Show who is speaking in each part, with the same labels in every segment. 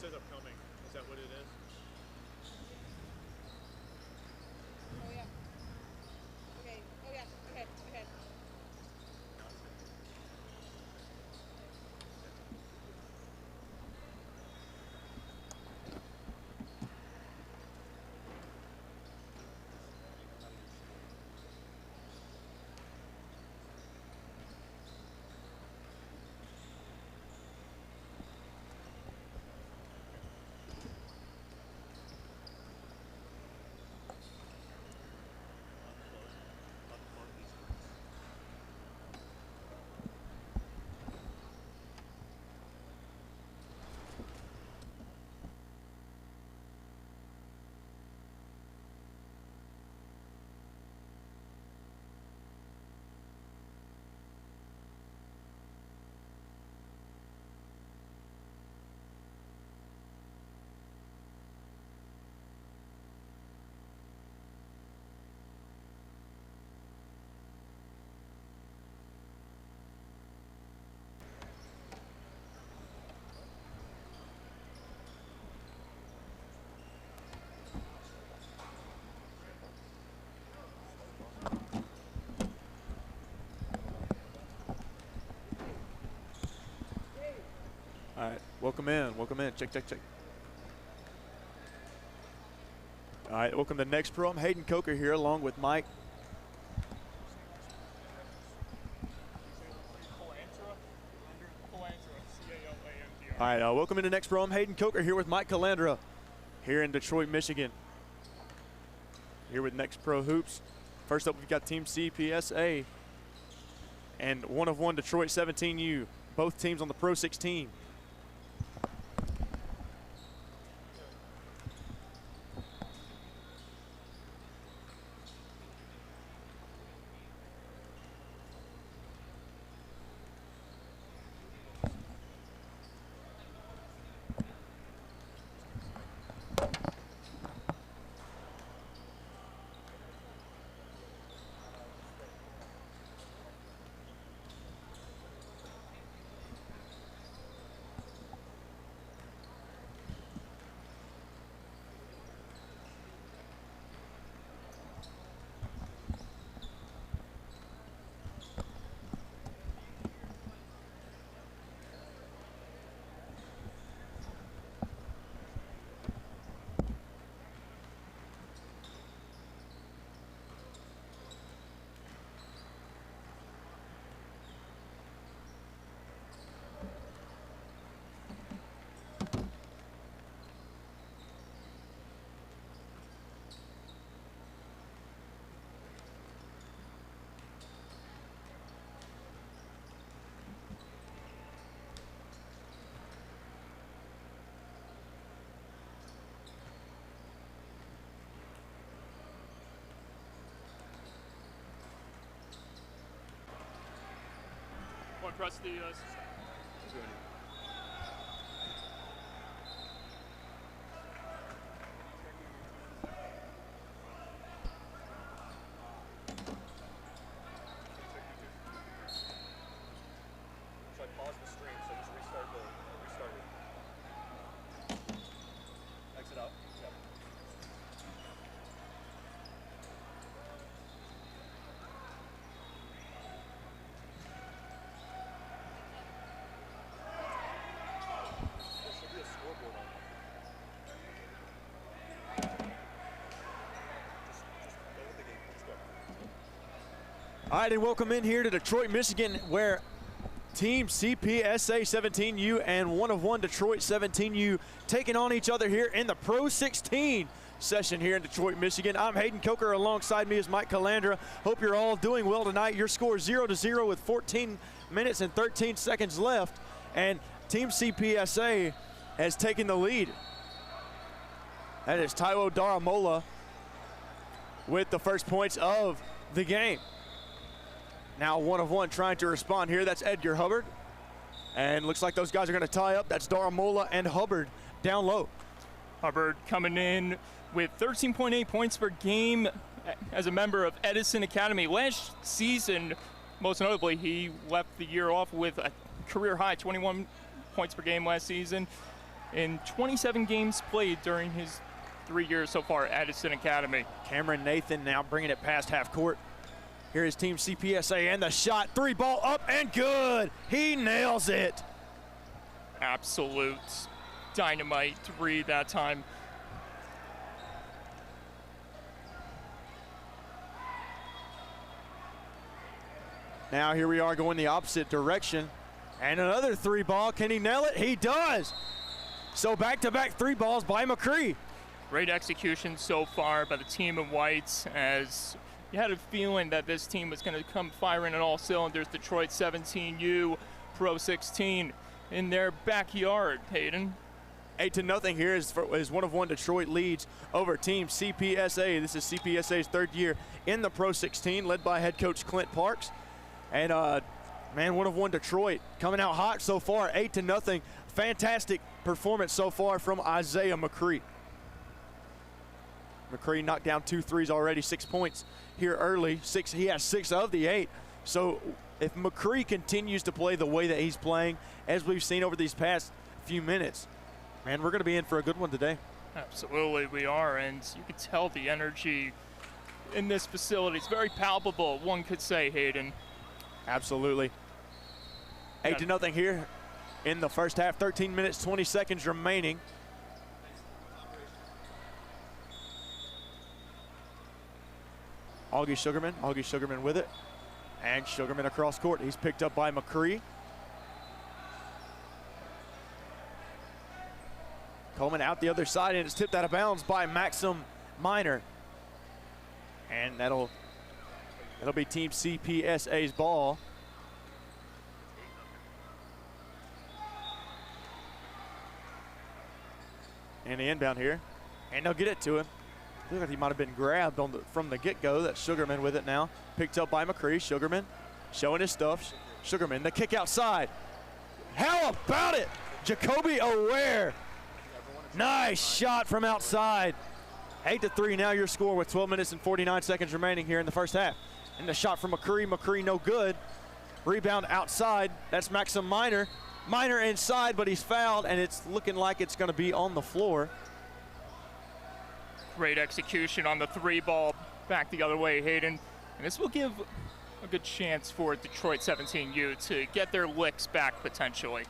Speaker 1: Says upcoming. Is that what it is?
Speaker 2: Oh yeah. Okay. Oh yeah. Okay. Okay.
Speaker 1: All right, welcome in, welcome in. Check, check, check. All right, welcome to the next pro. I'm Hayden Coker here along with Mike. All right, welcome to the next pro. I'm Hayden Coker here with Mike Calandra here in Detroit, Michigan. Here with Next Pro Hoops. First up, we've got Team CPSA and 1 of 1 Detroit 17U. Both teams on the Pro 16.
Speaker 3: Press the
Speaker 1: So I pause the stream, so just restart it. Exit out. Yep. There should be a scoreboard on there. Just go with the game. Let's go. All right, and welcome in here to Detroit, Michigan, where Team CPSA 17U and 1 of 1 Detroit 17U taking on each other here in the Pro 16 session here in Detroit, Michigan. I'm Hayden Coker. Alongside me is Mike Calandra. Hope you're all doing well tonight. Your score 0-0 with 14 minutes and 13 seconds left, and Team CPSA has taken the lead. That is Taiwo Daramola with the first points of the game. Now 1 of 1 trying to respond here. That's Edgar Hubbard. And looks like those guys are going to tie up. That's Daramola and Hubbard down low.
Speaker 3: Hubbard coming in with 13.8 points per game as a member of Edison Academy. Last season, most notably, he left the year off with a career high 21 points per game last season in 27 games played during his 3 years so far at Edison Academy.
Speaker 1: Cameron Nathan now bringing it past half court. Here is Team CPSA, and the shot, 3 ball up and good. He nails it.
Speaker 3: Absolute dynamite read that time.
Speaker 1: Now here we are going the opposite direction. And another 3 ball. Can he nail it? He does. So back-to-back 3 balls by McCree.
Speaker 3: Great execution so far by the team in whites, as you had a feeling that this team was going to come firing on all cylinders. Detroit 17U, PRO16 in their backyard, Hayden.
Speaker 1: 8-0 here is 1-of-1 Detroit leads over Team CPSA. This is CPSA's 3rd year in the PRO16, led by head coach Clint Parks. And man, 1-of-1 Detroit coming out hot so far, 8-0. Fantastic performance so far from Isaiah McCree. McCree knocked down 2 threes already, 6 points here early. He has 6 of the 8. So if McCree continues to play the way that he's playing, as we've seen over these past few minutes, man, we're going to be in for a good one today.
Speaker 3: Absolutely, we are, and you can tell the energy in this facility. It's very palpable, one could say, Hayden.
Speaker 1: Absolutely. 8-0 here in the first half. 13 minutes, 20 seconds remaining. Augie Sugarman with it. And Sugarman across court. He's picked up by McCree. Coleman out the other side, and it's tipped out of bounds by Maxim Minor. And that'll be Team CPSA's ball. And the inbound here. And they'll get it to him. Looks like he might have been grabbed from the get-go. That's Sugarman with it now. Picked up by McCree. Sugarman showing his stuff. Sugarman, the kick outside. How about it? Jacoby Aware. Nice shot from outside. 8-3 now your score with 12 minutes and 49 seconds remaining here in the first half. And the shot from McCree. McCree no good. Rebound outside. That's Maxim Minor. Minor inside, but he's fouled, and it's looking like it's going to be on the floor.
Speaker 3: Great execution on the 3 ball back the other way, Hayden. And this will give a good chance for Detroit 17U to get their licks back potentially.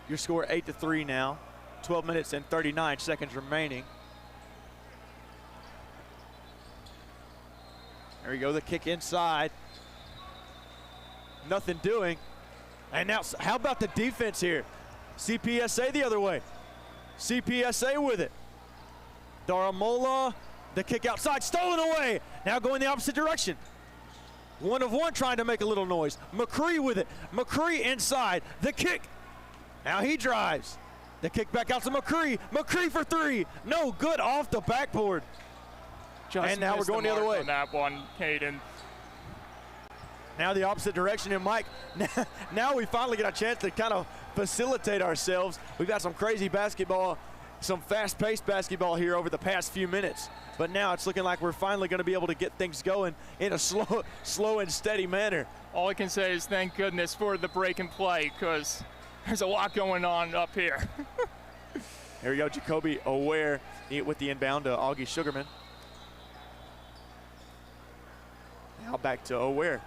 Speaker 1: Your score 8-3 now. 12 minutes and 39 seconds remaining. There we go, the kick inside. Nothing doing. And now, how about the defense here? CPSA the other way. CPSA with it. Daramola, the kick outside, stolen away. Now going the opposite direction. 1-of-1 trying to make a little noise. McCree with it. McCree inside, the kick. Now he drives. The kick back out to McCree. McCree for 3. No good off the backboard. And now we're going the other way.
Speaker 3: On that one, Hayden.
Speaker 1: Now the opposite direction, and Mike, now we finally get a chance to kind of facilitate ourselves. We've got some crazy basketball, some fast-paced basketball here over the past few minutes. But now it's looking like we're finally going to be able to get things going in a slow and steady manner.
Speaker 3: All I can say is thank goodness for the break and play, because there's a lot going on up here.
Speaker 1: Here we go, Jacoby Aware with the inbound to Augie Sugarman. Now back to Aware.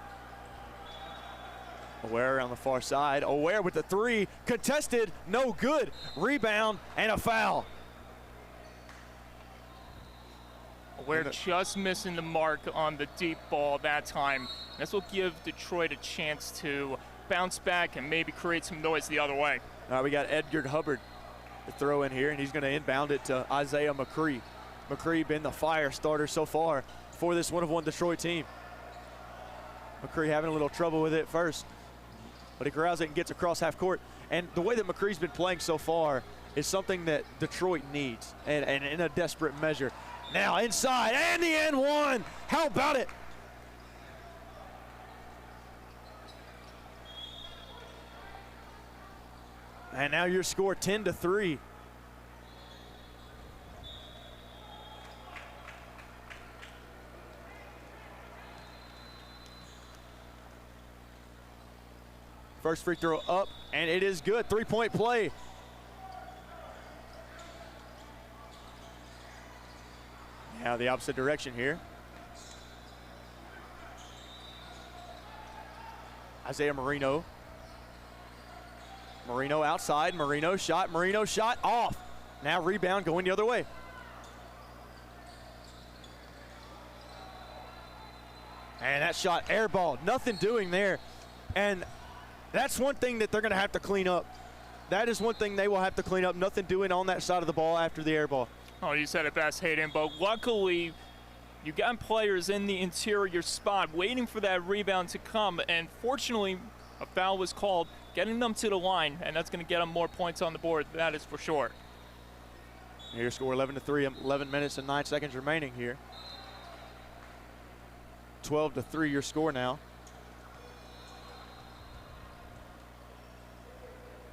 Speaker 1: Aware on the far side. Aware with the 3. Contested, no good. Rebound and a foul.
Speaker 3: Aware just missing the mark on the deep ball that time. This will give Detroit a chance to bounce back and maybe create some noise the other way.
Speaker 1: All right, we got Edgar Hubbard to throw in here, and he's going to inbound it to Isaiah McCree. McCree been the fire starter so far for this 1-of-1 Detroit team. McCree having a little trouble with it first, but he corrals it and gets across half court. And the way that McCree's been playing so far is something that Detroit needs, and in a desperate measure. Now inside, and the N1. How about it? And now your score 10-3. First free throw up, and it is good. 3-point play. Now the opposite direction here. Isaiah Marino. Marino outside, Marino shot off. Now rebound going the other way. And that shot airballed, nothing doing there. And that's one thing that they're gonna have to clean up. That is one thing they will have to clean up, nothing doing on that side of the ball after the airball.
Speaker 3: Oh, you said it best, Hayden, but luckily you got players in the interior spot waiting for that rebound to come, and fortunately a foul was called, getting them to the line, and that's going to get them more points on the board, that is for sure.
Speaker 1: Here score 11-3, 11 minutes and 9 seconds remaining here. 12-3 your score now.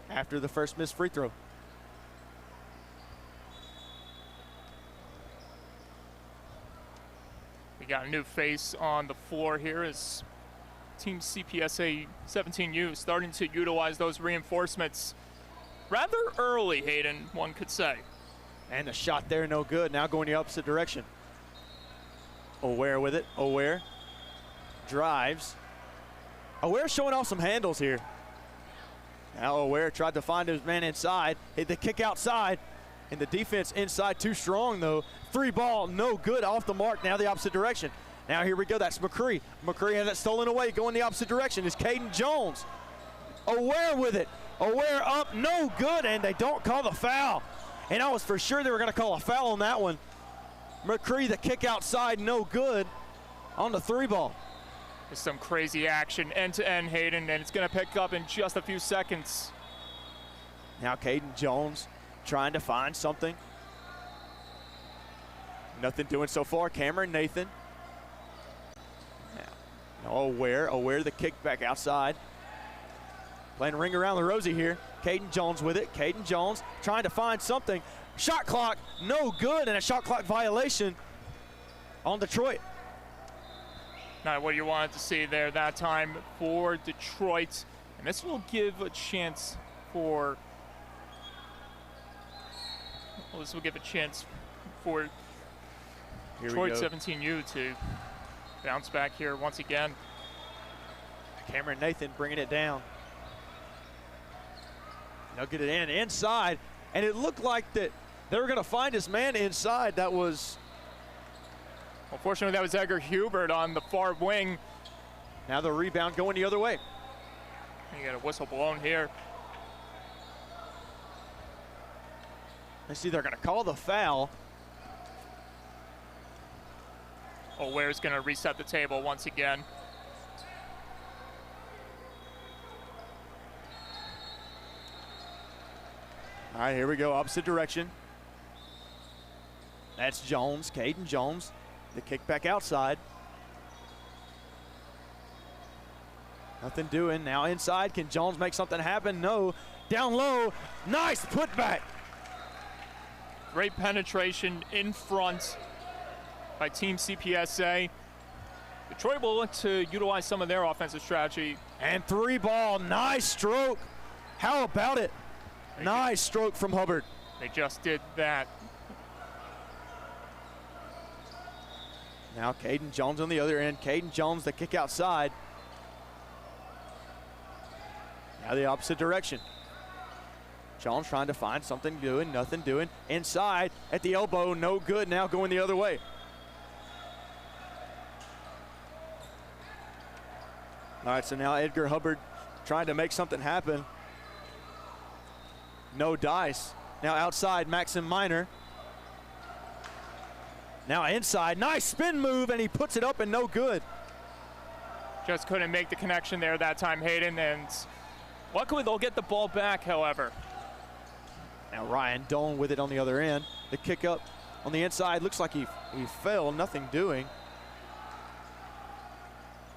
Speaker 1: After the first missed free throw.
Speaker 3: We got a new face on the floor here as Team CPSA 17U starting to utilize those reinforcements rather early, Hayden, one could say.
Speaker 1: And the shot there, no good. Now going the opposite direction. Aware with it. Aware drives. Aware showing off some handles here. Now Aware tried to find his man inside. Hit the kick outside. And the defense inside too strong though. Free ball, no good, off the mark. Now the opposite direction. Now here we go, that's McCree. McCree has that stolen away, going the opposite direction is Caden Jones. Aware with it. Aware up, no good, and they don't call the foul. And I was for sure they were gonna call a foul on that one. McCree, the kick outside, no good on the three ball.
Speaker 3: There's some crazy action end to end, Hayden, and it's gonna pick up in just a few seconds.
Speaker 1: Now Caden Jones trying to find something. Nothing doing so far. Cameron Nathan. Now Aware the kick back outside. Playing ring around the rosy here. Caden Jones with it. Caden Jones trying to find something. Shot clock, no good, and a shot clock violation on Detroit.
Speaker 3: Not what you wanted to see there that time for Detroit. And this will give a chance for Detroit 17U to bounce back here once again.
Speaker 1: Cameron Nathan bringing it down. Now get it inside, and it looked like that they were going to find his man inside. That was,
Speaker 3: unfortunately, that was Edgar Hubert on the far wing.
Speaker 1: Now the rebound going the other way.
Speaker 3: You got a whistle blown here.
Speaker 1: I see they're going to call the foul.
Speaker 3: Aware's going to reset the table once again.
Speaker 1: All right, here we go, opposite direction. That's Jones, Caden Jones. The kick back outside. Nothing doing, now inside. Can Jones make something happen? No, down low, nice putback.
Speaker 3: Great penetration in front by Team CPSA. Detroit will look to utilize some of their offensive strategy.
Speaker 1: And three ball, nice stroke. How about it? Nice stroke from Hubbard.
Speaker 3: They just did that.
Speaker 1: Now Caden Jones on the other end. Caden Jones, the kick outside. Now the opposite direction. Jones trying to find something doing, nothing doing. Inside at the elbow, no good. Now going the other way. All right, so now Edgar Hubbard trying to make something happen. No dice. Now outside, Maxim Minor. Now inside, nice spin move, and he puts it up and no good.
Speaker 3: Just couldn't make the connection there that time, Hayden, and luckily they'll get the ball back, however.
Speaker 1: Now Ryan Doan with it on the other end. The kick up on the inside, looks like he fell, nothing doing.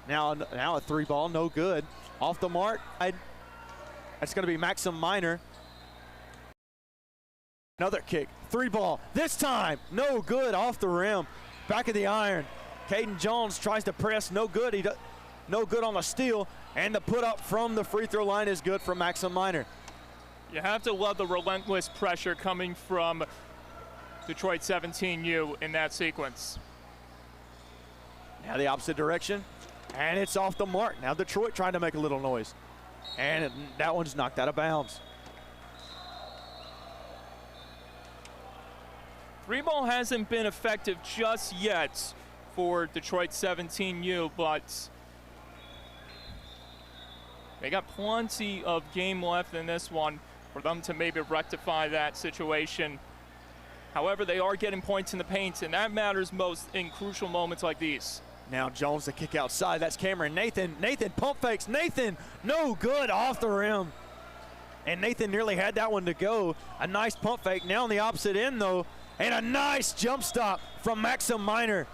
Speaker 1: Now a three ball, no good. Off the mark, that's gonna be Maxim Minor. Another kick, 3-ball, this time, no good, off the rim, back of the iron. Caden Jones tries to press, no good, no good on the steal, and the put up from the free throw line is good for Maxim Minor.
Speaker 3: You have to love the relentless pressure coming from Detroit 17U in that sequence.
Speaker 1: Now the opposite direction, and it's off the mark. Now Detroit trying to make a little noise, and that one's knocked out of bounds.
Speaker 3: 3-ball hasn't been effective just yet for Detroit 17U, but they got plenty of game left in this one for them to maybe rectify that situation. However, they are getting points in the paint, and that matters most in crucial moments like these.
Speaker 1: Now Jones the kick outside, that's Cameron Nathan. Nathan pump fakes, Nathan, no good, off the rim. And Nathan nearly had that one to go. A nice pump fake, now on the opposite end though, and a nice jump stop from Maxim Minor.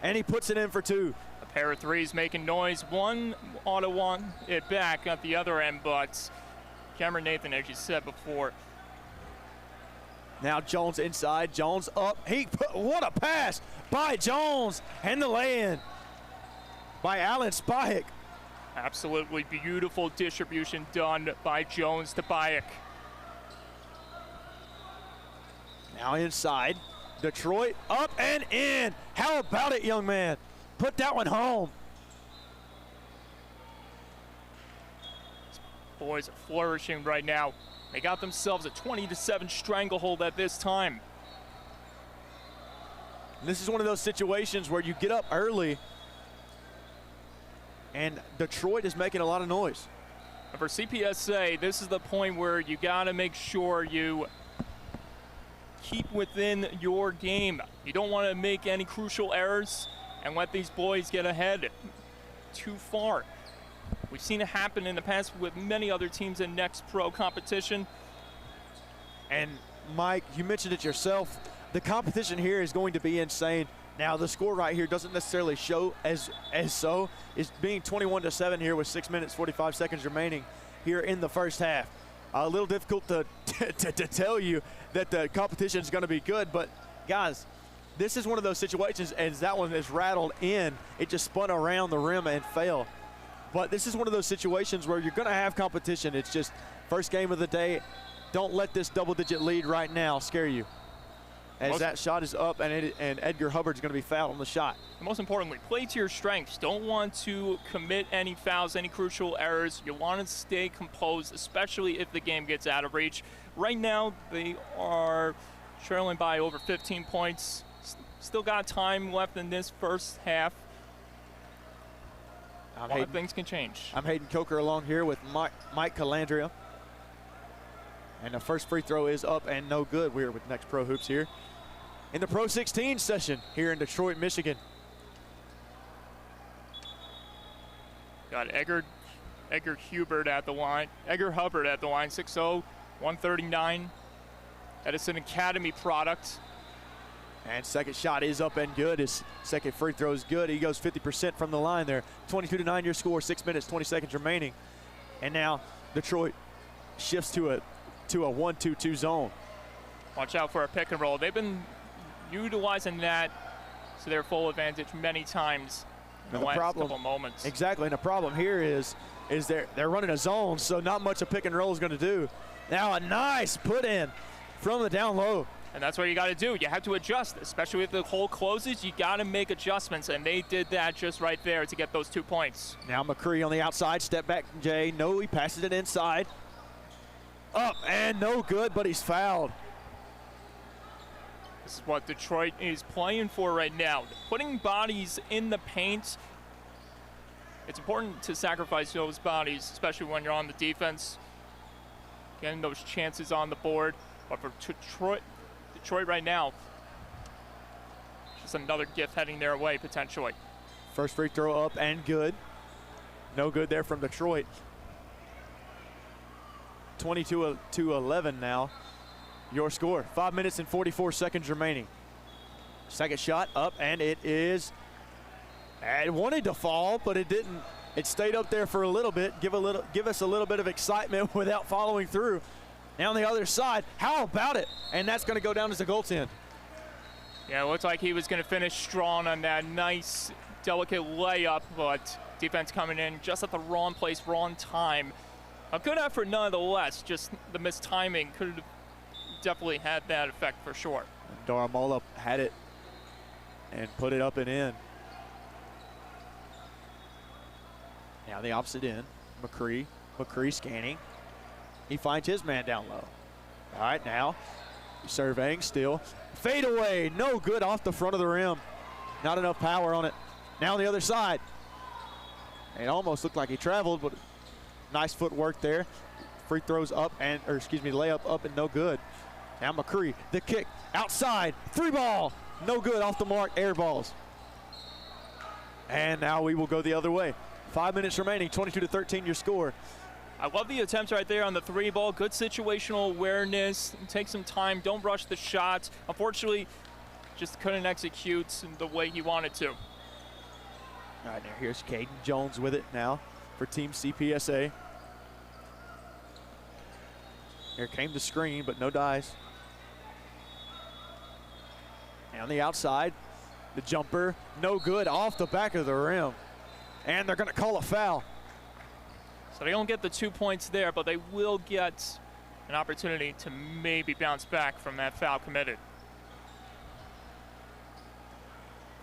Speaker 1: And he puts it in for 2.
Speaker 3: A pair of threes making noise. One ought to want it back at the other end, but Cameron Nathan, as you said before.
Speaker 1: Now Jones inside, Jones up. What a pass by Jones, and the lay-in by Alan Spahik.
Speaker 3: Absolutely beautiful distribution done by Jones to Bayek.
Speaker 1: Now inside, Detroit up and in. How about it, young man? Put that one home.
Speaker 3: Boys are flourishing right now. They got themselves a 20-7 stranglehold at this time.
Speaker 1: And this is one of those situations where you get up early and Detroit is making a lot of noise.
Speaker 3: And for CPSA, this is the point where you got to make sure you keep within your game. You don't want to make any crucial errors and let these boys get ahead too far. We've seen it happen in the past with many other teams in Next Pro competition.
Speaker 1: And Mike, you mentioned it yourself. The competition here is going to be insane. Now the score right here doesn't necessarily show as so. It's being 21-7 here with 6 minutes 45 seconds remaining here in the first half. A little difficult to tell you that the competition is going to be good, but guys, this is one of those situations, as that one is rattled in, it just spun around the rim and fell. But this is one of those situations where you're going to have competition. It's just first game of the day. Don't let this double-digit lead right now scare you. As that shot is up, and Edgar Hubbard's going to be fouled on the shot.
Speaker 3: Most importantly, play to your strengths. Don't want to commit any fouls, any crucial errors. You want to stay composed, especially if the game gets out of reach. Right now, they are trailing by over 15 points. Still got time left in this first half. A lot of things can change.
Speaker 1: I'm Hayden Coker along here with Mike Calandria. And the first free throw is up and no good. We're with Next Pro Hoops here in the PRO16 session here in Detroit, Michigan.
Speaker 3: Got Edgar Hubbard at the line. 6'0", 139. Edison Academy product.
Speaker 1: And second shot is up and good. His second free throw is good. He goes 50% from the line there. 22-9 your score, 6 minutes, 20 seconds remaining. And now Detroit shifts to a 1-2-2 zone.
Speaker 3: Watch out for a pick and roll. They've been utilizing that to their full advantage many times in the last couple moments.
Speaker 1: Exactly, and the problem here is they're running a zone, so not much a pick and roll is going to do. Now a nice put in from the down low.
Speaker 3: And that's what you got to do. You have to adjust, especially if the hole closes. You got to make adjustments, and they did that just right there to get those 2 points.
Speaker 1: Now McCree on the outside, step back, Jay. No, he passes it inside. Up and no good, but he's fouled.
Speaker 3: This is what Detroit is playing for right now. Putting bodies in the paint. It's important to sacrifice those bodies, especially when you're on the defense. Getting those chances on the board. But for Detroit right now, just another gift heading their way potentially.
Speaker 1: First free throw up and good. No good there from Detroit. 22-11 now. Your score. 5 minutes and 44 seconds remaining. Second shot up, and it is. It wanted to fall, but it didn't. It stayed up there for a little bit. Give us a little bit of excitement without following through. Now on the other side, how about it? And that's going to go down as a goaltend.
Speaker 3: Yeah, it looked like he was going to finish strong on that nice, delicate layup, but defense coming in just at the wrong place, wrong time. A good effort nonetheless, just the missed timing could have definitely had that effect for sure.
Speaker 1: Daramola had it and put it up and in. Now the opposite end, McCree scanning. He finds his man down low. All right, now surveying still. Fade away, no good off the front of the rim. Not enough power on it. Now on the other side. It almost looked like he traveled, but nice footwork there. Free throws up layup up and no good. Now McCree, the kick, outside, free ball, no good, off the mark, air balls. And now we will go the other way. 5 minutes remaining, 22-13 your score.
Speaker 3: I love the attempts right there on the three ball. Good situational awareness. Take some time. Don't rush the shots. Unfortunately, just couldn't execute the way he wanted to.
Speaker 1: All right, now here's Caden Jones with it now for Team CPSA. Here came the screen, but no dice. And on the outside, the jumper, no good, off the back of the rim. And they're going to call a foul.
Speaker 3: So they don't get the 2 points there, but they will get an opportunity to maybe bounce back from that foul committed.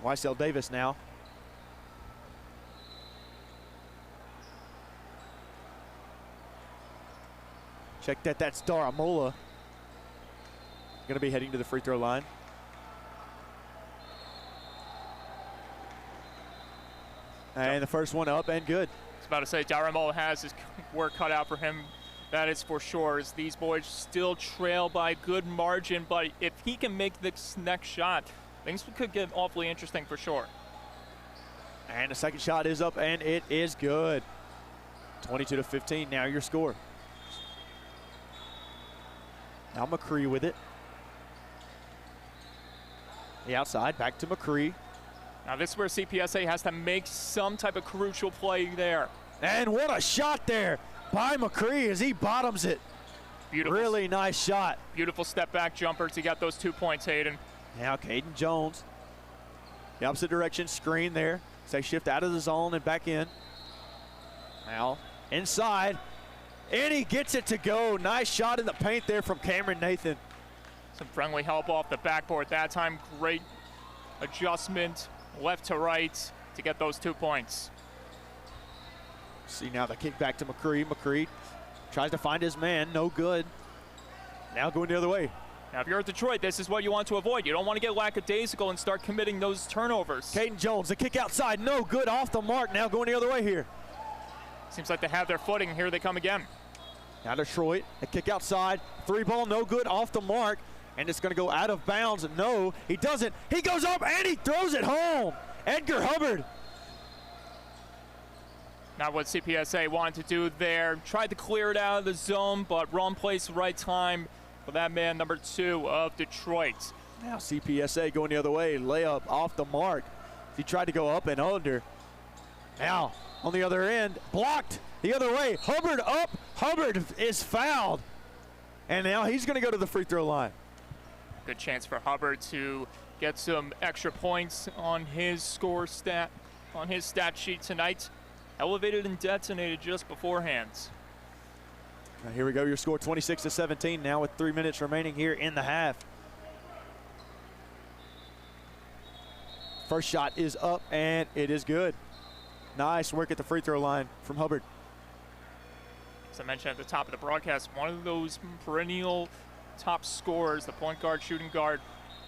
Speaker 1: Weissel Davis now. Check that, that's Daramola. Going to be heading to the free throw line. And the first one up and good.
Speaker 3: I was about to say, Daramola has his work cut out for him. That is for sure, as these boys still trail by good margin, but if he can make this next shot, things could get awfully interesting for sure.
Speaker 1: And the second shot is up and it is good. 22-15, now your score. Now McCree with it. The outside, back to McCree.
Speaker 3: Now this is where CPSA has to make some type of crucial play there.
Speaker 1: And what a shot there by McCree as he bottoms it.
Speaker 3: Beautiful.
Speaker 1: Really nice shot.
Speaker 3: Beautiful step back jumper to get those 2 points, Hayden.
Speaker 1: Now Caden Jones. The opposite direction, screen there. So they shift out of the zone and back in. Now inside. And he gets it to go. Nice shot in the paint there from Cameron Nathan.
Speaker 3: Some friendly help off the backboard that time. Great adjustment left to right to get those 2 points.
Speaker 1: See now the kick back to McCree. McCree tries to find his man, no good. Now going the other way.
Speaker 3: Now if you're at Detroit, this is what you want to avoid. You don't want to get lackadaisical and start committing those turnovers.
Speaker 1: Caden Jones, the kick outside, no good, off the mark. Now going the other way here.
Speaker 3: Seems like they have their footing. Here they come again.
Speaker 1: Now Detroit, a kick outside, three ball, no good, off the mark. And it's going to go out of bounds. No, he doesn't. He goes up and he throws it home. Edgar Hubbard.
Speaker 3: Not what CPSA wanted to do there. Tried to clear it out of the zone, but wrong place, right time for that man, number 2 of Detroit.
Speaker 1: Now CPSA going the other way. Layup off the mark. He tried to go up and under. Now on the other end, blocked the other way. Hubbard up. Hubbard is fouled. And now he's going to go to the free throw line.
Speaker 3: Good chance for Hubbard to get some extra points on his stat sheet tonight. Elevated and detonated just beforehand.
Speaker 1: Now here we go, your score 26-17 now with 3 minutes remaining here in the half. First shot is up and it is good. Nice work at the free throw line from Hubbard.
Speaker 3: As I mentioned at the top of the broadcast, one of those perennial top scorers, the point guard, shooting guard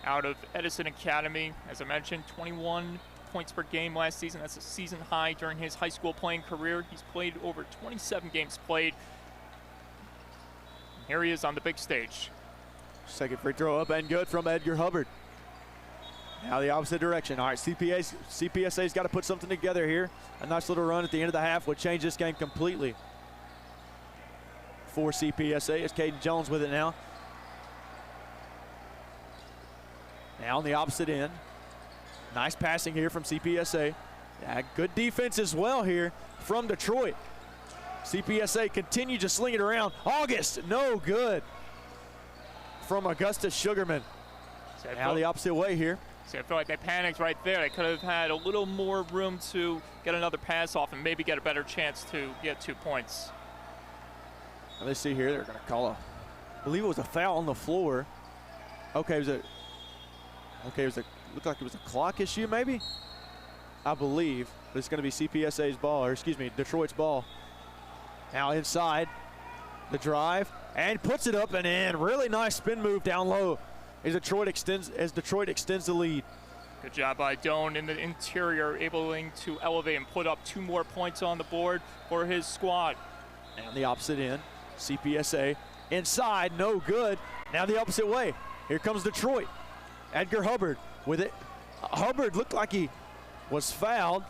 Speaker 3: out of Edison Academy. As I mentioned, 21 points per game last season. That's a season high during his high school playing career. He's played over 27 games played. And here he is on the big stage.
Speaker 1: Second free throw up and good from Edgar Hubbard. Now the opposite direction. All right, CPSA's got to put something together here. A nice little run at the end of the half would change this game completely. For CPSA, it's Caden Jones with it now. Now on the opposite end. Nice passing here from CPSA. Yeah, good defense as well here from Detroit. CPSA continued to sling it around. August, no good from Augustus Sugarman. Now the opposite way here.
Speaker 3: See, I feel like they panicked right there. They could have had a little more room to get another pass off and maybe get a better chance to get 2 points.
Speaker 1: Now let's see here. They're going to call I believe it was a foul on the floor. Okay, looked like it was a clock issue maybe, I believe. But it's going to be CPSA's ball, or excuse me, Detroit's ball. Now inside, the drive, and puts it up and in. Really nice spin move down low as Detroit extends the lead.
Speaker 3: Good job by Doan in the interior, able to elevate and put up 2 more points on the board for his squad.
Speaker 1: And the opposite end, CPSA inside, no good. Now the opposite way. Here comes Detroit. Edgar Hubbard with it. Hubbard looked like he was fouled.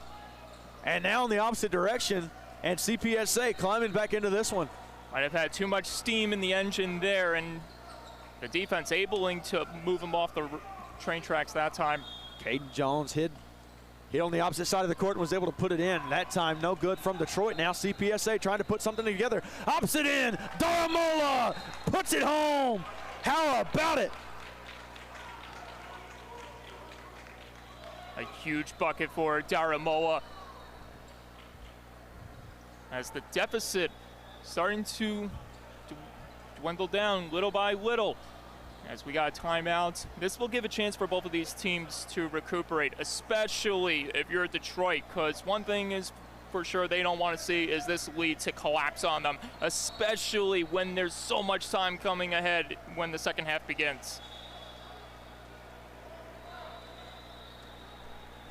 Speaker 1: And now in the opposite direction, and CPSA climbing back into this one.
Speaker 3: Might have had too much steam in the engine there, and the defense able to move him off the train tracks that time.
Speaker 1: Caden Jones hit on the opposite side of the court and was able to put it in. That time no good from Detroit. Now CPSA trying to put something together. Opposite end, Daramola puts it home. How about it?
Speaker 3: A huge bucket for Daramola, as the deficit starting to dwindle down little by little. As we got a timeout, this will give a chance for both of these teams to recuperate, especially if you're Detroit, because one thing is for sure they don't want to see is this lead to collapse on them, especially when there's so much time coming ahead when the second half begins.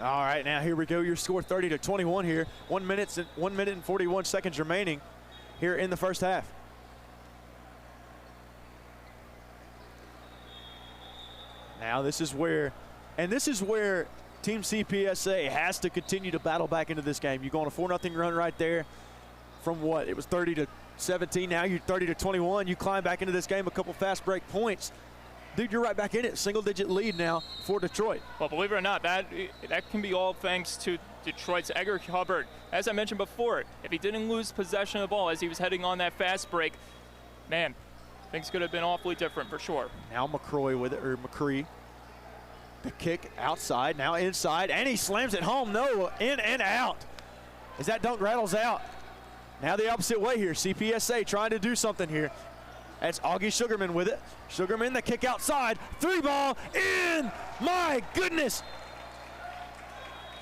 Speaker 1: All right, now here we go. Your score 30-21 here. 1 minute and 41 seconds remaining here in the first half. Now this is where Team CPSA has to continue to battle back into this game. You go on a 4-0 run right there from what? It was 30-17. Now you're 30-21. You climb back into this game, a couple fast break points. Dude, you're right back in it. Single-digit lead now for Detroit.
Speaker 3: Well, believe it or not, that can be all thanks to Detroit's Edgar Hubbard. As I mentioned before, if he didn't lose possession of the ball as he was heading on that fast break, man, things could have been awfully different for sure.
Speaker 1: Now McCrory with it, or McCree. The kick outside, now inside, and he slams it home. No, in and out. As that dunk rattles out. Now the opposite way here. CPSA trying to do something here. That's Augie Sugarman with it. Sugarman, the kick outside. 3-ball in. My goodness.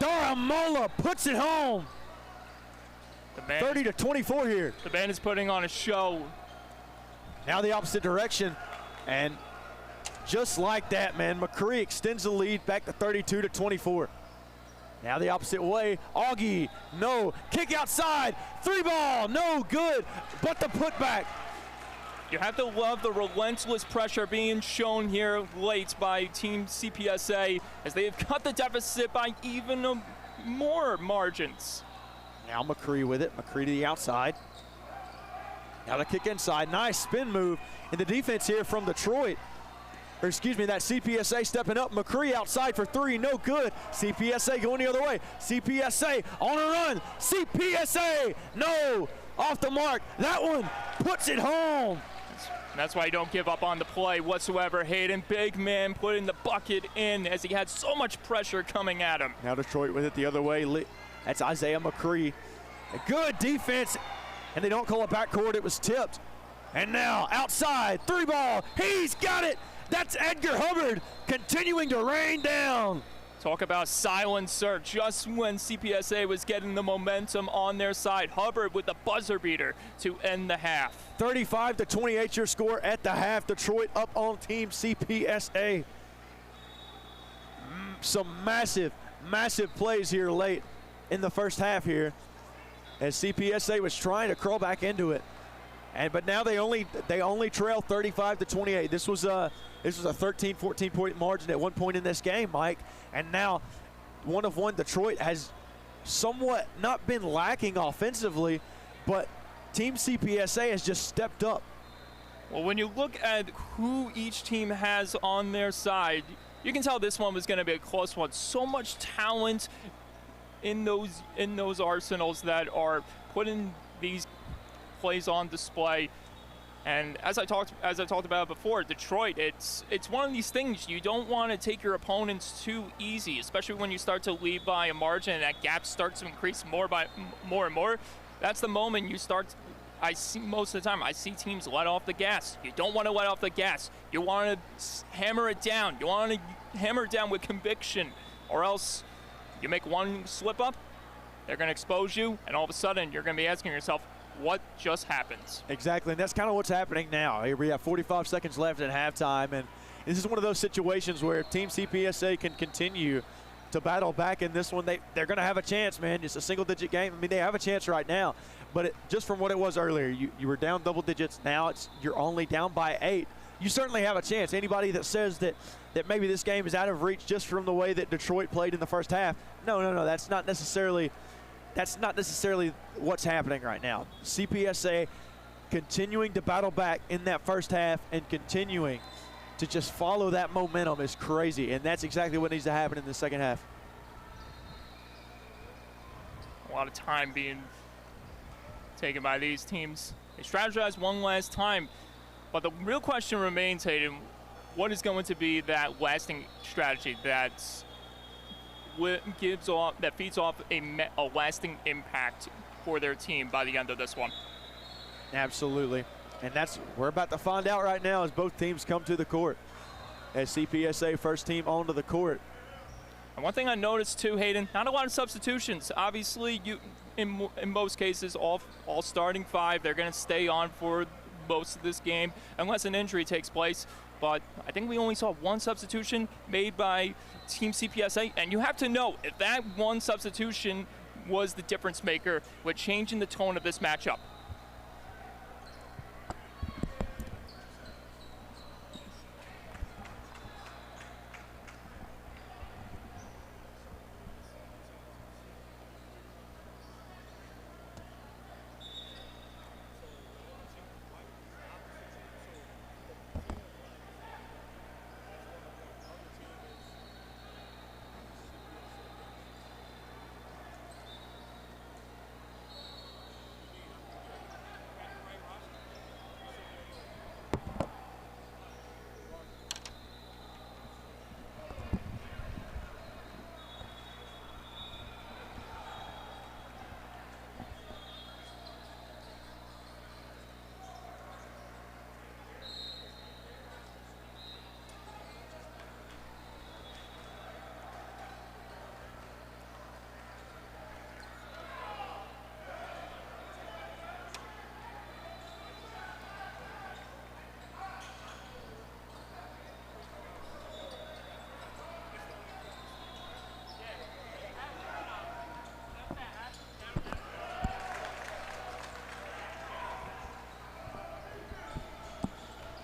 Speaker 1: Daramola puts it home. 30-24 here.
Speaker 3: The band is putting on a show.
Speaker 1: Now the opposite direction. And just like that, man, McCree extends the lead back to 32-24. Now the opposite way. Augie, no. Kick outside. 3-ball, no good. But the putback.
Speaker 3: You have to love the relentless pressure being shown here late by Team CPSA, as they have cut the deficit by even more margins.
Speaker 1: Now McCree with it. McCree to the outside. Now the kick inside. Nice spin move. And the defense here from Detroit. Or excuse me, that CPSA stepping up. McCree outside for 3, no good. CPSA going the other way. CPSA on a run. CPSA, no, off the mark. That one puts it home.
Speaker 3: That's why you don't give up on the play whatsoever. Hayden, big man, putting the bucket in as he had so much pressure coming at him.
Speaker 1: Now Detroit with it the other way. That's Isaiah McCree. A good defense, and they don't call it backcourt. It was tipped. And now outside, 3-ball. He's got it. That's Edgar Hubbard continuing to rain down.
Speaker 3: Talk about silencer. Just when CPSA was getting the momentum on their side, Hubbard with the buzzer beater to end the half.
Speaker 1: 35-28 your score at the half. Detroit up on Team CPSA. Some massive plays here late in the first half here, as CPSA was trying to crawl back into it. But now they only trail 35-28. This was a 13, 14 point margin at one point in this game, Mike. And now 1-of-1 Detroit has somewhat not been lacking offensively, but Team CPSA has just stepped up.
Speaker 3: Well, when you look at who each team has on their side, you can tell this one was going to be a close one. So much talent in those arsenals that are putting these plays on display. And as I talked about before, Detroit, it's one of these things you don't want to take your opponents too easy, especially when you start to lead by a margin and that gap starts to increase more and more. That's the moment you start. I see most of the time, I see teams let off the gas. You don't want to let off the gas. You want to hammer it down. You want to hammer it down with conviction, or else you make one slip up, they're going to expose you, and all of a sudden you're going to be asking yourself, what just happens?
Speaker 1: Exactly, and that's kind of what's happening now. Here we have 45 seconds left at halftime, and this is one of those situations where if Team CPSA can continue to battle back in this one, they're going to have a chance, man. It's a single-digit game. I mean, they have a chance right now, but just from what it was earlier, you were down double digits. Now you're only down by 8. You certainly have a chance. Anybody that says that maybe this game is out of reach just from the way that Detroit played in the first half, no, that's not necessarily what's happening right now. CPSA continuing to battle back in that first half and continuing to just follow that momentum is crazy, and that's exactly what needs to happen in the second half.
Speaker 3: A lot of time being taken by these teams. They strategize one last time, but the real question remains, Hayden, what is going to be that lasting strategy that feeds off a lasting impact for their team by the end of this one?
Speaker 1: Absolutely, and we're about to find out right now as both teams come to the court. As CPSA first team onto the court.
Speaker 3: And one thing I noticed too, Hayden, not a lot of substitutions. Obviously, in most cases, all starting 5, they're going to stay on for most of this game unless an injury takes place. But I think we only saw one substitution made by Team CPSA, and you have to know if that one substitution was the difference maker with changing the tone of this matchup.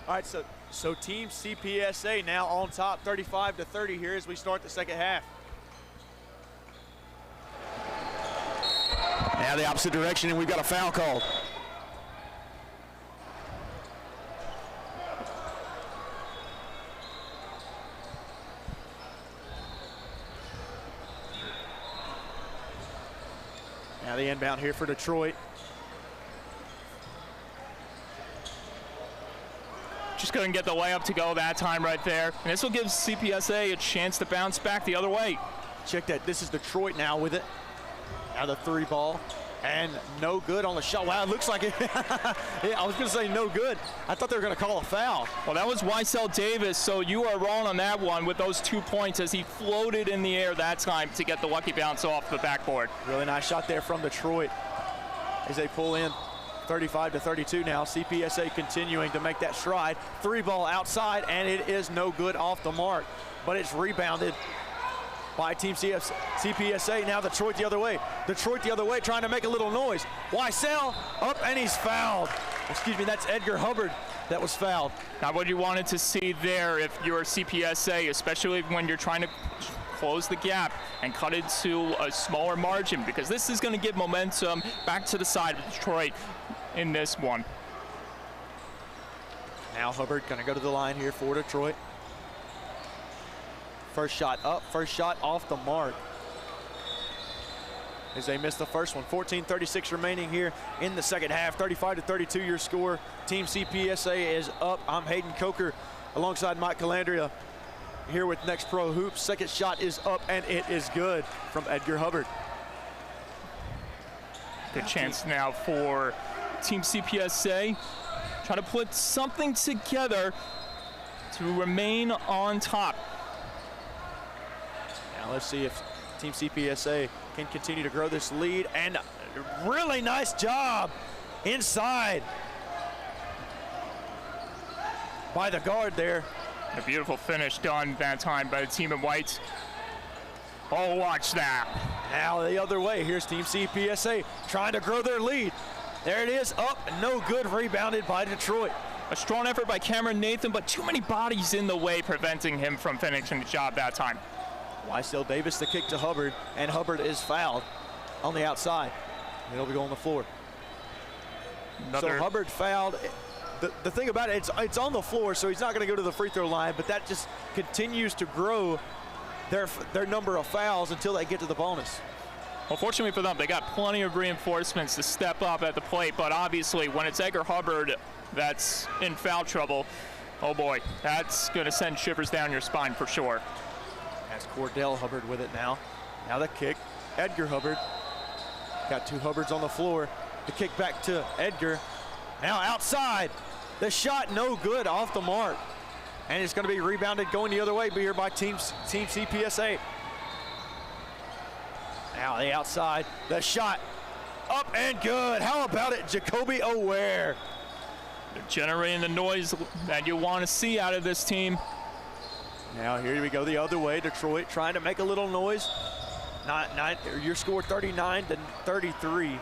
Speaker 1: All right, so Team CPSA now on top 35-30 here as we start the second half. Now the opposite direction, and we've got a foul called. Now the inbound here for Detroit.
Speaker 3: Just couldn't get the layup to go that time right there. And this will give CPSA a chance to bounce back the other way.
Speaker 1: Check that. This is Detroit now with it. Now the 3 ball. And no good on the shot. Wow, it looks like it. Yeah, I was going to say no good. I thought they were going to call a foul.
Speaker 3: Well, that was Weissel Davis, so you are wrong on that one with those 2 points as he floated in the air that time to get the lucky bounce off the backboard.
Speaker 1: Really nice shot there from Detroit as they pull in 35-32 now. CPSA continuing to make that stride. 3 ball outside, and it is no good off the mark. But it's rebounded by Team CPSA. Now Detroit the other way. Detroit the other way, trying to make a little noise. Weissel up, and he's fouled. Excuse me, that's Edgar Hubbard that was fouled.
Speaker 3: Not what you wanted to see there if you're CPSA, especially when you're trying to close the gap and cut it to a smaller margin, because this is going to give momentum back to the side of Detroit in this one.
Speaker 1: Now Hubbard going to go to the line here for Detroit. First shot up, first shot off the mark. as they missed the first one. 14:36 remaining here in the second half. 35-32 your score. Team CPSA is up. I'm Hayden Coker alongside Mike Calandria here with Next Pro Hoops. Second shot is up, and it is good from Edgar Hubbard.
Speaker 3: Good chance now for Team CPSA. Try to put something together to remain on top.
Speaker 1: Now let's see if Team CPSA can continue to grow this lead, and really nice job inside by the guard there.
Speaker 3: A beautiful finish done that time by the team in white. Oh, watch that.
Speaker 1: Now the other way, here's Team CPSA trying to grow their lead. There it is, up, no good, rebounded by Detroit.
Speaker 3: A strong effort by Cameron Nathan, but too many bodies in the way preventing him from finishing the job that time.
Speaker 1: Wysell Davis the kick to Hubbard, and Hubbard is fouled on the outside. It'll be going on the floor. So Hubbard fouled. The thing about it, it's on the floor, so he's not going to go to the free throw line, but that just continues to grow their number of fouls until they get to the bonus.
Speaker 3: Well, fortunately for them, they got plenty of reinforcements to step up at the plate, but obviously when it's Edgar Hubbard that's in foul trouble, oh boy, that's going to send shivers down your spine for sure.
Speaker 1: That's Cordell Hubbard with it now. Now the kick, Edgar Hubbard. Got two Hubbards on the floor. The kick back to Edgar. Now outside. The shot no good, off the mark. And it's going to be rebounded going the other way here by Team CPSA. Now the outside. The shot up and good. How about it, Jacoby O'Ware?
Speaker 3: They're generating the noise that you want to see out of this team.
Speaker 1: Now here we go the other way. Detroit trying to make a little noise. Your score 39-33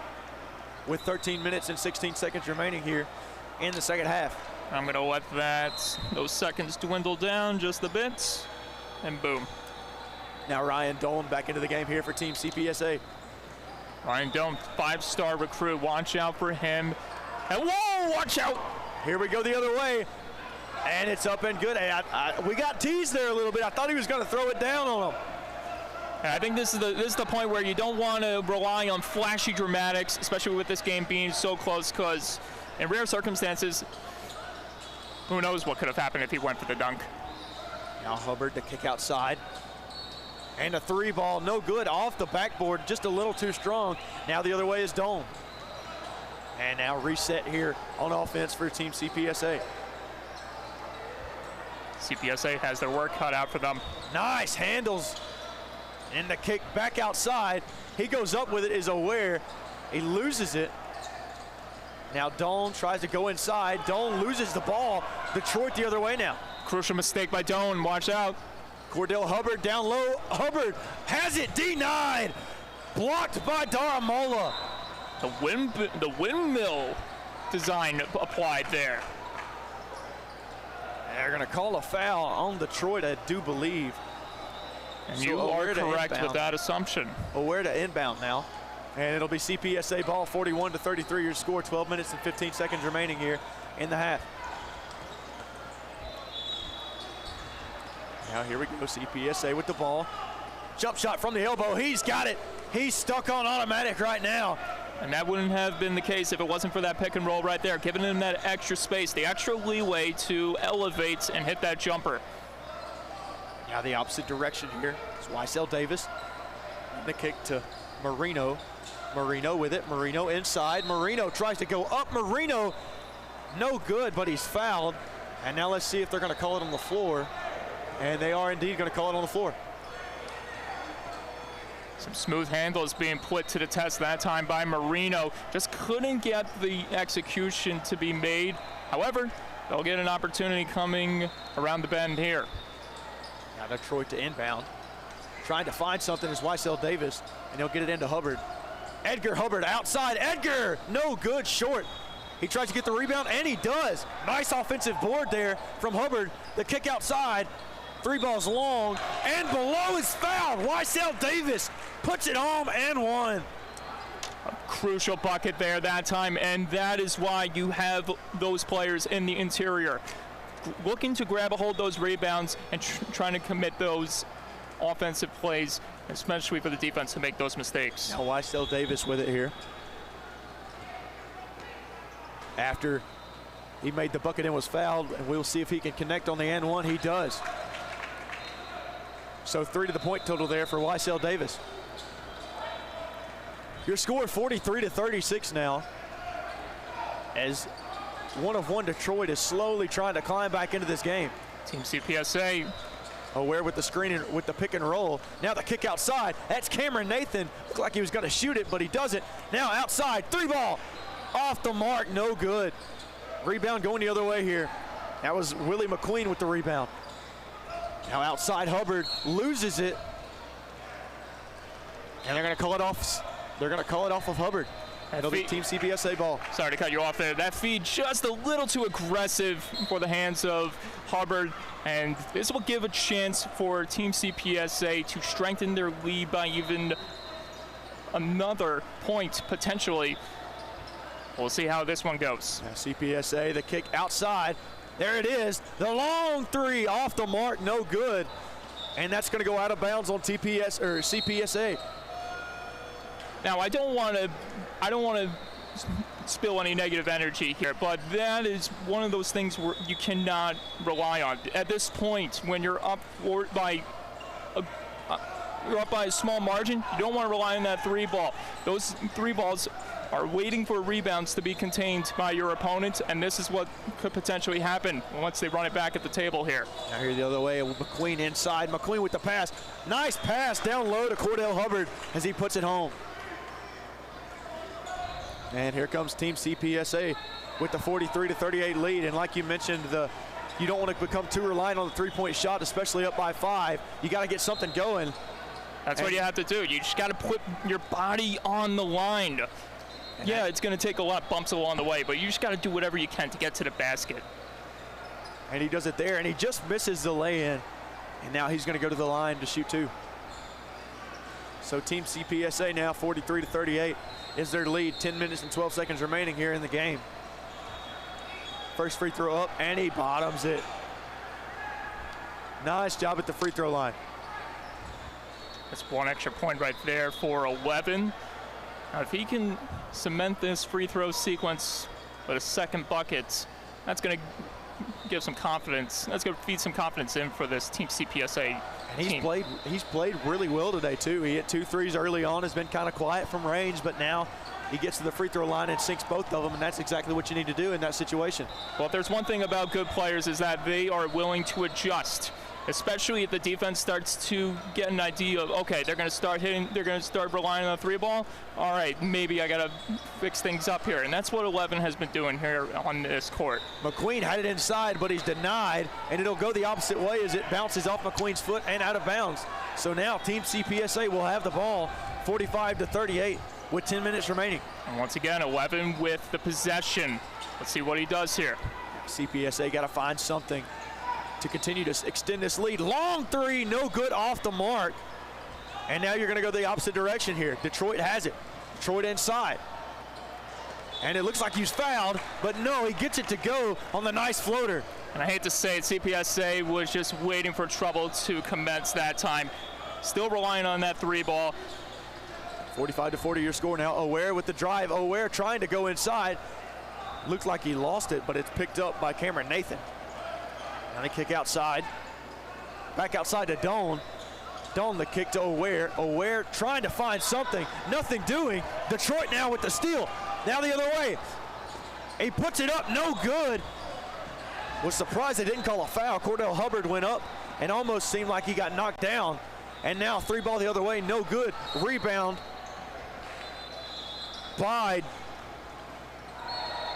Speaker 1: with 13 minutes and 16 seconds remaining here in the second half.
Speaker 3: I'm going to let those seconds dwindle down just a bit, and boom.
Speaker 1: Now Ryan Dolan back into the game here for Team CPSA.
Speaker 3: Ryan Dolan, 5-star recruit. Watch out for him. And whoa, watch out.
Speaker 1: Here we go the other way. And it's up and good. And we got teased there a little bit. I thought he was going to throw it down on him.
Speaker 3: And I think this is the point where you don't want to rely on flashy dramatics, especially with this game being so close, because in rare circumstances, who knows what could have happened if he went for the dunk.
Speaker 1: Now Hubbard, the kick outside. And a three ball, no good, off the backboard, just a little too strong. Now the other way is Doan. And now reset here on offense for Team CPSA.
Speaker 3: CPSA has their work cut out for them.
Speaker 1: Nice handles. And the kick back outside. He goes up with it, is O'Ware. He loses it. Now Doan tries to go inside. Doan loses the ball. Detroit the other way now.
Speaker 3: Crucial mistake by Doan, watch out.
Speaker 1: Cordell Hubbard down low. Hubbard has it denied. Blocked by Daramola.
Speaker 3: The windmill design applied there.
Speaker 1: They're going to call a foul on Detroit, I do believe.
Speaker 3: And so you are correct with that assumption.
Speaker 1: O'Ware to inbound now. And it'll be CPSA ball, 41-33 your score, 12 minutes and 15 seconds remaining here in the half. Now here we go, CPSA with the ball. Jump shot from the elbow, he's got it. He's stuck on automatic right now.
Speaker 3: And that wouldn't have been the case if it wasn't for that pick and roll right there, giving him that extra space, the extra leeway to elevate and hit that jumper.
Speaker 1: Now the opposite direction here is Wysell Davis. And the kick to Marino. Marino with it, Marino inside. Marino tries to go up, Marino, no good, but he's fouled. And now let's see if they're gonna call it on the floor. And they are indeed gonna call it on the floor.
Speaker 3: Some smooth handles being put to the test that time by Marino. Just couldn't get the execution to be made. However, they'll get an opportunity coming around the bend here.
Speaker 1: Now Detroit to inbound. Trying to find something is Wysell Davis, and he'll get it into Hubbard. Edgar Hubbard outside, Edgar, no good, short. He tries to get the rebound, and he does. Nice offensive board there from Hubbard. The kick outside, three balls long, and below is fouled. Wysell Davis puts it home and one.
Speaker 3: A crucial bucket there that time, and that is why you have those players in the interior looking to grab a hold of those rebounds and trying to commit those offensive plays especially for the defense to make those mistakes.
Speaker 1: Now Wysell Davis with it here. After he made the bucket and was fouled, and we'll see if he can connect on the and one. He does. So 3 to the point total there for Wysell Davis. Your score 43-36 now, as 1-of-1 Detroit is slowly trying to climb back into this game.
Speaker 3: Team CPSA
Speaker 1: Aware with the screen and with the pick and roll. Now the kick outside. That's Cameron Nathan. Looked like he was going to shoot it, but he doesn't. Now outside, 3-ball. Off the mark, no good. Rebound going the other way here. That was Willie McQueen with the rebound. Now outside, Hubbard loses it. And they're going to call it off. They're going to call it off of Hubbard. It'll be Team CPSA ball.
Speaker 3: Sorry to cut you off there. That feed just a little too aggressive for the hands of Hubbard, and this will give a chance for Team CPSA to strengthen their lead by even another point potentially. We'll see how this one goes.
Speaker 1: Now CPSA, the kick outside. There it is. The long 3 off the mark, no good. And that's going to go out of bounds on CPSA.
Speaker 3: Now I don't want to spill any negative energy here, but that is one of those things where you cannot rely on. At this point, when you're up by a small margin, you don't want to rely on that 3-ball. Those 3-balls are waiting for rebounds to be contained by your opponent, and this is what could potentially happen once they run it back at the table here.
Speaker 1: Now here the other way, McQueen inside. McQueen with the pass. Nice pass down low to Cordell Hubbard as he puts it home. And here comes Team CPSA with the 43-38 lead. And like you mentioned, you don't want to become too reliant on the 3-point shot, especially up by 5. You got to get something going.
Speaker 3: That's what you have to do. You just got to put your body on the line. Yeah, it's going to take a lot of bumps along the way, but you just got to do whatever you can to get to the basket.
Speaker 1: And he does it there, and he just misses the lay-in. And now he's going to go to the line to shoot 2. So Team CPSA now 43-38 is their lead. 10 minutes and 12 seconds remaining here in the game. First free throw up, and he bottoms it. Nice job at the free throw line.
Speaker 3: That's 1 extra point right there for 11. Now if he can cement this free throw sequence with a second bucket, that's going to give some confidence. That's going to feed some confidence in for this Team CPSA
Speaker 1: and he's played really well today too. He hit 2 threes early on, has been kind of quiet from range, but now he gets to the free throw line and sinks both of them, and that's exactly what you need to do in that situation.
Speaker 3: Well, if there's one thing about good players is that they are willing to adjust, especially if the defense starts to get an idea of, okay, they're going to start relying on the 3-ball. All right, maybe I got to fix things up here. And that's what 11 has been doing here on this court.
Speaker 1: McQueen had it inside, but he's denied, and it'll go the opposite way as it bounces off McQueen's foot and out of bounds. So now Team CPSA will have the ball 45-38 with 10 minutes remaining.
Speaker 3: And once again, 11 with the possession. Let's see what he does here.
Speaker 1: CPSA got to find something to continue to extend this lead. Long 3, no good, off the mark. And now you're going to go the opposite direction here. Detroit has it. Detroit inside. And it looks like he's fouled, but no, he gets it to go on the nice floater.
Speaker 3: And I hate to say it, CPSA was just waiting for trouble to commence that time. Still relying on that 3-ball.
Speaker 1: 45-40 your score now. Aware with the drive. Aware trying to go inside. Looked like he lost it, but it's picked up by Cameron Nathan. Now they kick outside. Back outside to Doan. Doan the kick to Aware. Aware trying to find something. Nothing doing. Detroit now with the steal. Now the other way. He puts it up. No good. Was surprised they didn't call a foul. Cordell Hubbard went up and almost seemed like he got knocked down. And now 3-ball the other way. No good. Rebound by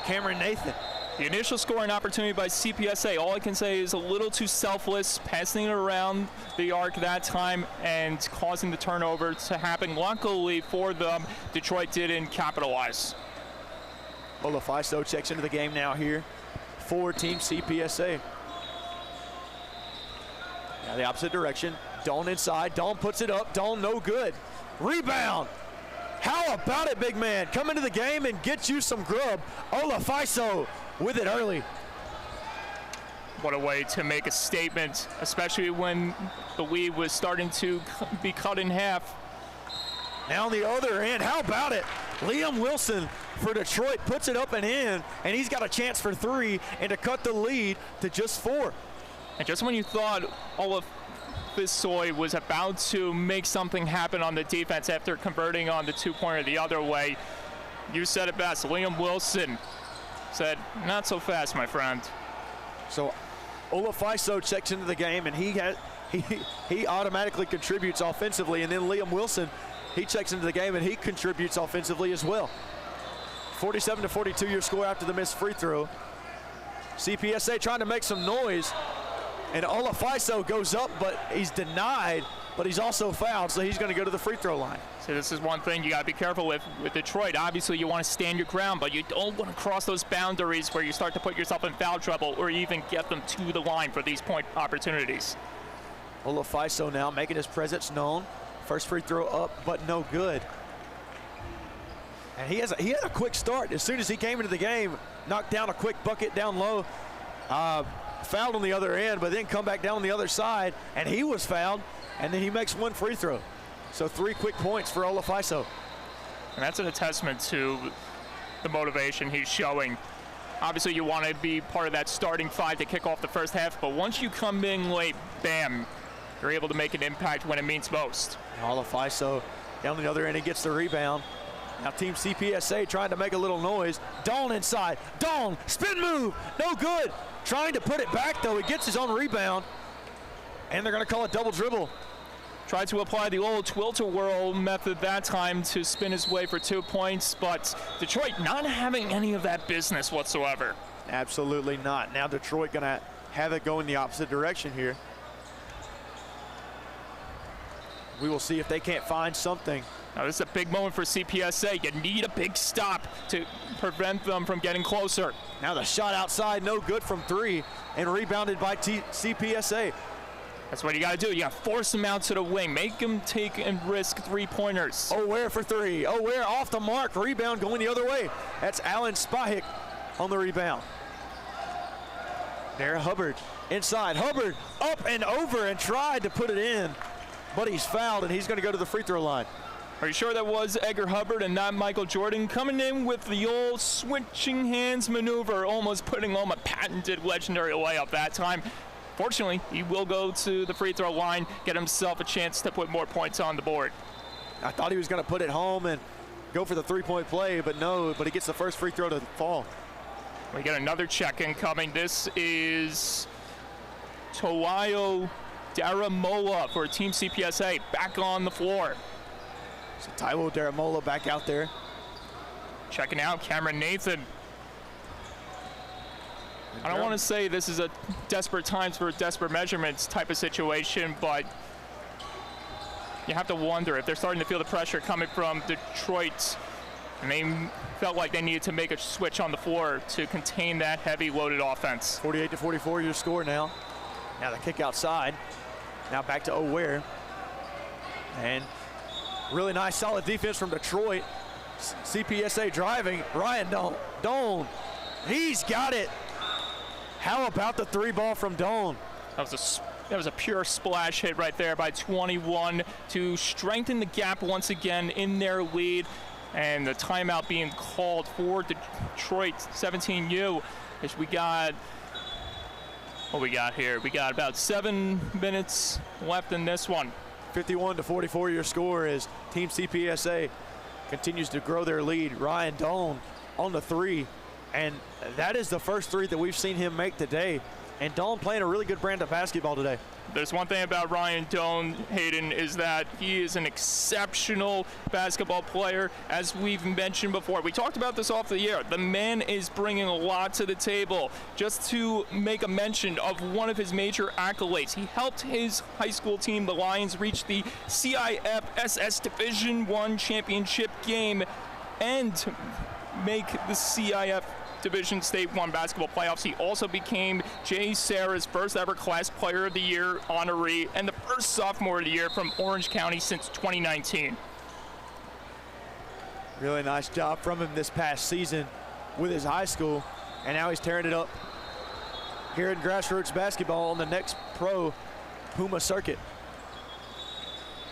Speaker 1: Cameron Nathan.
Speaker 3: The initial scoring opportunity by CPSA, all I can say is a little too selfless, passing it around the arc that time and causing the turnover to happen. Luckily for them, Detroit didn't capitalize.
Speaker 1: Olafaiso checks into the game now here for Team CPSA. Now the opposite direction. Doan inside. Doan puts it up. Doan no good. Rebound. How about it, big man? Come into the game and get you some grub. Olafaiso with it early.
Speaker 3: What a way to make a statement, especially when the lead was starting to be cut in half.
Speaker 1: Now on the other end, how about it? Liam Wilson for Detroit puts it up and in, and he's got a chance for 3 and to cut the lead to just 4.
Speaker 3: And just when you thought Olaf Fisoy was about to make something happen on the defense after converting on the 2-pointer the other way, you said it best. Liam Wilson said, "Not so fast, my friend."
Speaker 1: So Olaf Fisoy checks into the game, and he automatically contributes offensively, and then Liam Wilson, he checks into the game and he contributes offensively as well. 47-42 your score after the missed free throw. CPSA trying to make some noise, and Olaf Fisoy goes up, but he's denied, but he's also fouled, so he's going to go to the free throw line.
Speaker 3: So this is one thing you got to be careful with Detroit. Obviously, you want to stand your ground, but you don't want to cross those boundaries where you start to put yourself in foul trouble or even get them to the line for these point opportunities.
Speaker 1: Olaf Fisoy now making his presence known. First free throw up, but no good. And he had a quick start. As soon as he came into the game, knocked down a quick bucket down low, fouled on the other end, but then come back down on the other side, and he was fouled, and then he makes 1 free throw. So 3 quick points for Olaf Fisoy.
Speaker 3: And that's a testament to the motivation he's showing. Obviously, you want to be part of that starting 5 to kick off the first half, but once you come in late, bam, you're able to make an impact when it means most.
Speaker 1: Olaf Fisoy down the other end, he gets the rebound. Now Team CPSA trying to make a little noise. Dawn inside. Dawn, spin move, no good. Trying to put it back though, he gets his own rebound. And they're gonna call it double dribble.
Speaker 3: Tried to apply the old Twill-to-whirl method that time to spin his way for 2 points, but Detroit not having any of that business whatsoever.
Speaker 1: Absolutely not. Now Detroit gonna have it go in the opposite direction here. We will see if they can't find something.
Speaker 3: Now this is a big moment for CPSA. You need a big stop to prevent them from getting closer.
Speaker 1: Now the shot outside, no good from 3, and rebounded by CPSA.
Speaker 3: That's what you got to do. You got to force them out to the wing. Make them take and risk 3-pointers.
Speaker 1: Where for 3. Where off the mark. Rebound going the other way. That's Alan Spahik on the rebound. There, Hubbard inside. Hubbard up and over and tried to put it in, but he's fouled, and he's going to go to the free throw line.
Speaker 3: Are you sure that was Edgar Hubbard and not Michael Jordan? Coming in with the old switching hands maneuver, almost putting home a patented legendary layup that time. Fortunately, he will go to the free throw line, get himself a chance to put more points on the board.
Speaker 1: I thought he was going to put it home and go for the 3-point play, but no, but he gets the first free throw to fall.
Speaker 3: We get another check-in coming. This is Toayo Daramola for Team CPSA back on the floor.
Speaker 1: So Taiwo Daramola back out there.
Speaker 3: Checking out Cameron Nathan. I don't want to say this is a desperate times for desperate measurements type of situation, but you have to wonder if they're starting to feel the pressure coming from Detroit, and they felt like they needed to make a switch on the floor to contain that heavy loaded offense.
Speaker 1: 48-44 your score now. Now the kick outside. Now back to O'Ware. And really nice solid defense from Detroit. CPSA driving. Ryan Doan. He's got it. How about the 3 ball from Doan?
Speaker 3: That was a pure splash hit right there by 21 to strengthen the gap once again in their lead. And the timeout being called for Detroit 17U. As we got, what we got here? We got about 7 minutes left in this one.
Speaker 1: 51-44 your score as Team CPSA continues to grow their lead. Ryan Doan on the 3. And that is the first 3 that we've seen him make today. And Doan playing a really good brand of basketball today.
Speaker 3: There's one thing about Ryan Doan, Hayden, is that he is an exceptional basketball player, as we've mentioned before. We talked about this off the air. The man is bringing a lot to the table. Just to make a mention of one of his major accolades, he helped his high school team, the Lions, reach the CIF-SS Division I championship game and make the CIF Division State 1 basketball playoffs. He also became Jay Sarah's first ever Class Player of the Year honoree and the first sophomore of the year from Orange County since 2019.
Speaker 1: Really nice job from him this past season with his high school, and now he's tearing it up here in grassroots basketball on the next pro Puma circuit.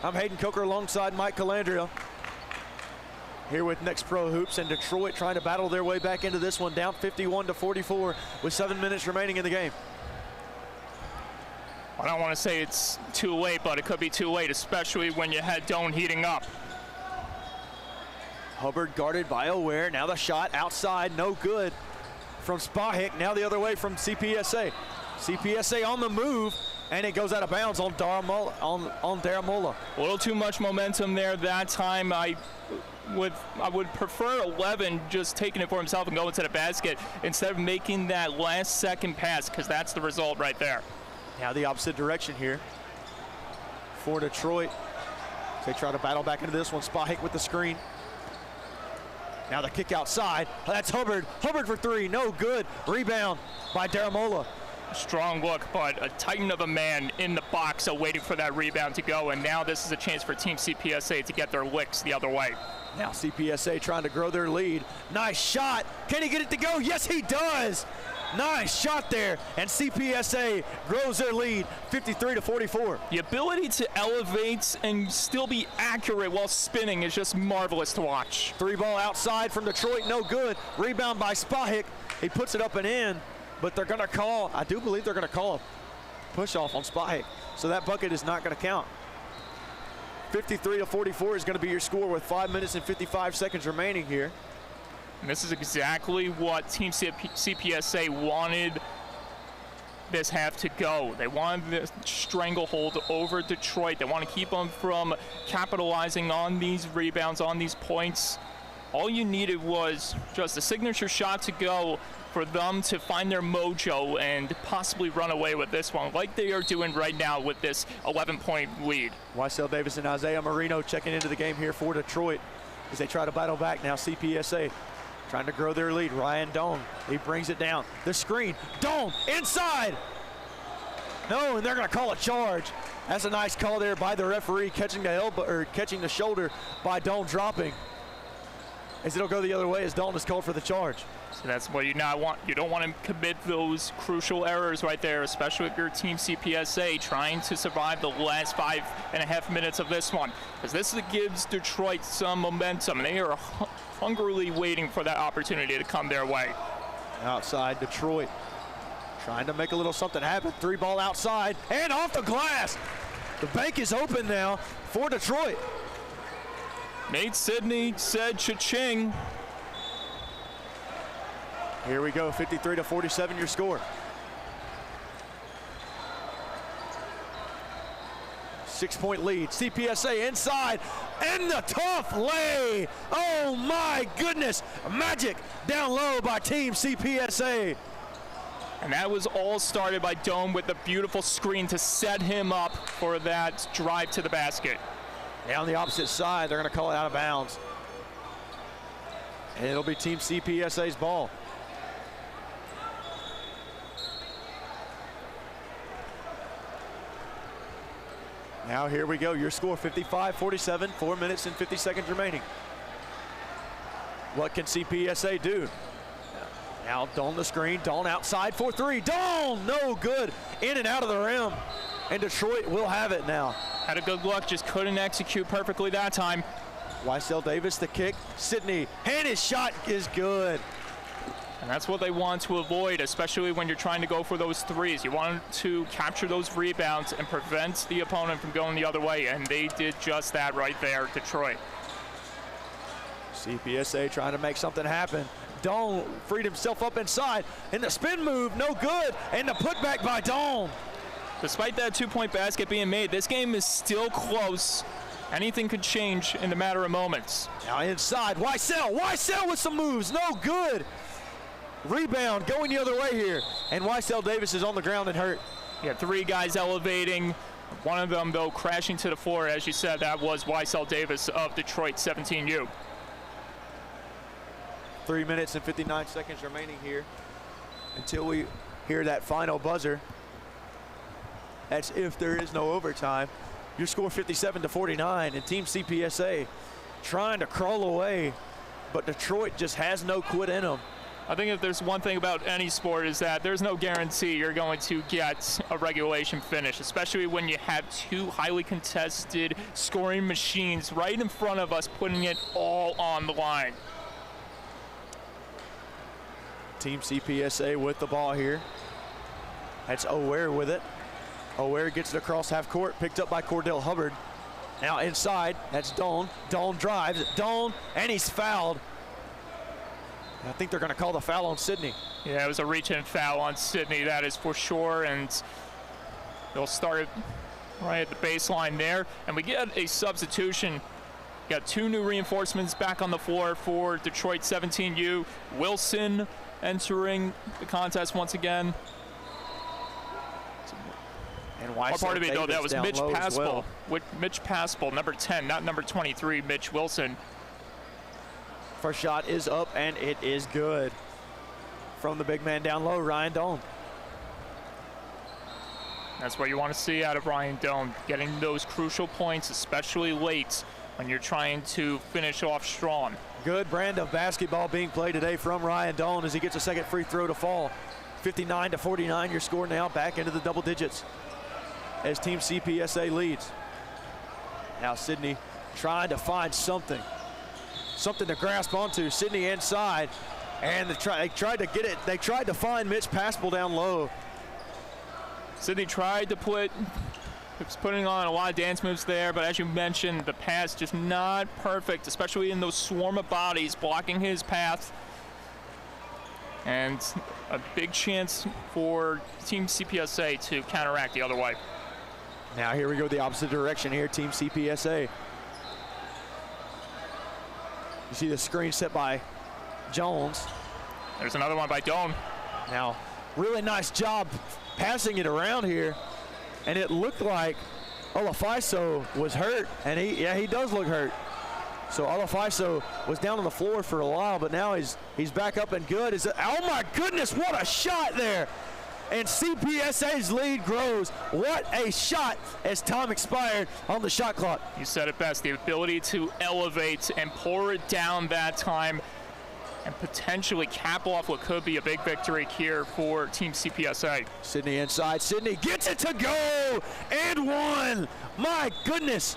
Speaker 1: I'm Hayden Coker alongside Mike Calandria here with Next Pro Hoops, and Detroit trying to battle their way back into this one, down 51-44 with 7 minutes remaining in the game.
Speaker 3: I don't want to say it's too late, but it could be too late, especially when you had Doan heating up.
Speaker 1: Hubbard guarded by O'Ware. Now the shot outside, no good from Spahic. Now the other way from CPSA. CPSA on the move, and it goes out of bounds on Daramola.
Speaker 3: A little too much momentum there that time. I would prefer 11 just taking it for himself and going to the basket instead of making that last second pass, because that's the result right there.
Speaker 1: Now the opposite direction here for Detroit. They try to battle back into this one. Spahic with the screen. Now the kick outside. That's Hubbard. Hubbard for three. No good. Rebound by Daramola.
Speaker 3: Strong look, but a titan of a man in the box waiting for that rebound to go. And now this is a chance for Team CPSA to get their licks the other way.
Speaker 1: Now CPSA trying to grow their lead. Nice shot. Can he get it to go? Yes, he does. Nice shot there, and CPSA grows their lead 53-44.
Speaker 3: The ability to elevate and still be accurate while spinning is just marvelous to watch.
Speaker 1: Three ball outside from Detroit, no good. Rebound by Spahic. He puts it up and in, but they're going to call, I do believe they're going to call a push off on Spahic, so that bucket is not going to count. 53-44 is going to be your score with 5 minutes and 55 seconds remaining here.
Speaker 3: And this is exactly what Team CPSA wanted this half to go. They wanted the stranglehold over Detroit. They want to keep them from capitalizing on these rebounds, on these points. All you needed was just a signature shot to go for them to find their mojo and possibly run away with this one, like they are doing right now with this 11-point lead.
Speaker 1: Wysell Davis and Isaiah Marino checking into the game here for Detroit as they try to battle back. Now CPSA trying to grow their lead. Ryan Doan, he brings it down. The screen, Doan inside. No, and they're going to call a charge. That's a nice call there by the referee, catching the elbow or catching the shoulder by Doan dropping. As it'll go the other way as Doan is called for the charge.
Speaker 3: So that's what you not want. You don't want to commit those crucial errors right there, especially if your Team CPSA trying to survive the last 5.5 minutes of this one, because this gives Detroit some momentum. They are hungrily waiting for that opportunity to come their way.
Speaker 1: Outside Detroit trying to make a little something happen. Three ball outside and off the glass. The bank is open now for Detroit.
Speaker 3: Nate Sidney said cha-ching.
Speaker 1: Here we go, 53-47 your score. 6-point lead. CPSA inside, and the tough lay. Oh my goodness. Magic down low by Team CPSA.
Speaker 3: And that was all started by Doan with a beautiful screen to set him up for that drive to the basket.
Speaker 1: Now on the opposite side, they're going to call it out of bounds. And it'll be Team CPSA's ball. Now here we go, your score 55-47, 4 minutes and 50 seconds remaining. What can CPSA do? Now Doan the screen, Doan outside for three, Doan, no good, in and out of the rim. And Detroit will have it now.
Speaker 3: Had a good look, just couldn't execute perfectly that time.
Speaker 1: Wysell Davis the kick, Sidney, and his shot is good.
Speaker 3: And that's what they want to avoid, especially when you're trying to go for those threes. You want to capture those rebounds and prevent the opponent from going the other way, and they did just that right there, Detroit.
Speaker 1: CPSA trying to make something happen. Doan freed himself up inside, and the spin move, no good, and the putback by Doan.
Speaker 3: Despite that 2-point basket being made, this game is still close. Anything could change in a matter of moments.
Speaker 1: Now inside, Wysell with some moves, no good. Rebound going the other way here, and Wysell Davis is on the ground and hurt.
Speaker 3: Yeah, three guys elevating. One of them, though, crashing to the floor. As you said, that was Wysell Davis of Detroit 17U.
Speaker 1: 3 minutes and 59 seconds remaining here until we hear that final buzzer. That's if there is no overtime. Your score 57-49, and Team CPSA trying to crawl away, but Detroit just has no quit in them.
Speaker 3: I think if there's one thing about any sport is that there's no guarantee you're going to get a regulation finish, especially when you have two highly contested scoring machines right in front of us putting it all on the line.
Speaker 1: Team CPSA with the ball here. That's O'Ware with it. O'Ware gets it across half court, picked up by Cordell Hubbard. Now inside, that's Doan. Doan drives, Doan, and he's fouled. I think they're going to call the foul on Sydney.
Speaker 3: Yeah, it was a reach-in foul on Sydney, that is for sure, and they'll start it right at the baseline there. And we get a substitution. Got two new reinforcements back on the floor for Detroit 17U. Wilson entering the contest once again.
Speaker 1: And
Speaker 3: Pardon me, no, that was Mitch Paspel.
Speaker 1: Well.
Speaker 3: Mitch Paspel, number 10, not number 23, Mitch Wilson.
Speaker 1: First shot is up, and it is good. From the big man down low, Ryan Doan.
Speaker 3: That's what you want to see out of Ryan Doan, getting those crucial points, especially late when you're trying to finish off strong.
Speaker 1: Good brand of basketball being played today from Ryan Doan as he gets a second free throw to fall. 59-49, your score now back into the double digits as Team CPSA leads. Now Sydney trying to find something to grasp onto. Sydney inside, and they tried to get it. They tried to find Mitch Paspel down low.
Speaker 3: Sydney tried to was putting on a lot of dance moves there, but as you mentioned, the pass just not perfect, especially in those swarm of bodies blocking his path. And a big chance for Team CPSA to counteract the other way.
Speaker 1: Now here we go the opposite direction here, Team CPSA. You see the screen set by Jones.
Speaker 3: There's another one by Doan.
Speaker 1: Now, really nice job passing it around here. And it looked like Olafaiso was hurt, and he does look hurt. So Olafaiso was down on the floor for a while, but now he's back up and good. Oh my goodness, what a shot there! And CPSA's lead grows. What a shot as time expired on the shot clock.
Speaker 3: You said it best, the ability to elevate and pour it down that time and potentially cap off what could be a big victory here for Team CPSA.
Speaker 1: Sydney inside, Sydney gets it to go, and one. My goodness,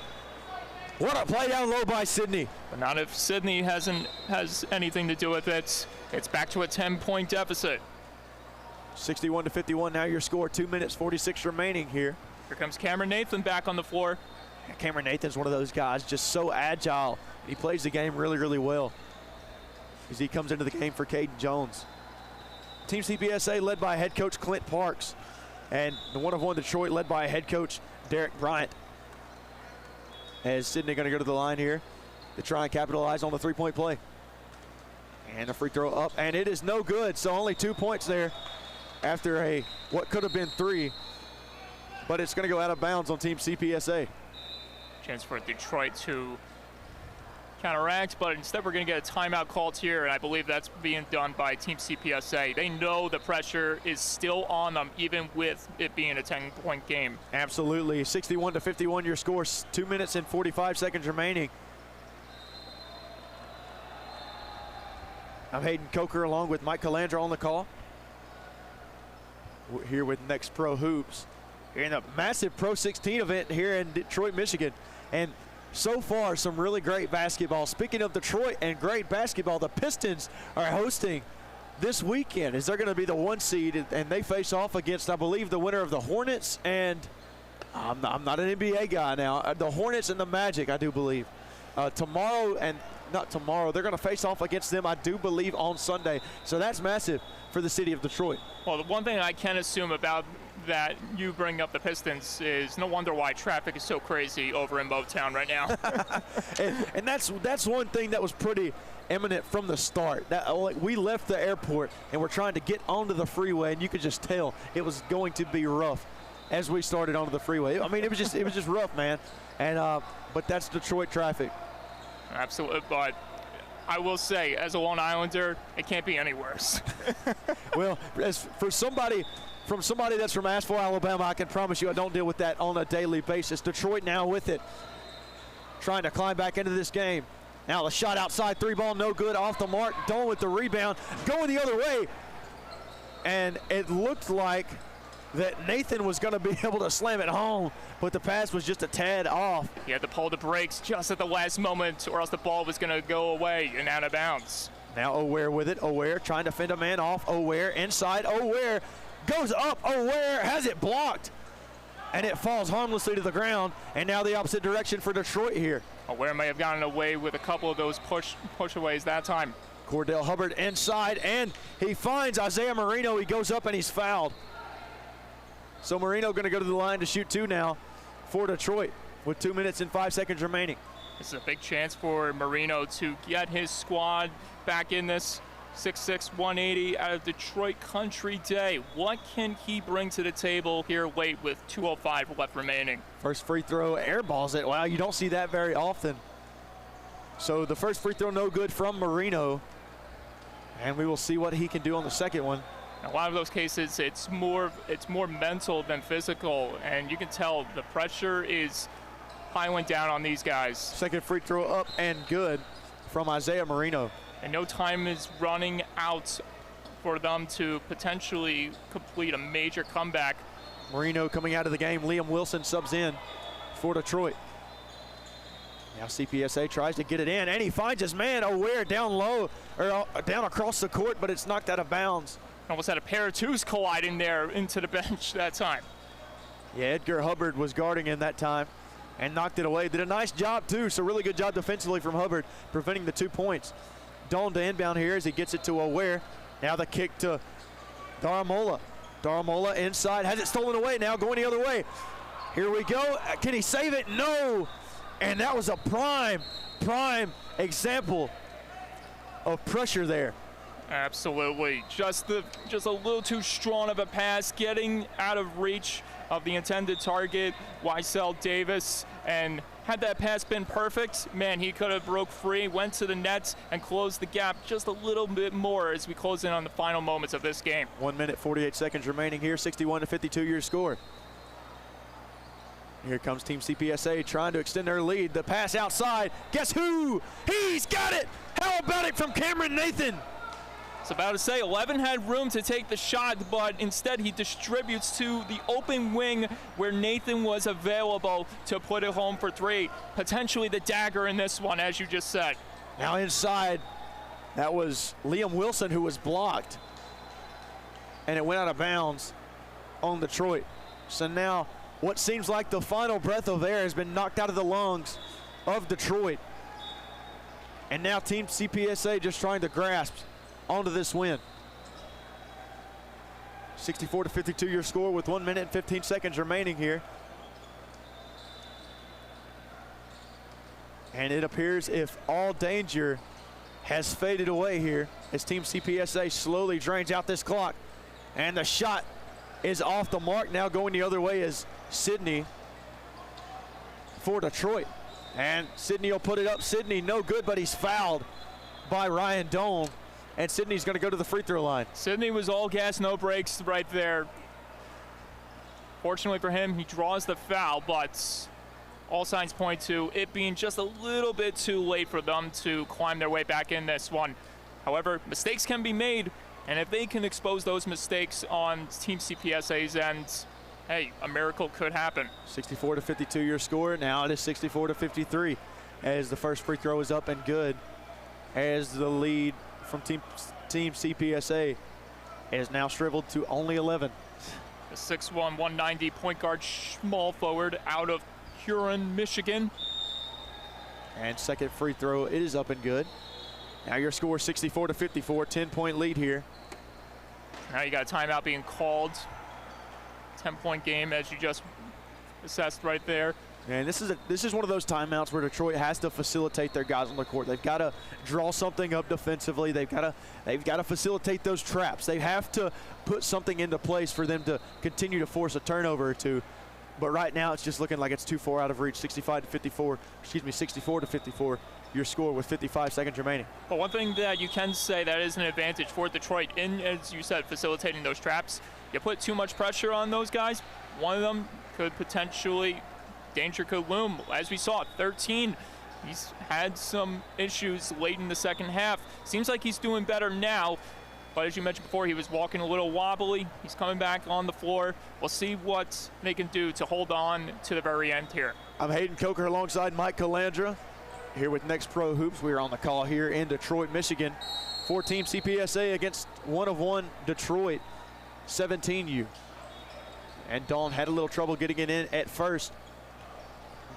Speaker 1: what a play down low by Sydney.
Speaker 3: But not if Sydney has anything to do with it. It's back to a 10-point deficit.
Speaker 1: 61-51 now your score, 2 minutes 46 remaining here.
Speaker 3: Here comes Cameron Nathan back on the floor.
Speaker 1: Cameron Nathan's one of those guys, just so agile. He plays the game really, really well as he comes into the game for Caden Jones. Team CPSA led by head coach Clint Parks, and the one of one Detroit led by head coach Derek Bryant. As Sydney going to go to the line here to try and capitalize on the three-point play. And a free throw up, and it is no good, so only 2 points there after what could have been 3, but it's going to go out of bounds on Team CPSA.
Speaker 3: Chance for Detroit to counteract, but instead we're going to get a timeout called here, and I believe that's being done by Team CPSA. They know the pressure is still on them, even with it being a 10-point game.
Speaker 1: Absolutely. 61-51 your score, 2 minutes and 45 seconds remaining. I'm Hayden Coker along with Mike Calandra on the call. We're here with Next Pro Hoops in a massive PRO16 event here in Detroit, Michigan. And so far, some really great basketball. Speaking of Detroit and great basketball, the Pistons are hosting this weekend. Is they're going to be the 1 seed, and they face off against, I believe, the winner of the Hornets and I'm not an NBA guy now. The Hornets and the Magic, I do believe. Tomorrow, and not tomorrow, they're going to face off against them, I do believe, on Sunday. So that's massive for the city of Detroit.
Speaker 3: Well, the one thing I can assume about that you bring up the Pistons is no wonder why traffic is so crazy over in Motown right now.
Speaker 1: and that's one thing that was pretty eminent from the start. We left the airport and we're trying to get onto the freeway, and you could just tell it was going to be rough as we started onto the freeway. I mean, it was just rough, man. And but that's Detroit traffic.
Speaker 3: Absolutely, but I will say, as a Long Islander, it can't be any worse.
Speaker 1: Well, from somebody that's from Asheville, Alabama, I can promise you I don't deal with that on a daily basis. Detroit now with it, trying to climb back into this game. Now the shot outside, 3-ball, no good, off the mark. Doan with the rebound, going the other way. And it looked like that Nathan was going to be able to slam it home, but the pass was just a tad off.
Speaker 3: He had to pull the brakes just at the last moment, or else the ball was going to go away and out of bounds.
Speaker 1: Now O'Ware with it. O'Ware trying to fend a man off. O'Ware inside. O'Ware goes up. O'Ware has it blocked, and it falls harmlessly to the ground. And now the opposite direction for Detroit here.
Speaker 3: O'Ware may have gotten away with a couple of those pushaways that time.
Speaker 1: Cordell Hubbard inside, and he finds Isaiah Marino. He goes up and he's fouled. So Marino going to go to the line to shoot 2 now for Detroit with 2 minutes and 5 seconds remaining.
Speaker 3: This is a big chance for Marino to get his squad back in this. 6'6", 180 out of Detroit Country Day. What can he bring to the table here late with 2:05 left remaining?
Speaker 1: First free throw, airballs it. Wow, you don't see that very often. So the first free throw no good from Marino. And we will see what he can do on the second one.
Speaker 3: In a lot of those cases, it's more mental than physical, and you can tell the pressure is piling down on these guys.
Speaker 1: Second free throw up and good from Isaiah Marino.
Speaker 3: And no time is running out for them to potentially complete a major comeback.
Speaker 1: Marino coming out of the game. Liam Wilson subs in for Detroit. Now CPSA tries to get it in, and he finds his man O'Ware down low, or down across the court, but it's knocked out of bounds.
Speaker 3: Almost had a pair of twos colliding there into the bench that time.
Speaker 1: Yeah, Edgar Hubbard was guarding him that time and knocked it away. Did a nice job too, so really good job defensively from Hubbard, preventing the 2 points. Doan to inbound here as he gets it to O'Ware. Now the kick to Daramola. Daramola inside, has it stolen away now, going the other way. Here we go, can he save it? No, and that was a prime example of pressure there.
Speaker 3: Absolutely, just a little too strong of a pass, getting out of reach of the intended target, Wysell Davis, and had that pass been perfect, man, he could have broke free, went to the net, and closed the gap just a little bit more as we close in on the final moments of this game.
Speaker 1: 1 minute, 48 seconds remaining here, 61-52 your score. Here comes Team CPSA trying to extend their lead. The pass outside, guess who? He's got it! How about it from Cameron Nathan?
Speaker 3: I was about to say, 11 had room to take the shot, but instead he distributes to the open wing where Nathan was available to put it home for 3. Potentially the dagger in this one, as you just said.
Speaker 1: Now inside, that was Liam Wilson who was blocked. And it went out of bounds on Detroit. So now what seems like the final breath of air has been knocked out of the lungs of Detroit. And now Team CPSA just trying to grasp onto this win. 64-52 your score with 1 minute and 15 seconds remaining here. And it appears if all danger has faded away here as Team CPSA slowly drains out this clock. And the shot is off the mark. Now going the other way is Sidney for Detroit. And Sidney will put it up. Sidney no good, but he's fouled by Ryan Doan. And Sidney's going to go to the free throw line.
Speaker 3: Sidney was all gas, no brakes right there. Fortunately for him, he draws the foul, but all signs point to it being just a little bit too late for them to climb their way back in this one. However, mistakes can be made, and if they can expose those mistakes on Team CPSA's end, hey, a miracle could happen.
Speaker 1: 64-52 your score. Now it is 64-53 as the first free throw is up and good, as the lead from Team CPSA is now shriveled to only 11.
Speaker 3: The 6'1", 190 point guard small forward out of Huron, Michigan.
Speaker 1: And second free throw, it is up and good. Now your score 64-54, 10-point lead here.
Speaker 3: Now you got a timeout being called. 10-point game as you just assessed right there.
Speaker 1: And this is one of those timeouts where Detroit has to facilitate their guys on the court. They've got to draw something up defensively. They've got to facilitate those traps. They have to put something into place for them to continue to force a turnover or two. But right now it's just looking like it's too far out of reach. 64-54 your score with 55 seconds remaining.
Speaker 3: But one thing that you can say that is an advantage for Detroit in, as you said, facilitating those traps. You put too much pressure on those guys, one of them could potentially, danger could loom. As we saw, 13 He's had some issues late in the second half. Seems like he's doing better now, but as you mentioned before, he was walking a little wobbly. He's coming back on the floor. We'll see what they can do to hold on to the very end here.
Speaker 1: I'm Hayden Coker alongside Mike Calandra here with Next Pro Hoops. We are on the call here in Detroit, Michigan. 4-team CPSA against 1-of-1 Detroit 17U. And Dawn had a little trouble getting it in at first,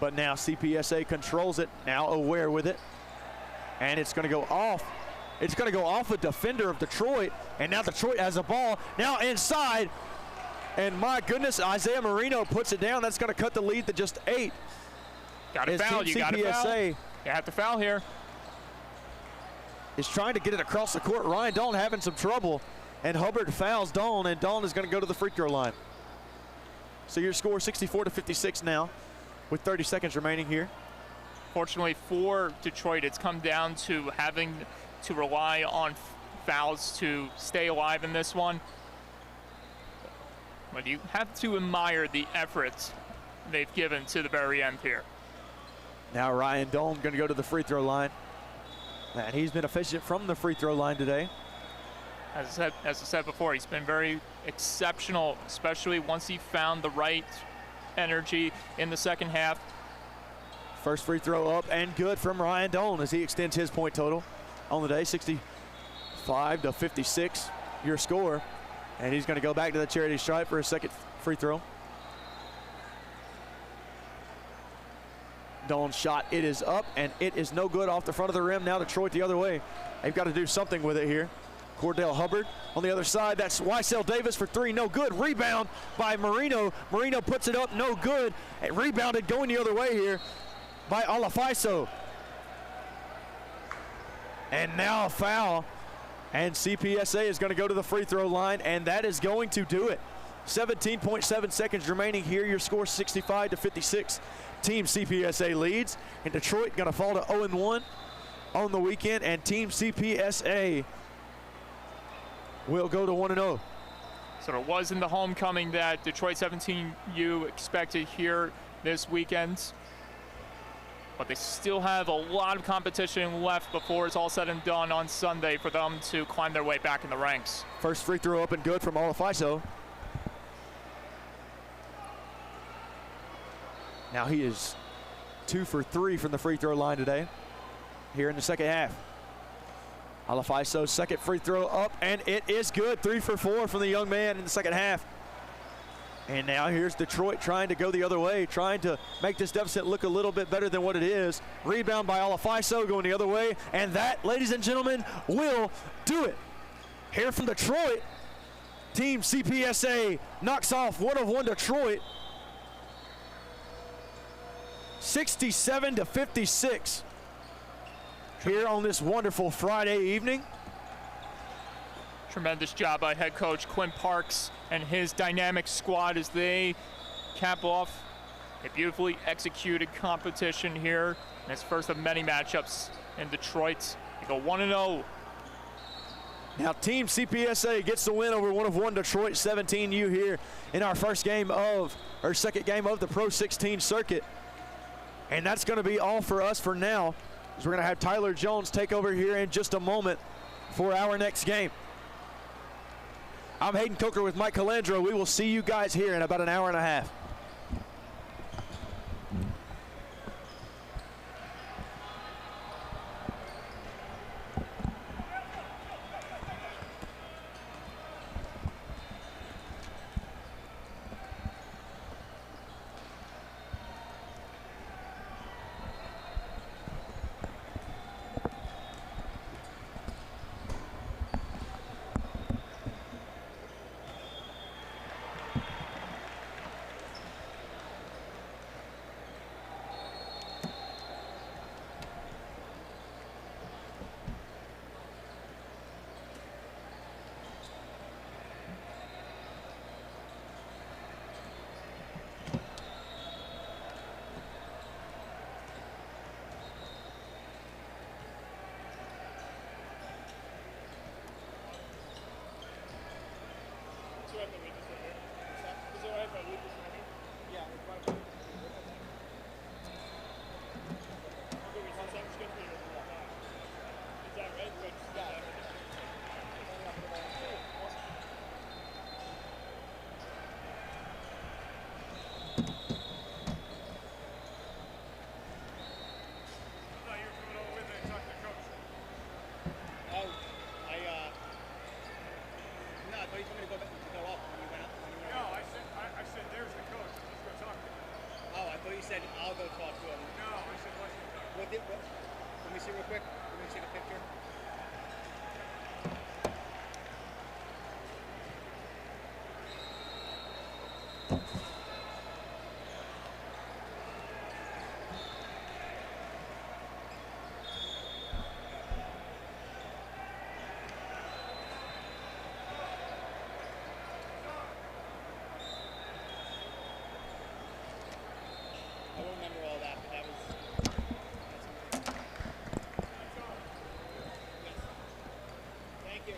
Speaker 1: but now CPSA controls it, now aware with it. And it's going to go off. It's going to go off a defender of Detroit, and now Detroit has a ball. Now inside, and my goodness, Isaiah Marino puts it down. That's going to cut the lead to just 8.
Speaker 3: Got to foul, you got to foul. You have to foul here.
Speaker 1: Is trying to get it across the court. Ryan Dawn having some trouble, and Hubbard fouls Dawn, and Dawn is going to go to the free throw line. So your score 64-56 now with 30 seconds remaining here.
Speaker 3: Fortunately for Detroit, it's come down to having to rely on fouls to stay alive in this one. But you have to admire the efforts they've given to the very end here.
Speaker 1: Now Ryan Dawn going to go to the free throw line. And he's been efficient from the free throw line today.
Speaker 3: As I said before, he's been very exceptional, especially once he found the right energy in the second half.
Speaker 1: First free throw up and good from Ryan Dawn as he extends his point total on the day, 65-56, your score. And he's going to go back to the charity stripe for a second free throw. Dawn's shot, it is up, and it is no good off the front of the rim. Now Detroit the other way. They've got to do something with it here. Cordell Hubbard on the other side. That's Wysell Davis for 3, no good. Rebound by Marino. Marino puts it up, no good. And rebounded going the other way here by Olafaiso. And now a foul. And CPSA is going to go to the free throw line, and that is going to do it. 17.7 seconds remaining here. Your score 65-56. Team CPSA leads, and Detroit going to fall to 0-1 on the weekend, and Team CPSA will go to 1-0.
Speaker 3: So it wasn't the homecoming that Detroit 17U expected here this weekend, but they still have a lot of competition left before it's all said and done on Sunday for them to climb their way back in the ranks.
Speaker 1: First free throw up and good from Olafaiso. Now he is 2 for 3 from the free throw line today here in the second half. Olafaiso's second free throw up, and it is good. 3 for 4 from the young man in the second half. And now here's Detroit trying to go the other way, trying to make this deficit look a little bit better than what it is. Rebound by Olafaiso going the other way, and that, ladies and gentlemen, will do it. Here from Detroit, Team CPSA knocks off 1-of-1 Detroit. 67-56 here on this wonderful Friday evening.
Speaker 3: Tremendous job by head coach Quinn Parks and his dynamic squad as they cap off a beautifully executed competition here. And it's first of many matchups in Detroit. They go 1-0.
Speaker 1: Now Team CPSA gets the win over 1-of-1 Detroit 17U here in our second game of the PRO16 circuit. And that's going to be all for us for now, as we're going to have Tyler Jones take over here in just a moment for our next game. I'm Hayden Coker with Mike Calandra. We will see you guys here in about an hour and a half.
Speaker 4: I don't remember all that, but that was. Yes. Thank you.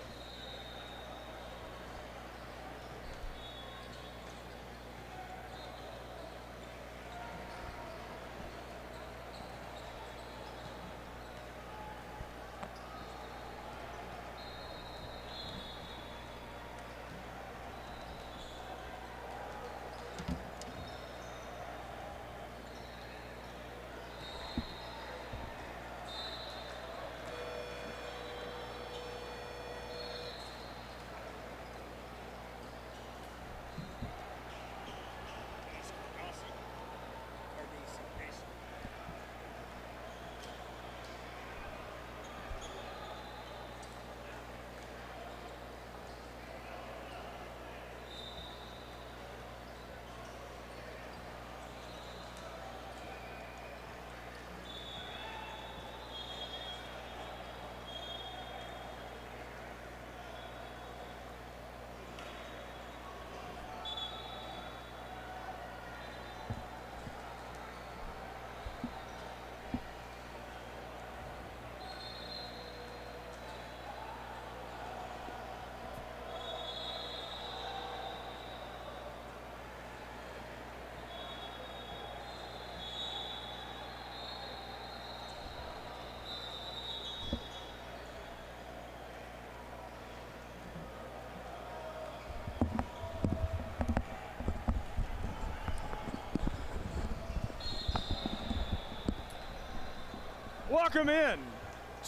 Speaker 5: Welcome in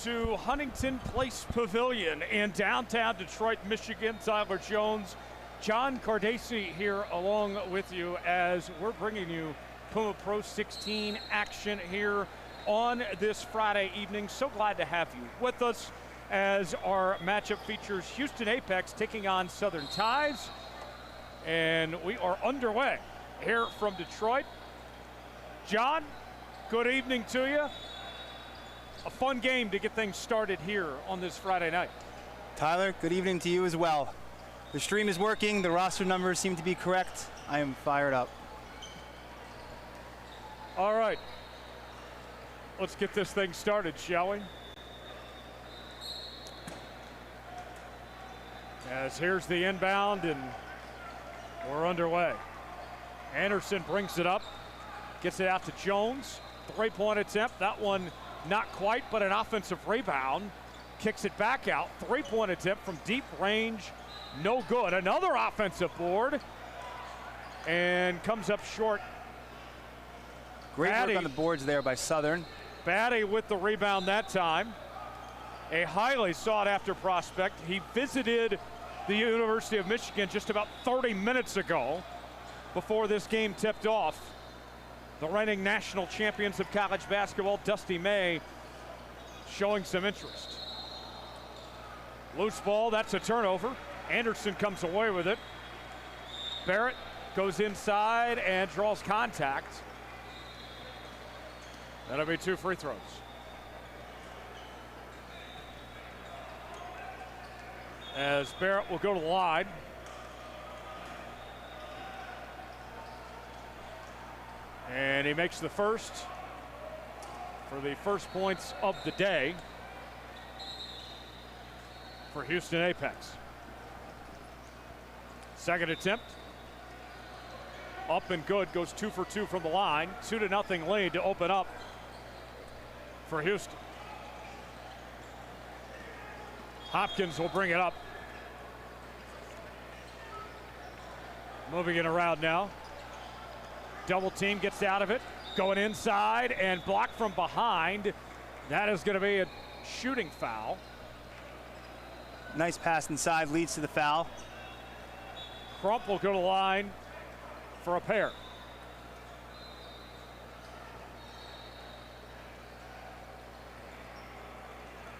Speaker 5: to Huntington Place Pavilion in downtown Detroit, Michigan. Tyler Jones, John Cardacci here along with you as we're bringing you Puma Pro 16 action here on this Friday evening. So glad to have you with us as our matchup features Houston Apex taking on Southern Ties. And we are underway here from Detroit. John, good evening to you. A fun game to get things started here on this Friday night.
Speaker 6: Tyler, good evening to you as well. The stream is working, the roster numbers seem to be correct. I am fired up.
Speaker 5: All right, let's get this thing started, shall we? As here's the inbound and we're underway. Anderson brings it up, gets it out to Jones. 3-point attempt, that one not quite, but an offensive rebound. Kicks it back out. 3-point attempt from deep range. No good. Another offensive board. And comes up short.
Speaker 6: Great work on the boards there by Southern.
Speaker 5: Batty with the rebound that time. A highly sought after prospect. He visited the University of Michigan just about 30 minutes ago before this game tipped off. The reigning national champions of college basketball, Dusty May, showing some interest. Loose ball, that's a turnover. Anderson comes away with it. Barrett goes inside and draws contact. That'll be 2 free throws. As Barrett will go to the line. And he makes the first for the first points of the day for Houston Apex. Second attempt. Up and good, goes 2 for 2 from the line. 2-0 lead to open up for Houston. Hopkins will bring it up. Moving it around now. Double team, gets out of it. Going inside and blocked from behind. That is going to be a shooting foul.
Speaker 6: Nice pass inside, leads to the foul.
Speaker 5: Crump will go to the line for a pair.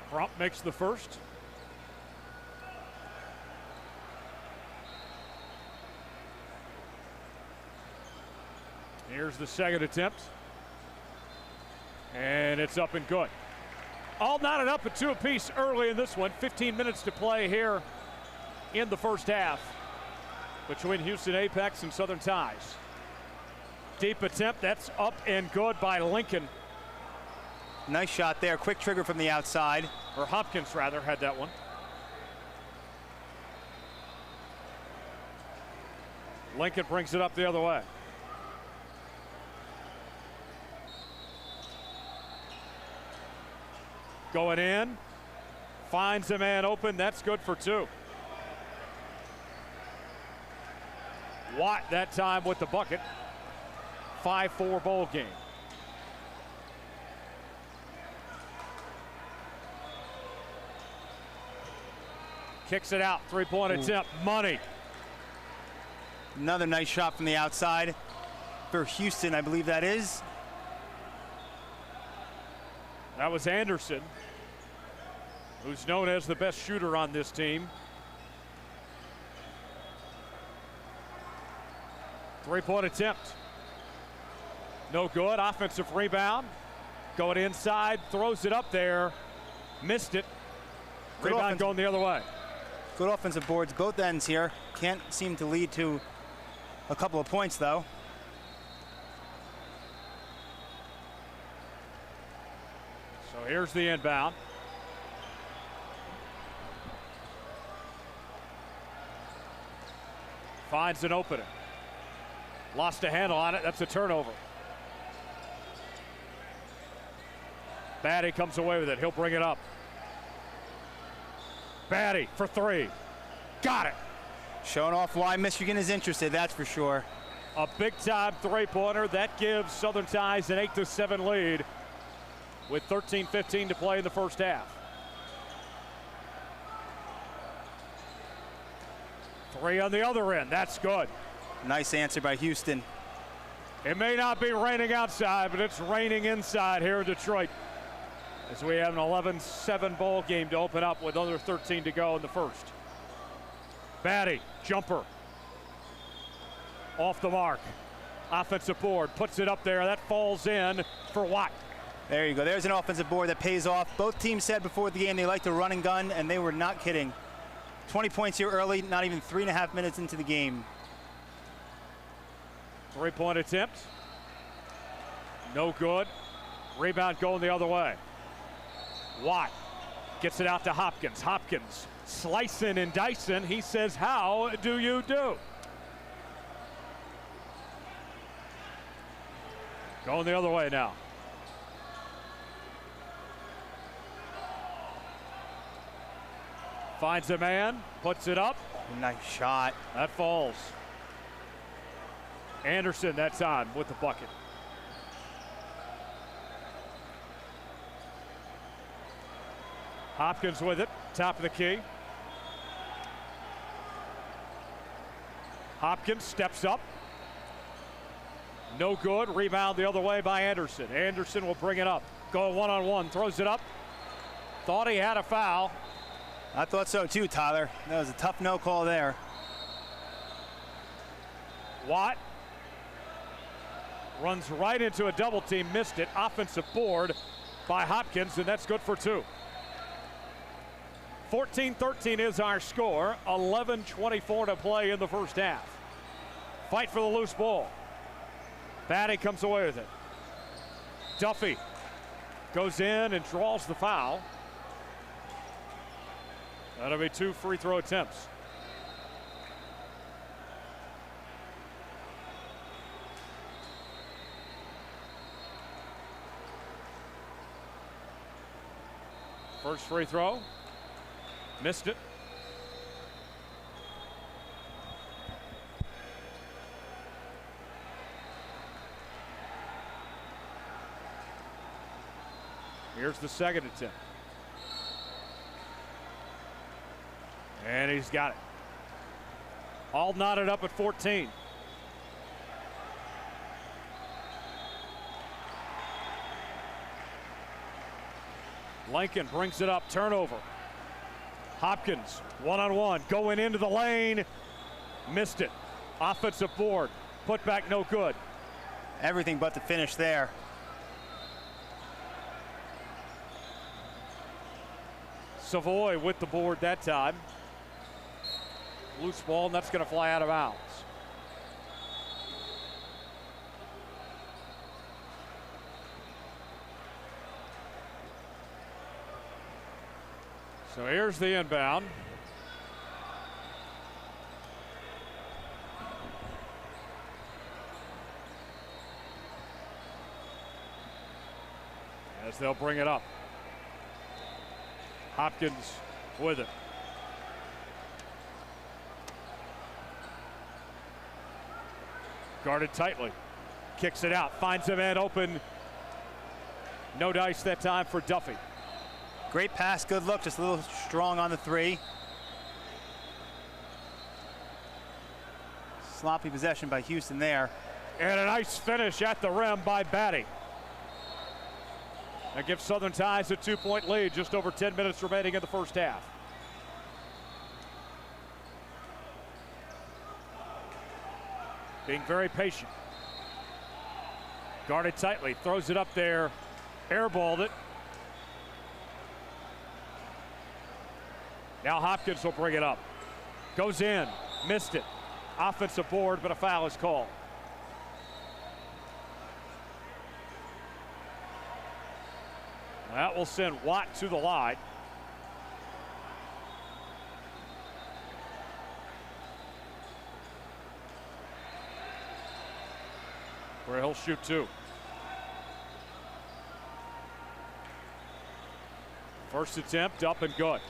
Speaker 5: Crump makes the first. Here's the second attempt. And it's up and good. All knotted up at 2 apiece early in this one. 15 minutes to play here in the first half between Houston Apex and Southern Ties. Deep attempt, that's up and good by Lincoln.
Speaker 6: Nice shot there, quick trigger from the outside.
Speaker 5: Or Hopkins rather, had that one. Lincoln brings it up the other way. Going in, finds a man open, that's good for 2. Watt that time with the bucket. 5-4 bowl game. Kicks it out, 3-point attempt, money.
Speaker 6: Another nice shot from the outside for Houston, I believe that is.
Speaker 5: That was Anderson, who's known as the best shooter on this team. 3-point attempt. No good. Offensive rebound. Going inside, throws it up there. Missed it. Rebound going the other way.
Speaker 6: Good offensive boards, both ends here. Can't seem to lead to a couple of points, though.
Speaker 5: So here's the inbound. Finds an opening. Lost a handle on it. That's a turnover. Batty comes away with it. He'll bring it up. Batty for 3. Got it.
Speaker 6: Showing off why Michigan is interested, that's for sure.
Speaker 5: A big-time 3-pointer. That gives Southern Ties an 8-7 lead with 13:15 to play in the first half. 3 on the other end. That's good.
Speaker 6: Nice answer by Houston.
Speaker 5: It may not be raining outside, but it's raining inside here in Detroit as we have an 11-7 ball game to open up with under 13 to go in the first. Batty, jumper. Off the mark. Offensive board, puts it up there. That falls in for Watt.
Speaker 6: There you go. There's an offensive board that pays off. Both teams said before the game they like to run and gun, and they were not kidding. 20 points here early, not even 3.5 minutes into the game.
Speaker 5: 3-point attempt. No good. Rebound going the other way. Watt gets it out to Hopkins. Hopkins slicing and dicing. He says, how do you do? Going the other way now. Finds a man, puts it up.
Speaker 6: Nice shot.
Speaker 5: That falls. Anderson that time with the bucket. Hopkins with it, top of the key. Hopkins steps up. No good. Rebound the other way by Anderson. Anderson will bring it up. Go one-on-one, throws it up. Thought he had a foul.
Speaker 6: I thought so too, Tyler. That was a tough no call there.
Speaker 5: Watt runs right into a double team, missed it. Offensive board by Hopkins, and that's good for 2. 14-13 is our score. 11:24 to play in the first half. Fight for the loose ball. Batty comes away with it. Duffy goes in and draws the foul. That'll be 2 free throw attempts. First free throw. Missed it. Here's the second attempt. And he's got it. All knotted up at 14. Lincoln brings it up, turnover. Hopkins, one-on-one, going into the lane. Missed it. Offensive board, put back no good.
Speaker 6: Everything but the finish there.
Speaker 5: Savoy with the board that time. Loose ball, and that's going to fly out of bounds. So here's the inbound. As they'll bring it up. Hopkins with it. Guarded tightly. Kicks it out. Finds a man open. No dice that time for Duffy.
Speaker 6: Great pass, good look, just a little strong on the three. Sloppy possession by Houston there.
Speaker 5: And a nice finish at the rim by Batty. That gives Southern Ties a 2-point lead, just over 10 minutes remaining in the first half. Being very patient. Guarded tightly, throws it up there, airballed it. Now Hopkins will bring it up. Goes in, missed it. Offensive board, but a foul is called. That will send Watt to the line. Where he'll shoot two. First attempt up and good.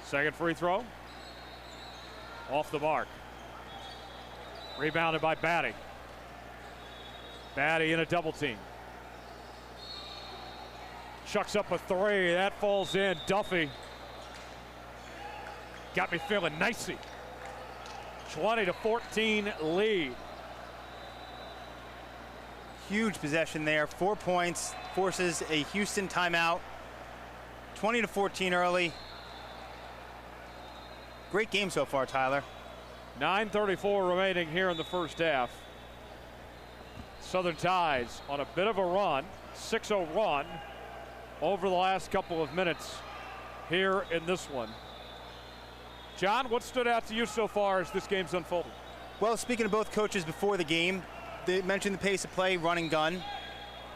Speaker 5: Second free throw. Off the mark. Rebounded by Batty. Batty in a double team. Chucks up a three. That falls in. Duffy. Got me feeling nicey. 20-14 lead.
Speaker 6: Huge possession there. 4 points. Forces a Houston timeout. 20-14 early. Great game so far, Tyler.
Speaker 5: 9:34 remaining here in the first half. Southern Ties on a bit of a run. 6-0 run over the last couple of minutes here in this one. John, what stood out to you so far as this game's unfolded?
Speaker 6: Well, speaking to both coaches before the game, they mentioned the pace of play, run and gun.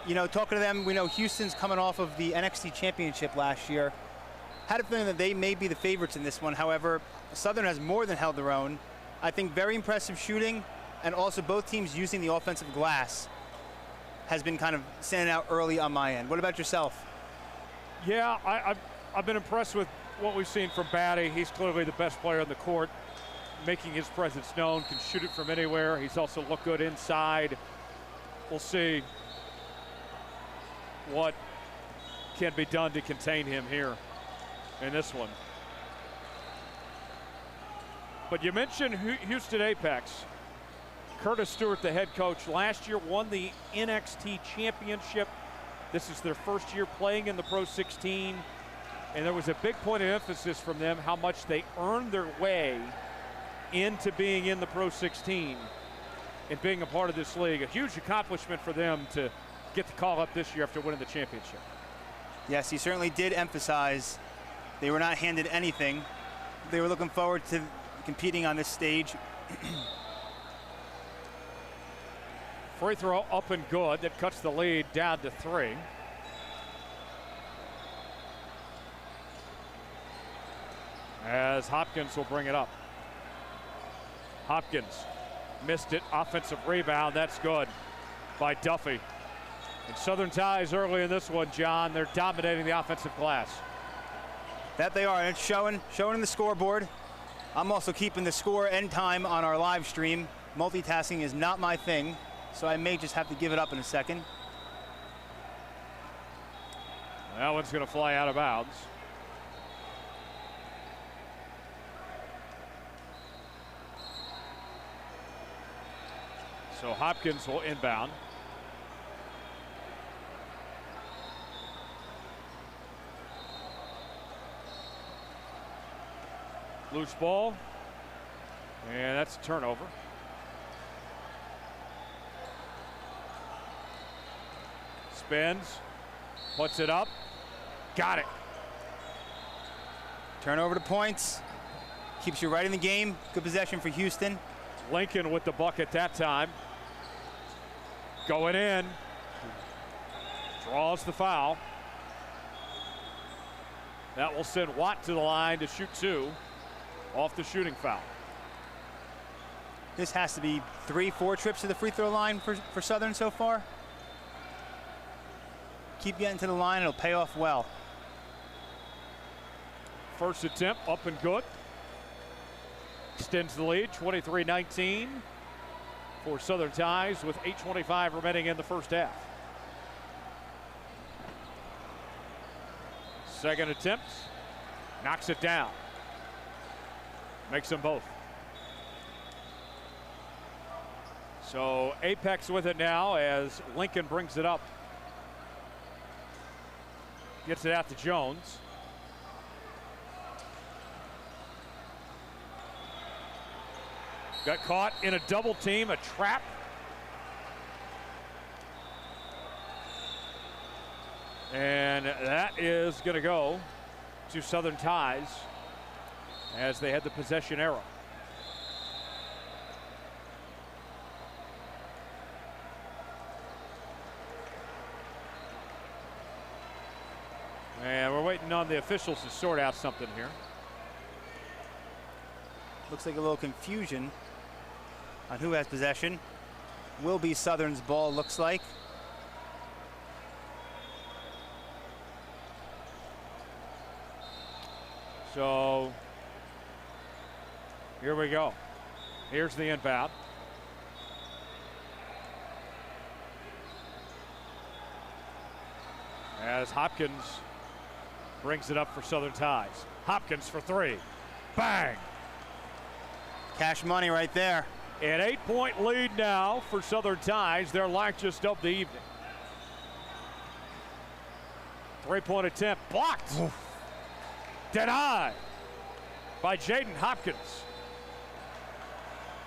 Speaker 6: You know, talking to them, we know Houston's coming off of the NXT championship last year. Had a feeling that they may be the favorites in this one. However, Southern has more than held their own. I think very impressive shooting, and also both teams using the offensive glass has been kind of standing out early on my end. What about yourself?
Speaker 5: Yeah, I've been impressed with what we've seen from Batty. He's clearly the best player on the court, making his presence known, can shoot it from anywhere. He's also looked good inside. We'll see what can be done to contain him here in this one. But you mentioned Houston Apex. Curtis Stewart, the head coach, last year won the NXT championship. This is their first year playing in the PRO16. And there was a big point of emphasis from them how much they earned their way into being in the PRO16 and being a part of this league. A huge accomplishment for them to get the call up this year after winning the championship.
Speaker 6: Yes, he certainly did emphasize they were not handed anything. They were looking forward to competing on this stage.
Speaker 5: Free throw up and good. That cuts the lead down to 3. As Hopkins will bring it up. Hopkins missed it. Offensive rebound. That's good by Duffy. And Southern Ties early in this one, John, they're dominating the offensive glass.
Speaker 6: That they are, and it's showing in the scoreboard. I'm also keeping the score and time on our live stream. Multitasking is not my thing, so I may just have to give it up in a second.
Speaker 5: That one's going to fly out of bounds. So Hopkins will inbound. Loose ball, and that's a turnover. Spins, puts it up, got it.
Speaker 6: Turnover to points, keeps you right in the game. Good possession for Houston.
Speaker 5: Lincoln with the bucket that time. Going in, draws the foul. That will send Watt to the line to shoot 2 off the shooting foul.
Speaker 6: This has to be 3-4 trips to the free throw line for Southern so far. Keep getting to the line, it'll pay off well.
Speaker 5: First attempt up and good. Extends the lead, 23-19 for Southern Ties with 8:25 remaining in the first half. Second attempt, knocks it down. Makes them both. So Apex with it now as Lincoln brings it up. Gets it out to Jones. Got caught in a double team, a trap. And that is going to go to Southern Ties as they had the possession arrow. And we're waiting on the officials to sort out something here.
Speaker 6: Looks like a little confusion on who has possession. Will be Southern's ball, looks like.
Speaker 5: So here we go. Here's the inbound. As Hopkins brings it up for Southern Ties. Hopkins for 3. Bang!
Speaker 6: Cash money right there.
Speaker 5: An 8-point lead now for Southern Ties, their largest of the evening. 3-point attempt blocked. Oof. Denied by Jaden Hopkins.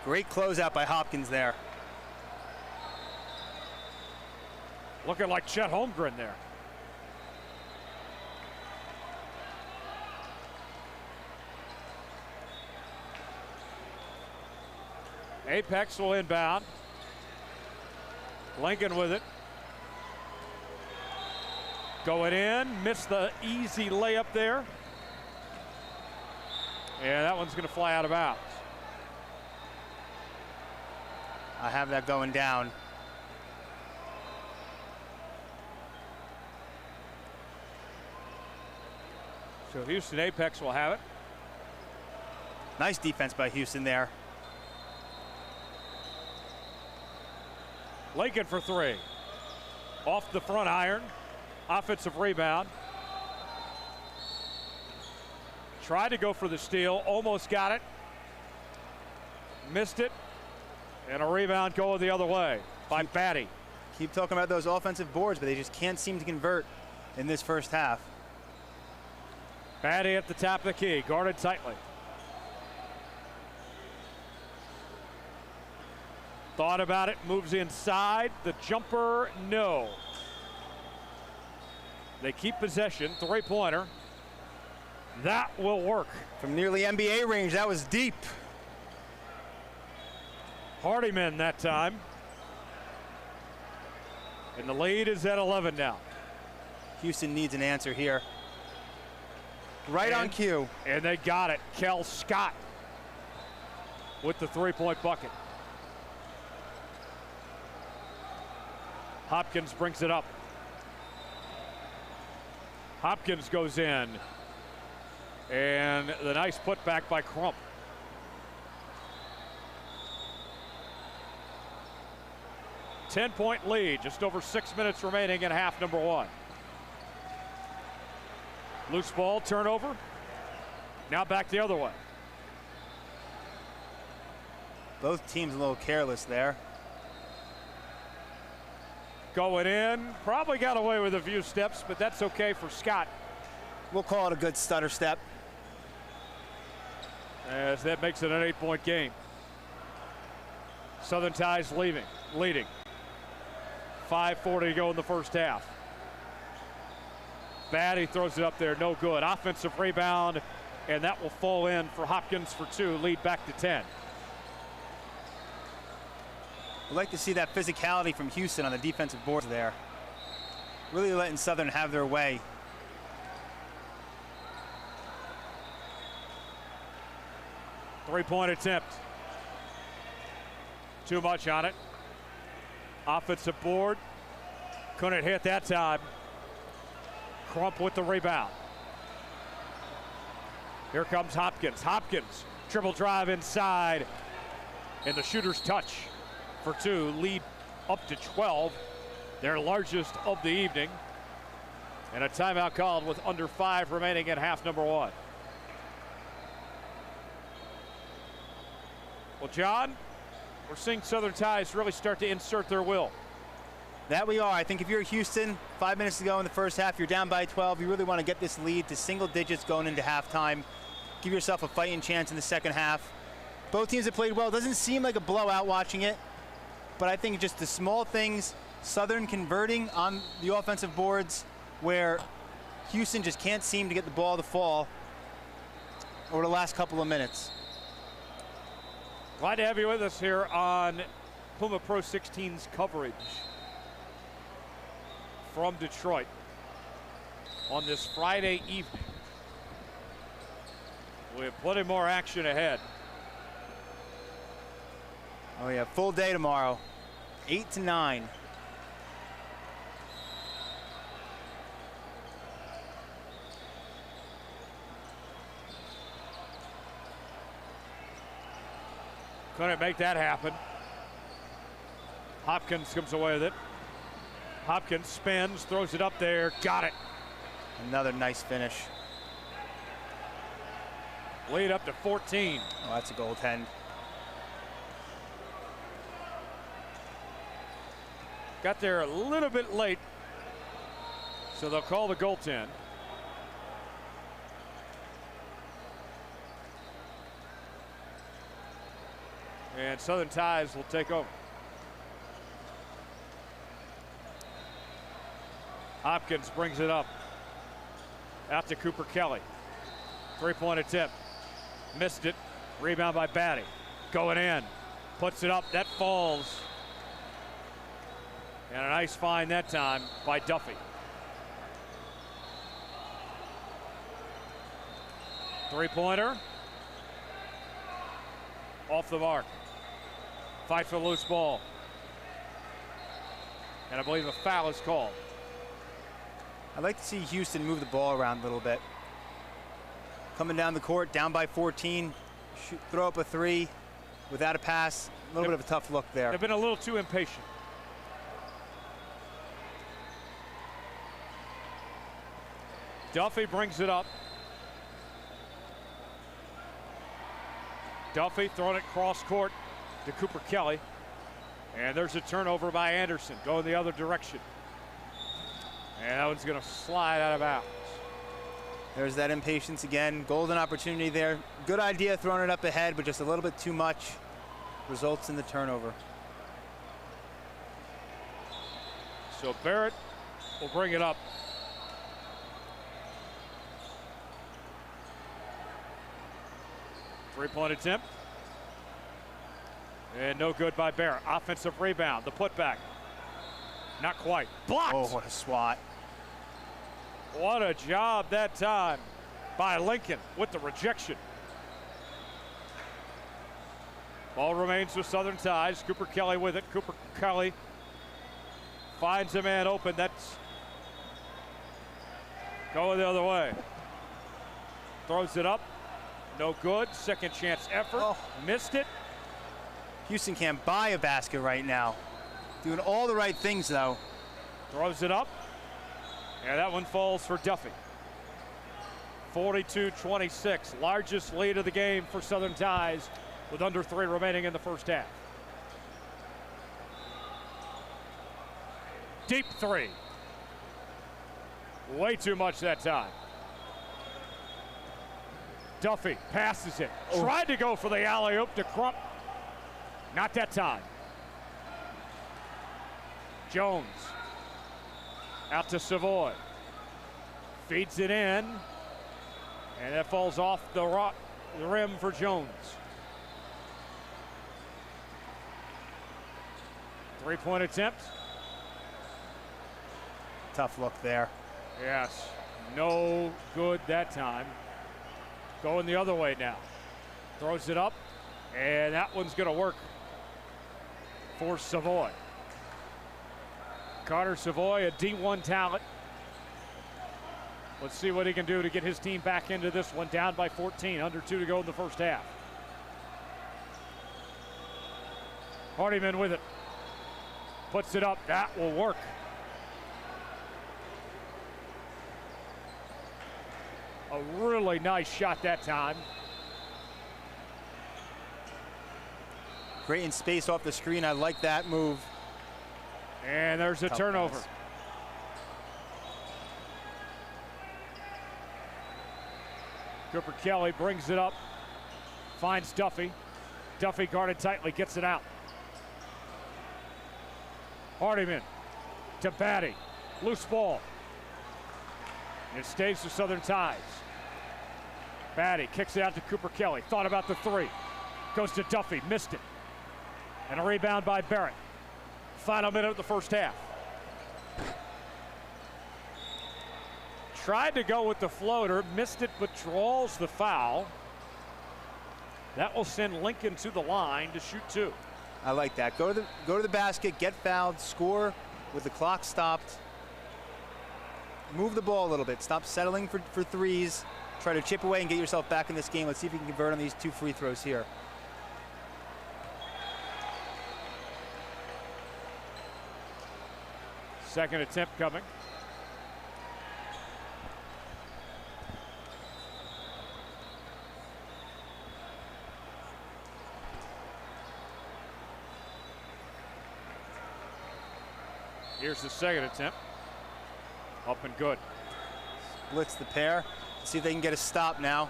Speaker 6: Great closeout by Hopkins there.
Speaker 5: Looking like Chet Holmgren there. Apex will inbound. Lincoln with it. Going in, missed the easy layup there. And that one's going to fly out of bounds.
Speaker 6: I have that going down.
Speaker 5: So Houston Apex will have it.
Speaker 6: Nice defense by Houston there.
Speaker 5: Lincoln for 3. Off the front iron. Offensive rebound. Tried to go for the steal, almost got it. Missed it. And a rebound going the other way by Batty.
Speaker 6: Keep talking about those offensive boards, but they just can't seem to convert in this first half.
Speaker 5: Batty at the top of the key, guarded tightly. Thought about it, moves inside. The jumper, no. They keep possession, 3-pointer. That will work.
Speaker 6: From nearly NBA range, that was deep.
Speaker 5: Hardiman that time. And the lead is at 11 now.
Speaker 6: Houston needs an answer here. Right on cue.
Speaker 5: And they got it. Kel Scott with the 3-point bucket. Hopkins brings it up. Hopkins goes in. And the nice putback by Crump. Ten-point lead, just over 6 minutes remaining in half number one. Loose ball, turnover. Now back the other way.
Speaker 6: Both teams a little careless there.
Speaker 5: Going in, probably got away with a few steps, but that's okay for Scott.
Speaker 6: We'll call it a good stutter step.
Speaker 5: As that makes it an 8-point game. Southern Tide's leading. 5:40 to go in the first half. Batty throws it up there, no good. Offensive rebound, and that will fall in for Hopkins for two, lead back to 10.
Speaker 6: I'd like to see that physicality from Houston on the defensive boards there. Really letting Southern have their way.
Speaker 5: Three-point attempt. Too much on it. Offensive board. Couldn't hit that time. Crump with the rebound. Here comes Hopkins. Hopkins, triple drive inside. And the shooter's touch for two. Lead up to 12. Their largest of the evening. And a timeout called with under 5 remaining in half number one. Well, John, we're seeing Southern Ties really start to insert their will.
Speaker 6: That we are. I think if you're Houston, 5 minutes to go in the first half, you're down by 12. You really want to get this lead to single digits going into halftime. Give yourself a fighting chance in the second half. Both teams have played well. It doesn't seem like a blowout watching it, but I think just the small things, Southern converting on the offensive boards where Houston just can't seem to get the ball to fall over the last couple of minutes.
Speaker 5: Glad to have you with us here on Puma Pro 16's coverage from Detroit on this Friday evening. We have plenty more action ahead.
Speaker 6: Oh yeah, full day tomorrow, 8 to 9.
Speaker 5: Couldn't make that happen. Hopkins comes away with it. Hopkins spins, throws it up there, got it.
Speaker 6: Another nice finish.
Speaker 5: Lead up to 14.
Speaker 6: Oh, that's a goaltend.
Speaker 5: Got there a little bit late, so they'll call the goaltend. And Southern Ties will take over. Hopkins brings it up. Out to Cooper Kelly. Three-point attempt. Missed it. Rebound by Batty. Going in. Puts it up. That falls. And a nice find that time by Duffy. Three-pointer. Off the mark. Fight for the loose ball. And I believe a foul is called.
Speaker 6: I'd like to see Houston move the ball around a little bit. Coming down the court, down by 14. Throw up a three without a pass. A little bit of a tough look there.
Speaker 5: They've been a little too impatient. Duffy brings it up. Duffy throwing it cross court to Cooper Kelly. And there's a turnover by Anderson going the other direction. And that one's going to slide out of bounds.
Speaker 6: There's that impatience again. Golden opportunity there. Good idea throwing it up ahead, but just a little bit too much. Results in the turnover.
Speaker 5: So Barrett will bring it up. Three-point attempt. And no good by Barrett. Offensive rebound. The putback. Not quite. Blocked.
Speaker 6: Oh, what a swat.
Speaker 5: What a job that time by Lincoln with the rejection. Ball remains with Southern Ties. Cooper Kelly with it. Cooper Kelly finds a man open. That's going the other way. throws it up. No good. Second chance effort.
Speaker 6: Oh.
Speaker 5: Missed it.
Speaker 6: Houston can't buy a basket right now. Doing all the right things, though.
Speaker 5: Throws it up. And that one falls for Duffy. 42-26. Largest lead of the game for Southern Ties with under 3 remaining in the first half. Deep three. Way too much that time. Duffy passes it. Tried to go for the alley-oop to Crump. Not that time. Jones. Out to Savoy. Feeds it in. And that falls off the rim for Jones. Three-point attempt.
Speaker 6: Tough look there.
Speaker 5: Yes. No good that time. Going the other way now. Throws it up. And that one's going to work for Savoy. Carter Savoy, a D1 talent. Let's see what he can do to get his team back into this one. Down by 14, under 2 to go in the first half. Hardyman with it. Puts it up. That will work. A really nice shot that time.
Speaker 6: Great in space off the screen. I like that move.
Speaker 5: And there's a turnover.
Speaker 6: Pass.
Speaker 5: Cooper Kelly brings it up. Finds Duffy. Duffy guarded tightly, gets it out. Hardyman to Batty. Loose ball. It stays to Southern Ties. Batty kicks it out to Cooper Kelly. Thought about the three. Goes to Duffy. Missed it. And a rebound by Barrett. Final minute of the first half. Tried to go with the floater. Missed it, but draws the foul. That will send Lincoln to the line to shoot 2.
Speaker 6: I like that. Go to the basket, get fouled, score with the clock stopped. Move the ball a little bit. Stop settling for threes. Try to chip away and get yourself back in this game. Let's see if you can convert on these 2 free throws here.
Speaker 5: Second attempt coming. Here's the second attempt. Up and good.
Speaker 6: Blitz the pair. See if they can get a stop now.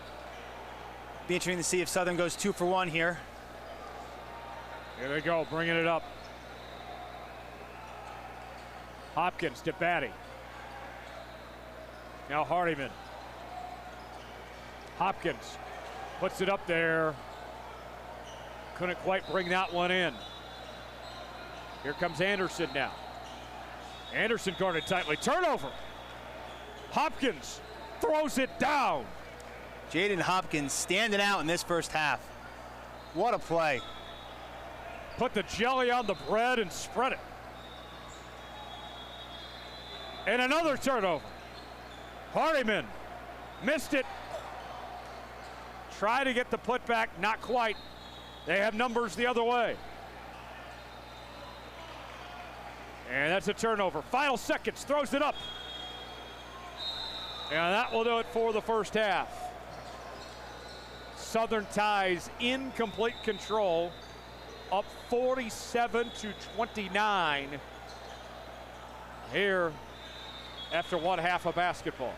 Speaker 6: Be interesting to see if Southern goes 2 for 1 here.
Speaker 5: Here they go, bringing it up. Hopkins to Batty. Now Hardyman. Hopkins puts it up there. Couldn't quite bring that one in. Here comes Anderson now. Anderson guarded tightly. Turnover. Hopkins throws it down.
Speaker 6: Jaden Hopkins standing out in this first half. What a play.
Speaker 5: Put the jelly on the bread and spread it. And another turnover. Hardyman missed it. Try to get the putback, not quite. They have numbers the other way. And that's a turnover. Final seconds, throws it up. And that will do it for the first half. Southern Ties in complete control, up 47-29 here after one half of basketball.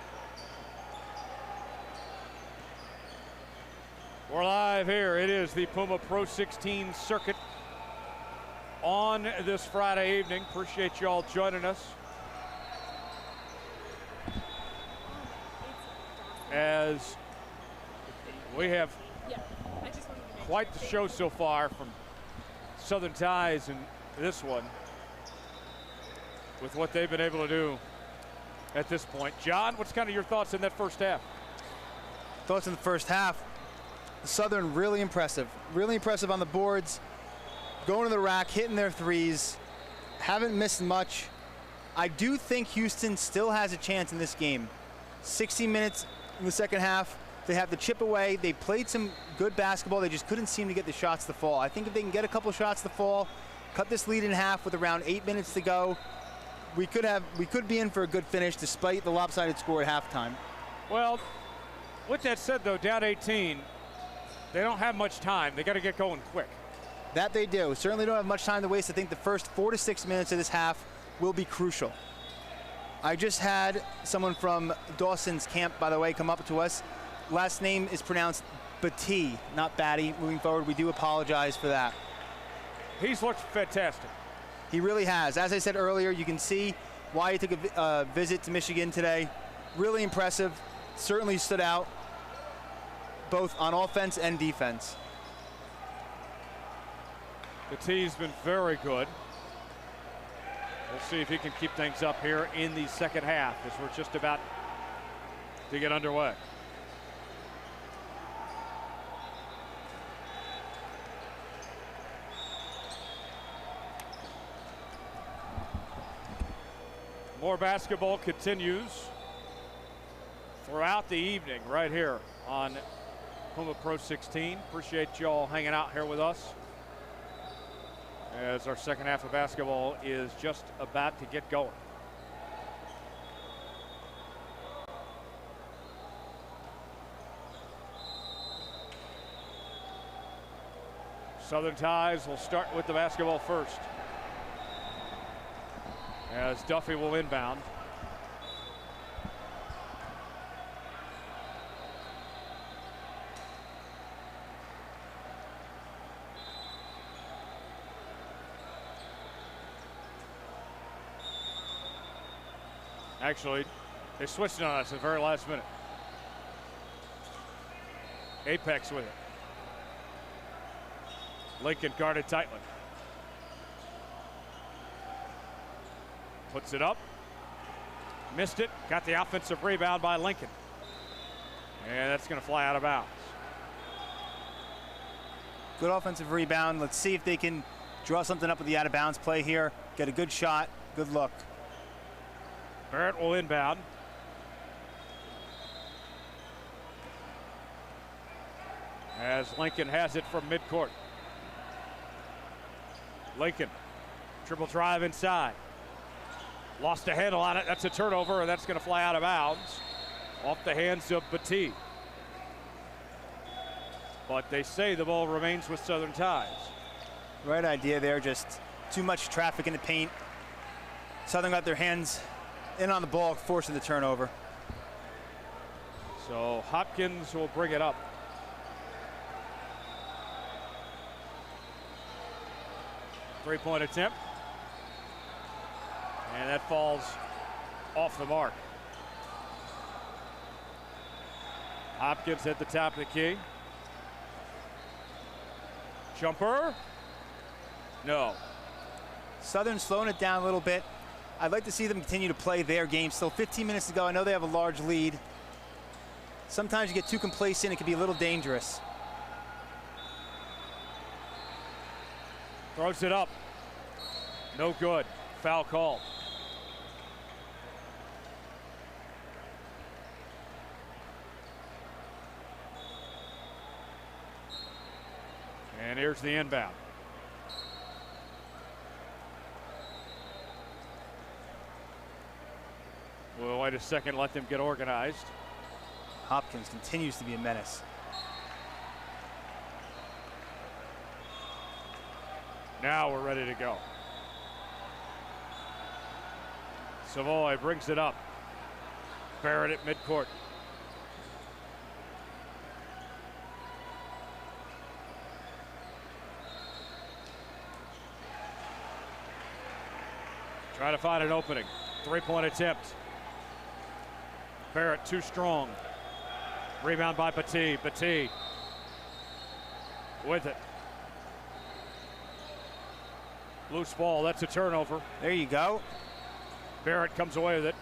Speaker 5: We're live here. It is the Puma Pro 16 circuit on this Friday evening. Appreciate you all joining us. As we have quite the show so far from Southern Ties in this one with what they've been able to do at this point. John, what's kind of your thoughts in that first half?
Speaker 6: Thoughts in the first half. Southern really impressive. Really impressive on the boards. Going to the rack, hitting their threes. Haven't missed much. I do think Houston still has a chance in this game. 60 minutes in the second half. They have the chip away. They played some good basketball. They just couldn't seem to get the shots to fall. I think if they can get a couple shots to fall, cut this lead in half with around 8 minutes to go, we could be in for a good finish despite the lopsided score at halftime.
Speaker 5: Well, with that said, though, down 18, they don't have much time. They got to get going quick.
Speaker 6: That they do. Certainly don't have much time to waste. I think the first 4 to 6 minutes of this half will be crucial. I just had someone from Dawson's camp, by the way, come up to us. Last name is pronounced Batty, not Batty. Moving forward, we do apologize for that.
Speaker 5: He's looked fantastic.
Speaker 6: He really has. As I said earlier, you can see why he took a visit to Michigan today. Really impressive. Certainly stood out, both on offense and defense.
Speaker 5: The tee's been very good. We'll see if he can keep things up here in the second half as we're just about to get underway. More basketball continues throughout the evening right here on PRO16. Appreciate y'all hanging out here with us as our second half of basketball is just about to get going. Southern Ties will start with the basketball first, as Duffy will inbound. Actually, they switched on us at the very last minute. Apex with it. Lincoln guarded tightly. Puts it up. Missed it. Got the offensive rebound by Lincoln. And that's going to fly out of bounds.
Speaker 6: Good offensive rebound. Let's see if they can draw something up with the out-of-bounds play here. Get a good shot. Good look.
Speaker 5: Barrett will inbound. As Lincoln has it from midcourt. Lincoln, triple drive inside. Lost a handle on it. That's a turnover, and that's going to fly out of bounds off the hands of Batty. But they say the ball remains with Southern Ties.
Speaker 6: Right idea there. Just too much traffic in the paint. Southern got their hands in on the ball, forcing the turnover.
Speaker 5: So Hopkins will bring it up. Three-point attempt. And that falls off the mark. Hopkins at the top of the key. Jumper. No.
Speaker 6: Southern slowing it down a little bit. I'd like to see them continue to play their game. Still 15 minutes to go. I know they have a large lead. Sometimes you get too complacent. It can be a little dangerous.
Speaker 5: Throws it up. No good. Foul call. And here's the inbound. We'll wait a second, let them get organized.
Speaker 6: Hopkins continues to be a menace.
Speaker 5: Now we're ready to go. Savoy brings it up. Barrett at midcourt. Trying to find an opening. Three-point attempt. Barrett too strong. Rebound by Batty. Batty with it. Loose ball. That's a turnover.
Speaker 6: There you go.
Speaker 5: Barrett comes away with it.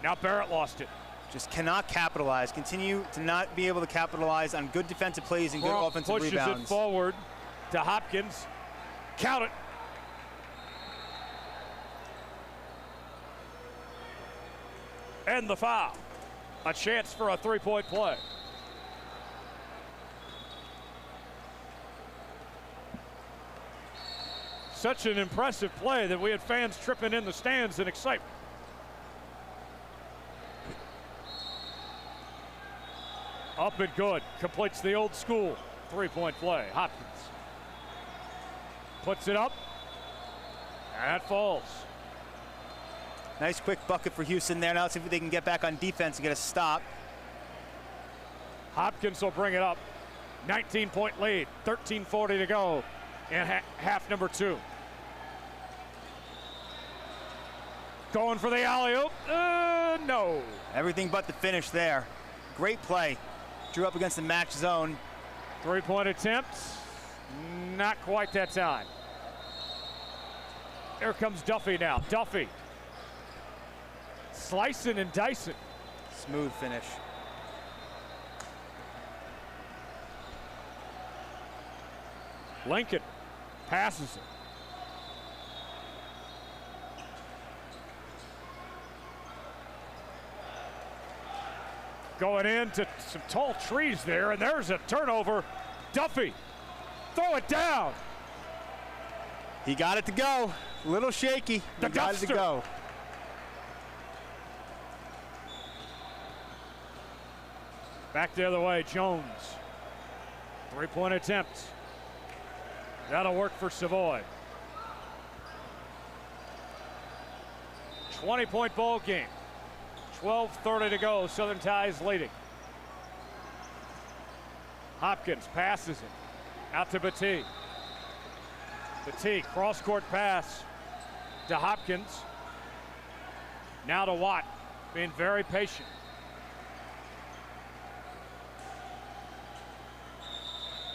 Speaker 5: Now Barrett lost it.
Speaker 6: Just cannot capitalize. Continue to not be able to capitalize on good defensive plays and good offensive rebounds.
Speaker 5: Pushes it forward to Hopkins. Count it. And the foul. A chance for a three-point play. such an impressive play that we had fans tripping in the stands in excitement. Up and good. Completes the old school three-point play. Hopkins puts it up. And it falls.
Speaker 6: Nice quick bucket for Houston there. Now let's see if they can get back on defense and get a stop.
Speaker 5: Hopkins will bring it up. 19-point lead. 13:40 to go in half number 2. Going for the alley-oop. No.
Speaker 6: Everything but the finish there. Great play. Drew up against the match zone.
Speaker 5: Three-point attempt. Not quite that time. Here comes Duffy now. Duffy. Slicing and dicing.
Speaker 6: Smooth finish.
Speaker 5: Lincoln passes it. Going into some tall trees there, and there's a turnover. Duffy, throw it down.
Speaker 6: He got it to go. A little shaky.
Speaker 5: The
Speaker 6: He got it to
Speaker 5: dumpster.
Speaker 6: go.
Speaker 5: Back the other way, Jones. Three-point attempt. That'll work for Savoy. 20-point ball game. 12:30 to go. Southern Ties leading. Hopkins passes it out to Batee. Batee, cross-court pass to Hopkins. Now to Watt, being very patient.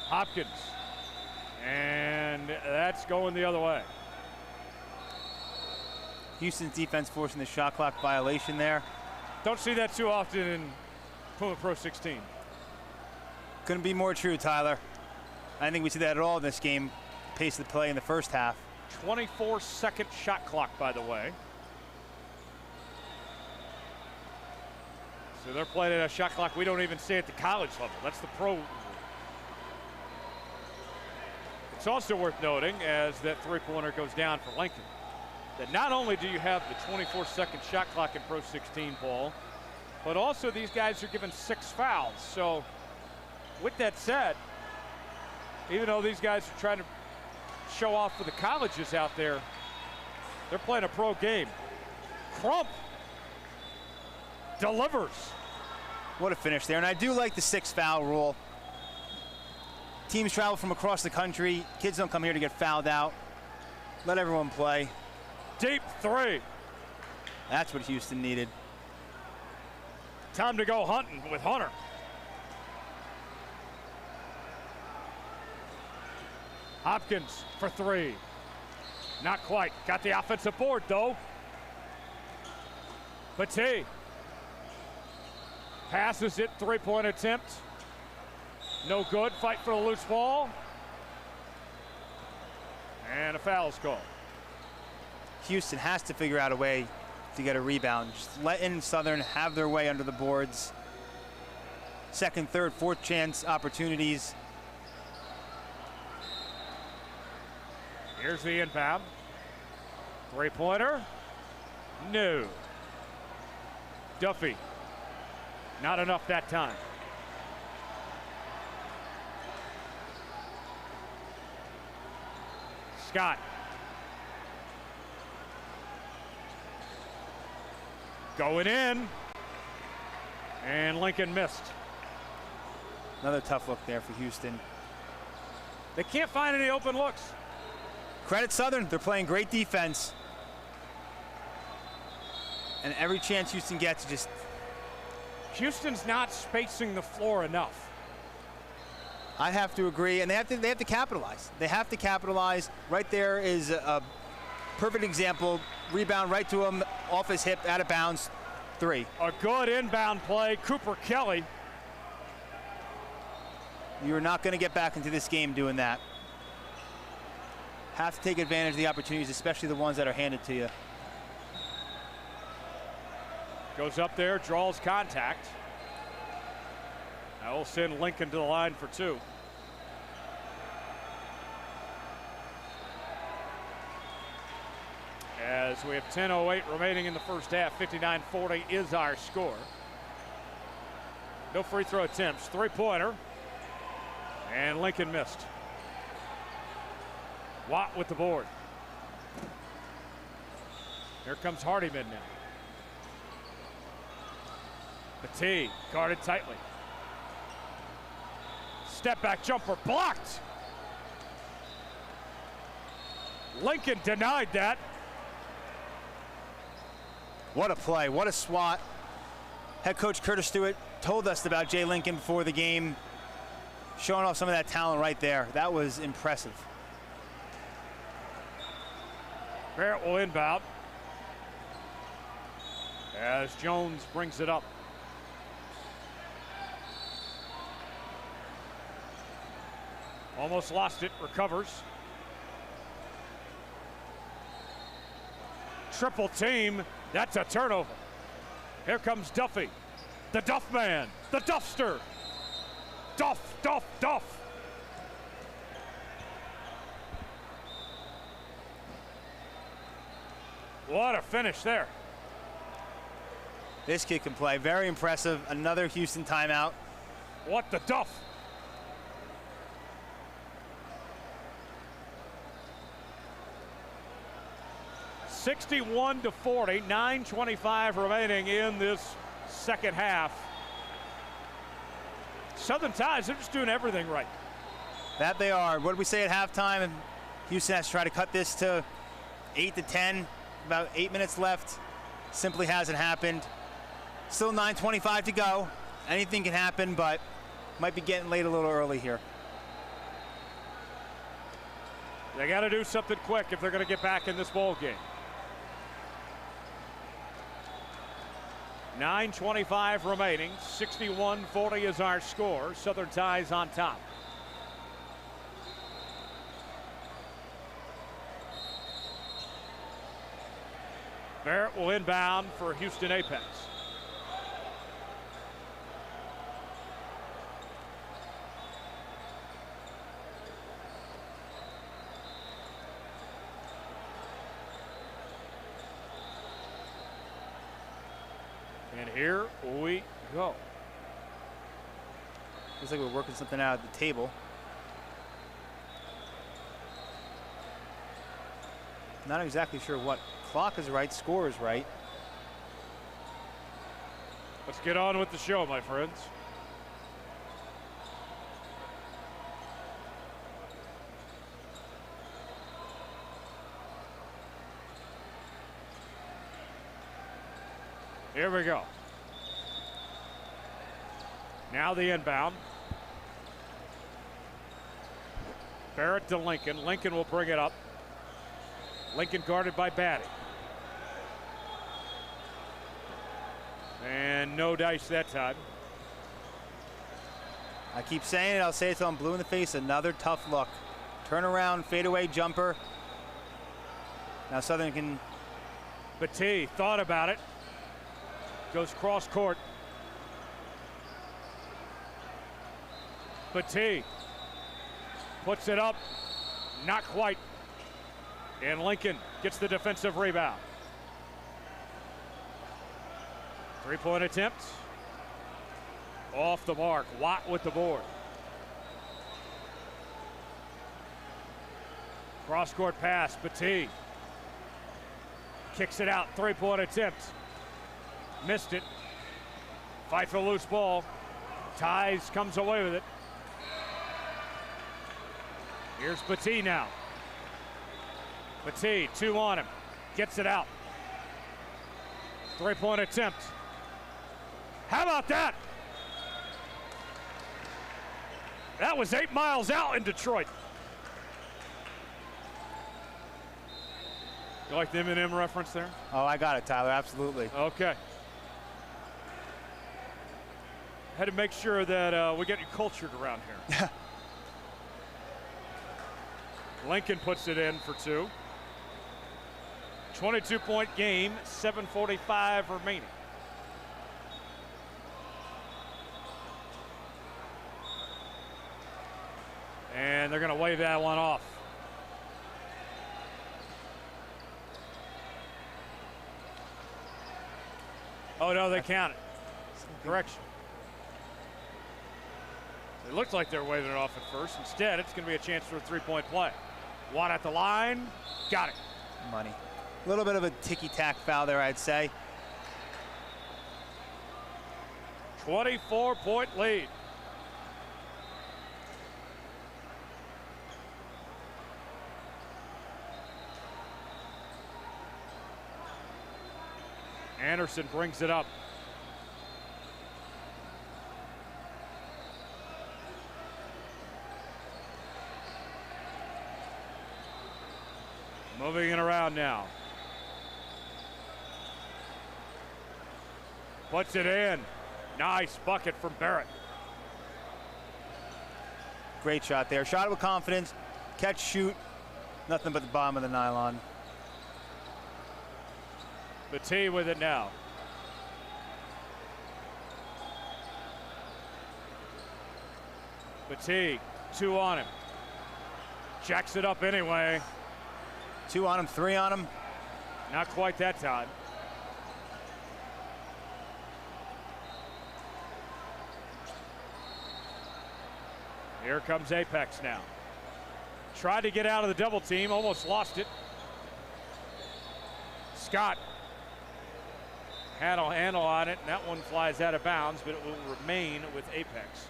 Speaker 5: Hopkins, and that's going the other way.
Speaker 6: Houston's defense forcing the shot clock violation there.
Speaker 5: Don't see that too often in Puma Pro 16.
Speaker 6: Couldn't be more true, Tyler. I don't think we see that at all in this game. Pace of the play in the first half.
Speaker 5: 24-second shot clock, by the way. So they're playing at a shot clock we don't even see at the college level. That's the pro. It's also worth noting, as that three-pointer goes down for Lincoln, that not only do you have the 24-second shot clock in Pro 16, Paul, but also these guys are given 6 fouls. So with that said, even though these guys are trying to show off for the colleges out there, they're playing a pro game. Crump delivers.
Speaker 6: What a finish there. And I do like the 6 foul rule. Teams travel from across the country. Kids don't come here to get fouled out. Let everyone play.
Speaker 5: Deep three.
Speaker 6: That's what Houston needed.
Speaker 5: Time to go hunting with Hunter. Hopkins for 3. Not quite. Got the offensive board, though. Batee passes it. Three-point attempt. No good. Fight for the loose ball. And a foul's called.
Speaker 6: Houston has to figure out a way to get a rebound. Just letting Southern have their way under the boards. Second, third, fourth chance opportunities.
Speaker 5: Here's the inbound. Three-pointer. No. Duffy. Not enough that time. Scott. Going in. And Lincoln missed.
Speaker 6: Another tough look there for Houston.
Speaker 5: They can't find any open looks.
Speaker 6: Credit Southern, they're playing great defense. And every chance Houston gets, just
Speaker 5: Houston's not spacing the floor enough.
Speaker 6: I have to agree, and they have to capitalize. They have to capitalize. Right there is a perfect example. Rebound right to him, off his hip, out of bounds. 3.
Speaker 5: A good inbound play. Cooper Kelly.
Speaker 6: You're not going to get back into this game doing that. Have to take advantage of the opportunities, especially the ones that are handed to you.
Speaker 5: Goes up there, draws contact. That will send Lincoln to the line for 2. as we have 10:08 remaining in the first half. 59-40 is our score. No free throw attempts. Three-pointer. And Lincoln missed. Watt with the board. Here comes Hardiman now. Petit guarded tightly. Step back jumper blocked. Lincoln denied that.
Speaker 6: What a play, what a swat. Head coach Curtis Stewart told us about Jay Lincoln before the game, showing off some of that talent right there. That was impressive.
Speaker 5: Barrett will inbound as Jones brings it up. Almost lost it, recovers. Triple team, that's a turnover. Here comes Duffy, the Duff Man, the Duffster. Duff, Duff, Duff. What a finish there.
Speaker 6: This kid can play, very impressive. Another Houston timeout.
Speaker 5: What the Duff. (61-40), 9:25 remaining in this second half. Southern Tides, they're just doing everything right.
Speaker 6: That they are. What did we say at halftime? Houston has to try to cut this to 8 to 10. About 8 minutes left. Simply hasn't happened. Still 9:25 to go. Anything can happen, but might be getting late a little early here.
Speaker 5: They got to do something quick if they're going to get back in this ball game. 9:25 remaining. 61-40 is our score. Southern Ties on top. Barrett will inbound for Houston Apex. And here we go.
Speaker 6: Looks like we're working something out at the table. Not exactly sure what. Clock is right, score is right.
Speaker 5: Let's get on with the show, my friends. Here we go. Now the inbound. Barrett to Lincoln. Lincoln will bring it up. Lincoln guarded by Batty. And no dice that time.
Speaker 6: I keep saying it, I'll say it till I'm blue in the face. Another tough look. Turnaround, fadeaway jumper. Now Southern can.
Speaker 5: Petit thought about it. Goes cross court. Petit puts it up. Not quite. And Lincoln gets the defensive rebound. Three-point attempt. Off the mark. Watt with the board. Cross-court pass. Petit kicks it out. Three-point attempt. Missed it. Fight for loose ball. Ties comes away with it. Here's Petit now. Petit, 2 on him. Gets it out. Three-point attempt. How about that? That was 8 miles out in Detroit. You like the Eminem reference there?
Speaker 6: Oh, I got it, Tyler, absolutely.
Speaker 5: Okay. Had to make sure that we get you cultured around here. Lincoln puts it in for 2. 22-point game, 7:45 remaining. And they're going to wave that one off. Oh, no, they count it. Correction. It looked like they were waving it off at first. Instead, it's going to be a chance for a three-point play. One at the line. Got it.
Speaker 6: Money. A little bit of a ticky-tack foul there, I'd say.
Speaker 5: 24-point lead. Anderson brings it up. Moving it around now. Puts it in. Nice bucket from Barrett.
Speaker 6: Great shot there. Shot it with confidence. Catch, shoot. Nothing but the bottom of the nylon.
Speaker 5: Batee with it now. Batee, 2 on him. Jacks it up anyway.
Speaker 6: 2 on him, 3 on him.
Speaker 5: Not quite that time. Here comes Apex now. Tried to get out of the double team, almost lost it. Scott. Handle on it, and that one flies out of bounds, but it will remain with Apex.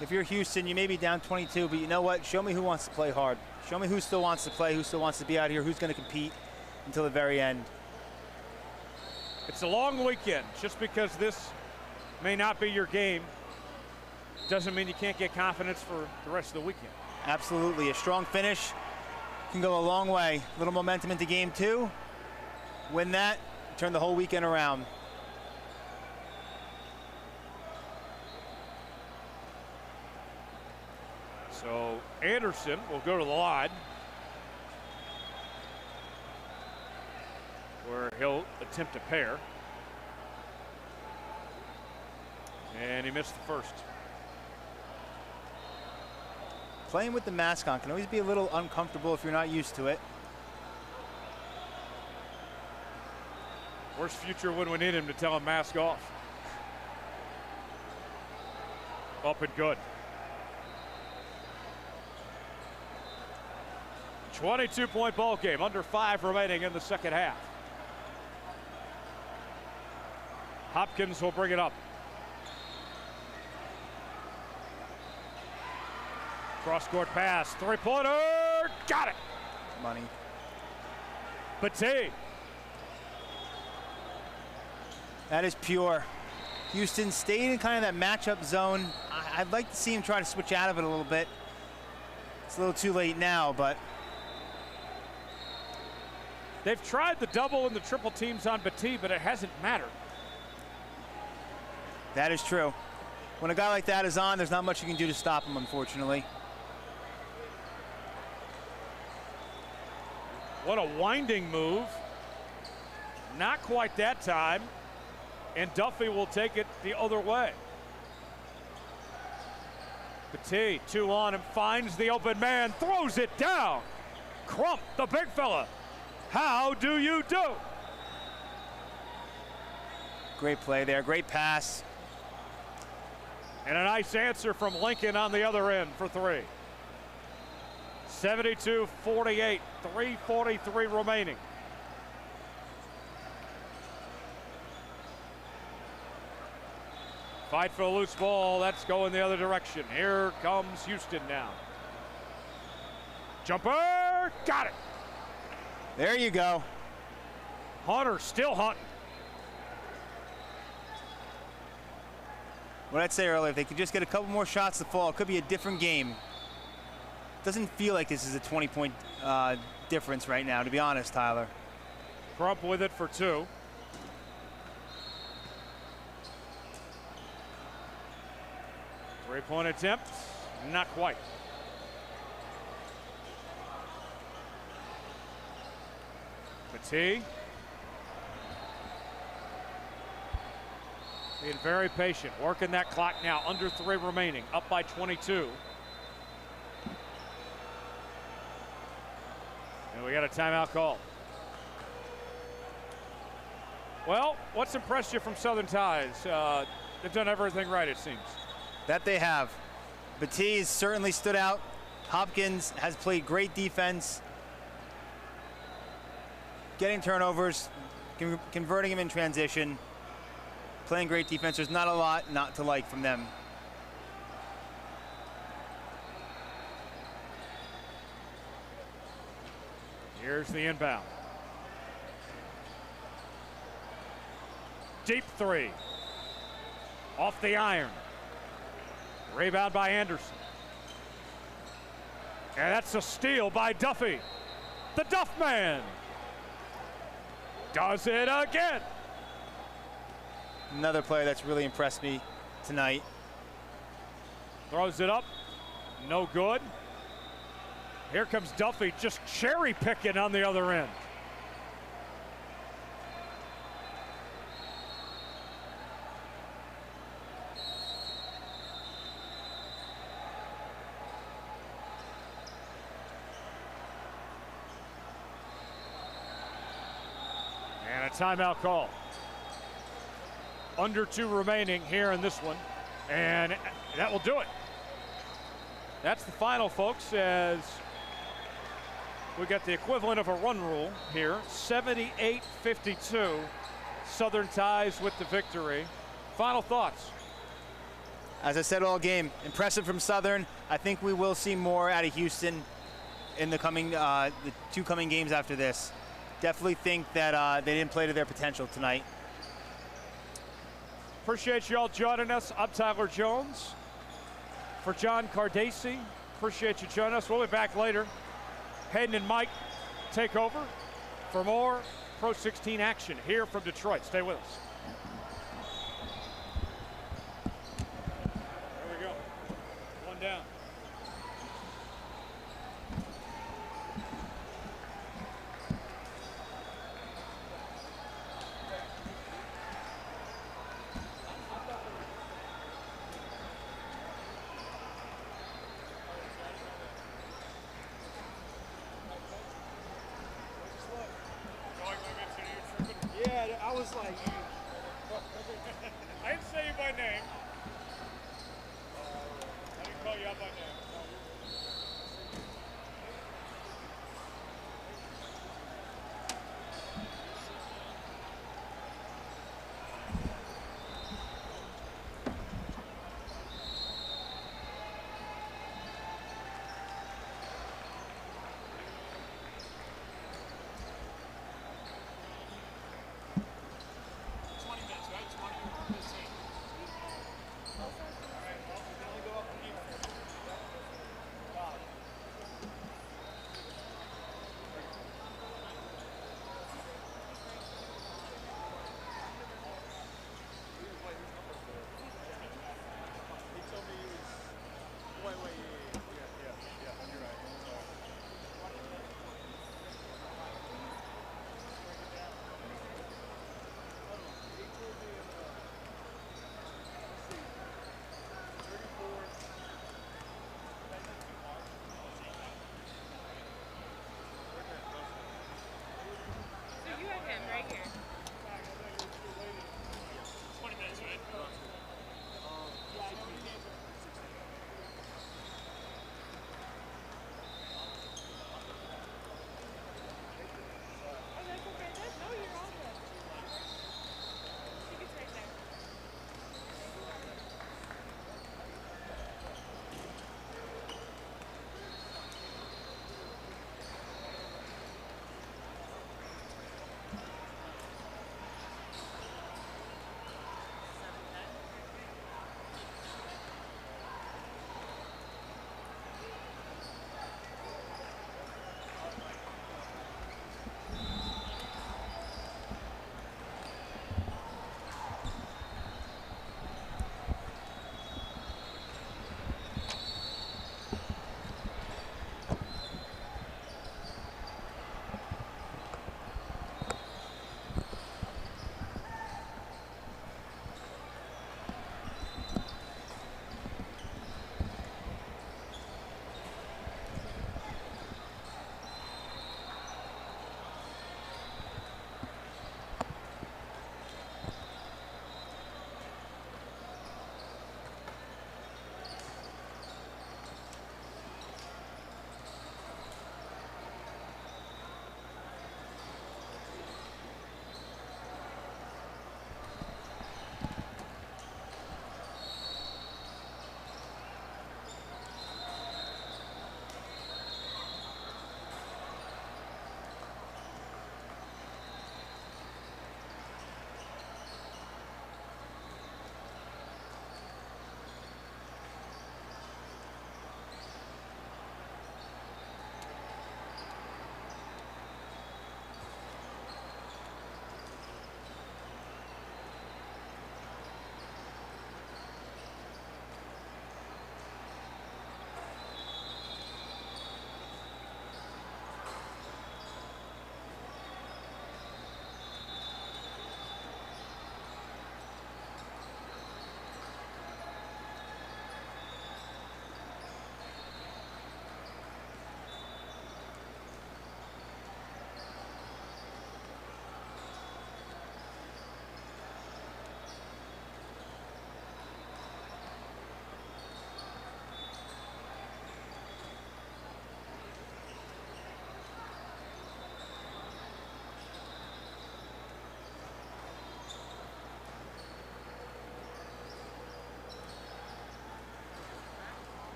Speaker 6: If you're Houston, you may be down 22, but you know what? Show me who wants to play hard. Show me who still wants to play, who still wants to be out here, who's going to compete until the very end.
Speaker 5: It's a long weekend. Just because this may not be your game doesn't mean you can't get confidence for the rest of the weekend.
Speaker 6: Absolutely. A strong finish can go a long way. Little momentum into game 2. Win that, turn the whole weekend around.
Speaker 5: So Anderson will go to the line, where he'll attempt a pair. And he missed the first.
Speaker 6: Playing with the mask on can always be a little uncomfortable if you're not used to it.
Speaker 5: Where's Future when we need him to tell him mask off? Up and good. 22-point ball game, under 5 remaining in the second half. Hopkins will bring it up. Cross-court pass, three-pointer, got it.
Speaker 6: Money.
Speaker 5: Batee.
Speaker 6: That is pure. Houston stayed in kind of that matchup zone. I'd like to see him try to switch out of it a little bit. It's a little too late now, but.
Speaker 5: They've tried the double and the triple teams on Batee, but it hasn't mattered.
Speaker 6: That is true. When a guy like that is on, there's not much you can do to stop him, unfortunately.
Speaker 5: What a winding move. Not quite that time. And Duffy will take it the other way. Batee, 2 on him, finds the open man, throws it down. Crump, the big fella. How do you do?
Speaker 6: Great play there, great pass.
Speaker 5: And a nice answer from Lincoln on the other end for 3. 72-48, 3:43 remaining. Fight for a loose ball, that's going the other direction. Here comes Houston now. Jumper, got it.
Speaker 6: There you go.
Speaker 5: Hunter still hunting.
Speaker 6: What I'd say earlier, if they could just get a couple more shots to fall, it could be a different game. Doesn't feel like this is a 20-point difference right now, to be honest, Tyler.
Speaker 5: Crump with it for 2. Three-point attempt, not quite. Batee. Being very patient, working that clock now, under 3 remaining, up by 22. And we got a timeout call. Well, what's impressed you from Southern Ties? They've done everything right, it seems.
Speaker 6: That they have. Batiz certainly stood out. Hopkins has played great defense, getting turnovers, converting him in transition, playing great defense. There's not a lot not to like from them.
Speaker 5: Here's the inbound. Deep three. Off the iron. Rebound by Anderson. And that's a steal by Duffy. The Duff Man does it again.
Speaker 6: Another player that's really impressed me tonight.
Speaker 5: Throws it up. No good. Here comes Duffy, just cherry picking on the other end. And a timeout call. Under 2 remaining here in this one, and that will do it. That's the final, folks, as we got the equivalent of a run rule here. 78-52. Southern Ties with the victory. Final thoughts?
Speaker 6: As I said all game, impressive from Southern. I think we will see more out of Houston in the coming, the 2 coming games after this. Definitely think that they didn't play to their potential tonight.
Speaker 5: Appreciate you all joining us. I'm Tyler Jones. For John Cardacci, appreciate you joining us. We'll be back later. Hayden and Mike take over for more Pro 16 action here from Detroit. Stay with us. There we go. One down.
Speaker 4: Yeah, I was like,
Speaker 5: I didn't say you by name. I didn't call you out by name.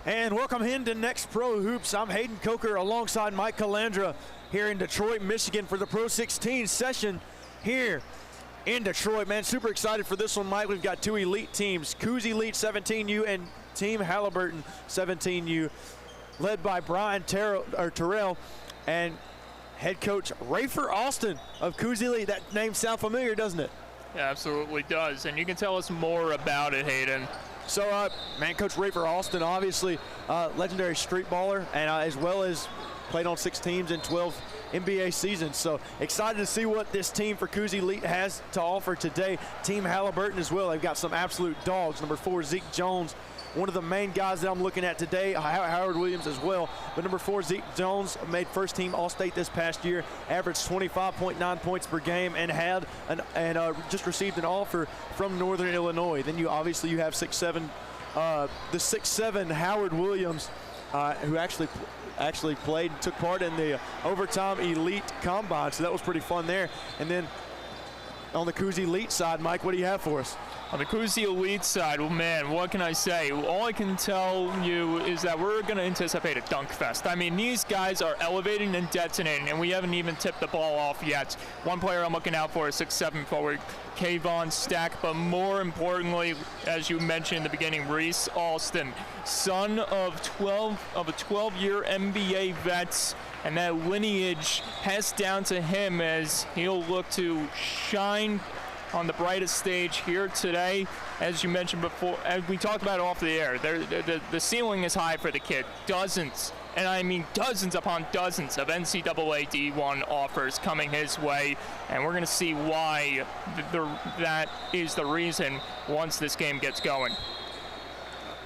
Speaker 1: And welcome into Next Pro Hoops. I'm Hayden Coker alongside Mike Calandra here in Detroit, Michigan for the PRO16 session here in Detroit. Man, super excited for this one, Mike. We've got two elite teams, Cooz Elite 17U and Team Haliburton 17U, led by Brian Terrell and head coach Rafer Austin of Cooz Elite. That name sound familiar, doesn't it?
Speaker 3: It absolutely does, and you can tell us more about it, Hayden.
Speaker 1: So, man, Coach Rafer Austin, obviously legendary street baller, and as well as played on 6 teams in 12 NBA seasons. So excited to see what this team for Cooz Elite has to offer today. Team Haliburton as well. They've got some absolute dogs. Number 4, Zeke Jones, one of the main guys that I'm looking at today. Howard Williams as well. But number 4, Zeke Jones, made first team All-State this past year, averaged 25.9 points per game, and had just received an offer from Northern Illinois. Then you have 6'7", the 6'7" Howard Williams, who actually played and took part in the overtime elite combine. So that was pretty fun there. And then on the Cooz Elite side, Mike, what do you have for us?
Speaker 3: On the Cooz Elite side, well, man, what can I say? All I can tell you is that we're going to anticipate a dunk fest. I mean, these guys are elevating and detonating, and we haven't even tipped the ball off yet. One player I'm looking out for is 6'7" forward Kayvon Stack, but more importantly, as you mentioned in the beginning, Reese Alston, son of a 12-year NBA vet, and that lineage passed down to him as he'll look to shine on the brightest stage here today. As you mentioned before, as we talked about off the air, the ceiling is high for the kid. Dozens, and I mean dozens upon dozens of NCAA D1 offers coming his way, and we're going to see why that is the reason once this game gets going.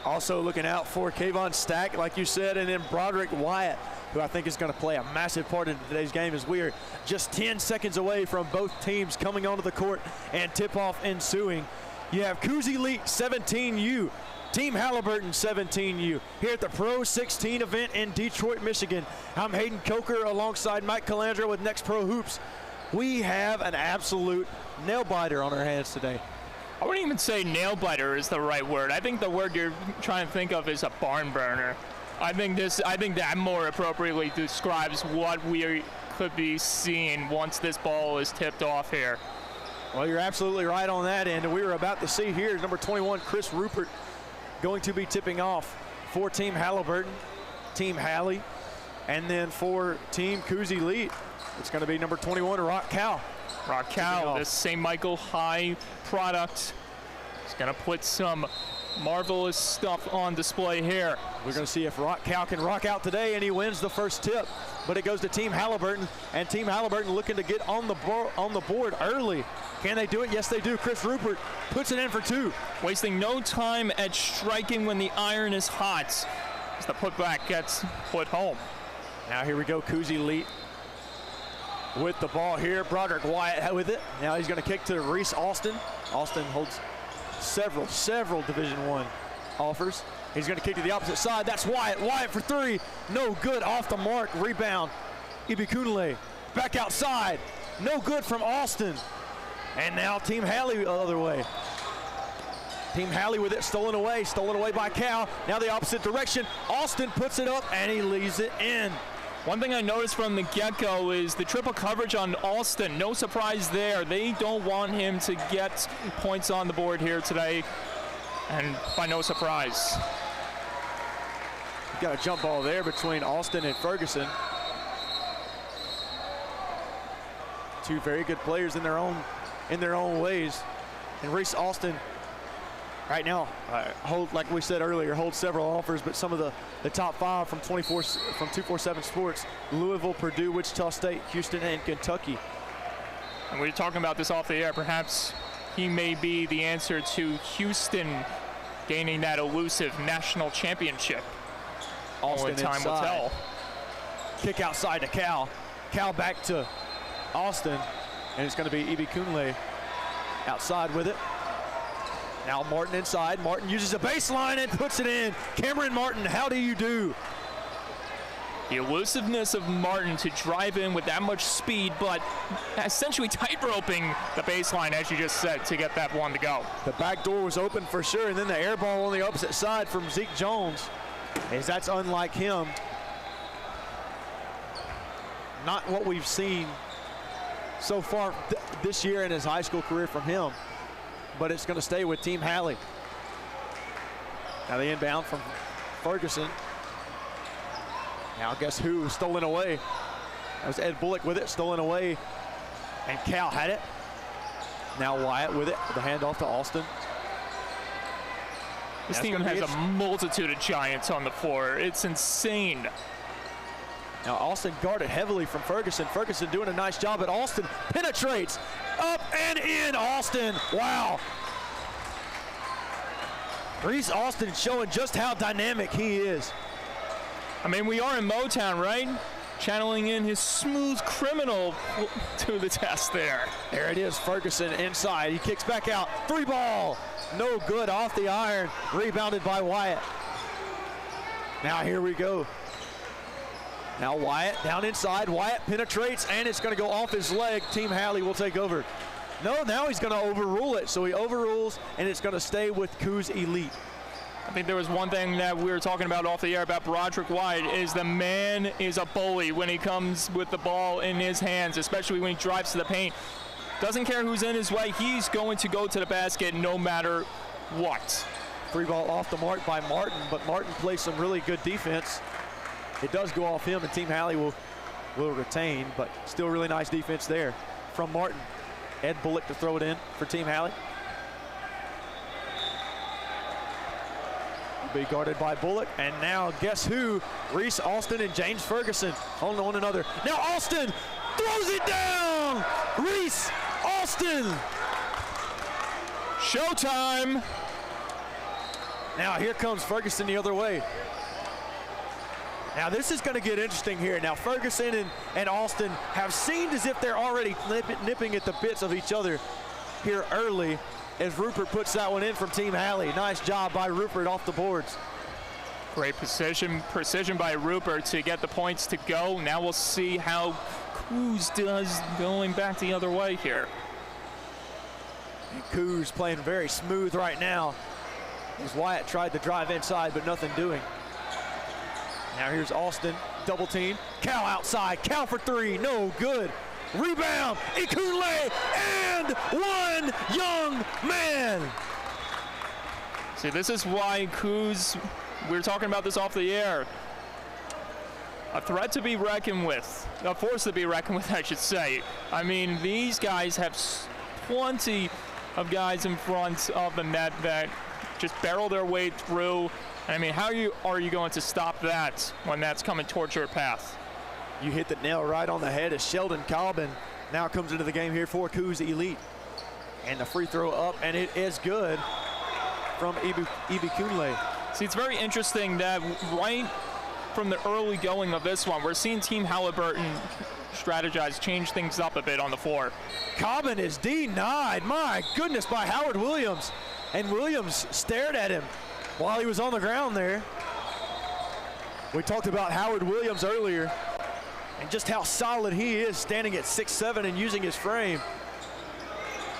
Speaker 1: Also looking out for Kayvon Stack, like you said, and then Broderick Wyatt, who I think is going to play a massive part in today's game, as we are just 10 seconds away from both teams coming onto the court and tip-off ensuing. You have Cooz Elite 17U, Team Haliburton 17U, here at the PRO16 event in Detroit, Michigan. I'm Hayden Coker alongside Mike Calandra with Next Pro Hoops. We have an absolute nail-biter on our hands today.
Speaker 3: I wouldn't even say nail-biter is the right word. I think the word you're trying to think of is a barn burner. I think that more appropriately describes what we could be seeing once this ball is tipped off here.
Speaker 1: Well, you're absolutely right on that end. And we were about to see here number 21, Chris Rupert, going to be tipping off for Team Haliburton, Team Hallie, and then for Team Cooz Elite, it's going to be number 21, Rock Cal.
Speaker 3: Rock Cal, this St. Michael High product, is going to put some marvelous stuff on display here.
Speaker 1: We're going to see if Rock Cal can rock out today, and he wins the first tip. But it goes to Team Haliburton, and Team Haliburton looking to get on the board early. Can they do it? Yes, they do. Chris Rupert puts it in for 2.
Speaker 3: Wasting no time at striking when the iron is hot, as the putback gets put home.
Speaker 1: Now here we go, Cooz Elite with the ball here. Broderick Wyatt with it. Now he's going to kick to Reese Alston. Alston holds several Division I offers. He's going to kick to the opposite side. That's Wyatt. Wyatt for 3. No good. Off the mark. Rebound. Ibikunle back outside. No good from Alston. And now Team Hallie the other way. Team Hallie with it stolen away by Cal. Now the opposite direction. Alston puts it up and he leaves it in.
Speaker 3: One thing I noticed from the get-go is the triple coverage on Alston. No surprise there. They don't want him to get points on the board here today, and by no surprise.
Speaker 1: Got a jump ball there between Alston and Ferguson. Two very good players in their own ways. And Reese Alston right now, like we said earlier, holds several offers, but some of the top 5 from 247 Sports: Louisville, Purdue, Wichita State, Houston, and Kentucky.
Speaker 3: And we were talking about this off the air. Perhaps he may be the answer to Houston gaining that elusive national championship. Only time will tell.
Speaker 1: Kick outside to Cal. Cal back to Alston, and it's going to be Ibikunle outside with it. Now Martin inside. Martin uses a baseline and puts it in. Cameron Martin, how do you do?
Speaker 3: The elusiveness of Martin to drive in with that much speed, but essentially tight-roping the baseline, as you just said, to get that one to go.
Speaker 1: The back door was open for sure, and then the air ball on the opposite side from Zeke Jones. as that's unlike him. Not what we've seen so far this year in his high school career from him, but it's going to stay with Team Halley. Now the inbound from Ferguson. Now guess who? Stolen away. That was Ed Bullock with it, stolen away, and Cal had it. Now Wyatt with it, the handoff to Austin.
Speaker 3: This team has a multitude of giants on the floor. It's insane.
Speaker 1: Now Austin guarded heavily from Ferguson. Ferguson doing a nice job, but Austin penetrates up and in. Austin, wow. Reese Austin showing just how dynamic he is.
Speaker 3: I mean, we are in Motown, right? Channeling in his smooth criminal to the test there.
Speaker 1: There it is, Ferguson inside. He kicks back out. 3 ball. No good off the iron. Rebounded by Wyatt. Now here we go. Now Wyatt down inside. Wyatt penetrates, and it's going to go off his leg. Team Halley will take over. No, now he's going to overrule it. So he overrules, and it's going to stay with Cooz Elite.
Speaker 3: I think there was one thing that we were talking about off the air about Broderick Wyatt is the man is a bully when he comes with the ball in his hands, especially when he drives to the paint. Doesn't care who's in his way. He's going to go to the basket no matter what.
Speaker 1: 3 ball off the mark by Martin, but Martin plays some really good defense. It does go off him, and Team Halley will retain, but still really nice defense there from Martin. Ed Bullock to throw it in for Team Halley. Be guarded by Bullock, and now guess who? Reese Austin and James Ferguson on one another. Now Austin throws it down! Reese Austin!
Speaker 3: Showtime!
Speaker 1: Now here comes Ferguson the other way. Now this is going to get interesting here. Now Ferguson and Austin have seemed as if they're already nipping at the bits of each other here early, as Rupert puts that one in from Team Halley. Nice job by Rupert off the boards.
Speaker 3: Great precision by Rupert to get the points to go. Now we'll see how Cooz does going back the other way here.
Speaker 1: And Cooz playing very smooth right now, as Wyatt tried to drive inside, but nothing doing. Now here's Austin, double team. Cal outside, Cal for 3, no good. Rebound, Ikunle, and one young man.
Speaker 3: See, this is why Cooz, we were talking about this off the air, a threat to be reckoned with, a force to be reckoned with, I should say. I mean, these guys have plenty of guys in front of the net that just barrel their way through. I mean, how are you going to stop that when that's coming towards your path?
Speaker 1: You hit the nail right on the head as Sheldon Calvin now comes into the game here for Cooz Elite. And the free throw up, and it is good from Ikunle.
Speaker 3: See, it's very interesting that right from the early going of this one, we're seeing Team Haliburton strategize, change things up a bit on the floor.
Speaker 1: Calvin is denied, my goodness, by Howard Williams. And Williams stared at him while he was on the ground there. We talked about Howard Williams earlier and just how solid he is standing at 6'7" and using his frame.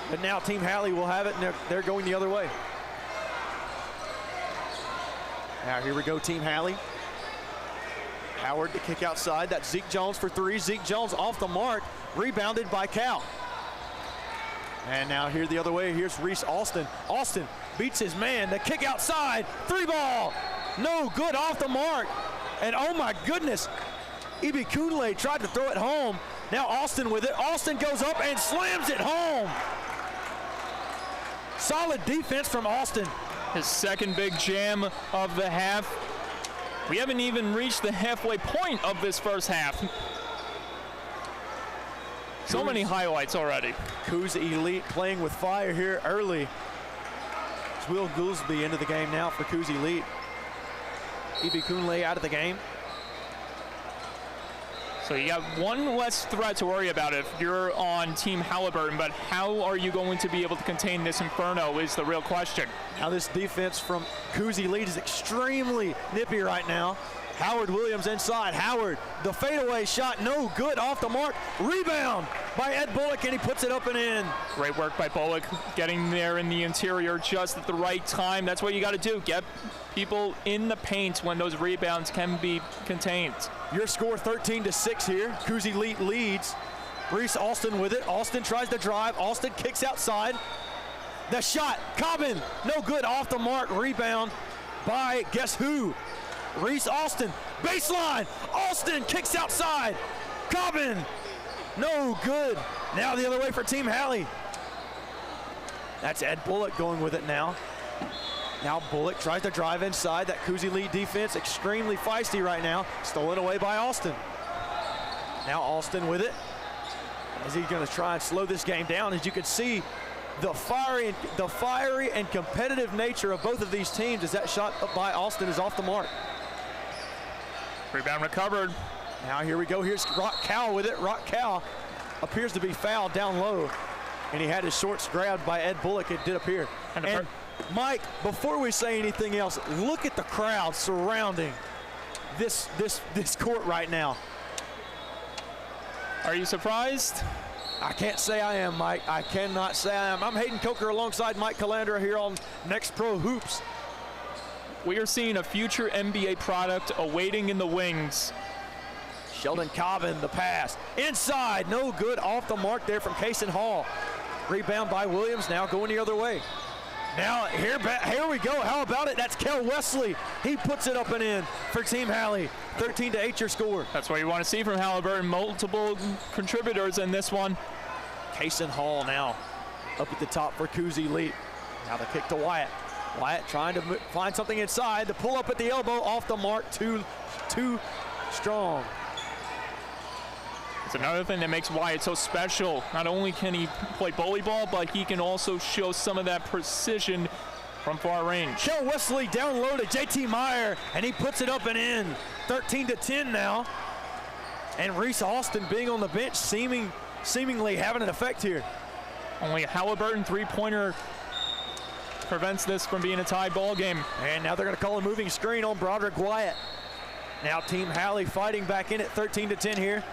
Speaker 1: But now Team Halley will have it, and they're going the other way. Now here we go, Team Halley. Howard to kick outside. That's Zeke Jones for 3. Zeke Jones off the mark, rebounded by Cal. And now here the other way, here's Reese Austin. Austin beats his man, the kick outside, 3 ball. No good, off the mark. And oh my goodness, Ikunle tried to throw it home. Now Austin with it. Austin goes up and slams it home. Solid defense from Austin.
Speaker 3: His second big jam of the half. We haven't even reached the halfway point of this first half. So many highlights already.
Speaker 1: Cooz Elite playing with fire here early. It's Will Goolsby into the game now for Cooz Elite. Ikunle out of the game.
Speaker 3: So you got one less threat to worry about if you're on Team Haliburton, but how are you going to be able to contain this inferno is the real question.
Speaker 1: Now this defense from Cooz Elite is extremely nippy right now. Howard Williams inside. Howard, the fadeaway shot, no good, off the mark. Rebound by Ed Bullock, and he puts it up and in.
Speaker 3: Great work by Bullock, getting there in the interior just at the right time. That's what you got to do. Get people in the paint when those rebounds can be contained.
Speaker 1: Your score 13-6 here. Cooz Elite leads. Reese Alston with it. Alston tries to drive. Alston kicks outside. The shot, Cobbin, no good, off the mark. Rebound by guess who? Reese Alston, baseline. Alston kicks outside. Cobbin, no good. Now the other way for Team Halley. That's Ed Bullock going with it now. Now Bullock tries to drive inside. That Cooz Elite defense extremely feisty right now. Stolen away by Alston. Now Alston with it. Is he going to try and slow this game down? As you can see, the fiery and competitive nature of both of these teams as that shot up by Alston is off the mark.
Speaker 3: Rebound recovered.
Speaker 1: Now here we go. Here's Rock Cow with it. Rock Cow appears to be fouled down low, and he had his shorts grabbed by Ed Bullock. It did appear. And Mike, before we say anything else, look at the crowd surrounding this court right now.
Speaker 3: Are you surprised?
Speaker 1: I can't say I am, Mike. I cannot say I am. I'm Hayden Coker alongside Mike Calandra here on Next Pro Hoops.
Speaker 3: We are seeing a future NBA product awaiting in the wings.
Speaker 1: Sheldon Cobbin, the pass. Inside, no good, off the mark there from Cason Hall. Rebound by Williams, now going the other way. Now, here we go. How about it? That's Kel Wesley. He puts it up and in for Team Halley. 13-8 your score.
Speaker 3: That's what you want to see from Haliburton. Multiple contributors in this one.
Speaker 1: Cason Hall now up at the top for Cooz Elite. Now the kick to Wyatt. Wyatt trying to find something inside. The pull up at the elbow, off the mark, too strong.
Speaker 3: It's another thing that makes Wyatt so special. Not only can he play bully ball, but he can also show some of that precision from far range.
Speaker 1: Kel Wesley down low to JT Meyer, and he puts it up and in. 13-10 now. And Reese Alston being on the bench seemingly having an effect here.
Speaker 3: Only a Haliburton three-pointer prevents this from being a tied ball game.
Speaker 1: And now they're going to call a moving screen on Broderick Wyatt. Now Team Halley fighting back in at 13-10 here.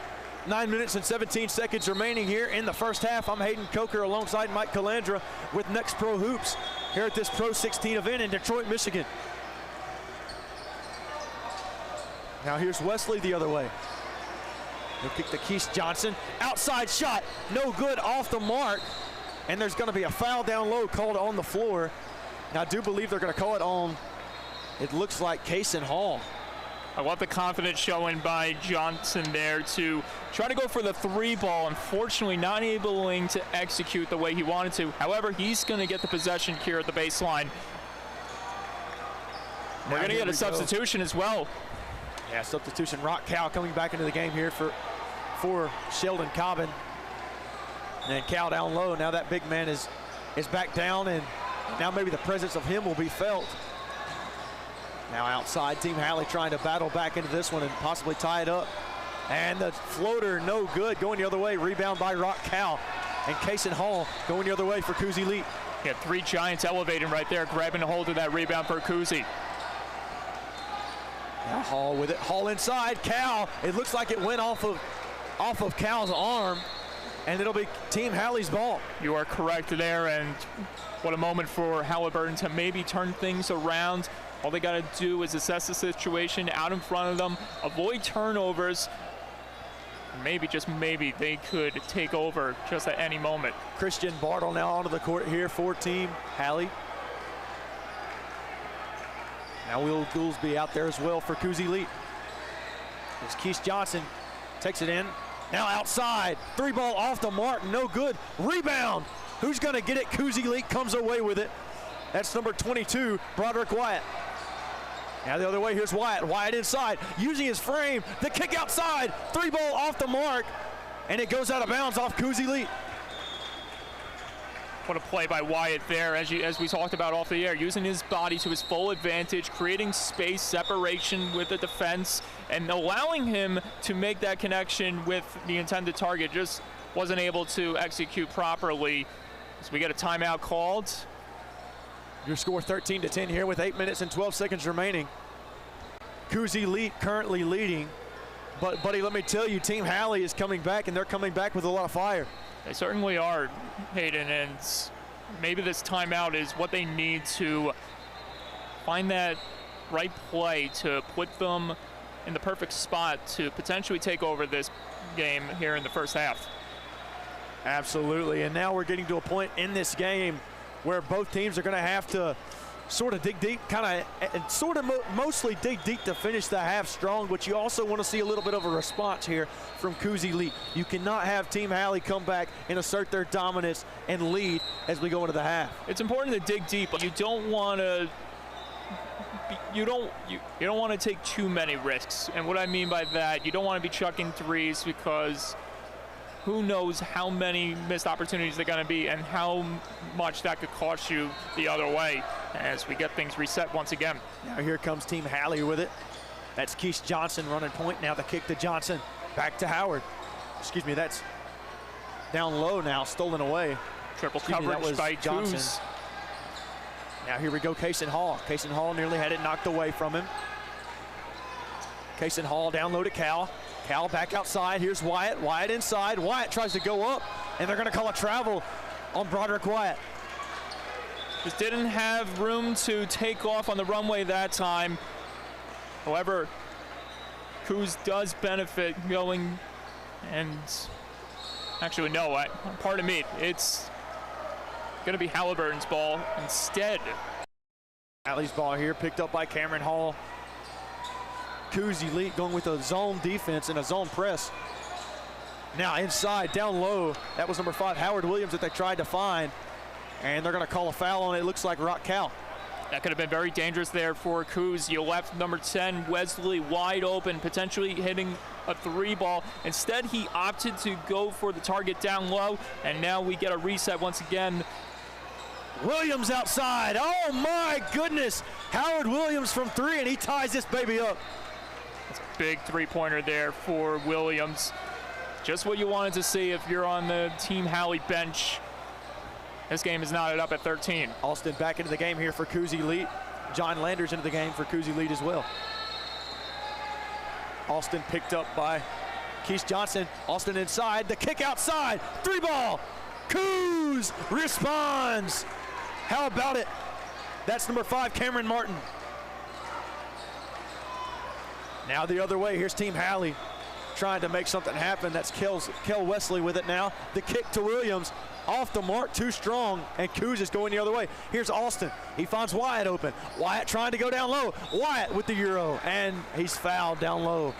Speaker 1: 9 minutes and 17 seconds remaining here in the first half. I'm Hayden Coker alongside Mike Calandra with Next Pro Hoops here at this PRO16 event in Detroit, Michigan. Now here's Wesley the other way. He'll kick to Keith Johnson. Outside shot, no good, off the mark. And there's going to be a foul down low called on the floor. Now I do believe they're going to call it on, it looks like Cason Hall.
Speaker 3: I love the confidence showing by Johnson there to try to go for the three ball. Unfortunately, not able to execute the way he wanted to. However, he's going to get the possession here at the baseline. We're going to get a substitution as well.
Speaker 1: Yeah, substitution. Rock Cow coming back into the game here for Sheldon Cobbin. And Cow down low. Now that big man is back down, and now maybe the presence of him will be felt. Now outside, Team Halley trying to battle back into this one and possibly tie it up. And the floater, no good, going the other way. Rebound by Rock Cow. And Cason Hall going the other way for Cooz Elite.
Speaker 3: Yeah, three giants elevating right there, grabbing a hold of that rebound for Cooz.
Speaker 1: Now Hall with it. Hall inside. Cow. It looks like it went off of Cow's arm, and it'll be Team Halley's ball.
Speaker 3: You are correct there, and what a moment for Haliburton to maybe turn things around. All they got to do is assess the situation out in front of them, avoid turnovers. Maybe, just maybe, they could take over just at any moment.
Speaker 1: Christian Bartle now onto the court here for Team Halley. Now Will Goolsby out there as well for Cooz Elite. As Keith Johnson takes it in. Now outside, three ball off the mark, no good. Rebound, who's gonna get it? Cooz Elite comes away with it. That's number 22, Broderick Wyatt. Now the other way, here's Wyatt. Wyatt inside, using his frame. The kick outside, three ball off the mark, and it goes out of bounds off Cooz Elite.
Speaker 3: What a play by Wyatt there, as we talked about off the air, using his body to his full advantage, creating space, separation with the defense, and allowing him to make that connection with the intended target. Just wasn't able to execute properly. So we get a timeout called.
Speaker 1: Your score 13-10 here with 8 minutes and 12 seconds remaining. Cooz Elite currently leading. But, buddy, let me tell you, Team Hali is coming back, and they're coming back with a lot of fire.
Speaker 3: They certainly are, Hayden, and maybe this timeout is what they need to find that right play to put them in the perfect spot to potentially take over this game here in the first half.
Speaker 1: Absolutely, and now we're getting to a point in this game where both teams are going to have to sort of dig deep, mostly dig deep to finish the half strong, but you also want to see a little bit of a response here from Cooz Elite. You cannot have Team Hali come back and assert their dominance and lead as we go into the half.
Speaker 3: It's important to dig deep, but you don't want to you don't want to take too many risks. And what I mean by that, you don't want to be chucking threes because who knows how many missed opportunities they're going to be and how much that could cost you the other way as we get things reset once again.
Speaker 1: Now here comes Team Hali with it. That's Keith Johnson running point. Now the kick to Johnson. Back to Howard. Excuse me, that's down low now, stolen away.
Speaker 3: Triple coverage by
Speaker 1: Johnson.
Speaker 3: Cooz.
Speaker 1: Now here we go, Kaysen Hall. Kaysen Hall nearly had it knocked away from him. Kaysen Hall down low to Cal. Cal back outside. Here's Wyatt. Wyatt inside. Wyatt tries to go up, and they're going to call a travel on Broderick Wyatt.
Speaker 3: Just didn't have room to take off on the runway that time. However, Cooz does benefit going, and actually no, pardon me, it's going to be Haliburton's ball instead.
Speaker 1: Hali's ball here picked up by Cameron Hall. Cooz Elite going with a zone defense and a zone press. Now inside, down low, that was number 5, Howard Williams, that they tried to find. And they're going to call a foul on it. It looks like Rock Cal.
Speaker 3: That could have been very dangerous there for Cooz. You left number 10, Wesley, wide open, potentially hitting a 3-ball. Instead, he opted to go for the target down low, and now we get a reset once again.
Speaker 1: Williams outside. Oh my goodness. Howard Williams from 3, and he ties this baby up.
Speaker 3: That's a big 3-pointer there for Williams. Just what you wanted to see if you're on the Team Hali bench. This game is knotted up at 13.
Speaker 1: Austin back into the game here for Cooz Elite. John Landers into the game for Cooz Elite as well. Austin picked up by Keith Johnson. Austin inside, the kick outside, 3-ball. Cooz responds. How about it? That's number 5, Cameron Martin. Now the other way, here's Team Hali trying to make something happen. That's Kel Wesley with it now. The kick to Williams, off the mark, too strong, and Cooz is going the other way. Here's Austin. He finds Wyatt open. Wyatt trying to go down low. Wyatt with the Euro, and he's fouled down low.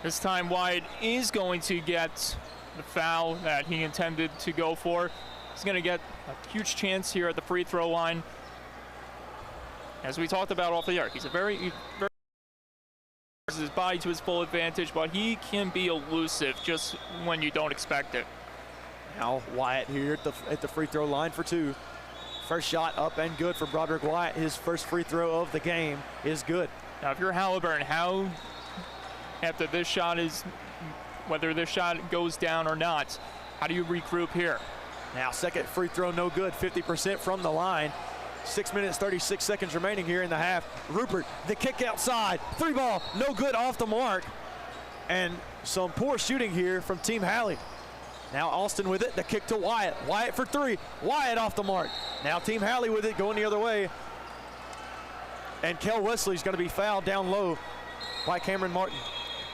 Speaker 3: This time Wyatt is going to get the foul that he intended to go for. He's going to get a huge chance here at the free throw line. As we talked about off the air, he's a very his body to his full advantage, but he can be elusive just when you don't expect it.
Speaker 1: Now Wyatt here at the free throw line for 2. First shot up and good for Broderick Wyatt. His first free throw of the game is good.
Speaker 3: Now if you're Haliburton, how, after this shot is, whether this shot goes down or not, how do you regroup here?
Speaker 1: Now second free throw no good, 50% from the line. 6 minutes, 36 seconds remaining here in the half. Rupert, the kick outside, 3-ball, no good, off the mark. And some poor shooting here from Team Hali. Now Austin with it, the kick to Wyatt. Wyatt for 3, Wyatt off the mark. Now Team Hali with it, going the other way. And Kel Wesley's gonna be fouled down low by Cameron Martin.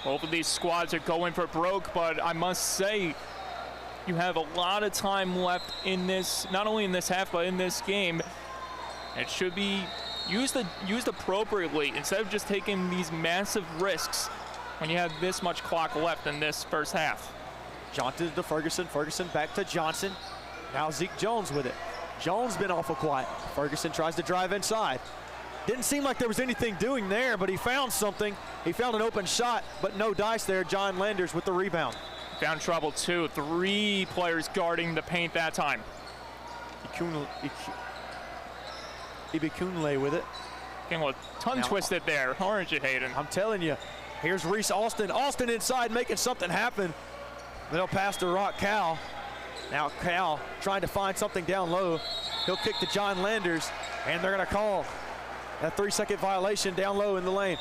Speaker 3: Both of these squads are going for broke, but I must say, you have a lot of time left in this, not only in this half, but in this game. It should be used appropriately instead of just taking these massive risks when you have this much clock left in this first half.
Speaker 1: Johnson to Ferguson, Ferguson back to Johnson. Now Zeke Jones with it. Jones been awful quiet. Ferguson tries to drive inside. Didn't seem like there was anything doing there, but he found something. He found an open shot, but no dice there. John Landers with the rebound.
Speaker 3: Found trouble too. 3 players guarding the paint that time.
Speaker 1: Ibikunle with it.
Speaker 3: Getting a tongue twisted there, aren't you, Hayden?
Speaker 1: I'm telling you. Here's Reese Austin. Austin inside making something happen. They'll pass to Rock Cal. Now Cal trying to find something down low. He'll kick to John Landers, and they're going to call That 3-second violation down low in the lane.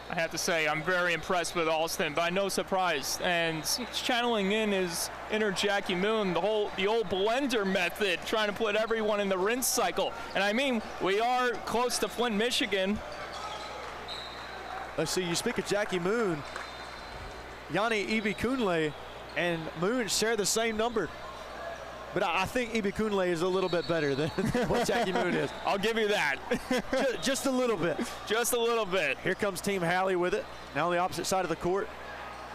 Speaker 3: I have to say, I'm very impressed with Alston, by no surprise. And he's channeling in his inner Jackie Moon, the old blender method, trying to put everyone in the rinse cycle. And I mean, we are close to Flint, Michigan.
Speaker 1: Let's see, you speak of Jackie Moon. Yanni Ibikunle and Moon share the same number. But I think Ibikunle is a little bit better than what Jackie Moon is.
Speaker 3: I'll give you that.
Speaker 1: Just a little bit.
Speaker 3: Just a little bit.
Speaker 1: Here comes Team Halley with it. Now on the opposite side of the court.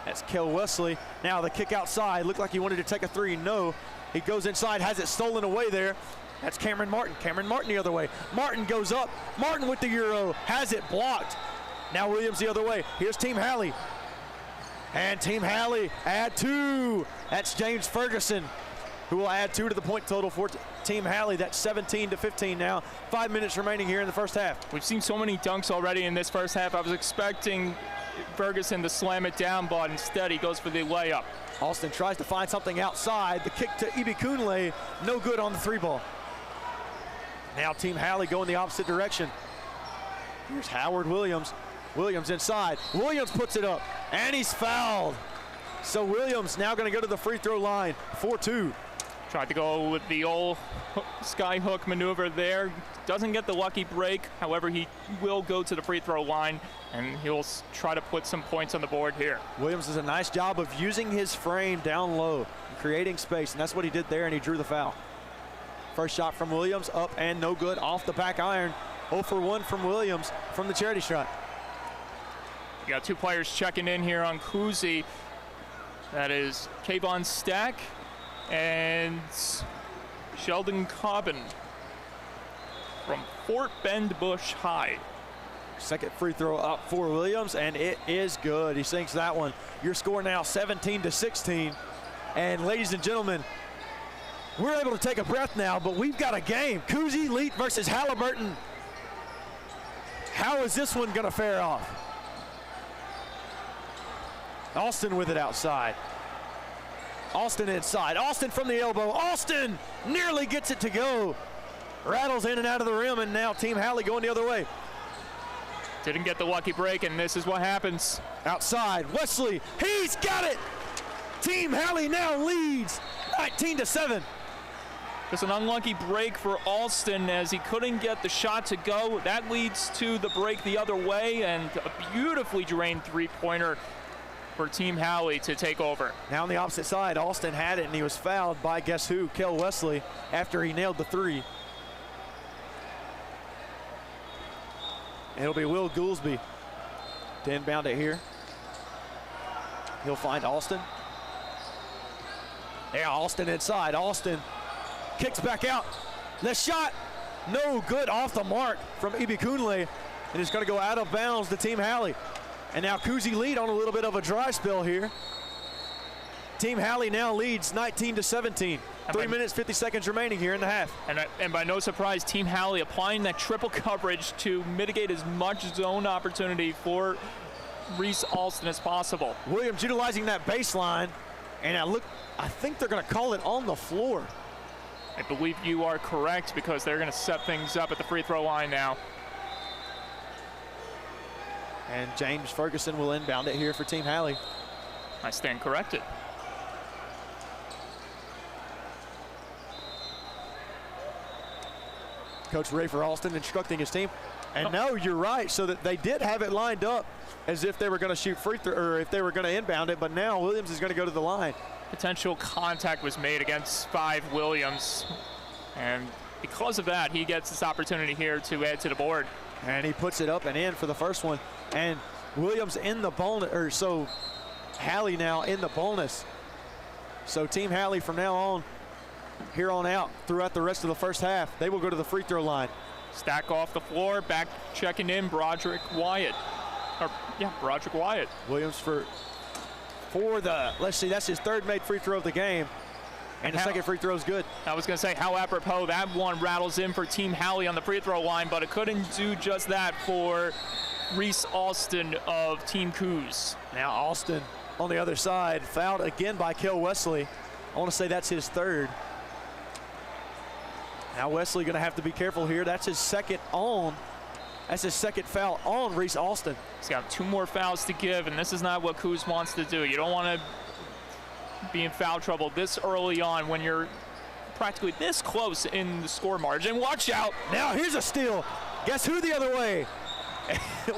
Speaker 1: That's Kel Wesley. Now the kick outside. Looked like he wanted to take a three. No. He goes inside, has it stolen away there. That's Cameron Martin. Cameron Martin the other way. Martin goes up. Martin with the Euro. Has it blocked. Now Williams the other way. Here's Team Halley. And Team Halley add 2. That's James Ferguson, who will add 2 to the point total for Team Halley. That's 17-15 now. 5 minutes remaining here in the first half.
Speaker 3: We've seen so many dunks already in this first half. I was expecting Ferguson to slam it down, but instead he goes for the layup.
Speaker 1: Alston tries to find something outside. The kick to Ibikunle, no good on the 3-ball. Now Team Halley going the opposite direction. Here's Howard Williams. Williams inside. Williams puts it up, and he's fouled. So Williams now going to go to the free throw line, 4-2.
Speaker 3: Tried to go with the old sky hook maneuver there. Doesn't get the lucky break. However, he will go to the free throw line, and he'll try to put some points on the board here.
Speaker 1: Williams does a nice job of using his frame down low, creating space, and that's what he did there, and he drew the foul. First shot from Williams, up and no good, off the back iron. 0 for 1 from Williams from the charity shot.
Speaker 3: You got 2 players checking in here on Cooz. That is Kayvon Stack and Sheldon Cobbin from Fort Bend Bush High.
Speaker 1: Second free throw up for Williams, and it is good. He sinks that one. Your score now 17-16. And ladies and gentlemen, we're able to take a breath now, but we've got a game. Cooz Elite versus Haliburton. How is this one gonna fare off? Alston with it outside. Alston inside. Alston from the elbow. Alston nearly gets it to go. Rattles in and out of the rim, and now Team Halley going the other way.
Speaker 3: Didn't get the lucky break, and this is what happens.
Speaker 1: Outside, Wesley, he's got it! Team Halley now leads 19-7.
Speaker 3: Just an unlucky break for Alston as he couldn't get the shot to go. That leads to the break the other way, and a beautifully drained three-pointer for Team Halley to take over.
Speaker 1: Now on the opposite side, Alston had it, and he was fouled by guess who? Kel Wesley, after he nailed the 3. It'll be Will Goolsby to inbound it here. He'll find Alston. Yeah, Alston inside. Alston kicks back out. The shot, no good, off the mark from Ibikunle, and it's going to go out of bounds to Team Halley. And now Cooz Elite on a little bit of a dry spell here. Team Halley now leads 19-17. 3 minutes, 50 seconds remaining here in the half.
Speaker 3: And by no surprise, Team Halley applying that triple coverage to mitigate as much zone opportunity for Reese Alston as possible.
Speaker 1: Williams utilizing that baseline, and I think they're going to call it on the floor.
Speaker 3: I believe you are correct, because they're going to set things up at the free throw line now.
Speaker 1: And James Ferguson will inbound it here for Team Halley.
Speaker 3: I stand corrected.
Speaker 1: Coach Ray for Alston instructing his team. And no, you're right, so that they did have it lined up as if they were going to shoot free throw, or if they were going to inbound it, but now Williams is going to go to the line.
Speaker 3: Potential contact was made against 5 Williams, and because of that, he gets this opportunity here to add to the board.
Speaker 1: And he puts it up and in for the first one. And Williams in the bonus, or so Halley now in the bonus. So Team Halley from now on, here on out, throughout the rest of the first half, they will go to the free throw line.
Speaker 3: Stack off the floor, back checking in, Broderick Wyatt. Broderick Wyatt.
Speaker 1: Williams for the, let's see, that's his 3rd made free throw of the game. And the second free throw is good.
Speaker 3: I was going to say, how apropos, that one rattles in for Team Halley on the free throw line, but it couldn't do just that for Reese Alston of Team Cooz.
Speaker 1: Now Alston on the other side, fouled again by Kel Wesley. I want to say that's his 3rd. Now Wesley going to have to be careful here. That's his second foul on Reese Alston.
Speaker 3: He's got 2 more fouls to give, and this is not what Cooz wants to do. You don't want to be in foul trouble this early on when you're practically this close in the score margin. Watch out.
Speaker 1: Now here's a steal. Guess who the other way?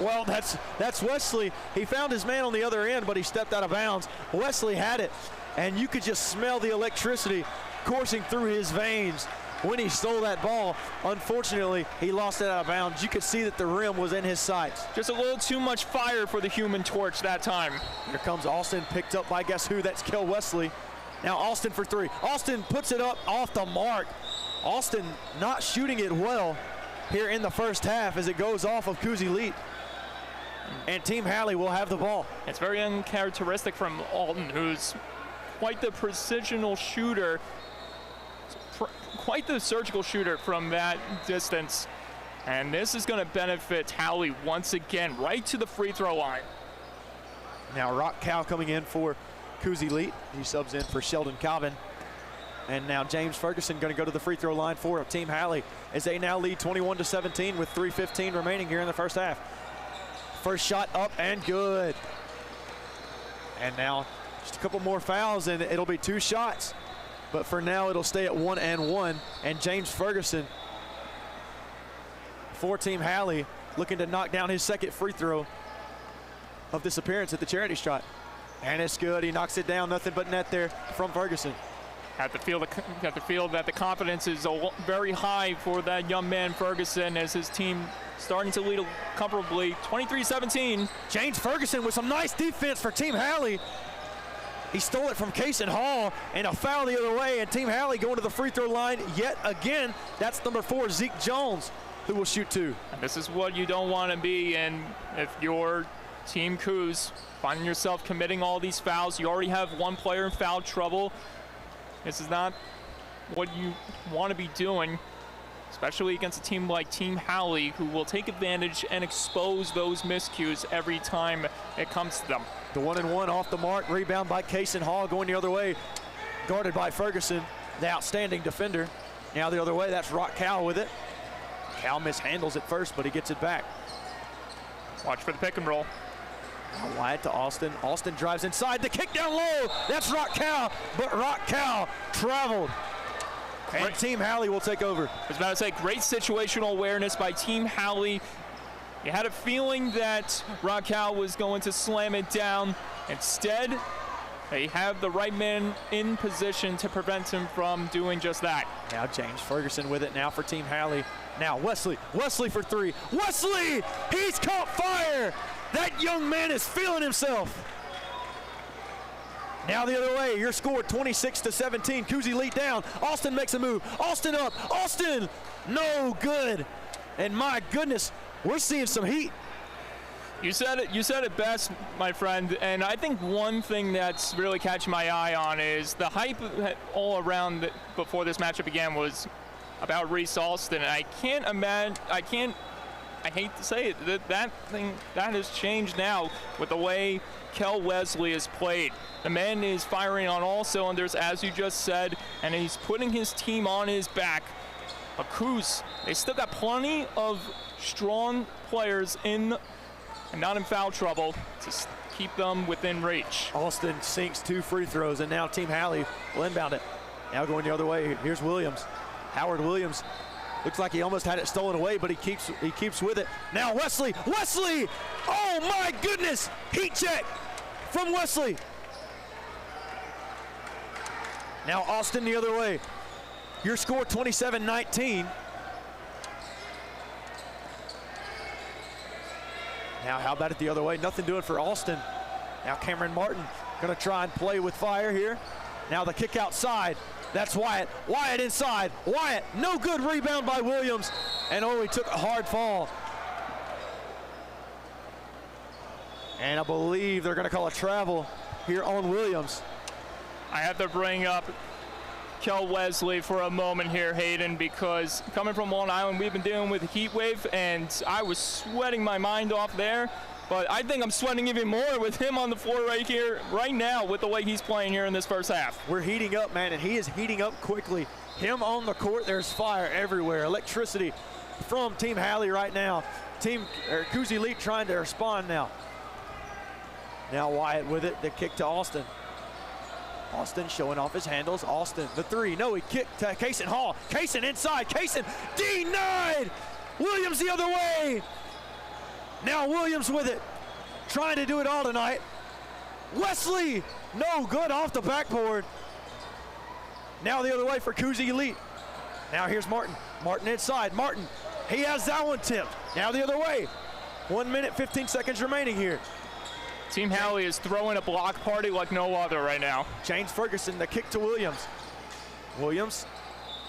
Speaker 1: Well, that's Wesley. He found his man on the other end, but he stepped out of bounds. Wesley had it, and you could just smell the electricity coursing through his veins when he stole that ball. Unfortunately, he lost it out of bounds. You could see that the rim was in his sights.
Speaker 3: Just a little too much fire for the Human Torch that time.
Speaker 1: Here comes Alston, picked up by guess who? That's Kel Wesley. Now Alston for 3. Alston puts it up off the mark. Alston not shooting it well here in the first half as it goes off of Cooz Elite. And Team Halley will have the ball.
Speaker 3: It's very uncharacteristic from Alton, who's quite the precisional shooter, quite the surgical shooter from that distance. And this is going to benefit Halley once again, right to the free throw line.
Speaker 1: Now Rock Cow coming in for Cooz Elite. He subs in for Sheldon Calvin. And now James Ferguson going to go to the free throw line for Team Halley as they now lead 21-17 with 3:15 remaining here in the first half. First shot up and good. And now just a couple more fouls and it'll be 2 shots. But for now it'll stay at 1 and 1. And James Ferguson for Team Halley looking to knock down his second free throw of this appearance at the charity stripe. And it's good. He knocks it down. Nothing but net there from Ferguson.
Speaker 3: Have to feel that the confidence is very high for that young man Ferguson as his team starting to lead comfortably 23-17.
Speaker 1: James Ferguson with some nice defense for Team Halley. He stole it from Kaysen Hall and a foul the other way, and Team Halley going to the free throw line yet again. That's number 4, Zeke Jones, who will shoot 2.
Speaker 3: And this is what you don't want to be in if you're Team Cooz, finding yourself committing all these fouls. You already have 1 player in foul trouble. This is not what you want to be doing, especially against a team like Team Halley, who will take advantage and expose those miscues every time it comes to them.
Speaker 1: The 1 and 1 off the mark, rebound by Kaysen Hall going the other way, guarded by Ferguson, the outstanding defender. Now the other way, that's Rock Cow with it. Cow mishandles it first, but he gets it back.
Speaker 3: Watch for the pick and roll.
Speaker 1: Wyatt to Alston. Alston drives inside. The kick down low. That's Rock Cow, but Rock Cow traveled. And Team Halley will take over.
Speaker 3: I was about to say, great situational awareness by Team Halley. You had a feeling that Rock Cow was going to slam it down. Instead, they have the right man in position to prevent him from doing just that.
Speaker 1: Now James Ferguson with it now for Team Halley. Now Wesley for 3. Wesley, he's caught fire. That young man is feeling himself. Now the other way, your score 26-17. Cooz Elite down. Alston makes a move. Alston up. Alston, no good. And my goodness, we're seeing some heat.
Speaker 3: You said it best, my friend, and I think one thing that's really catching my eye on is the hype all around before this matchup began was about Reese Alston. And I hate to say it, that has changed now with the way Kel Wesley has played. The man is firing on all cylinders, as you just said, and he's putting his team on his back. But Cooz, they still got plenty of strong players in and not in foul trouble to keep them within reach.
Speaker 1: Alston sinks 2 free throws, and now Team Halley will inbound it. Now going the other way, here's Williams. Howard Williams. Looks like he almost had it stolen away, but he keeps with it. Now Wesley! Oh my goodness! Heat check from Wesley. Now Alston the other way. Your score 27-19. Now how about it the other way? Nothing doing for Alston. Now Cameron Martin gonna try and play with fire here. Now the kick outside. That's Wyatt. Wyatt inside. Wyatt, no good. Rebound by Williams. And he took a hard fall. And I believe they're going to call a travel here on Williams.
Speaker 3: I have to bring up Kel Wesley for a moment here, Hayden, because coming from Long Island, we've been dealing with a heat wave, and I was sweating my mind off there. But I think I'm sweating even more with him on the floor right here, right now, with the way he's playing here in this first half.
Speaker 1: We're heating up, man, and he is heating up quickly. him on the court, there's fire everywhere. Electricity from Team Halley right now. Cooz Elite trying to respond now. Now Wyatt with it, the kick to Austin. Austin showing off his handles. Austin, the three. No, he kicked to Kaysen Hall. Kaysen inside. Kaysen denied. Williams the other way. Now Williams with it. Trying to do it all tonight. Wesley, no good off the backboard. Now the other way for Cooz Elite. Now here's Martin. Martin inside. Martin, he has that one tipped. Now the other way. 1 minute, 15 seconds remaining here.
Speaker 3: Team Halley is throwing a block party like no other right now.
Speaker 1: James Ferguson, the kick to Williams. Williams,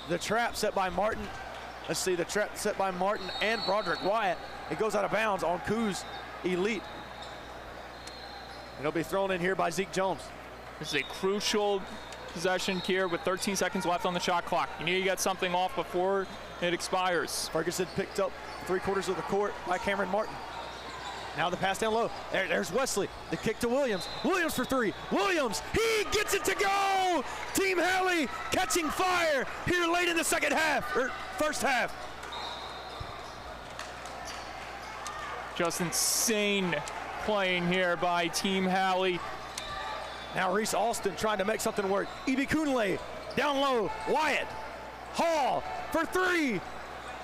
Speaker 1: the trap set by Martin. Let's see, the trap set by Martin and Broderick Wyatt. It goes out of bounds on Cooz Elite. It'll be thrown in here by Zeke Jones.
Speaker 3: This is a crucial possession here with 13 seconds left on the shot clock. You need to get something off before it expires.
Speaker 1: Ferguson picked up 3/4 of the court by Cameron Martin. Now the pass down low. There's Wesley. The kick to Williams. Williams for three. Williams, he gets it to go! Team Halley catching fire here late in the second half, or first half.
Speaker 3: Just insane playing here by Team Halley.
Speaker 1: Now Reese Austin trying to make something work. Ibi Kunle down low. Wyatt. Hall for three.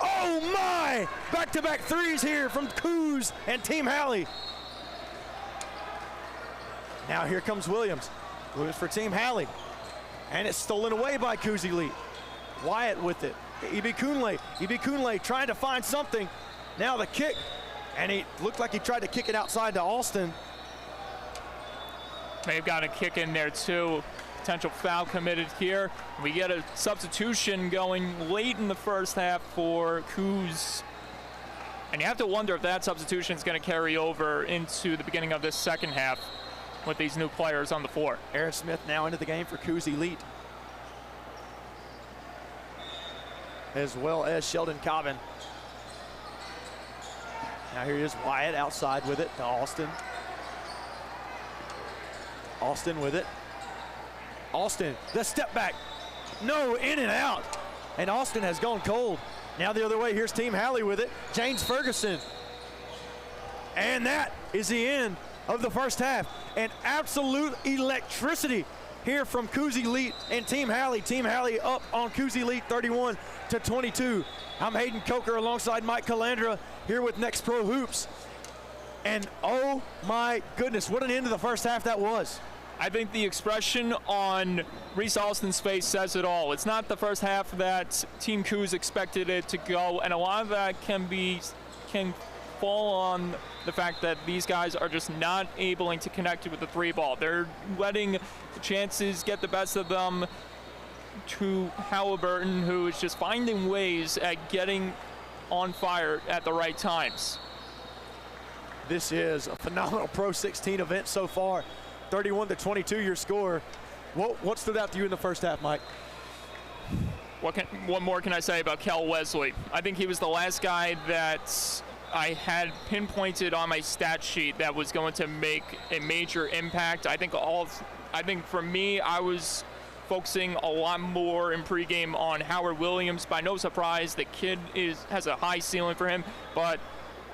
Speaker 1: Oh my! Back-to-back threes here from Cooz and Team Halley. Now here comes Williams. Williams for Team Halley. And it's stolen away by Cooz Elite. Wyatt with it. Ibi Kunle. Ibi Kunle trying to find something. Now the kick. And he looked like he tried to kick it outside to Austin.
Speaker 3: May have got a kick in there too. Potential foul committed here. We get a substitution going late in the first half for Cooz. And you have to wonder if that substitution is going to carry over into the beginning of this second half with these new players on the floor.
Speaker 1: Aaron Smith now into the game for Cooz Elite, as well as Sheldon Cobbin. Now here is Wyatt outside with it to Austin. Austin with it. Austin, the step back. No, in and out. And Austin has gone cold. Now the other way, here's Team Halley with it. James Ferguson. And that is the end of the first half. And absolute electricity here from Cooz Elite and Team Halley. Team Halley up on Cooz Elite 31-22. I'm Hayden Coker alongside Mike Calandra here with Next Pro Hoops. And oh my goodness, what an end to the first half that was.
Speaker 3: I think the expression on Reese Austin's face says it all. It's not the first half that Team Cooz expected it to go, and a lot of that can fall on the fact that these guys are just not able to connect with the three ball. They're letting the chances get the best of them to Haliburton, who is just finding ways at getting on fire at the right times.
Speaker 1: This is a phenomenal PRO16 event so far. 31-22 your score. What stood out to you in the first half, Mike?
Speaker 3: What more can I say about Kel Wesley? I think he was the last guy that I had pinpointed on my stat sheet that was going to make a major impact. I think for me, I was focusing a lot more in pregame on Howard Williams. By no surprise, the kid has a high ceiling for him, but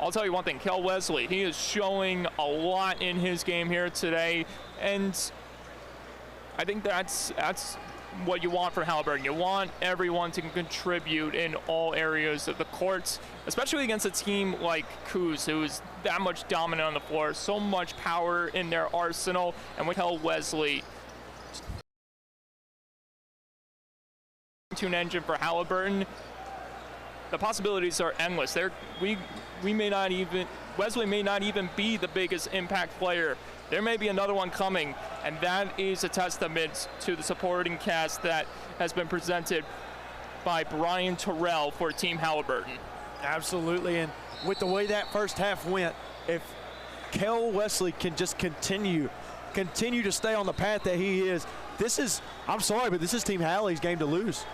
Speaker 3: I'll tell you one thing, Kel Wesley, he is showing a lot in his game here today, and I think that's what you want from Haliburton. You want everyone to contribute in all areas of the courts, especially against a team like Cooz, who is that much dominant on the floor, so much power in their arsenal, and with Kel Wesley, tune engine for Haliburton, the possibilities are endless. Wesley may not even be the biggest impact player. There may be another one coming, and that is a testament to the supporting cast that has been presented by Brian Terrell for Team Haliburton.
Speaker 1: Absolutely, and with the way that first half went, if Kel Wesley can just continue to stay on the path that he is, I'm sorry, but this is Team Halley's game to lose.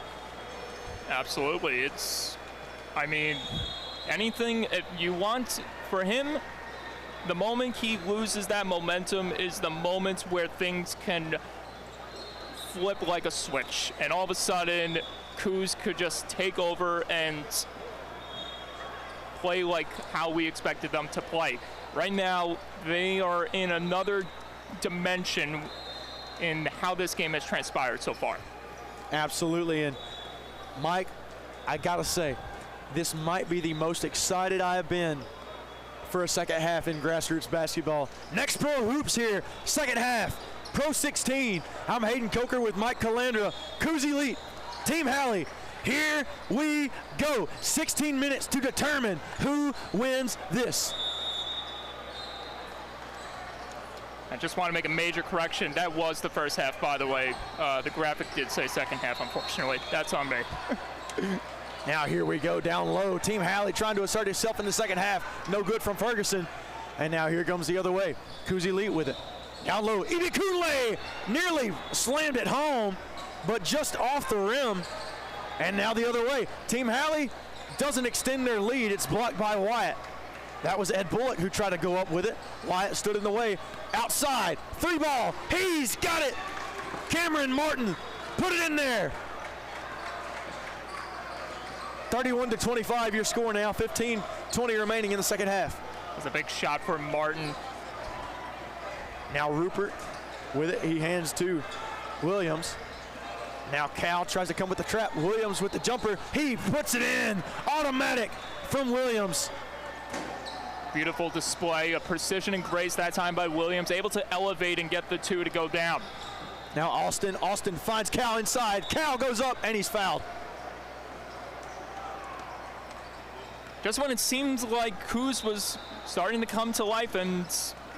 Speaker 3: Absolutely. Anything if you want for him, the moment he loses that momentum is the moment where things can flip like a switch, and all of a sudden Cooz could just take over and play like how we expected them to play. Right now, they are in another dimension in how this game has transpired so far.
Speaker 1: Absolutely, and Mike, I gotta say, this might be the most excited I have been for a second half in grassroots basketball. Next Pro Hoops here, second half, PRO16. I'm Hayden Coker with Mike Calandra, Cooz Elite, Team Hali. Here we go. 16 minutes to determine who wins this.
Speaker 3: I just want to make a major correction. That was the first half, by the way. The graphic did say second half, unfortunately. That's on me.
Speaker 1: Now here we go down low. Team Hali trying to assert itself in the second half. No good from Ferguson. And now here comes the other way. Cooz Elite with it. Down low. Ibikunle nearly slammed it home, but just off the rim. And now the other way. Team Hali doesn't extend their lead. It's blocked by Wyatt. That was Ed Bullock who tried to go up with it. Wyatt stood in the way. Outside. 3 ball. He's got it. Cameron Martin put it in there. 31-25 your score now. 15-20 remaining in the second half.
Speaker 3: That's a big shot for Martin.
Speaker 1: Now Rupert with it. He hands to Williams. Now Cal tries to come with the trap. Williams with the jumper. He puts it in. Automatic from Williams.
Speaker 3: Beautiful display of precision and grace that time by Williams, able to elevate and get the 2 to go down.
Speaker 1: Now Austin finds Cal inside. Cal goes up and he's fouled.
Speaker 3: Just when it seemed like Cooz was starting to come to life and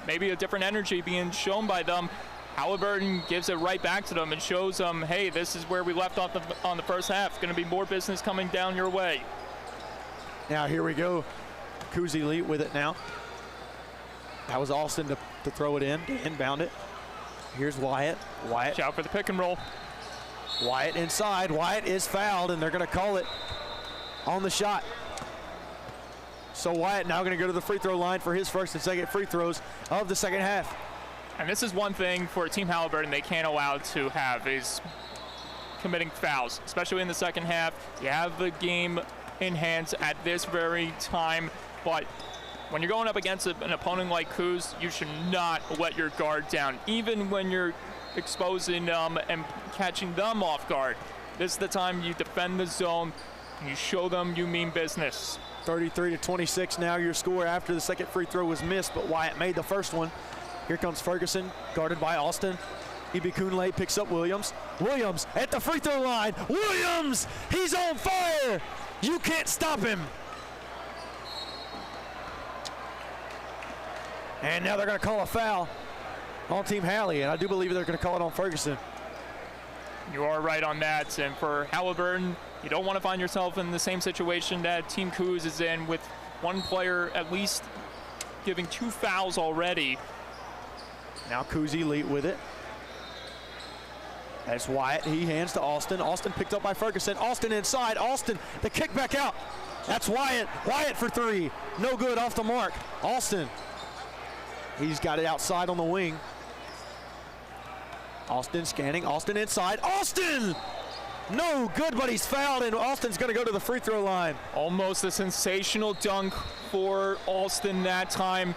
Speaker 3: maybe a different energy being shown by them, Haliburton gives it right back to them and shows them, hey, this is where we left off on the first half. Going to be more business coming down your way.
Speaker 1: Now here we go. Cooz Elite with it now. That was Austin to throw it in, to inbound it. Here's Wyatt.
Speaker 3: Watch out for the pick and roll.
Speaker 1: Wyatt inside. Wyatt is fouled, and they're going to call it on the shot. So Wyatt now going to go to the free throw line for his first and second free throws of the second half.
Speaker 3: And this is one thing for Team Haliburton they can't allow to have is committing fouls, especially in the second half. You have the game in hands at this very time, but when you're going up against an opponent like Cooz, you should not let your guard down, even when you're exposing them and catching them off guard. This is the time you defend the zone, and you show them you mean business.
Speaker 1: 33-26 now your score after the second free throw was missed, but Wyatt made the first one. Here comes Ferguson, guarded by Austin. Ibikunle picks up Williams. Williams at the free throw line. Williams, he's on fire. You can't stop him. And now they're going to call a foul on Team Hali, and I do believe they're going to call it on Ferguson.
Speaker 3: You are right on that, and for Haliburton, you don't want to find yourself in the same situation that Team Cooz is in, with one player at least giving 2 fouls already.
Speaker 1: Now Cooz Elite with it. That's Wyatt. He hands to Austin. Austin picked up by Ferguson. Austin inside. Austin, the kick back out. That's Wyatt. Wyatt for 3. No good, off the mark. Austin. He's got it outside on the wing. Austin scanning. Austin inside. Austin! No good, but he's fouled, and Austin's going to go to the free throw line.
Speaker 3: Almost a sensational dunk for Austin that time.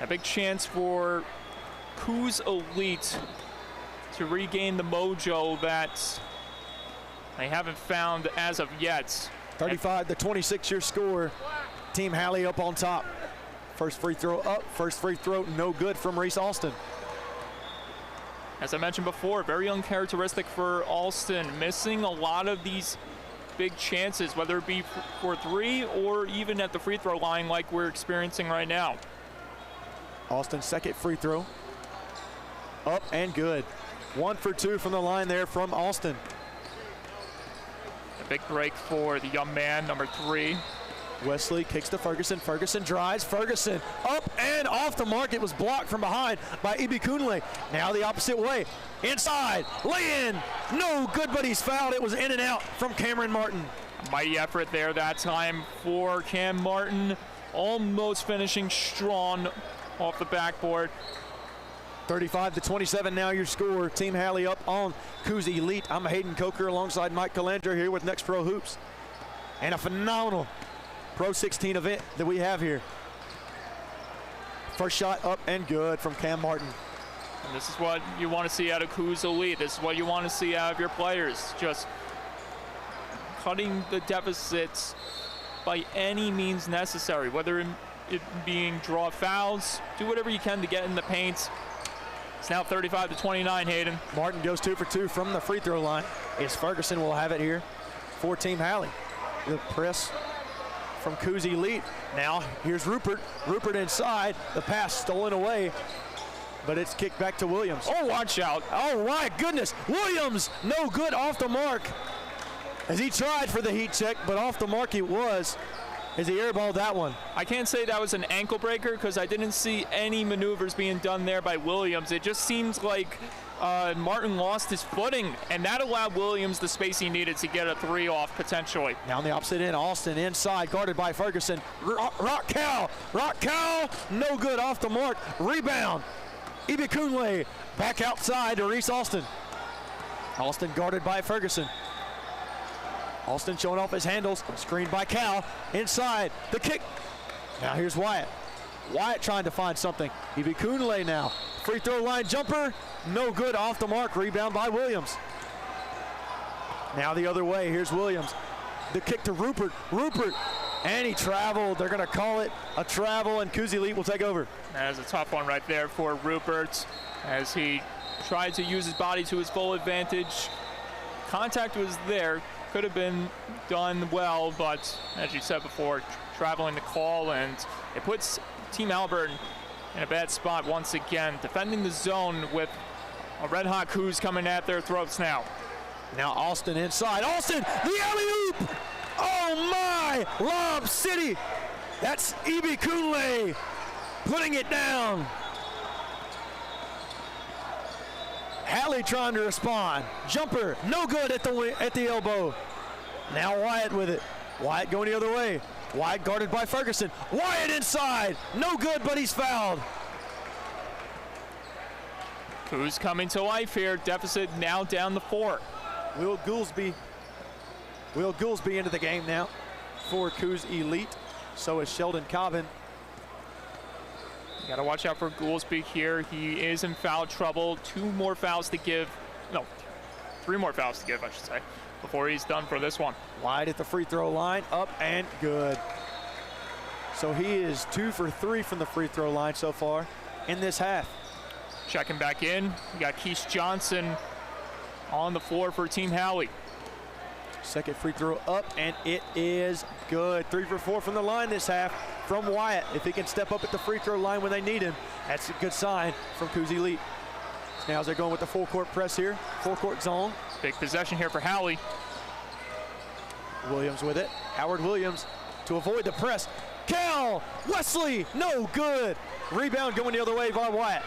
Speaker 3: A big chance for Cooz Elite to regain the mojo that they haven't found as of yet.
Speaker 1: 35-26 your score. Team Hali up on top. First free throw up, first free throw no good from Reese Austin.
Speaker 3: As I mentioned before, very uncharacteristic for Austin, missing a lot of these big chances, whether it be for 3 or even at the free throw line like we're experiencing right now.
Speaker 1: Austin's second free throw. Up and good. 1 for 2 from the line there from Austin.
Speaker 3: A big break for the young man, number 3.
Speaker 1: Wesley kicks to Ferguson. Ferguson drives. Ferguson up and off the mark. It was blocked from behind by Ibikunle. Now the opposite way. Inside. Lay in. No good, but he's fouled. It was in and out from Cameron Martin.
Speaker 3: A mighty effort there that time for Cam Martin. Almost finishing strong off the backboard.
Speaker 1: 35-27 now your score. Team Halley up on Cooz Elite. I'm Hayden Coker alongside Mike Calandra here with Next Pro Hoops. And a phenomenal PRO16 event that we have here. First shot up and good from Cam Martin.
Speaker 3: And this is what you want to see out of Cooz Elite. This is what you want to see out of your players. Just cutting the deficits by any means necessary, whether it being draw fouls, do whatever you can to get in the paint. It's now 35-29, Hayden.
Speaker 1: Martin goes 2 for 2 from the free throw line. As Ferguson will have it here for Team Halley. The press from Cooz Elite. Now here's Rupert. Rupert inside. The pass stolen away, but it's kicked back to Williams.
Speaker 3: Oh, watch out.
Speaker 1: Oh my goodness. Williams, no good off the mark. As he tried for the heat check, but off the mark it was. As he airballed that one.
Speaker 3: I can't say that was an ankle breaker because I didn't see any maneuvers being done there by Williams. It just seems like Martin lost his footing, and that allowed Williams the space he needed to get a 3 off potentially.
Speaker 1: Now on the opposite end, Austin inside, guarded by Ferguson. Rock Cal, no good off the mark. Rebound, Ibikunle back outside to Reese Austin. Austin guarded by Ferguson. Austin showing off his handles, screened by Cal, inside, the kick. Now here's Wyatt. Wyatt trying to find something. Ibikunle now, free throw line jumper, no good off the mark, rebound by Williams. Now the other way, here's Williams. The kick to Rupert, and he traveled. They're gonna call it a travel, and Cooz Elite will take over.
Speaker 3: That is a tough one right there for Rupert as he tried to use his body to his full advantage. Contact was there. Could have been done well, but as you said before, traveling the call, and it puts Team Haliburton in a bad spot once again, defending the zone with a red-hot Cooz coming at their throats now.
Speaker 1: Now Austin inside. Austin, the alley-oop! Oh my! Lob City! That's Ibikunle putting it down. Halley trying to respond. Jumper, no good at the elbow. Now Wyatt with it. Wyatt going the other way. Wyatt guarded by Ferguson. Wyatt inside, no good, but he's fouled.
Speaker 3: Cooz coming to life here. Deficit now down to 4.
Speaker 1: Will Goolsby into the game now for Cooz Elite. So is Sheldon Cobbin.
Speaker 3: Got to watch out for Goolsby here. He is in foul trouble. 3 more fouls to give, I should say, before he's done for this one.
Speaker 1: Wide at the free throw line, up and good. So he is 2 for 3 from the free throw line so far in this half.
Speaker 3: Checking back in, we got Keith Johnson on the floor for Team Halley.
Speaker 1: Second free throw up, and it is good. 3 for 4 from the line this half from Wyatt. If he can step up at the free throw line when they need him, that's a good sign from Cooz Elite. Now as they're going with the full court press here, full court zone.
Speaker 3: Big possession here for Halley.
Speaker 1: Williams with it. Howard Williams to avoid the press. Cal Wesley, no good. Rebound going the other way by Wyatt.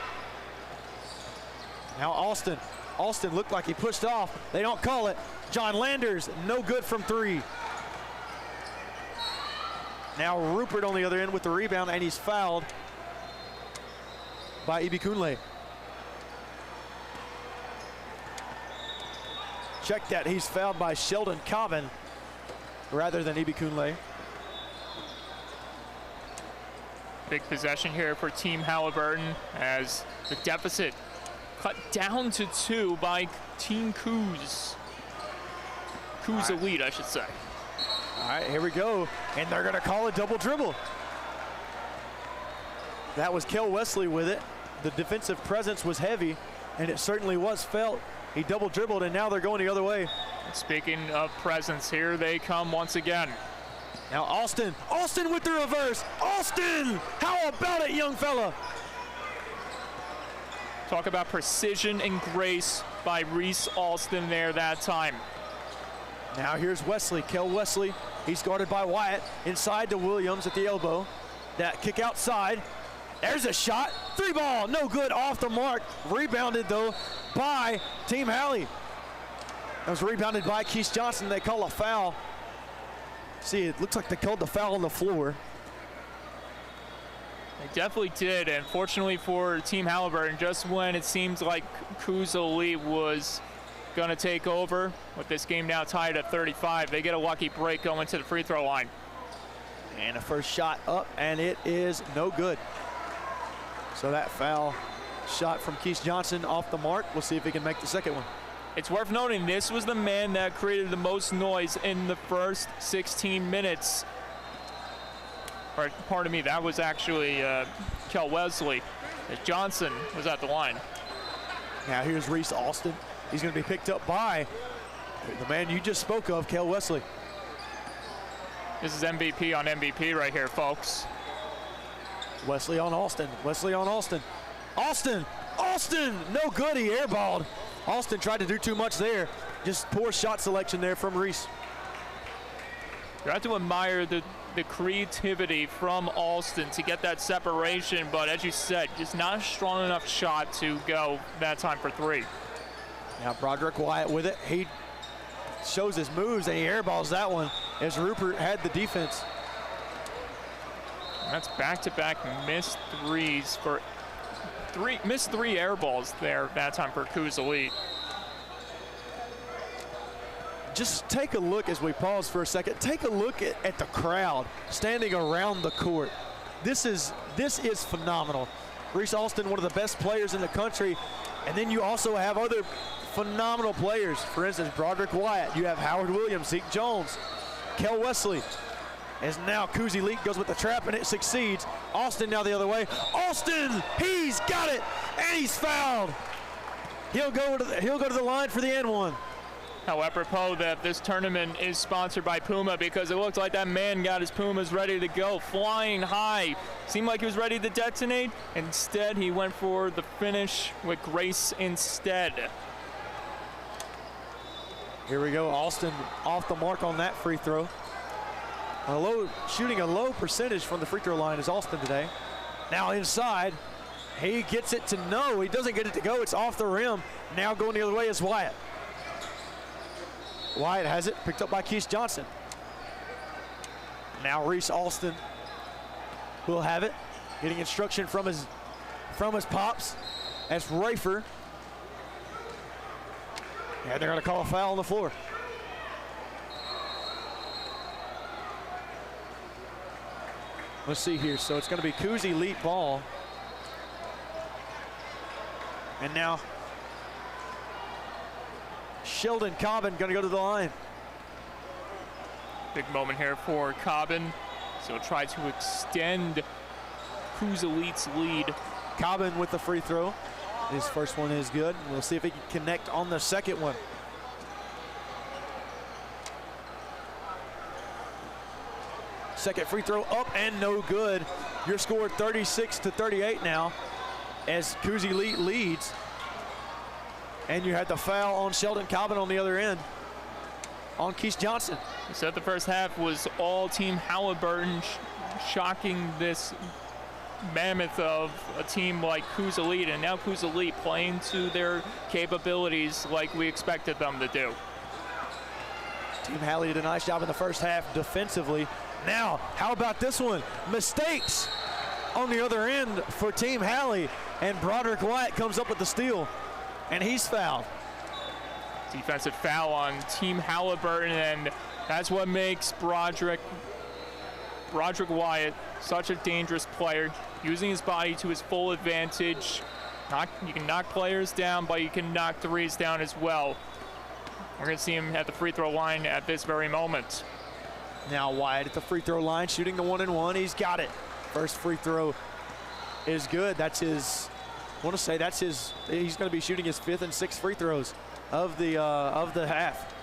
Speaker 1: Now Austin. Austin looked like he pushed off. They don't call it. John Landers, no good from 3. Now Rupert on the other end with the rebound, and he's fouled by Ibikunle. Check that, he's fouled by Sheldon Cobbin rather than Ibikunle.
Speaker 3: Big possession here for Team Haliburton as the deficit cut down to 2 by Team Cooz. Cooz Elite, I should say.
Speaker 1: All right, here we go. And they're gonna call a double dribble. That was Kel Wesley with it. The defensive presence was heavy, and it certainly was felt. He double dribbled, and now they're going the other way.
Speaker 3: Speaking of presence, here they come once again.
Speaker 1: Now Austin with the reverse. Austin, how about it, young fella?
Speaker 3: Talk about precision and grace by Reese Austin there that time.
Speaker 1: Now here's Wesley, Kel Wesley. He's guarded by Wyatt, inside to Williams at the elbow. That kick outside. There's a shot, 3 ball, no good, off the mark. Rebounded though by Team Halley. That was rebounded by Keith Johnson. They call a foul. See, it looks like they called the foul on the floor.
Speaker 3: They definitely did, and fortunately for Team Haliburton, just when it seems like Cooz Elite was going to take over, with this game now tied at 35, they get a lucky break going to the free throw line.
Speaker 1: And a first shot up, and it is no good. So that foul shot from Keith Johnson off the mark. We'll see if he can make the second one.
Speaker 3: It's worth noting this was the man that created the most noise in the first 16 minutes. Or, pardon me, that was actually Kel Wesley, as Johnson was at the line.
Speaker 1: Now here's Reese Austin. He's going to be picked up by the man you just spoke of, Kel Wesley.
Speaker 3: This is MVP on MVP right here, folks.
Speaker 1: Wesley on Austin. Wesley on Austin. Austin! Austin! No good, he airballed. Austin tried to do too much there. Just poor shot selection there from Reese.
Speaker 3: You have to admire the creativity from Austin to get that separation, but as you said, just not a strong enough shot to go that time for three.
Speaker 1: Now Broderick Wyatt with it. He shows his moves and he airballs that one as Rupert had the defense.
Speaker 3: And that's back-to-back missed threes for missed three air balls there that time for Cooz Elite.
Speaker 1: Just take a look as we pause for a second. Take a look at the crowd standing around the court. This is phenomenal. Reese Austin, one of the best players in the country, and then you also have other phenomenal players. For instance, Broderick Wyatt. You have Howard Williams, Zeke Jones, Kel Wesley. As now Cooz Elite goes with the trap and it succeeds. Austin now the other way. Austin, he's got it, and he's fouled. He'll go to the line for the and one.
Speaker 3: How apropos that this tournament is sponsored by Puma, because it looked like that man got his Pumas ready to go, flying high. Seemed like he was ready to detonate. Instead, he went for the finish with grace instead.
Speaker 1: Here we go, Austin off the mark on that free throw. Shooting a low percentage from the free throw line is Austin today. Now inside, he gets it to no, he doesn't get it to go, it's off the rim. Now going the other way is Wyatt. Wyatt has it, picked up by Keith Johnson. Now Reese Austin will have it, getting instruction from his pops. That's Rafer. And they're gonna call a foul on the floor. Let's see here, so it's gonna be Cooz Elite ball. And now Sheldon Cobbin gonna go to the line.
Speaker 3: Big moment here for Cobbin. So he'll try to extend Cooz Elite's lead.
Speaker 1: Cobbin with the free throw. His first one is good. We'll see if he can connect on the second one. Second free throw up and no good. Your score 36-38 now as Cooz Elite leads. And you had the foul on Sheldon Cobbin on the other end on Keith Johnson.
Speaker 3: So the first half was all Team Haliburton, shocking this mammoth of a team like Cooz Elite, and now Cooz Elite playing to their capabilities like we expected them to do.
Speaker 1: Team Halley did a nice job in the first half defensively. Now, how about this one? Mistakes on the other end for Team Halley, and Broderick Wyatt comes up with the steal, and he's fouled.
Speaker 3: Defensive foul on Team Haliburton, and that's what makes Broderick Wyatt such a dangerous player, using his body to his full advantage. You can knock players down, but you can knock threes down as well. We're going to see him at the free throw line at this very moment.
Speaker 1: Now Wyatt at the free throw line, shooting the 1-and-1. He's got it. First free throw is good. That's his, I want to say that's his, he's going to be shooting his 5th and 6th free throws of the half.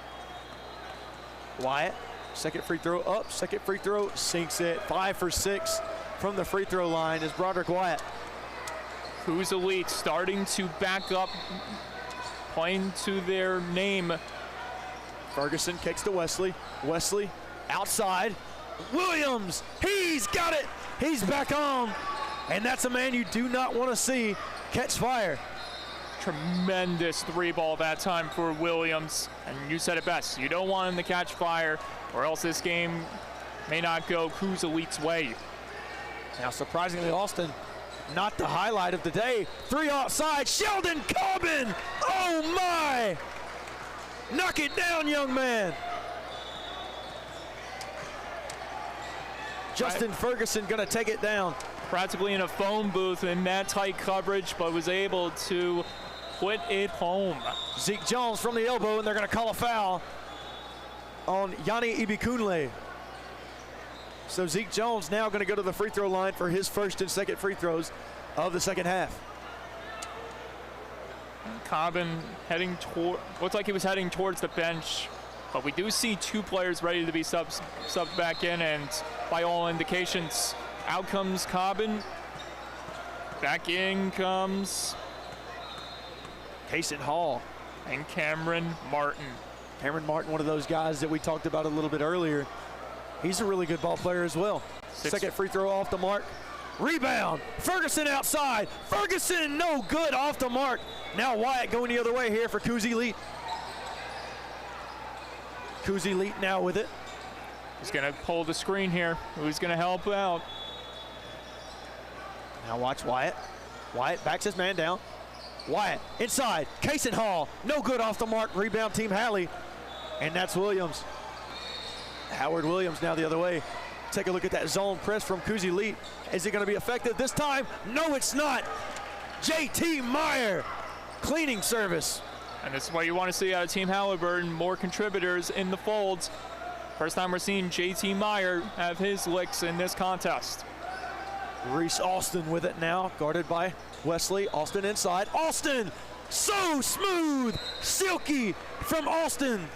Speaker 1: Wyatt, second free throw up, second free throw, sinks it. 5 for 6 from the free throw line is Broderick Wyatt.
Speaker 3: Cooz Elite starting to back up, playing to their name.
Speaker 1: Ferguson kicks to Wesley. Wesley outside. Williams, he's got it. He's back on. And that's a man you do not want to see catch fire.
Speaker 3: Tremendous three ball that time for Williams. And you said it best. You don't want him to catch fire, or else this game may not go Cooz Elite's way.
Speaker 1: Now, surprisingly, Austin, not the highlight of the day. 3 outside, Sheldon Cobbin. Oh my! Knock it down, young man. Justin Ferguson gonna take it down.
Speaker 3: Practically in a phone booth in that tight coverage, but was able to put it home.
Speaker 1: Zeke Jones from the elbow, and they're gonna call a foul on Yanni Ibikunle. So Zeke Jones now gonna go to the free throw line for his first and second free throws of the second half.
Speaker 3: Cobbin heading toward, looked like he was heading towards the bench, but we do see 2 players ready to be subbed back in, and by all indications, out comes Cobbin. Back in comes
Speaker 1: Kaysen Hall.
Speaker 3: And Cameron Martin.
Speaker 1: Cameron Martin, one of those guys that we talked about a little bit earlier. He's a really good ball player as well. Second free throw off the mark. Rebound, Ferguson outside. Ferguson, no good, off the mark. Now Wyatt going the other way here for Cooz Elite. Cooz Elite now with it.
Speaker 3: He's gonna pull the screen here. Who's gonna help out?
Speaker 1: Now watch Wyatt. Wyatt backs his man down. Wyatt inside, Kaysen Hall, no good, off the mark. Rebound Team Halley, and that's Williams. Howard Williams now the other way. Take a look at that zone press from Cooz Elite. Is it going to be effective this time? No, it's not. JT Meyer, cleaning service.
Speaker 3: And this is what you want to see out of Team Haliburton, more contributors in the folds. First time we're seeing JT Meyer have his licks in this contest.
Speaker 1: Reese Austin with it now, guarded by Wesley. Austin inside. Austin, so smooth, silky from Austin.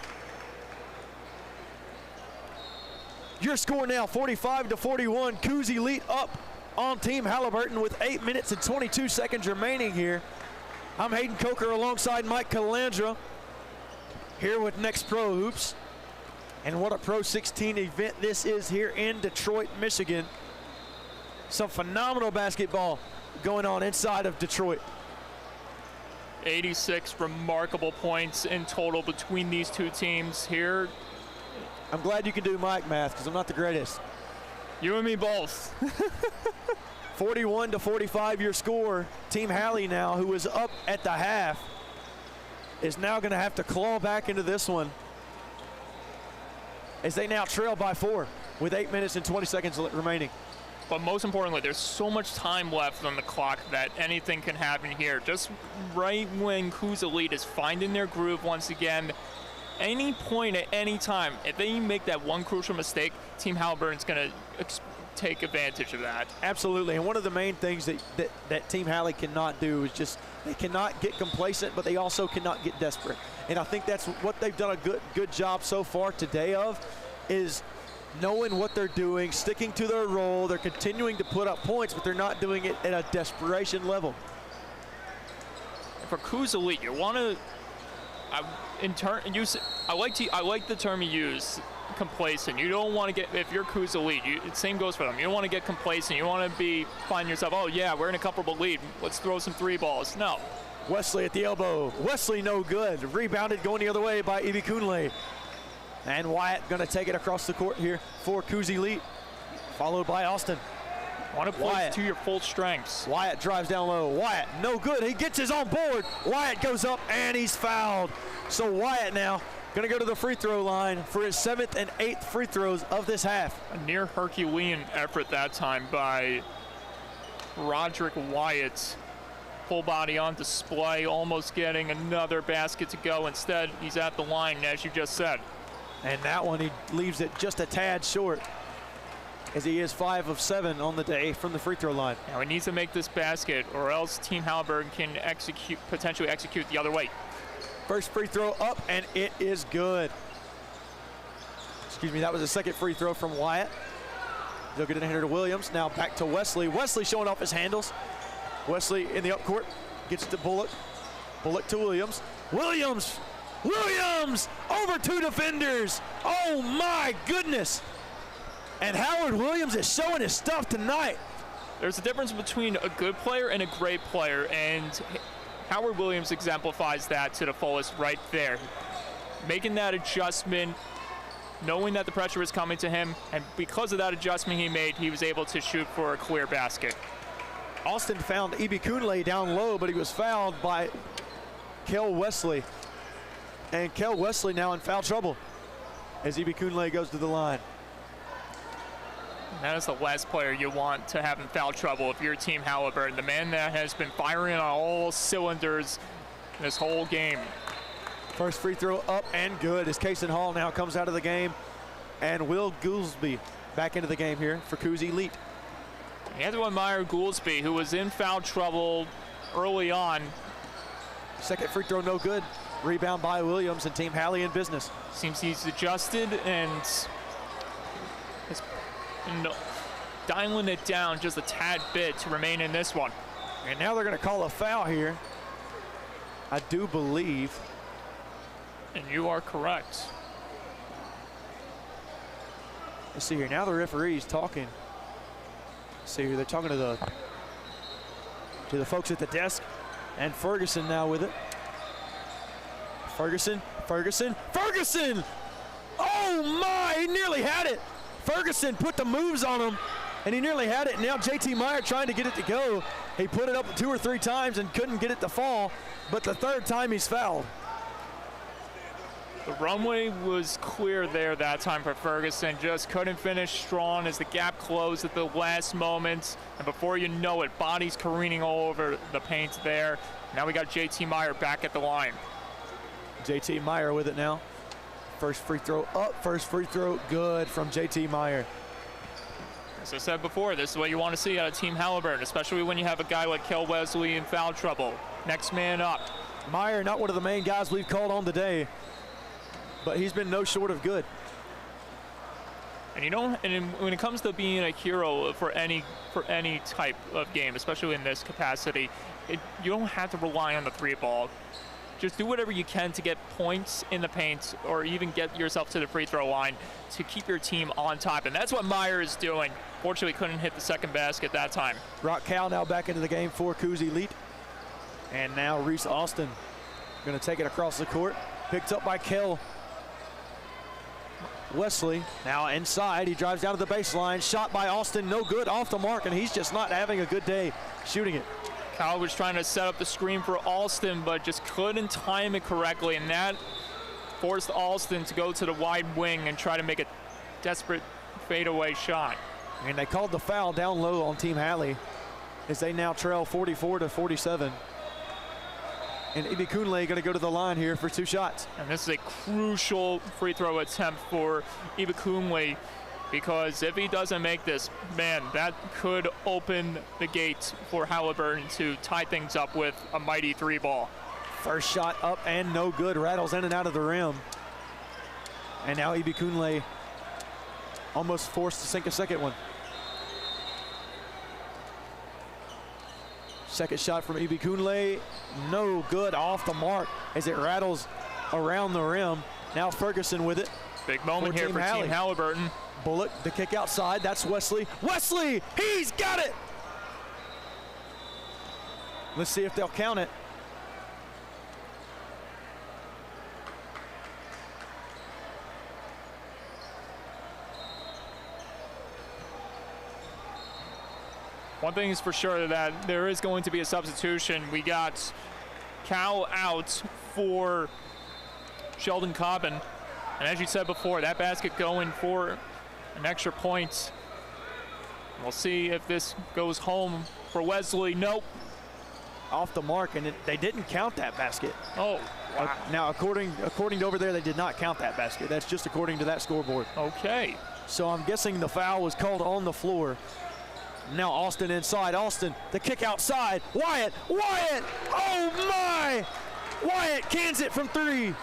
Speaker 1: Your score now 45-41. Cooz Elite up on Team Haliburton with 8 minutes and 22 seconds remaining here. I'm Hayden Coker alongside Mike Calandra here with Next Pro Hoops. And what a PRO16 event this is here in Detroit, Michigan. Some phenomenal basketball going on inside of Detroit.
Speaker 3: 86 remarkable points in total between these 2 teams here.
Speaker 1: I'm glad you can do Mike math because I'm not the greatest.
Speaker 3: You and me both.
Speaker 1: 41-45 your score. Team Halley now, who was up at the half, is now going to have to claw back into this one as they now trail by 4 with 8 minutes and 20 seconds remaining.
Speaker 3: But most importantly, there's so much time left on the clock that anything can happen here. Just right when Cooz Elite is finding their groove once again, any point at any time, if they make that one crucial mistake, Team Haliburton's going to take advantage of that.
Speaker 1: Absolutely, and one of the main things that Team Halley cannot do is just, they cannot get complacent, but they also cannot get desperate. And I think that's what they've done a good job so far today of, is knowing what they're doing, sticking to their role. They're continuing to put up points, but they're not doing it at a desperation level.
Speaker 3: For Cooz Elite, you want to, I like the term you use, complacent. You don't want to get, if you're Cooz Elite, same goes for them. You don't want to get complacent. You want to find yourself, oh yeah, we're in a comfortable lead. Let's throw some 3 balls. No.
Speaker 1: Wesley at the elbow. Wesley no good. Rebounded going the other way by Ibikunle. And Wyatt going to take it across the court here for Cooz Elite, followed by Austin.
Speaker 3: Want to play to your full strengths.
Speaker 1: Wyatt drives down low. Wyatt, no good. He gets his own board. Wyatt goes up and he's fouled. So Wyatt now going to go to the free throw line for his 7th and 8th free throws of this half.
Speaker 3: A near Herculean effort that time by Roderick Wyatt. Full body on display, almost getting another basket to go. Instead, he's at the line, as you just said.
Speaker 1: And that one, he leaves it just a tad short, as he is 5 of 7 on the day from the free throw line.
Speaker 3: Now he needs to make this basket, or else Team Haliburton can potentially execute the other way.
Speaker 1: First free throw up, and it is good. Excuse me, that was the second free throw from Wyatt. They'll get it in here to Williams. Now back to Wesley. Wesley showing off his handles. Wesley in the upcourt, gets to Bullock. Bullock to Williams. Williams! Williams! Over 2 defenders! Oh my goodness! And Howard Williams is showing his stuff tonight.
Speaker 3: There's a difference between a good player and a great player, and Howard Williams exemplifies that to the fullest right there. Making that adjustment, knowing that the pressure was coming to him, and because of that adjustment he made, he was able to shoot for a clear basket.
Speaker 1: Austin found Ibikunle down low, but he was fouled by Kel Wesley. And Kel Wesley now in foul trouble as Ibikunle goes to the line.
Speaker 3: And that is the last player you want to have in foul trouble if you're Team Haliburton, the man that has been firing on all cylinders this whole game.
Speaker 1: First free throw up and good as Kaysen Hall now comes out of the game, and Will Goolsby back into the game here for Cooz Elite.
Speaker 3: You have to admire Goolsby, who was in foul trouble early on.
Speaker 1: Second free throw no good. Rebound by Williams, and Team Halley in business.
Speaker 3: Seems he's adjusted and is dialing it down just a tad bit to remain in this one.
Speaker 1: And now they're going to call a foul here, I do believe.
Speaker 3: And you are correct.
Speaker 1: Let's see here. Now the referee's talking. Let's see here. They're talking to the folks at the desk, and Ferguson now with it. Ferguson. Oh my, he nearly had it. Ferguson put the moves on him, and he nearly had it. Now JT Meyer trying to get it to go. He put it up 2 or 3 times and couldn't get it to fall, but the third time he's fouled.
Speaker 3: The runway was clear there that time for Ferguson, just couldn't finish strong as the gap closed at the last moment, and before you know it, bodies careening all over the paint there. Now we got JT Meyer back at the line.
Speaker 1: JT Meyer with it now. First free throw up, first free throw good from JT Meyer.
Speaker 3: As I said before, this is what you want to see out of Team Haliburton, especially when you have a guy like Kel Wesley in foul trouble. Next man up.
Speaker 1: Meyer, not one of the main guys we've called on today, but he's been no short of good.
Speaker 3: And you know, when it comes to being a hero for any type of game, especially in this capacity, you don't have to rely on the 3-ball. Just do whatever you can to get points in the paint or even get yourself to the free throw line to keep your team on top. And that's what Meyer is doing. Fortunately, couldn't hit the second basket that time.
Speaker 1: Rock Cal now back into the game for Cooz Elite. And now Reese Austin going to take it across the court. Picked up by Kel Wesley. Now inside, he drives down to the baseline. Shot by Austin, no good, off the mark, and he's just not having a good day shooting it.
Speaker 3: Cal was trying to set up the screen for Alston, but just couldn't time it correctly, and that forced Alston to go to the wide wing and try to make a desperate fadeaway shot.
Speaker 1: And they called the foul down low on Team Halley as they now trail 44-47. And Ibikunle going to go to the line here for 2 shots.
Speaker 3: And this is a crucial free throw attempt for Ibikunle, because if he doesn't make this, man, that could open the gate for Haliburton to tie things up with a mighty 3-ball.
Speaker 1: First shot up and no good, rattles in and out of the rim. And now Ibikunle almost forced to sink a second one. Second shot from Ibikunle, no good, off the mark as it rattles around the rim. Now Ferguson with it.
Speaker 3: Big moment here for Team Haliburton.
Speaker 1: Bullock, the kick outside, that's Wesley. Wesley, he's got it! Let's see if they'll count it.
Speaker 3: One thing is for sure, that there is going to be a substitution. We got Cal out for Sheldon Cobbin. And as you said before, that basket going for an extra point. We'll see if this goes home for Wesley. Nope.
Speaker 1: Off the mark, and they didn't count that basket.
Speaker 3: Oh, wow.
Speaker 1: Now, according to over there, they did not count that basket. That's just according to that scoreboard.
Speaker 3: Okay.
Speaker 1: So I'm guessing the foul was called on the floor. Now Austin inside. Austin, the kick outside. Wyatt! Oh my! Wyatt cans it from 3.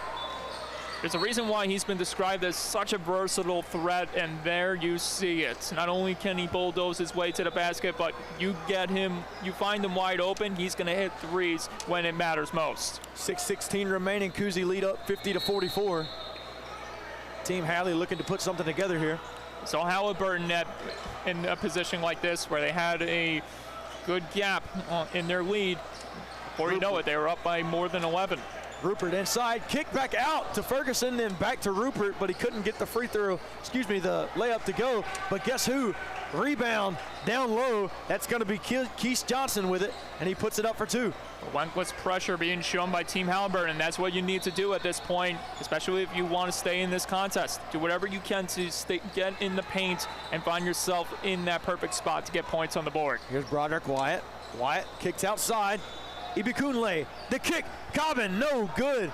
Speaker 3: There's a reason why he's been described as such a versatile threat, and there you see it. Not only can he bulldoze his way to the basket, but you get him, you find him wide open, he's going to hit threes when it matters most.
Speaker 1: 6:16 remaining. Cooz lead up 50-44. Team Halley looking to put something together here.
Speaker 3: So Haliburton in a position like this where they had a good gap in their lead. Before you know it, they were up by more than 11.
Speaker 1: Rupert inside, kick back out to Ferguson, then back to Rupert, but he couldn't get the the layup to go. But guess who? Rebound down low. That's going to be Keith Johnson with it, and he puts it up for 2.
Speaker 3: Relentless pressure being shown by Team Haliburton. That's what you need to do at this point, especially if you want to stay in this contest. Do whatever you can to get in the paint and find yourself in that perfect spot to get points on the board.
Speaker 1: Here's Broderick Wyatt. Wyatt kicks outside. Ibikunle, the kick, Cobbin, no good.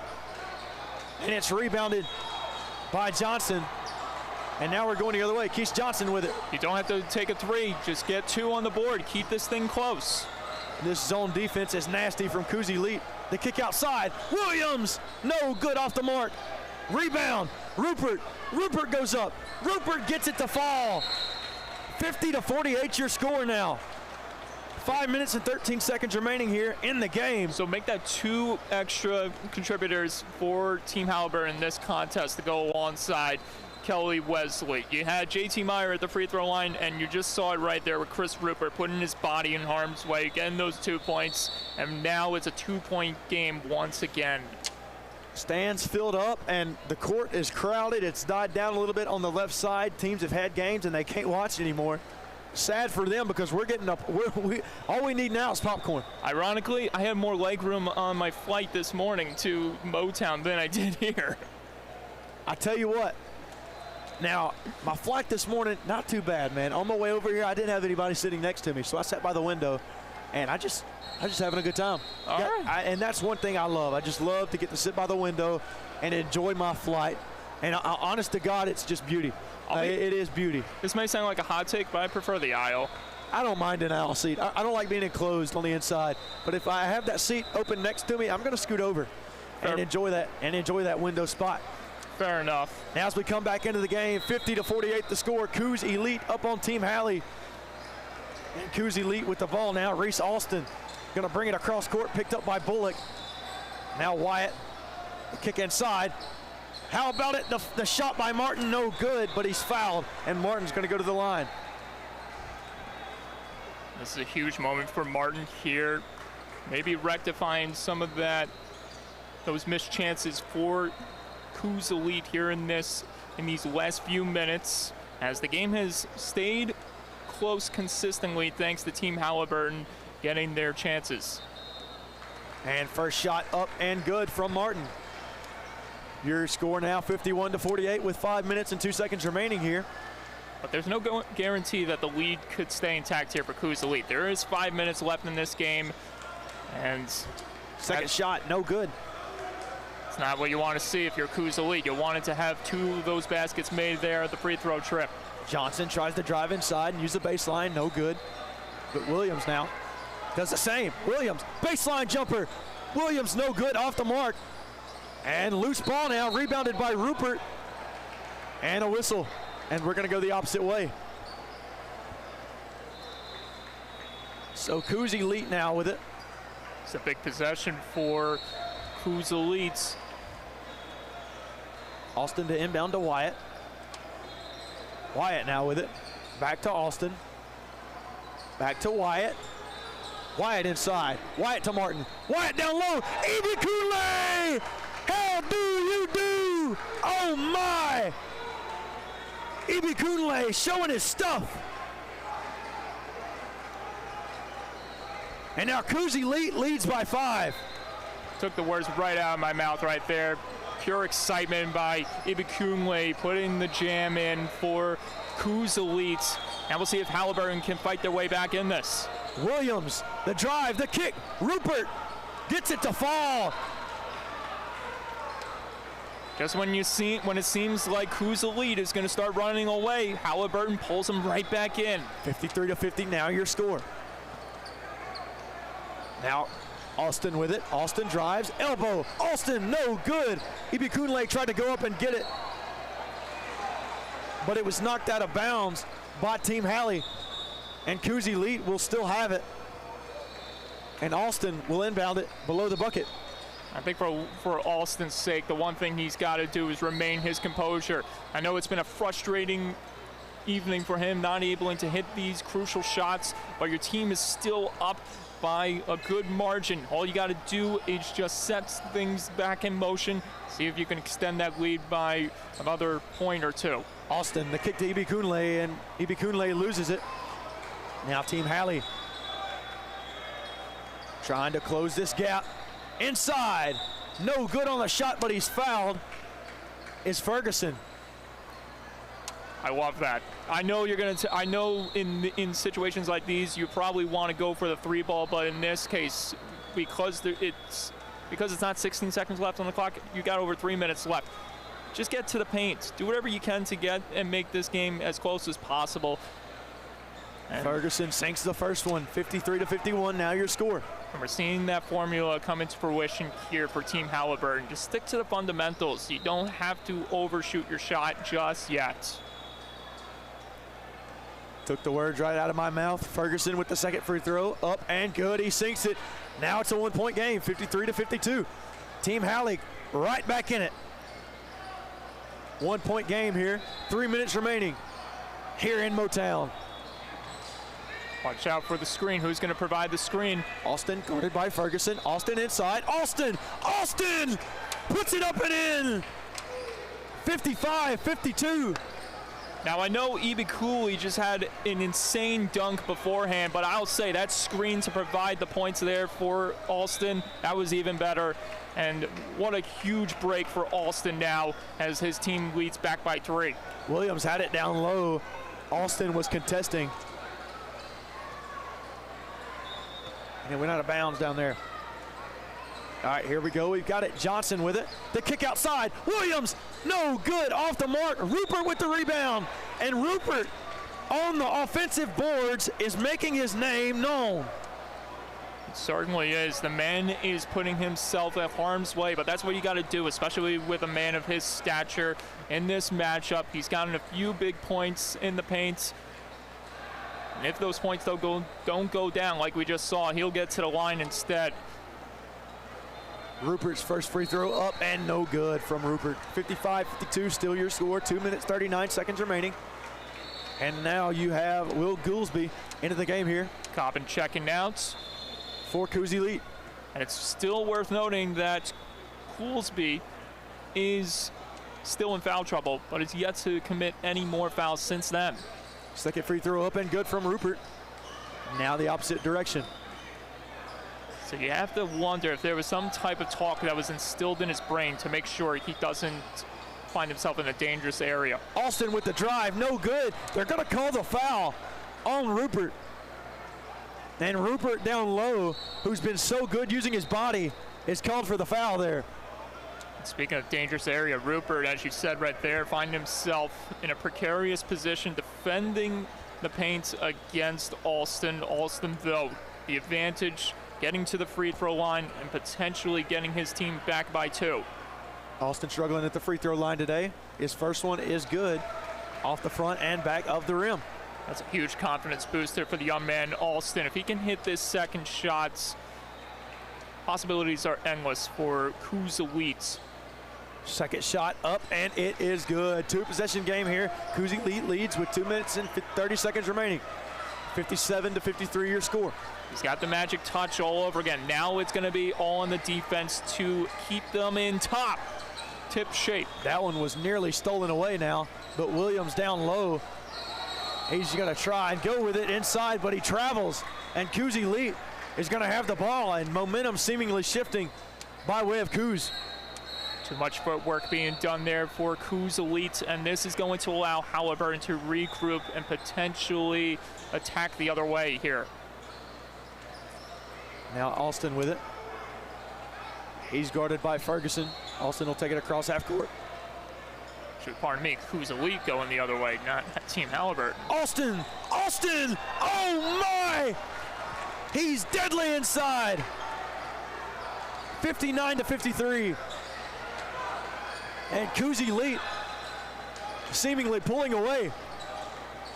Speaker 1: And it's rebounded by Johnson. And now we're going the other way. Keith Johnson with it.
Speaker 3: You don't have to take a 3. Just get 2 on the board. Keep this thing close.
Speaker 1: This zone defense is nasty from Cooz Elite. The kick outside. Williams, no good off the mark. Rebound, Rupert. Rupert goes up. Rupert gets it to fall. 50-48 your score now. 5 minutes and 13 seconds remaining here in the game.
Speaker 3: So make that 2 extra contributors for Team Haliburton in this contest to go alongside Kelly Wesley. You had JT Meyer at the free throw line, and you just saw it right there with Chris Rupert putting his body in harm's way, getting those 2 points, and now it's a 2-point game once again.
Speaker 1: Stands filled up, and the court is crowded. It's died down a little bit on the left side. Teams have had games, and they can't watch anymore. Sad for them because we're getting up. All we need now is popcorn.
Speaker 3: Ironically, I had more leg room on my flight this morning to Motown than I did here.
Speaker 1: I tell you what. Now, my flight this morning, not too bad, man. On my way over here, I didn't have anybody sitting next to me, so I sat by the window, and I just having a good time.
Speaker 3: All right.
Speaker 1: And that's one thing I love. I just love to get to sit by the window and enjoy my flight. And honest to God, it's just beauty. It is beauty.
Speaker 3: This may sound like a hot take, but I prefer the aisle.
Speaker 1: I don't mind an aisle seat. I don't like being enclosed on the inside. But if I have that seat open next to me, I'm going to scoot over and enjoy that window spot.
Speaker 3: Fair enough.
Speaker 1: Now as we come back into the game, 50-48 the score. Cooz Elite up on Team Halley. And Cooz Elite with the ball now. Reese Alston going to bring it across court, picked up by Bullock. Now Wyatt, the kick inside. How about it? The shot by Martin, no good, but he's fouled, and Martin's going to go to the line.
Speaker 3: This is a huge moment for Martin here. Maybe rectifying some of those missed chances for Cooz Elite here in these last few minutes, as the game has stayed close consistently thanks to Team Haliburton getting their chances.
Speaker 1: And first shot up and good from Martin. Your score now 51-48 with 5 minutes and 2 seconds remaining here.
Speaker 3: But there's no guarantee that the lead could stay intact here for Cooz Elite. There is 5 minutes left in this game, and
Speaker 1: second shot, no good.
Speaker 3: It's not what you want to see if you're Cooz Elite. You wanted to have 2 of those baskets made there at the free throw trip.
Speaker 1: Johnson tries to drive inside and use the baseline, no good. But Williams now does the same. Williams, baseline jumper. Williams, no good, off the mark. And loose ball now, rebounded by Rupert. And a whistle. And we're going to go the opposite way. So Cooz Elite now with it.
Speaker 3: It's a big possession for Cooz Elite.
Speaker 1: Austin to inbound to Wyatt. Wyatt now with it. Back to Austin. Back to Wyatt. Wyatt inside. Wyatt to Martin. Wyatt down low. Ibikunle! How do you do? Oh my! Ibikunle showing his stuff. And now Cooz Elite leads by 5.
Speaker 3: Took the words right out of my mouth right there. Pure excitement by Ibikunle putting the jam in for Cooz Elite. And we'll see if Haliburton can fight their way back in this.
Speaker 1: Williams, the drive, the kick. Rupert gets it to fall.
Speaker 3: Just when it seems like Cooz Elite is going to start running away, Haliburton pulls them right back in.
Speaker 1: 53-50 now your score. Now Austin with it. Austin drives, elbow. Austin, no good. Ibikunle tried to go up and get it, but it was knocked out of bounds by Team Halley. And Cooz Elite will still have it. And Austin will inbound it below the bucket.
Speaker 3: I think for Austin's sake, the one thing he's got to do is remain his composure. I know it's been a frustrating evening for him, not able to hit these crucial shots, but your team is still up by a good margin. All you got to do is just set things back in motion, see if you can extend that lead by another point or two.
Speaker 1: Austin, the kick to Ibikunle, and Ibikunle loses it. Now Team Halley trying to close this gap. Inside, no good on the shot, but he's fouled. Is Ferguson.
Speaker 3: I love that. I know you're gonna. I know in situations like these, you probably want to go for the 3 ball, but in this case, because it's not 16 seconds left on the clock, you got over 3 minutes left. Just get to the paint. Do whatever you can to get and make this game as close as possible. And
Speaker 1: Ferguson sinks the first one, 53-51. Now your score.
Speaker 3: And we're seeing that formula come into fruition here for Team Haliburton. Just stick to the fundamentals. You don't have to overshoot your shot just yet.
Speaker 1: Took the words right out of my mouth. Ferguson with the second free throw, up and good. He sinks it. Now it's a 1-point game, 53-52. Team Halley right back in it. 1-point game here. 3 minutes remaining here in Motown.
Speaker 3: Watch out for the screen. Who's going to provide the screen?
Speaker 1: Austin guarded by Ferguson. Austin inside. Austin! Austin! Puts it up and in! 55-52.
Speaker 3: Now I know Ibi Cooley just had an insane dunk beforehand, but I'll say that screen to provide the points there for Alston, that was even better. And what a huge break for Alston now as his team leads back by 3.
Speaker 1: Williams had it down low. Alston was contesting. And it went out of bounds down there. All right, here we go. We've got it. Johnson with it. The kick outside. Williams, no good. Off the mark. Rupert with the rebound. And Rupert on the offensive boards is making his name known.
Speaker 3: It certainly is. The man is putting himself at harm's way, but that's what you got to do, especially with a man of his stature in this matchup. He's gotten a few big points in the paint. And if those points don't go down like we just saw, he'll get to the line instead.
Speaker 1: Rupert's first free throw up and no good from Rupert. 55-52, still your score. 2 minutes, 39 seconds remaining. And now you have Will Goolsby into the game here.
Speaker 3: Coppin checking out
Speaker 1: for Cooz Elite.
Speaker 3: And it's still worth noting that Goolsby is still in foul trouble, but is yet to commit any more fouls since then.
Speaker 1: Second free throw up and good from Rupert. Now the opposite direction.
Speaker 3: So you have to wonder if there was some type of talk that was instilled in his brain to make sure he doesn't find himself in a dangerous area.
Speaker 1: Austin with the drive, no good. They're gonna call the foul on Rupert. And Rupert down low, who's been so good using his body, is called for the foul there.
Speaker 3: Speaking of dangerous area, Rupert, as you said right there, finding himself in a precarious position defending the paint against Alston. Alston, though, the advantage, getting to the free throw line and potentially getting his team back by 2.
Speaker 1: Alston struggling at the free throw line today. His first one is good, off the front and back of the rim.
Speaker 3: That's a huge confidence booster for the young man, Alston. If he can hit this second shot, possibilities are endless for Cooz Elite.
Speaker 1: Second shot up and it is good. 2-possession game here. Cooz Elite leads with 2 minutes and 30 seconds remaining. 57-53 your score.
Speaker 3: He's got the magic touch all over again. Now it's going to be all on the defense to keep them in top tip shape.
Speaker 1: That one was nearly stolen away now, but Williams down low. He's going to try and go with it inside, but he travels. And Cooz Elite is going to have the ball, and momentum seemingly shifting by way of Cooz.
Speaker 3: Too much footwork being done there for Cooz Elite, and this is going to allow Haliburton to regroup and potentially attack the other way here.
Speaker 1: Now Alston with it. He's guarded by Ferguson. Alston will take it across half court.
Speaker 3: Pardon me, Cooz Elite going the other way, not Team Haliburton.
Speaker 1: Austin! Austin! Oh my! He's deadly inside. 59-53. And Cooz Elite seemingly pulling away.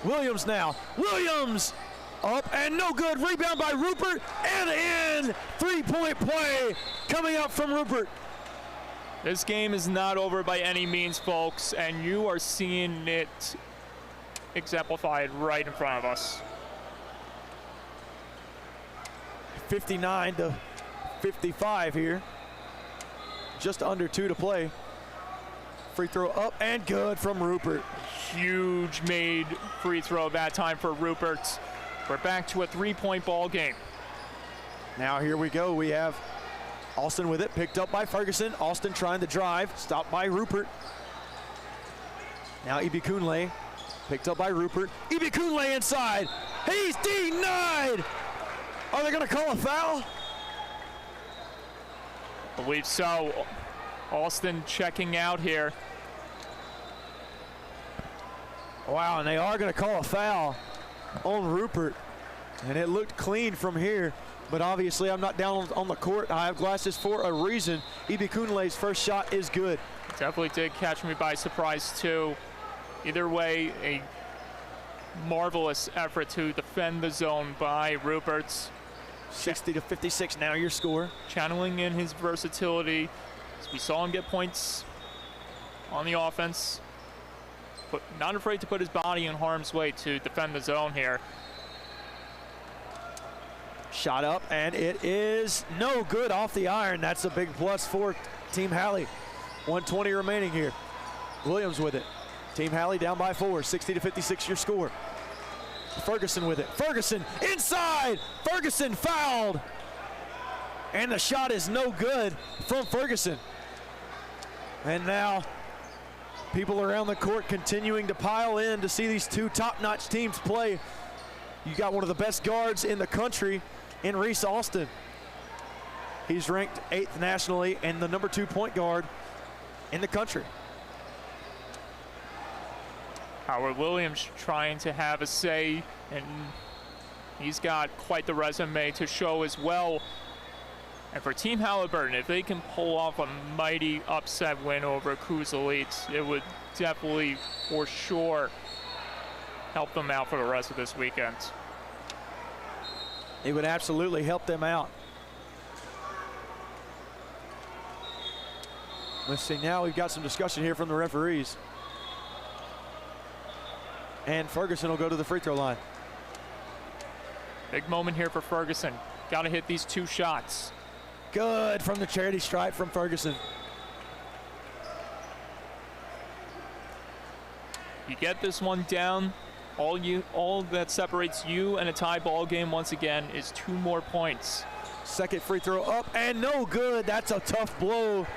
Speaker 1: Williams now. Williams up and no good. Rebound by Rupert and in. 3-point play coming up from Rupert.
Speaker 3: This game is not over by any means, folks, and you are seeing it exemplified right in front of us.
Speaker 1: 59 to 55 here. Just under 2 to play. Free throw up and good from Rupert.
Speaker 3: Huge made free throw that time for Rupert. We're back to a 3-point ball game.
Speaker 1: Now here we go. We have Alston with it, picked up by Ferguson. Alston trying to drive, stopped by Rupert. Now Ibikunle, picked up by Rupert. Ibikunle inside. He's denied. Are they going to call a foul?
Speaker 3: I believe so. Alston checking out here.
Speaker 1: Wow, and they are going to call a foul on Rupert. And it looked clean from here. But obviously I'm not down on the court. I have glasses for a reason. Ibikunle's first shot is good.
Speaker 3: Definitely did catch me by surprise too. Either way, a marvelous effort to defend the zone by Rupert.
Speaker 1: 60 to 56 now your score.
Speaker 3: Channeling in his versatility. As we saw him get points on the offense. But not afraid to put his body in harm's way to defend the zone here.
Speaker 1: Shot up, and it is no good off the iron. That's a big plus for Team Halley. 1:20 remaining here. Williams with it. Team Halley down by 4, 60 to 56 your score. Ferguson with it. Ferguson inside. Ferguson fouled. And the shot is no good from Ferguson. And now people around the court continuing to pile in to see these two top-notch teams play. You got one of the best guards in the country in Reese Alston. He's ranked 8th nationally and the number 2 point guard in the country.
Speaker 3: Howard Williams trying to have a say, and he's got quite the resume to show as well. And for Team Haliburton, if they can pull off a mighty upset win over Cooz Elite, it would definitely, for sure, help them out for the rest of this weekend.
Speaker 1: It would absolutely help them out. Let's see, now we've got some discussion here from the referees. And Ferguson will go to the free throw line.
Speaker 3: Big moment here for Ferguson. Got to hit these 2 shots.
Speaker 1: Good from the charity stripe from Ferguson.
Speaker 3: You get this one down, all that separates you and a tie ball game once again is 2 more points.
Speaker 1: Second free throw up and no good. That's a tough blow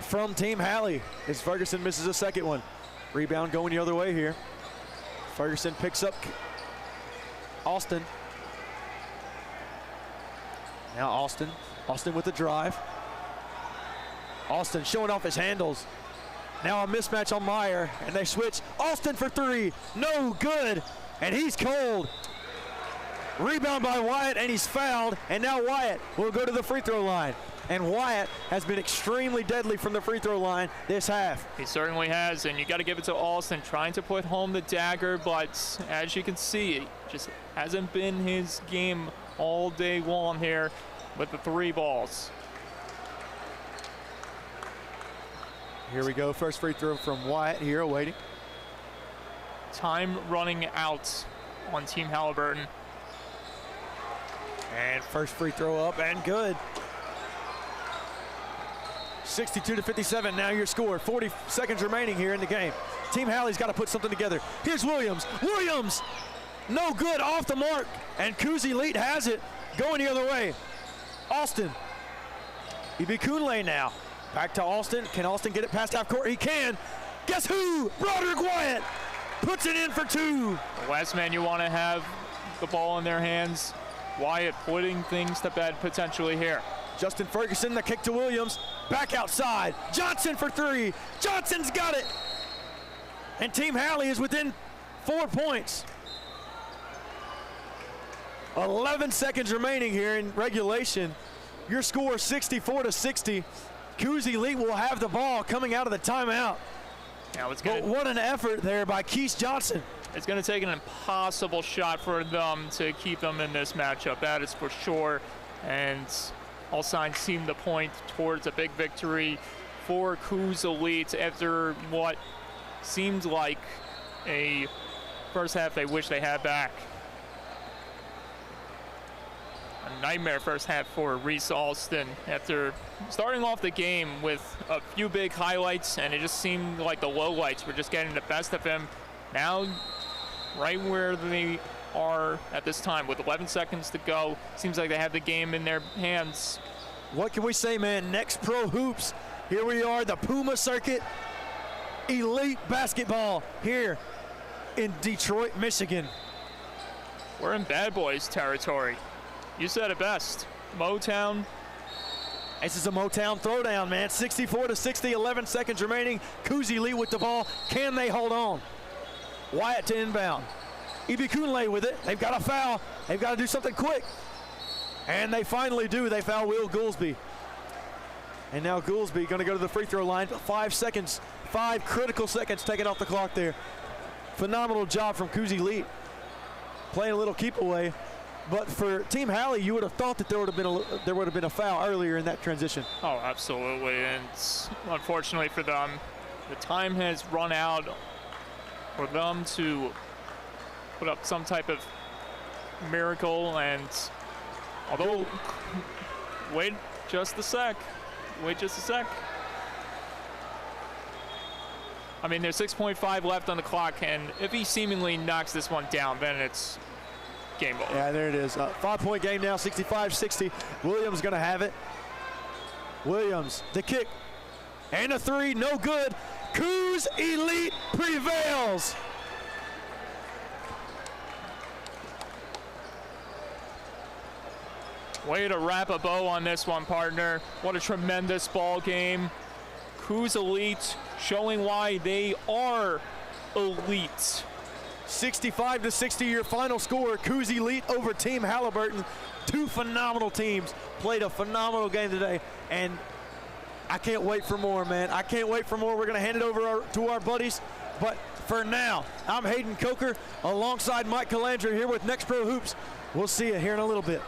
Speaker 1: from Team Halley as Ferguson misses a second one. Rebound going the other way here. Ferguson picks up Alston. Now Alston with the drive. Alston showing off his handles. Now a mismatch on Meyer, and they switch. Alston for 3, no good, and he's cold. Rebound by Wyatt, and he's fouled, and now Wyatt will go to the free throw line. And Wyatt has been extremely deadly from the free throw line this half.
Speaker 3: He certainly has, and you got to give it to Alston, trying to put home the dagger, but as you can see, it just hasn't been his game all day long here with the 3 balls.
Speaker 1: Here we go, first free throw from Wyatt here, awaiting.
Speaker 3: Time running out on Team Haliburton.
Speaker 1: And first free throw up and good. 62 to 57, now your score. 40 seconds remaining here in the game. Team Halley's got to put something together. Here's Williams. Williams, no good, off the mark. And Cooz Elite has it, going the other way. Alston, Ibikunle now. Back to Alston. Can Alston get it past half court? He can. Guess who? Broderick Wyatt puts it in for 2.
Speaker 3: The last man you want to have the ball in their hands. Wyatt putting things to bed potentially here.
Speaker 1: Justin Ferguson, the kick to Williams. Back outside. Johnson for 3. Johnson's got it. And Team Halley is within 4 points. 11 seconds remaining here in regulation. Your score 64 to 60. Cooz Elite will have the ball coming out of the timeout.
Speaker 3: Now it's
Speaker 1: But what an effort there by Keith Johnson.
Speaker 3: It's going to take an impossible shot for them to keep them in this matchup. That is for sure. And all signs seem to point towards a big victory for Cooz Elite after what seemed like a first half they wish they had back. A nightmare first half for Reese Alston after starting off the game with a few big highlights, and it just seemed like the lowlights were just getting the best of him. Now, right where they are at this time with 11 seconds to go, seems like they have the game in their hands.
Speaker 1: What can we say, man? Next Pro Hoops. Here we are, the Puma Circuit. Elite basketball here in Detroit, Michigan.
Speaker 3: We're in bad boys territory. You said it best. Motown.
Speaker 1: This is a Motown throwdown, man. 64-60, 11 seconds remaining. Cooz Elite with the ball. Can they hold on? Wyatt to inbound. Ibikunle with it. They've got a foul. They've got to do something quick. And they finally do. They foul Will Goolsby. And now Goolsby going to go to the free throw line. 5 seconds, 5 critical seconds taken off the clock there. Phenomenal job from Cooz Elite. Playing a little keep away. But for Team Halley, you would have thought that there would have been a foul earlier in that transition.
Speaker 3: Oh, absolutely. And unfortunately for them, the time has run out for them to put up some type of miracle. And although, wait just a sec. Wait just a sec. I mean, there's 6.5 left on the clock, and if he seemingly knocks this one down, then it's game over.
Speaker 1: Yeah, there it is. 5-point game now, 65-60. Williams going to have it. Williams, the kick, and a three, no good. Cooz Elite prevails.
Speaker 3: Way to wrap a bow on this one, partner. What a tremendous ball game. Cooz Elite showing why they are elite.
Speaker 1: 65-60 your final score. Cooz Elite over Team Haliburton. Two phenomenal teams played a phenomenal game today, and I can't wait for more, man. I can't wait for more. We're going to hand it over to our buddies, but for now, I'm Hayden Coker alongside Mike Calandra here with Next Pro Hoops. We'll see you here in a little bit.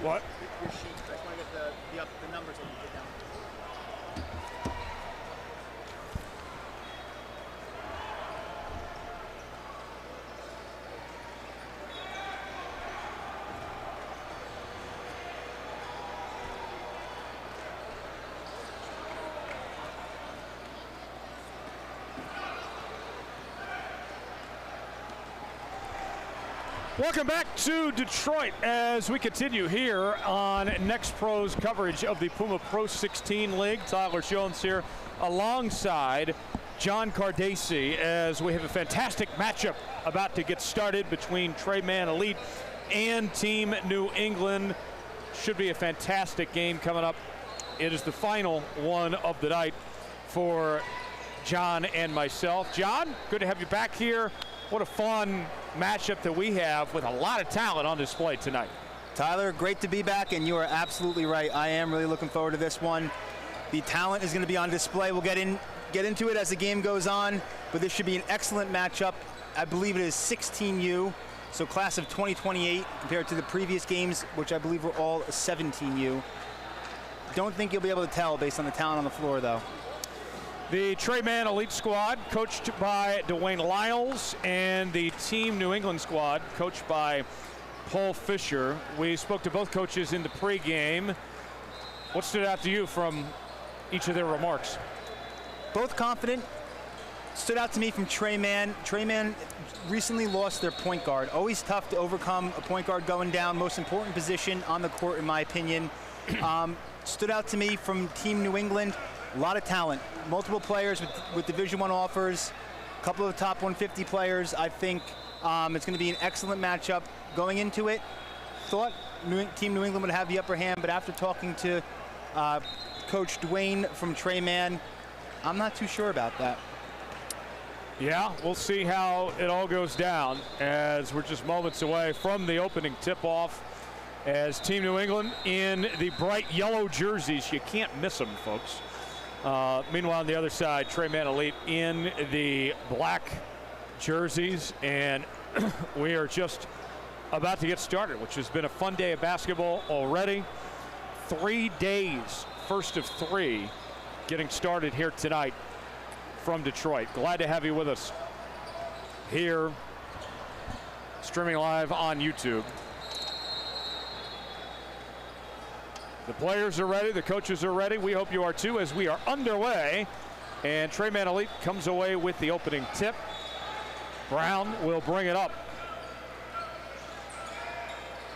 Speaker 5: What?
Speaker 6: Your sheets. I just want to get the numbers that you get down.
Speaker 5: Welcome back to Detroit as we continue here on Next Pro's coverage of the Puma Pro16 League. Tyler Jones here alongside John Cardacey as we have a fantastic matchup about to get started between Mann Elite and Team New England. Should be a fantastic game coming up. It is the final one of the night for John and myself. John, good to have you back here. What a fun matchup that we have with a lot of talent on display tonight.
Speaker 6: Tyler, great to be back, and you are absolutely right. I am really looking forward to this one. The talent is going to be on display. We'll get into it as the game goes on, but this should be an excellent matchup. I believe it is 16U, so class of 2028 compared to the previous games, which I believe were all 17U. Don't think you'll be able to tell based on the talent on the floor, though.
Speaker 5: The Trey Mann Elite squad, coached by Dwayne Lyles, and the Team New England squad, coached by Paul Fisher. We spoke to both coaches in the pregame. What stood out to you from each of their remarks?
Speaker 6: Both confident. Stood out to me from Trey Mann. Trey Mann recently lost their point guard. Always tough to overcome a point guard going down. Most important position on the court, in my opinion. Stood out to me from Team New England. A lot of talent. Multiple players with Division I offers. A couple of top 150 players. I think it's going to be an excellent matchup going into it. Thought Team New England would have the upper hand, but after talking to Coach Dwayne from Trey Mann, I'm not too sure about that.
Speaker 5: Yeah, we'll see how it all goes down as we're just moments away from the opening tip-off. As Team New England in the bright yellow jerseys, you can't miss them, folks. Meanwhile, on the other side, Trey Mann Elite in the black jerseys, and we are just about to get started, which has been a fun day of basketball already. 3 days, first of 3, getting started here tonight from Detroit. Glad to have you with us here, streaming live on YouTube. The players are ready, the coaches are ready. We hope you are too, as we are underway. And Trey Mann Elite comes away with the opening tip. Brown will bring it up.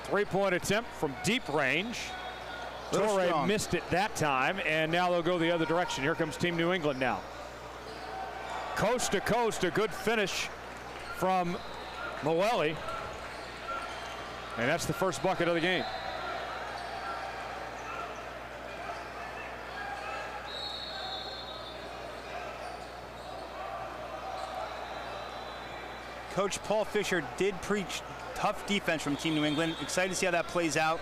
Speaker 5: 3-point attempt from deep range. Torrey missed it that time, and now they'll go the other direction. Here comes Team New England now. Coast to coast, a good finish from Moelle. And that's the first bucket of the game.
Speaker 6: Coach Paul Fisher did preach tough defense from Team New England. Excited to see how that plays out.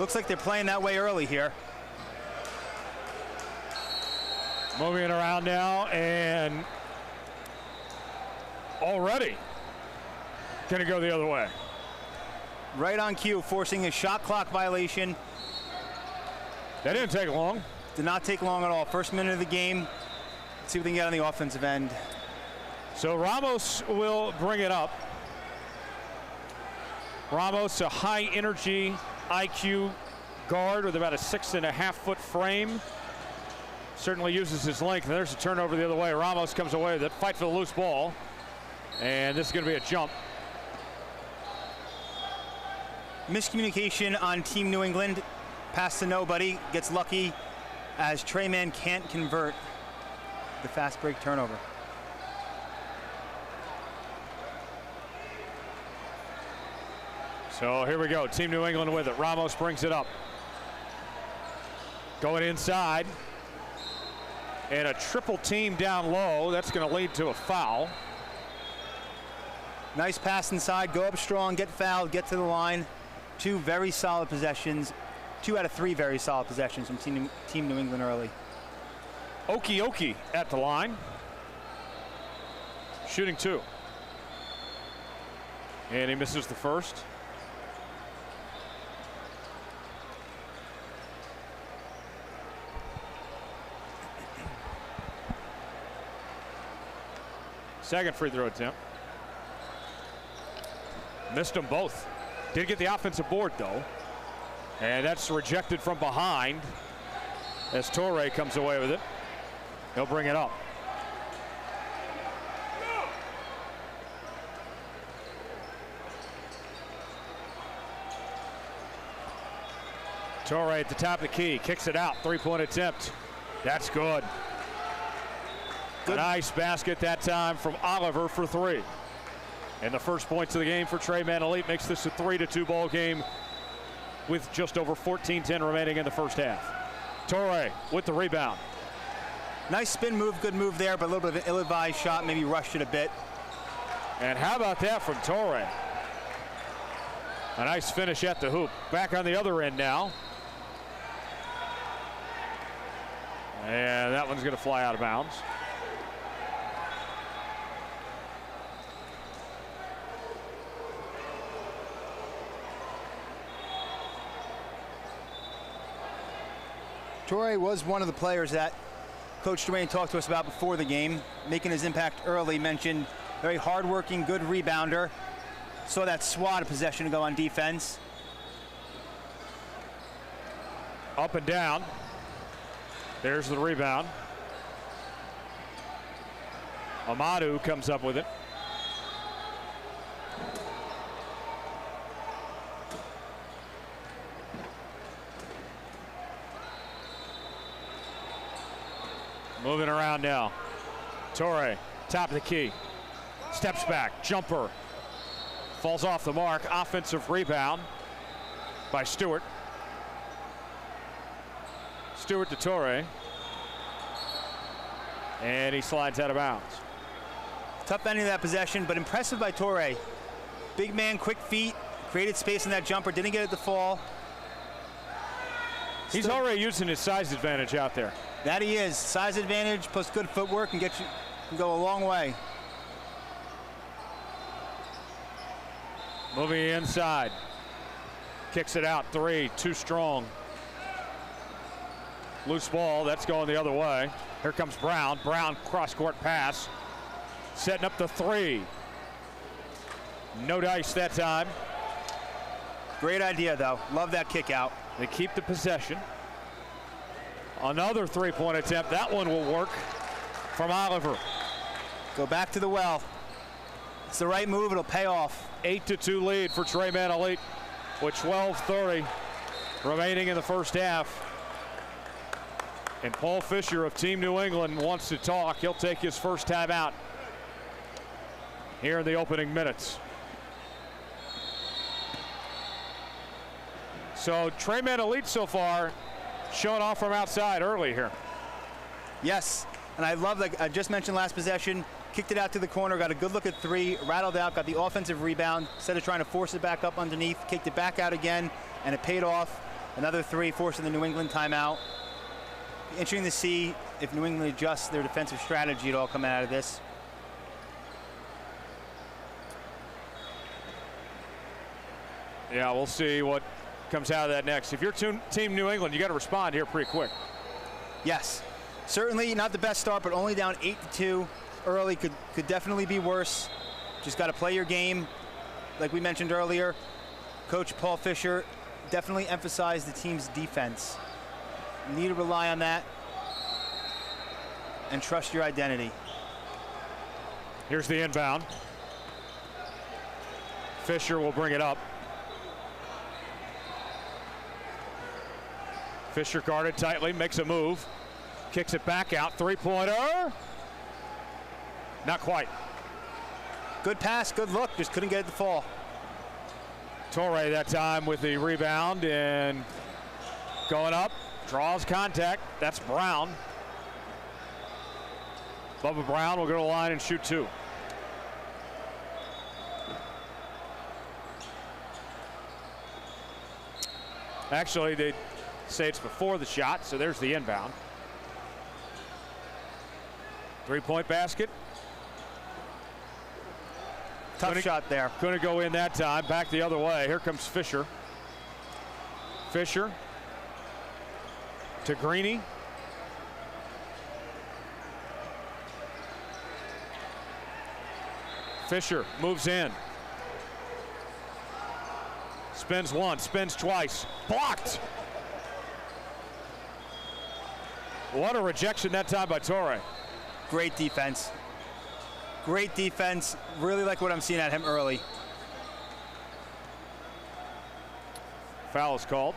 Speaker 6: Looks like they're playing that way early here.
Speaker 5: Moving it around now, and already going to go the other way.
Speaker 6: Right on cue, forcing a shot clock violation.
Speaker 5: That didn't take long.
Speaker 6: Did not take long at all. First minute of the game. Let's see what they can get on the offensive end.
Speaker 5: So Ramos will bring it up. Ramos, a high energy IQ guard with about a 6.5-foot frame. Certainly uses his length. There's a turnover the other way. Ramos comes away with it. Fight for the loose ball. And this is going to be a jump.
Speaker 6: Miscommunication on Team New England. Pass to nobody. Gets lucky as Trey Mann can't convert the fast break turnover.
Speaker 5: So here we go. Team New England with it. Ramos brings it up. Going inside. And a triple team down low. That's going to lead to a foul.
Speaker 6: Nice pass inside. Go up strong. Get fouled. Get to the line. 2 very solid possessions. 2 out of 3 very solid possessions from Team New England early.
Speaker 5: Okie at the line. Shooting 2. And he misses the first. Second free throw attempt. Missed them both. Did get the offensive board though. And that's rejected from behind as Torrey comes away with it. He'll bring it up. Torrey at the top of the key, kicks it out, 3-point attempt. That's good. A nice basket that time from Oliver for 3. And the first points of the game for Trey Mann Elite makes this a 3-2 ball game with just over 14:10 remaining in the first half. Torrey with the rebound.
Speaker 6: Nice spin move, good move there, but a little bit of an ill-advised shot, maybe rushed it a bit.
Speaker 5: And how about that from Torrey? A nice finish at the hoop. Back on the other end now. And that one's going to fly out of bounds.
Speaker 6: Torre was one of the players that Coach Dwayne talked to us about before the game, making his impact early. Mentioned very hardworking, good rebounder. Saw that swat of possession go on defense.
Speaker 5: Up and down. There's the rebound. Amadou comes up with it. Moving around now. Torre, top of the key. Steps back, jumper. Falls off the mark. Offensive rebound by Stewart. Stewart to Torre. And he slides out of bounds.
Speaker 6: Tough ending of that possession, but impressive by Torre. Big man, quick feet, created space in that jumper, didn't get it to fall.
Speaker 5: He's already using his size advantage out there.
Speaker 6: That he is. Size advantage plus good footwork can go a long way.
Speaker 5: Moving inside. Kicks it out, 3, too strong. Loose ball, that's going the other way. Here comes Brown. Brown cross-court pass. Setting up the 3. No dice that time.
Speaker 6: Great idea, though. Love that kick out.
Speaker 5: They keep the possession. Another 3-point attempt. That one will work from Oliver.
Speaker 6: Go back to the well. It's the right move. It'll pay off.
Speaker 5: 8-2 lead for Trey Mann Elite with 12:30 remaining in the first half. And Paul Fisher of Team New England wants to talk. He'll take his first time out here in the opening minutes. So Trey Mann Elite so far showing off from outside early here.
Speaker 6: Yes, and I love that. I just mentioned last possession. Kicked it out to the corner, got a good look at 3, rattled out, got the offensive rebound. Instead of trying to force it back up underneath, kicked it back out again, and it paid off. Another 3, forcing the New England timeout. Interesting to see if New England adjusts their defensive strategy at all coming out of this.
Speaker 5: Yeah, we'll see what comes out of that next. If you're Team New England, you got to respond here pretty quick.
Speaker 6: Yes, certainly not the best start, but only down 8-2 early could definitely be worse. Just got to play your game. Like we mentioned earlier, Coach Paul Fisher definitely emphasized the team's defense. You need to rely on that and trust your identity.
Speaker 5: Here's the inbound. Fisher will bring it up. Fisher guarded tightly, makes a move, kicks it back out, 3-pointer. Not quite.
Speaker 6: Good pass, good look, just couldn't get it to fall.
Speaker 5: Torre that time with the rebound and going up, draws contact. That's Brown. Bubba Brown will go to the line and shoot 2. Actually, they say it's before the shot, so there's the inbound. 3-point basket.
Speaker 6: Tough shot there.
Speaker 5: Going to go in that time. Back the other way. Here comes Fisher. Fisher to Greeny. Fisher moves in. Spins once, spins twice. Blocked. What a rejection that time by Torre.
Speaker 6: Great defense. Great defense. Really like what I'm seeing at him early.
Speaker 5: Foul is called.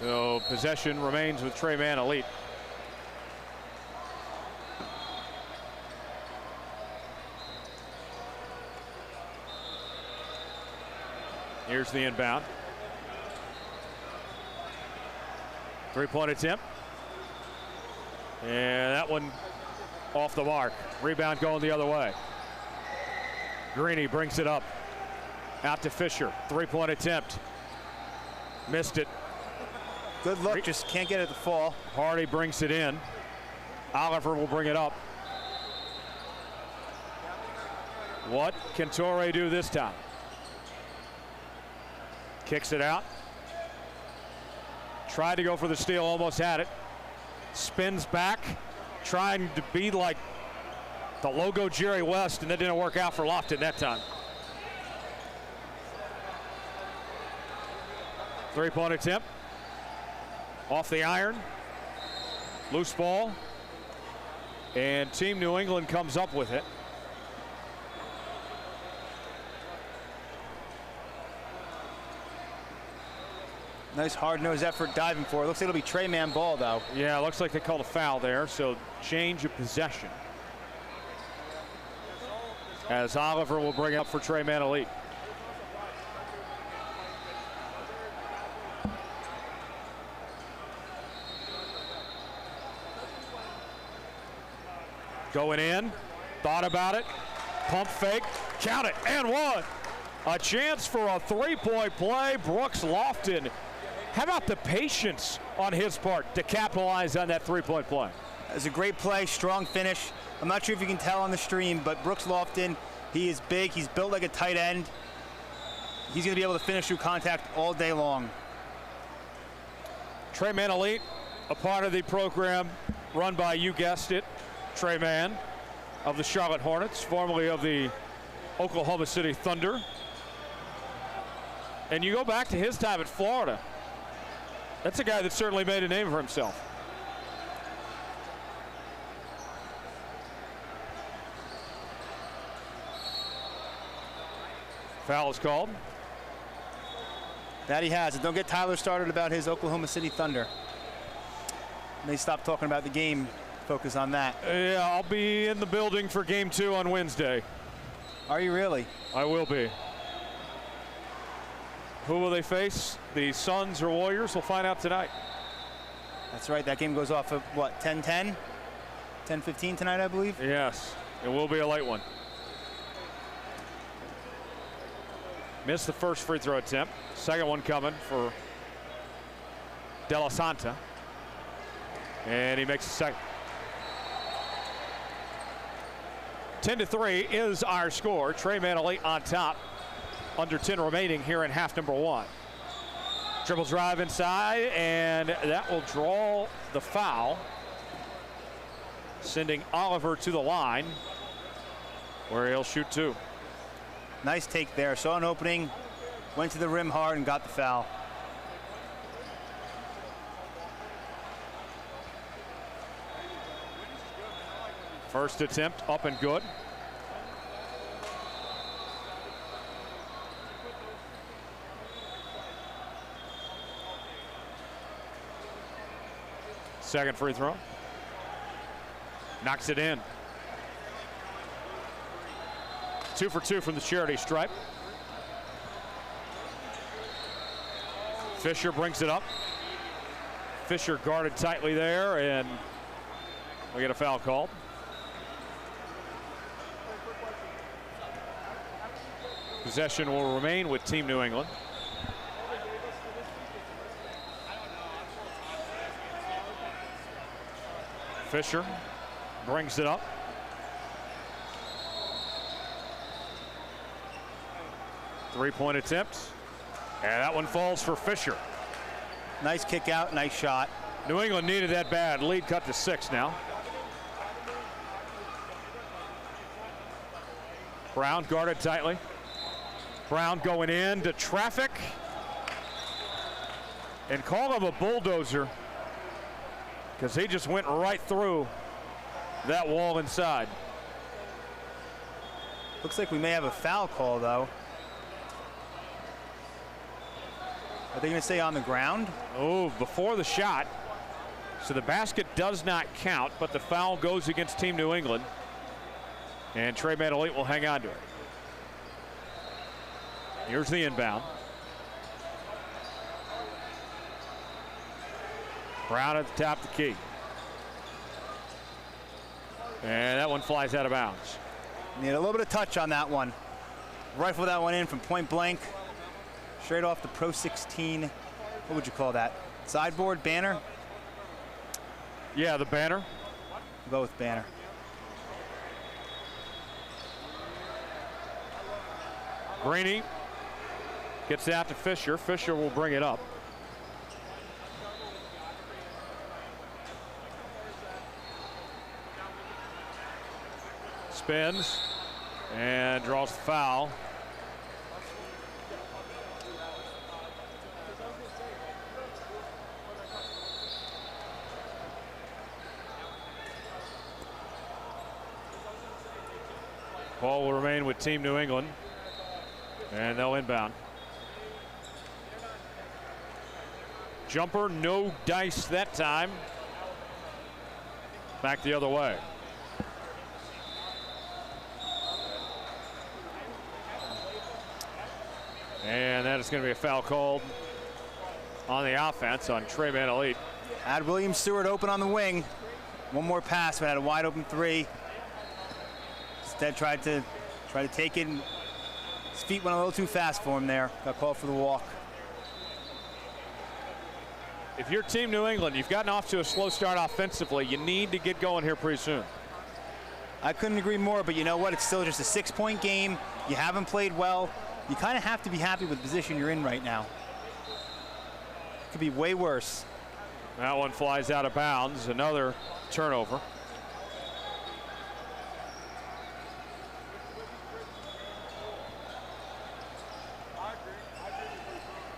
Speaker 5: So possession remains with Trey Mann Elite. Here's the inbound. 3-point attempt. And that one off the mark. Rebound going the other way. Greeny brings it up. Out to Fisher. 3-point attempt. Missed it.
Speaker 6: Good look, just can't get it to fall.
Speaker 5: Hardy brings it in. Oliver will bring it up. What can Torre do this time? Kicks it out. Tried to go for the steal, almost had it. Spins back, trying to be like the logo Jerry West, and that didn't work out for Lofton that time. 3-point attempt. Off the iron. Loose ball. And Team New England comes up with it.
Speaker 6: Nice hard-nosed effort diving for it. Looks like it'll be Trey Mann ball, though.
Speaker 5: Yeah, looks like they called a foul there, so change of possession. As Oliver will bring it up for Trey Mann Elite. Going in, thought about it, pump fake, count it, and one. A chance for a 3-point play. Brooks Lofton. How about the patience on his part to capitalize on that 3-point play?
Speaker 6: It was a great play, strong finish. I'm not sure if you can tell on the stream, but Brooks Lofton, he is big. He's built like a tight end. He's going to be able to finish through contact all day long.
Speaker 5: Trey Mann Elite, a part of the program run by, you guessed it, Trey Mann of the Charlotte Hornets, formerly of the Oklahoma City Thunder. And you go back to his time at Florida. That's a guy that certainly made a name for himself. Foul is called.
Speaker 6: That he has it. Don't get Tyler started about his Oklahoma City Thunder. They stop talking about the game. Focus on that.
Speaker 5: Yeah, I'll be in the building for game 2 on Wednesday.
Speaker 6: Are you really?
Speaker 5: I will be. Who will they face? The Suns or Warriors? We'll find out tonight.
Speaker 6: That's right. That game goes off at what, 10-10? 10-15 tonight, I believe?
Speaker 5: Yes, it will be a late one. Missed the first free throw attempt. Second one coming for De La Santa. And he makes the second. 10-3 is our score. Trey Mann Elite on top. Under 10 remaining here in half number 1. Dribble drive inside, and that will draw the foul, sending Oliver to the line, where he'll shoot 2.
Speaker 6: Nice take there. Saw an opening, went to the rim hard, and got the foul.
Speaker 5: First attempt up and good. Second free throw. Knocks it in. 2 for 2 from the charity stripe. Fisher brings it up. Fisher guarded tightly there, and we get a foul called. Possession will remain with Team New England. Fisher brings it up. Three-point attempt. And that one falls for Fisher.
Speaker 6: Nice kick out, nice shot.
Speaker 5: New England needed that bad. Lead cut to 6 now. Brown guarded tightly. Brown going into traffic. And call him a bulldozer, because he just went right through that wall inside.
Speaker 6: Looks like we may have a foul call, though. Are they going to stay on the ground?
Speaker 5: Oh, before the shot. So the basket does not count, but the foul goes against Team New England. And Trey Mann Elite will hang on to it. Here's the inbound. Brown at the top of the key. And that one flies out of bounds.
Speaker 6: Need a little bit of touch on that one. Rifle that one in from point blank. Straight off the PRO16. What would you call that? Sideboard, banner?
Speaker 5: Yeah, the banner.
Speaker 6: We'll go with banner.
Speaker 5: Greeny gets that to Fisher. Fisher will bring it up. Spins and draws the foul. Ball will remain with Team New England, and they'll inbound. Jumper, no dice that time. Back the other way. And that is going to be a foul called on the offense on Trey Mann Elite.
Speaker 6: Had William Stewart open on the wing. One more pass, but had a wide open three. Instead tried to take it, and his feet went a little too fast for him there. Got called for the walk.
Speaker 5: If you're Team New England, you've gotten off to a slow start offensively. You need to get going here pretty soon.
Speaker 6: I couldn't agree more, but you know what? It's still just a 6-point game. You haven't played well. You kind of have to be happy with the position you're in right now. Could be way worse.
Speaker 5: That one flies out of bounds. Another turnover.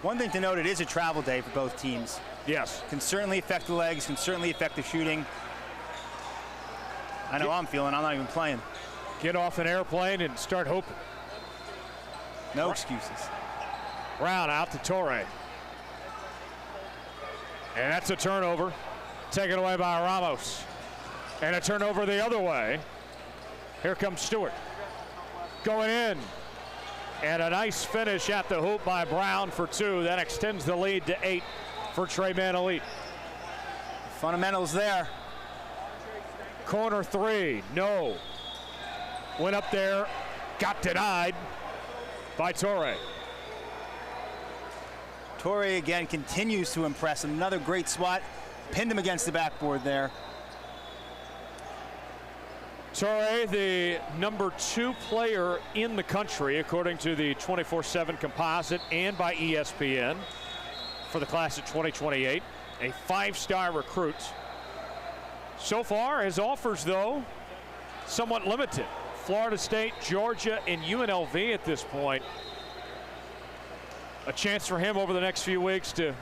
Speaker 6: One thing to note, it is a travel day for both teams.
Speaker 5: Yes.
Speaker 6: Can certainly affect the legs, can certainly affect the shooting. I know I'm feeling, I'm not even playing.
Speaker 5: Get off an airplane and start hoping.
Speaker 6: No excuses.
Speaker 5: Brown out to Torre. And that's a turnover taken away by Ramos. And a turnover the other way. Here comes Stewart. Going in. And a nice finish at the hoop by Brown for 2. That extends the lead to 8 for Trey Mann Elite.
Speaker 6: Fundamentals there.
Speaker 5: Corner 3, no. Went up there, got denied by Torre.
Speaker 6: Torre again continues to impress. Another great swat. Pinned him against the backboard there.
Speaker 5: Torre, the number 2 player in the country, according to the 24/7 composite and by ESPN for the class of 2028. A 5-star recruit. So far, his offers, though, somewhat limited. Florida State, Georgia, and UNLV at this point. A chance for him over the next few weeks to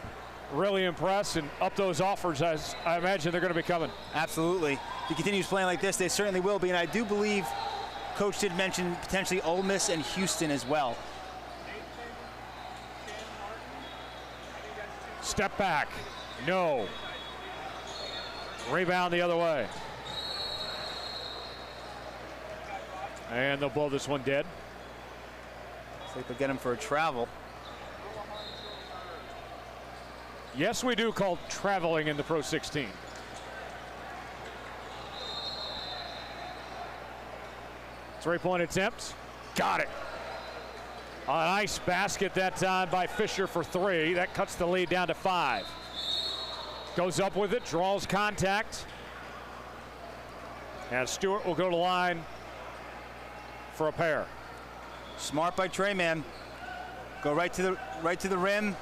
Speaker 5: really impress and up those offers, as I imagine they're going to be coming.
Speaker 6: Absolutely. If he continues playing like this, they certainly will be. And I do believe Coach did mention potentially Ole Miss and Houston as well.
Speaker 5: Step back. No. Rebound the other way. And they'll blow this one dead.
Speaker 6: Looks like they'll get him for a travel.
Speaker 5: Yes, we do call traveling in the Pro 16. Three-point attempt. Got it. A nice basket that time by Fisher for 3. That cuts the lead down to 5. Goes up with it, draws contact. And Stewart will go to the line for a pair.
Speaker 6: Smart by Trey Mann. Go right to the rim.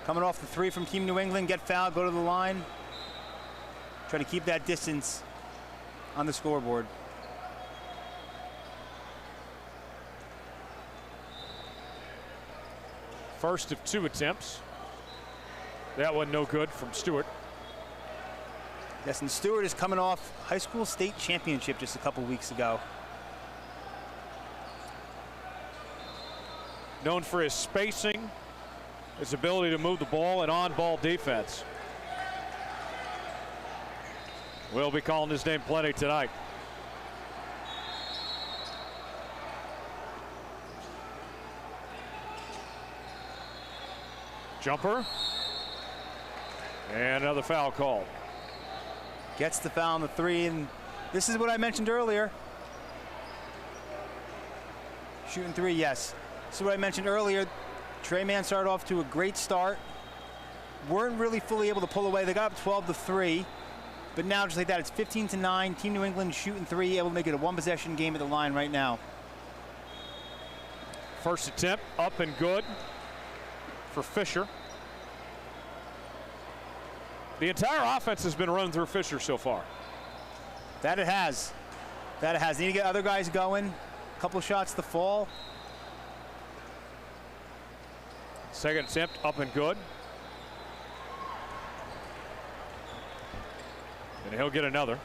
Speaker 6: Coming off the 3 from Team New England, get fouled, go to the line. Try to keep that distance on the scoreboard.
Speaker 5: First of 2 attempts. That one no good from Stewart.
Speaker 6: Yes, and Stewart is coming off high school state championship just a couple weeks ago.
Speaker 5: Known for his spacing, his ability to move the ball, and on-ball defense. We'll be calling his name plenty tonight. Jumper. And another foul call.
Speaker 6: Gets the foul on the 3, and this is what I mentioned earlier. Shooting 3, yes. This is what I mentioned earlier. Trey Mann started off to a great start. Weren't really fully able to pull away. They got up 12-3, but now just like that, it's 15-9. Team New England shooting 3, able to make it a 1-possession game at the line right now.
Speaker 5: First attempt up and good for Fisher. The entire offense has been run through Fisher so far.
Speaker 6: That it has. That it has. Need to get other guys going. A couple shots to fall.
Speaker 5: Second attempt up and good. And he'll get another.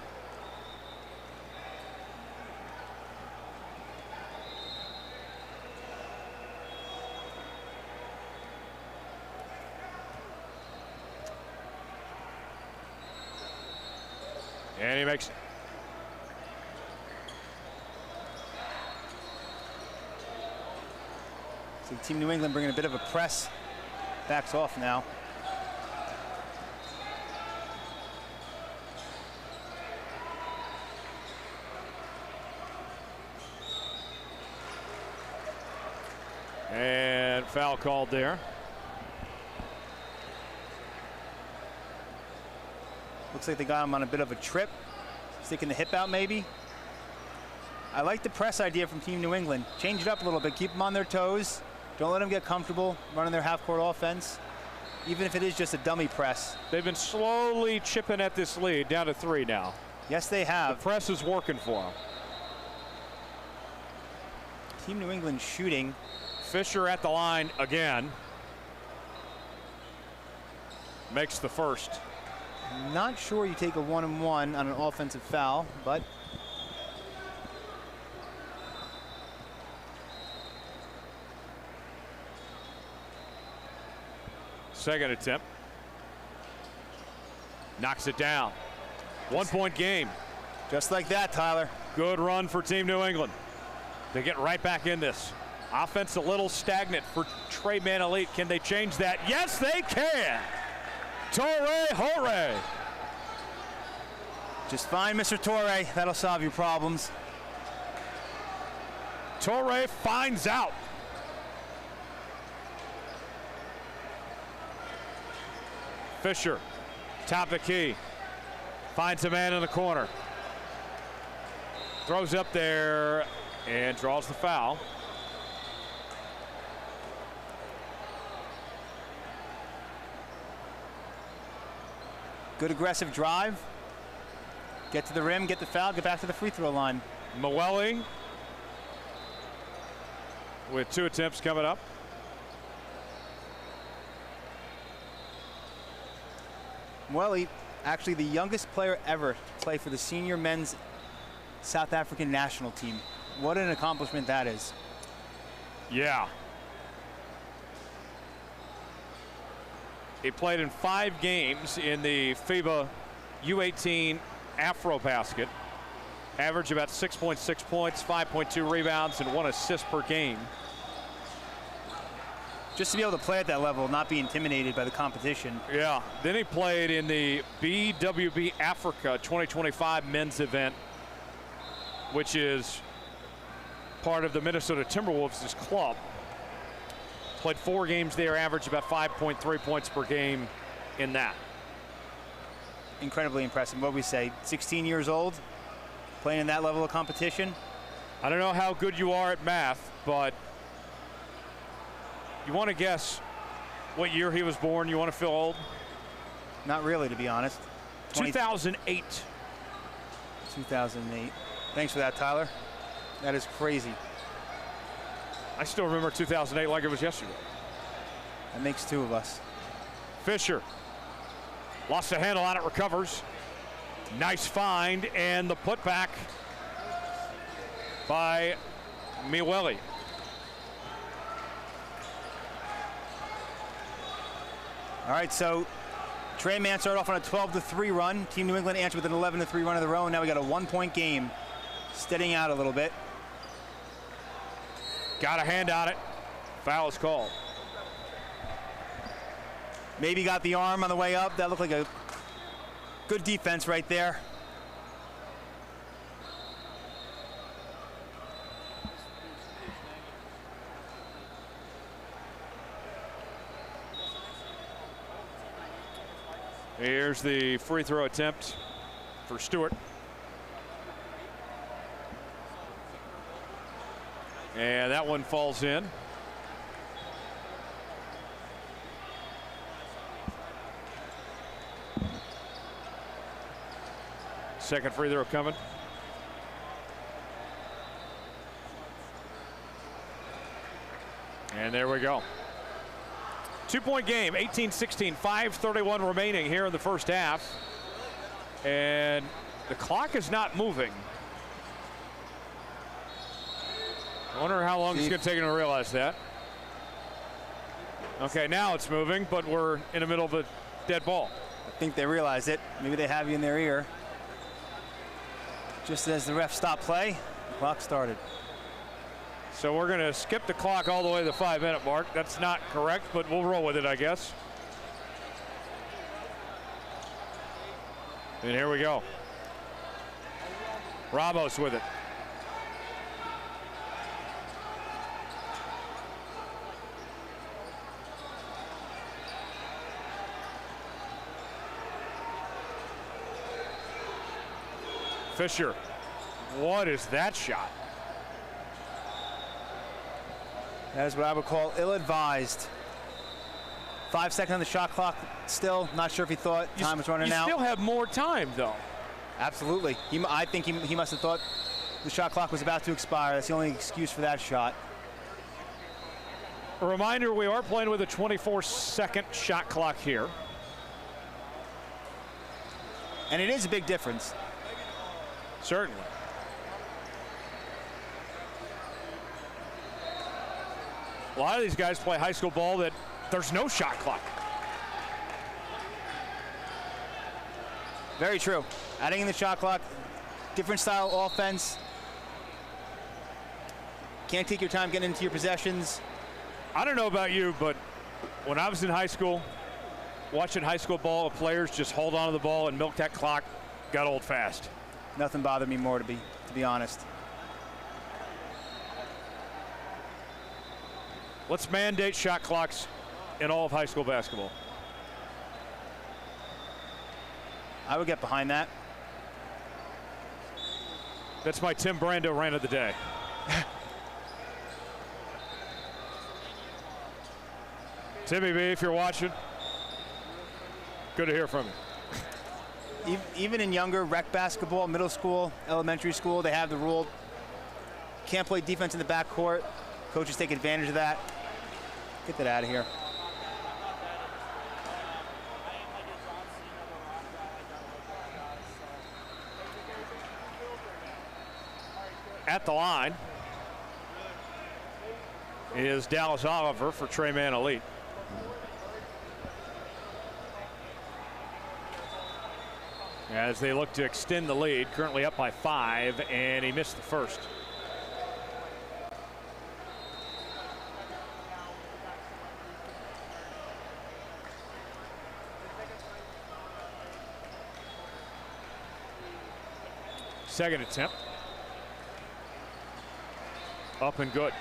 Speaker 5: And he makes it.
Speaker 6: So Team New England bringing a bit of a press. Backs off now.
Speaker 5: And foul called there.
Speaker 6: Looks like they got him on a bit of a trip. Sticking the hip out maybe. I like the press idea from Team New England. Change it up a little bit. Keep them on their toes. Don't let them get comfortable running their half-court offense, even if it is just a dummy press.
Speaker 5: They've been slowly chipping at this lead, down to 3 now.
Speaker 6: Yes, they have.
Speaker 5: The press is working for them.
Speaker 6: Team New England shooting.
Speaker 5: Fisher at the line again. Makes the first.
Speaker 6: Not sure you take a 1-and-1 on an offensive foul, but
Speaker 5: second attempt. Knocks it down. 1-point game.
Speaker 6: just like that, Tyler.
Speaker 5: Good run for Team New England. They get right back in this. Offense a little stagnant for Trey Mann Elite. Can they change that? Yes, they can. Torre Hore.
Speaker 6: Just fine, Mr. Torre. That'll solve your problems.
Speaker 5: Torre finds out. Fisher, top of the key. Finds a man in the corner. Throws up there and draws the foul.
Speaker 6: Good aggressive drive. Get to the rim, get the foul, get back to the free throw line.
Speaker 5: Mueli with 2 attempts coming up.
Speaker 6: Mueli, actually the youngest player ever to play for the senior men's South African national team. What an accomplishment that is.
Speaker 5: Yeah. He played in 5 games in the FIBA U18 AfroBasket. Averaged about 6.6 points, 5.2 rebounds, and 1 assist per game.
Speaker 6: Just to be able to play at that level, not be intimidated by the competition.
Speaker 5: Yeah. Then he played in the BWB Africa 2025 men's event, which is part of the Minnesota Timberwolves' club. Played 4 games there, averaged about 5.3 points per game in that.
Speaker 6: Incredibly impressive. What we say, 16 years old, playing in that level of competition.
Speaker 5: I don't know how good you are at math, but you want to guess what year he was born? You want to feel old?
Speaker 6: Not really, to be honest.
Speaker 5: 2008.
Speaker 6: 2008. Thanks for that, Tyler. That is crazy.
Speaker 5: I still remember 2008 like it was yesterday.
Speaker 6: That makes 2 of us.
Speaker 5: Fisher lost the handle on it, recovers. Nice find, and the putback by Mueli.
Speaker 6: All right, so Trey Mann started off on a 12-3 run. Team New England answered with an 11-3 run of their own. Now we got a 1-point game, steadying out a little bit.
Speaker 5: Got a hand on it. Foul is called.
Speaker 6: Maybe got the arm on the way up. That looked like a good defense right there.
Speaker 5: Here's the free throw attempt for Stewart. And that one falls in. Second free throw coming. And there we go. 2-point game, 18-16, 5:31 remaining here in the first half. And the clock is not moving. I wonder how long it's going to take him to realize that. Okay, now it's moving, but we're in the middle of a dead ball.
Speaker 6: I think they realize it. Maybe they have you in their ear. Just as the ref stopped play, the clock started.
Speaker 5: So we're going to skip the clock all the way to the 5-minute mark. That's not correct, but we'll roll with it, I guess. And here we go. Ramos with it. Fisher. What is that shot?
Speaker 6: That is what I would call ill-advised. 5 seconds on the shot clock still. Not sure if he thought time was running out.
Speaker 5: You still have more time, though.
Speaker 6: Absolutely. I think he must have thought the shot clock was about to expire. That's the only excuse for that shot.
Speaker 5: A reminder, we are playing with a 24-second shot clock here.
Speaker 6: And it is a big difference.
Speaker 5: Certainly. A lot of these guys play high school ball that there's no shot clock.
Speaker 6: Very true. Adding in the shot clock, different style offense. Can't take your time getting into your possessions.
Speaker 5: I don't know about you, but when I was in high school, watching high school ball, players just hold on to the ball and milk that clock got old fast.
Speaker 6: Nothing bothered me more, to be honest.
Speaker 5: Let's mandate shot clocks in all of high school basketball.
Speaker 6: I would get behind that.
Speaker 5: That's my Tim Brando rant of the day. Timmy B, if you're watching, good to hear from you.
Speaker 6: Even in younger rec basketball, middle school, elementary school, they have the rule. Can't play defense in the backcourt. Coaches take advantage of that. Get that out of here.
Speaker 5: At the line is Dallas Oliver for Trey Mann Elite. As they look to extend the lead, currently up by 5, and he missed the first. Second attempt. Up and good.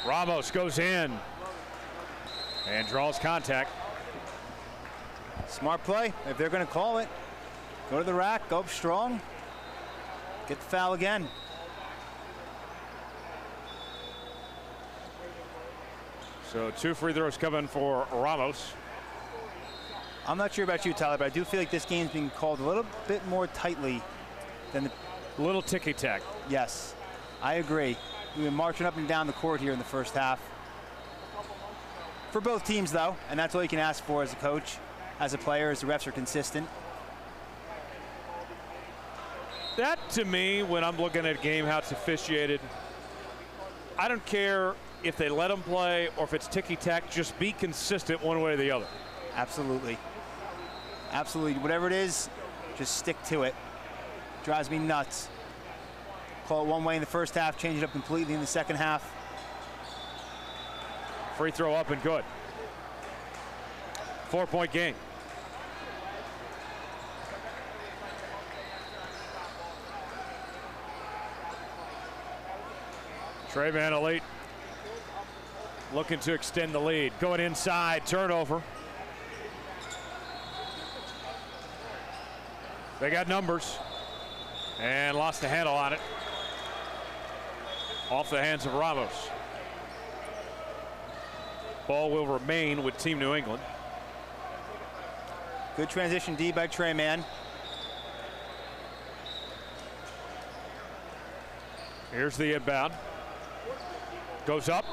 Speaker 5: Ramos goes in and draws contact.
Speaker 6: Smart play. If they're going to call it, go to the rack, go up strong, get the foul again.
Speaker 5: So 2 free throws coming for Ramos.
Speaker 6: I'm not sure about you, Tyler, but I do feel like this game's being called a little bit more tightly than the...
Speaker 5: Little ticky-tack.
Speaker 6: Yes, I agree. We've been marching up and down the court here in the first half. For both teams, though, and that's all you can ask for as a coach, as a player, as the refs are consistent.
Speaker 5: That, to me, when I'm looking at a game, how it's officiated, I don't care if they let them play or if it's ticky-tack, just be consistent one way or the other.
Speaker 6: Absolutely. Absolutely. Whatever it is, just stick to it. Drives me nuts. Call it one way in the first half, change it up completely in the second half.
Speaker 5: Free throw up and good. 4-point game. Trey Mann Elite looking to extend the lead. Going inside, turnover. They got numbers and lost the handle on it. Off the hands of Ramos. Ball will remain with Team New England.
Speaker 6: Good transition D by Trey Mann.
Speaker 5: Here's the inbound. Goes up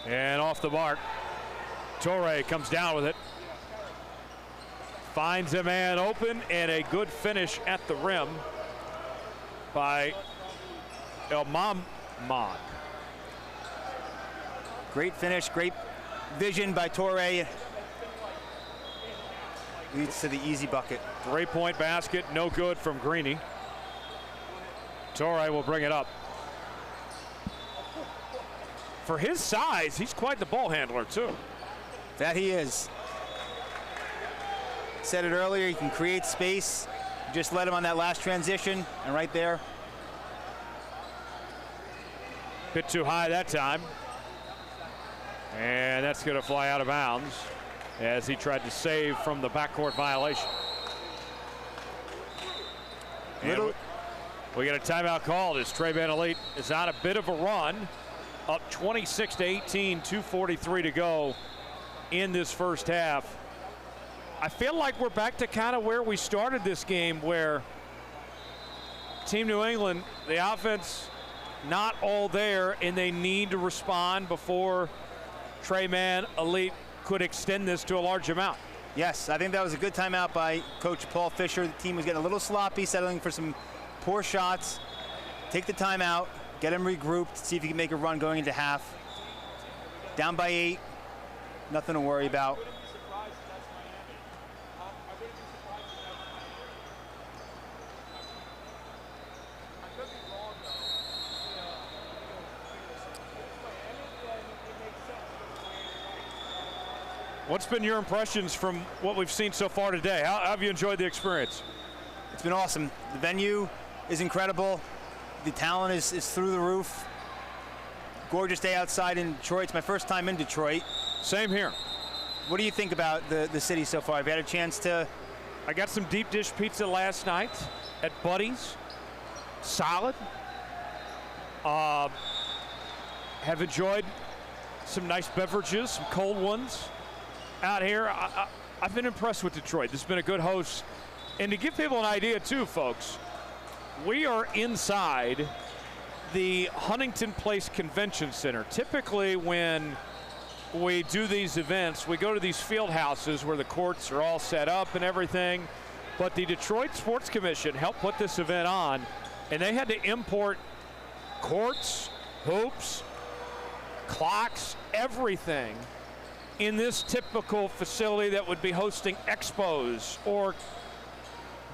Speaker 5: and off the mark. Torre comes down with it. Finds a man open, and a good finish at the rim by Mann.
Speaker 6: Great finish, great vision by Torre. Leads to the easy bucket.
Speaker 5: 3-point basket, no good from Greeny. Torre will bring it up. For his size, he's quite the ball handler too.
Speaker 6: That he is. Said it earlier, he can create space. Just let him on that last transition, and right there.
Speaker 5: Bit too high that time. And that's going to fly out of bounds as he tried to save from the backcourt violation. And we get a timeout called as Trey Mann Elite is on a bit of a run. Up 26-18, 2:43 to go in this first half. I feel like we're back to kind of where we started this game, where Team New England, the offense, not all there, and they need to respond before Trey Mann Elite could extend this to a large amount.
Speaker 6: Yes, I think that was a good timeout by Coach Paul Fisher. The team was getting a little sloppy, settling for some poor shots. Take the timeout, get him regrouped, see if he can make a run going into half. Down by 8, nothing to worry about.
Speaker 5: What's been your impressions from what we've seen so far today? How have you enjoyed the experience?
Speaker 6: It's been awesome. The venue is incredible. The talent is through the roof. Gorgeous day outside in Detroit. It's my first time in Detroit.
Speaker 5: Same here.
Speaker 6: What do you think about the city so far? Have you had a chance to?
Speaker 5: I got some deep dish pizza last night at Buddy's. Solid. Have enjoyed some nice beverages, some cold ones out here. I've been impressed with Detroit. This has been a good host. And to give people an idea too, folks, we are inside the Huntington Place Convention Center. Typically when we do these events, we go to these field houses where the courts are all set up and everything. But the Detroit Sports Commission helped put this event on, and they had to import courts, hoops, clocks, everything in this typical facility that would be hosting expos or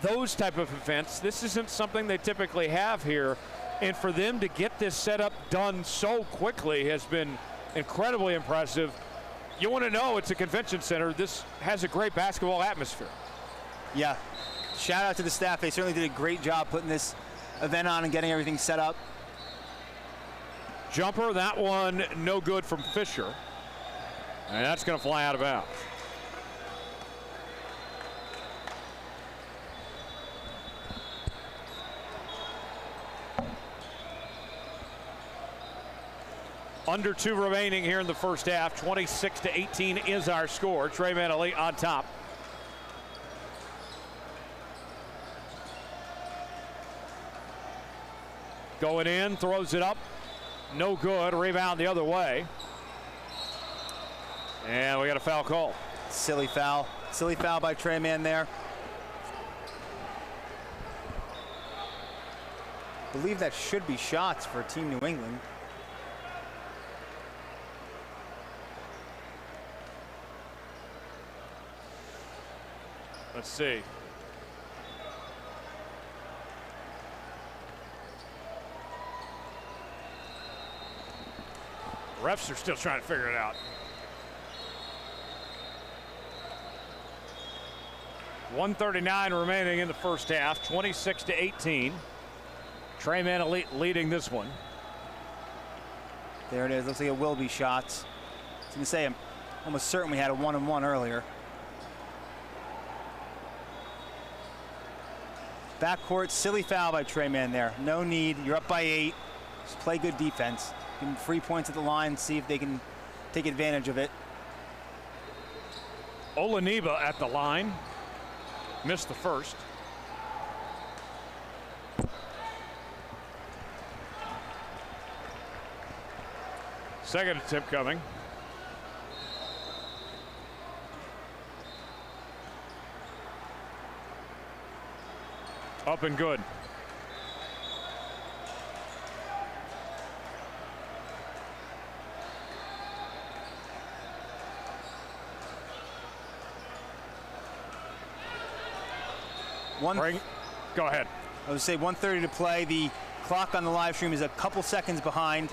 Speaker 5: those type of events. This isn't something they typically have here, and for them to get this setup done so quickly has been incredibly impressive. You want to know, it's a convention center. This has a great basketball atmosphere.
Speaker 6: Yeah, shout out to the staff. They certainly did a great job putting this event on and getting everything set up.
Speaker 5: Jumper, that one no good from Fisher. And that's going to fly out of bounds. Under 2 remaining here in the first half. 26-18 is our score. Trey Mann Elite on top. Going in, throws it up. No good. Rebound the other way. And we got a foul call.
Speaker 6: Silly foul. Silly foul by Trey Mann there. I believe that should be shots for Team New England.
Speaker 5: Let's see. Refs are still trying to figure it out. 1:39 remaining in the first half, 26-18. Trey Mann Elite leading this one.
Speaker 6: There it is. Looks like it will be shots. I was going to say, I'm almost certain we had a 1-and-1 earlier. Backcourt, silly foul by Trey Mann there. No need. You're up by 8. Just play good defense. Give them free points at the line. See if they can take advantage of it.
Speaker 5: Olaniba at the line. Missed the first. Second attempt coming. Up and good. Go ahead.
Speaker 6: I would say 1:30 to play. The clock on the live stream is a couple seconds behind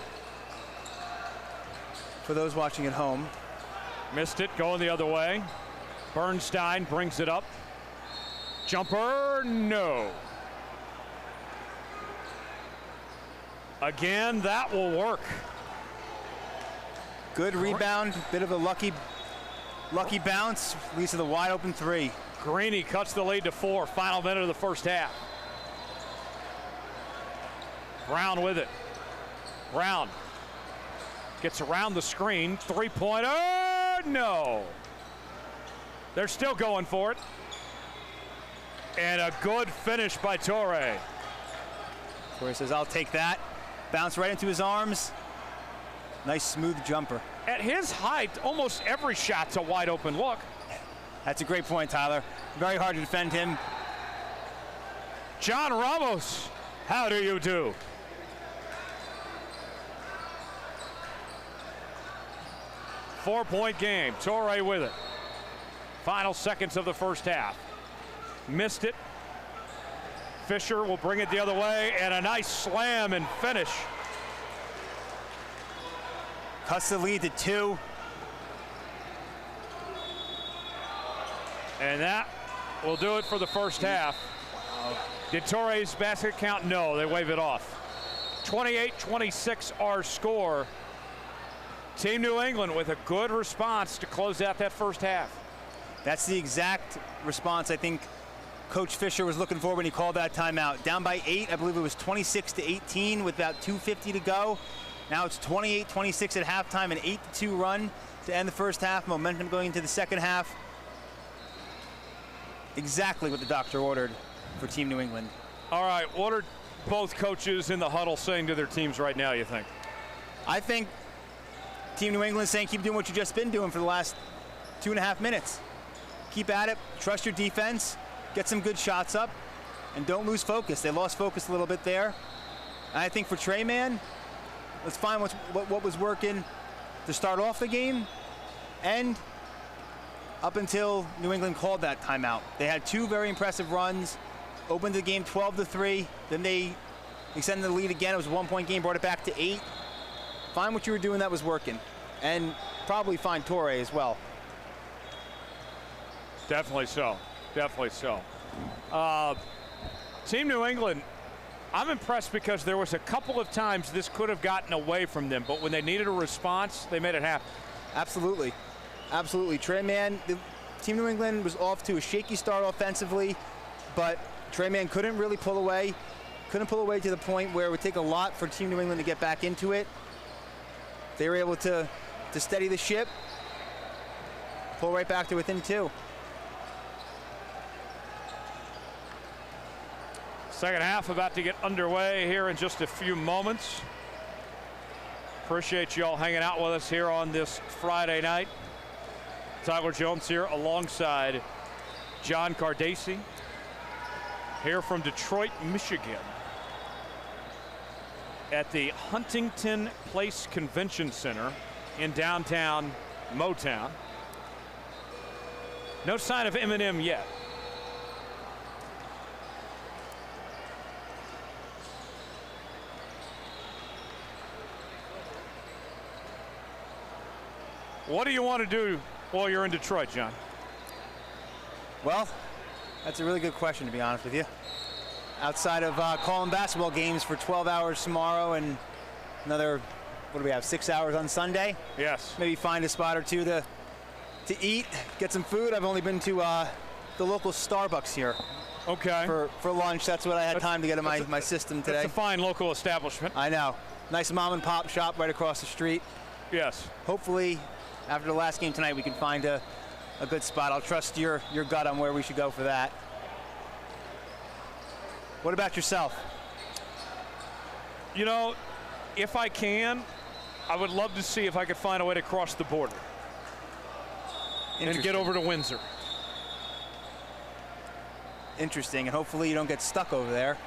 Speaker 6: for those watching at home.
Speaker 5: Missed it, going the other way. Bernstein brings it up. Jumper, no. Again, that will work.
Speaker 6: Good rebound, bit of a lucky bounce, leads to the wide open three.
Speaker 5: Greeny cuts the lead to 4, final minute of the first half. Brown with it. Brown gets around the screen, three-pointer, no. They're still going for it. And a good finish by Torre.
Speaker 6: Torre says, I'll take that. Bounce right into his arms. Nice smooth jumper.
Speaker 5: At his height, almost every shot's a wide open look.
Speaker 6: That's a great point, Tyler. Very hard to defend him.
Speaker 5: John Ramos, how do you do? Four-point game, Torre with it. Final seconds of the first half. Missed it. Fisher will bring it the other way, and a nice slam and finish.
Speaker 6: Cuts the lead to 2.
Speaker 5: And that will do it for the first half. Did Torre's basket count? No, they wave it off. 28-26 our score. Team New England with a good response to close out that first half.
Speaker 6: That's the exact response I think Coach Fisher was looking for when he called that timeout. Down by 8, I believe it was 26-18 with about 2:50 to go. Now it's 28-26 at halftime, an 8-2 run to end the first half. Momentum going into the second half. Exactly what the doctor ordered for Team New England.
Speaker 5: All right, what are both coaches in the huddle saying to their teams right now, you think?
Speaker 6: I think Team New England is saying keep doing what you've just been doing for the last 2.5 minutes. Keep at it, trust your defense, get some good shots up, and don't lose focus. They lost focus a little bit there. And I think for Trey Mann, let's find what was working to start off the game and up until New England called that timeout. They had 2 very impressive runs, opened the game 12-3, then they extended the lead again. It was a 1-point game, brought it back to 8. Find what you were doing that was working, and probably find Torre as well.
Speaker 5: Definitely so. Definitely so. Team New England, I'm impressed because there was a couple of times this could have gotten away from them, but when they needed a response, they made it happen. Absolutely.
Speaker 6: Absolutely. Trey Mann, Team New England was off to a shaky start offensively, but Trey Mann couldn't really pull away. Couldn't pull away to the point where it would take a lot for Team New England to get back into it. They were able to steady the ship, pull right back to within 2.
Speaker 5: Second half about to get underway here in just a few moments. Appreciate you all hanging out with us here on this Friday night. Tyler Jones here alongside John Cardacci, here from Detroit, Michigan, at the Huntington Place Convention Center in downtown Motown. No sign of Eminem yet. What do you want to do while you're in Detroit, John?
Speaker 6: Well, that's a really good question, to be honest with you. Outside of calling basketball games for 12 hours tomorrow and another, what do we have, 6 hours on Sunday?
Speaker 5: Yes.
Speaker 6: Maybe find a spot or two to eat, get some food. I've only been to the local Starbucks here.
Speaker 5: Okay.
Speaker 6: For lunch. That's what I had time to get in my system today.
Speaker 5: That's a fine local establishment.
Speaker 6: I know. Nice mom and pop shop right across the street.
Speaker 5: Yes.
Speaker 6: Hopefully, after the last game tonight, we can find a good spot. I'll trust your gut on where we should go for that. What about yourself?
Speaker 5: You know, if I can, I would love to see if I could find a way to cross the border and get over to Windsor.
Speaker 6: Interesting, and hopefully you don't get stuck over there.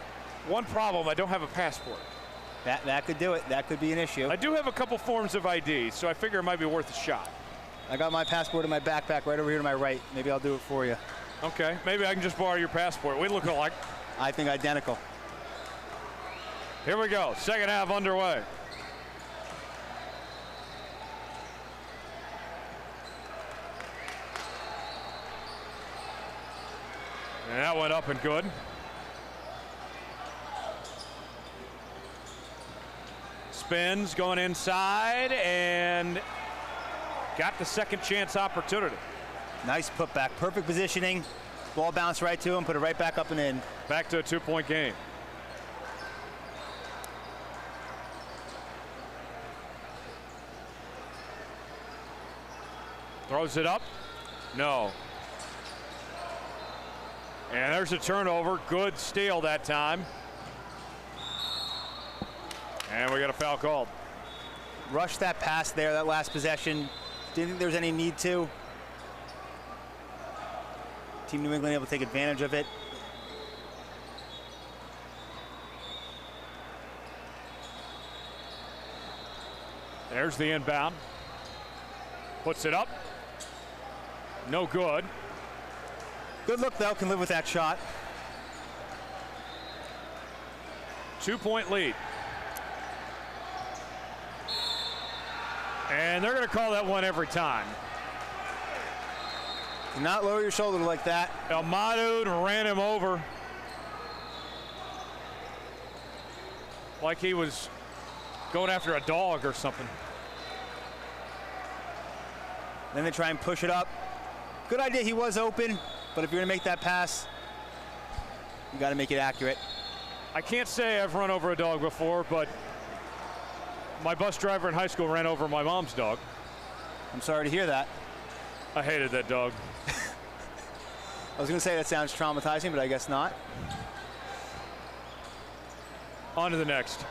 Speaker 5: One problem, I don't have a passport.
Speaker 6: That could do it. That could be an issue.
Speaker 5: I do have a couple forms of ID, so I figure it might be worth a shot.
Speaker 6: I got my passport in my backpack right over here to my right. Maybe I'll do it for you.
Speaker 5: Okay, maybe I can just borrow your passport. We look alike.
Speaker 6: I think identical.
Speaker 5: Here we go, second half underway. And that went up and good. Spins, going inside, and got the second chance opportunity.
Speaker 6: Nice putback, perfect positioning. Ball bounced right to him, put it right back up and in.
Speaker 5: Back to a 2-point game. Throws it up. No. And there's a turnover. Good steal that time. And we got a foul called.
Speaker 6: Rushed that pass there, that last possession. Didn't think there was any need to. Team New England able to take advantage of it.
Speaker 5: There's the inbound. Puts it up. No good.
Speaker 6: Good look though, can live with that shot.
Speaker 5: 2-point lead. And they're going to call that one every time.
Speaker 6: Do not lower your shoulder like that.
Speaker 5: Almadou ran him over like he was going after a dog or something.
Speaker 6: Then they try and push it up. Good idea, he was open, but if you're gonna make that pass, you gotta make it accurate.
Speaker 5: I can't say I've run over a dog before, but my bus driver in high school ran over my mom's dog.
Speaker 6: I'm sorry to hear that.
Speaker 5: I hated that dog.
Speaker 6: I was gonna say that sounds traumatizing, but I guess not.
Speaker 5: On to the next.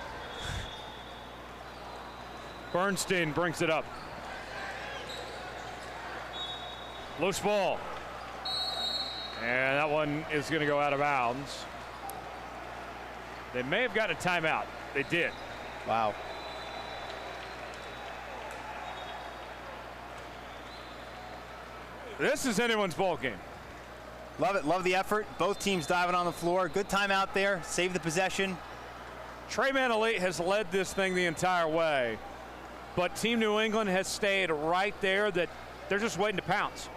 Speaker 5: Bernstein brings it up. Loose ball. And that one is going to go out of bounds. They may have gotten a timeout. They did.
Speaker 6: Wow.
Speaker 5: This is anyone's ball game.
Speaker 6: Love it, love the effort. Both teams diving on the floor. Good time out there, save the possession.
Speaker 5: Trey Mann has led this thing the entire way, but Team New England has stayed right there, that they're just waiting to pounce.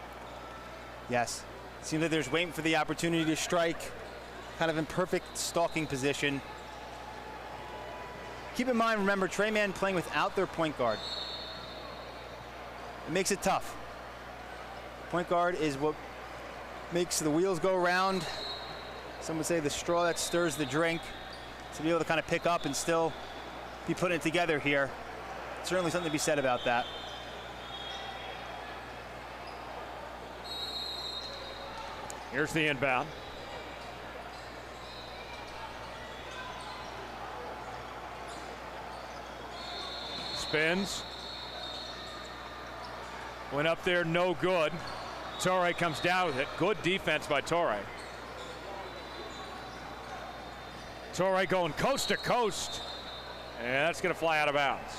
Speaker 6: Yes, seems like they're just waiting for the opportunity to strike, kind of in perfect stalking position. Keep in mind, remember, Trey Mann playing without their point guard. It makes it tough. Point guard is what makes the wheels go round. Some would say the straw that stirs the drink. To be able to kind of pick up and still be putting it together here. Certainly something to be said about that.
Speaker 5: Here's the inbound. Spins. Went up there, no good. Torre comes down with it. Good defense by Torre. Torre going coast to coast. And that's going to fly out of bounds.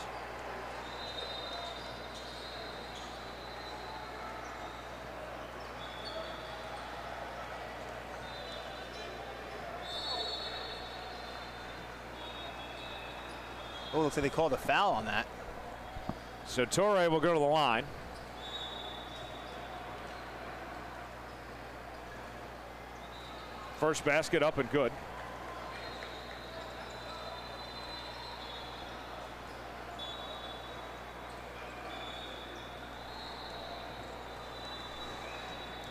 Speaker 6: Oh, looks like they called a foul on that.
Speaker 5: So Torre will go to the line. First basket up and good.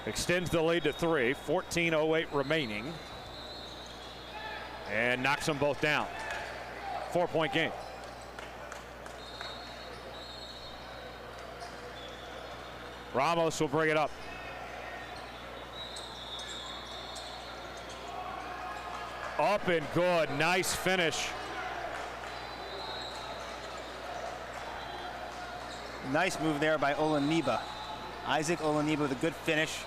Speaker 5: Extends the lead to 3, 14:08 remaining. And knocks them both down. 4-point game. Ramos will bring it up. Up and good, nice finish.
Speaker 6: Nice move there by Olaniba. Isaac Olaniba with a good finish.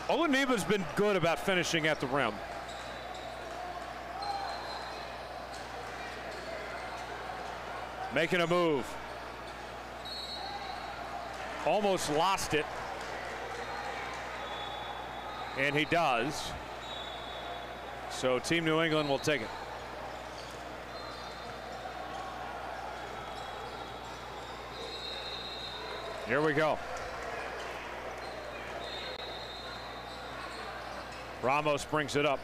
Speaker 5: Olaniba's been good about finishing at the rim. Making a move. Almost lost it. And he does. So Team New England will take it. Here we go. Ramos brings it up.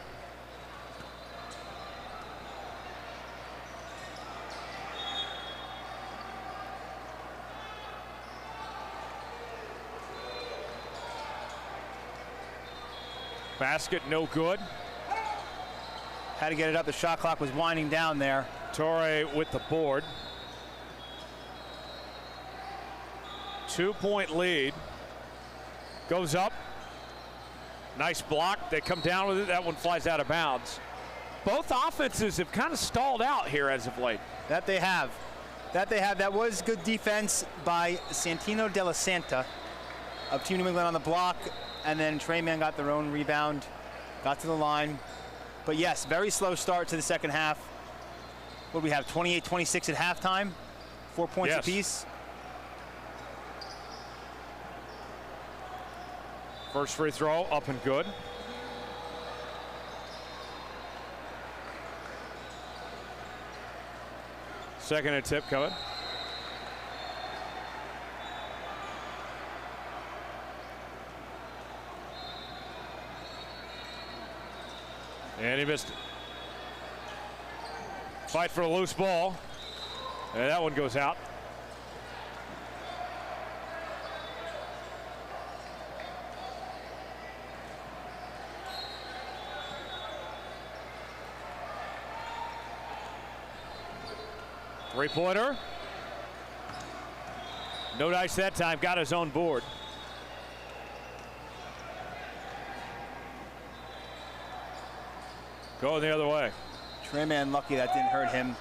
Speaker 5: Basket no good.
Speaker 6: Had to get it up. The shot clock was winding down there.
Speaker 5: Torre with the board. 2-point lead. Goes up. Nice block. They come down with it. That one flies out of bounds. Both offenses have kind of stalled out here as of late.
Speaker 6: That they have. That was good defense by Santino Della Santa of Team New England on the block. And then Mann got their own rebound. Got to the line. But yes, very slow start to the second half. What do we have, 28-26 at halftime? 4 points apiece.
Speaker 5: First free throw up and good. Second attempt coming. And he missed it. Fight for a loose ball. And that one goes out. Three-pointer. No dice that time, got his own board. Going the other way.
Speaker 6: Mann lucky that didn't hurt him.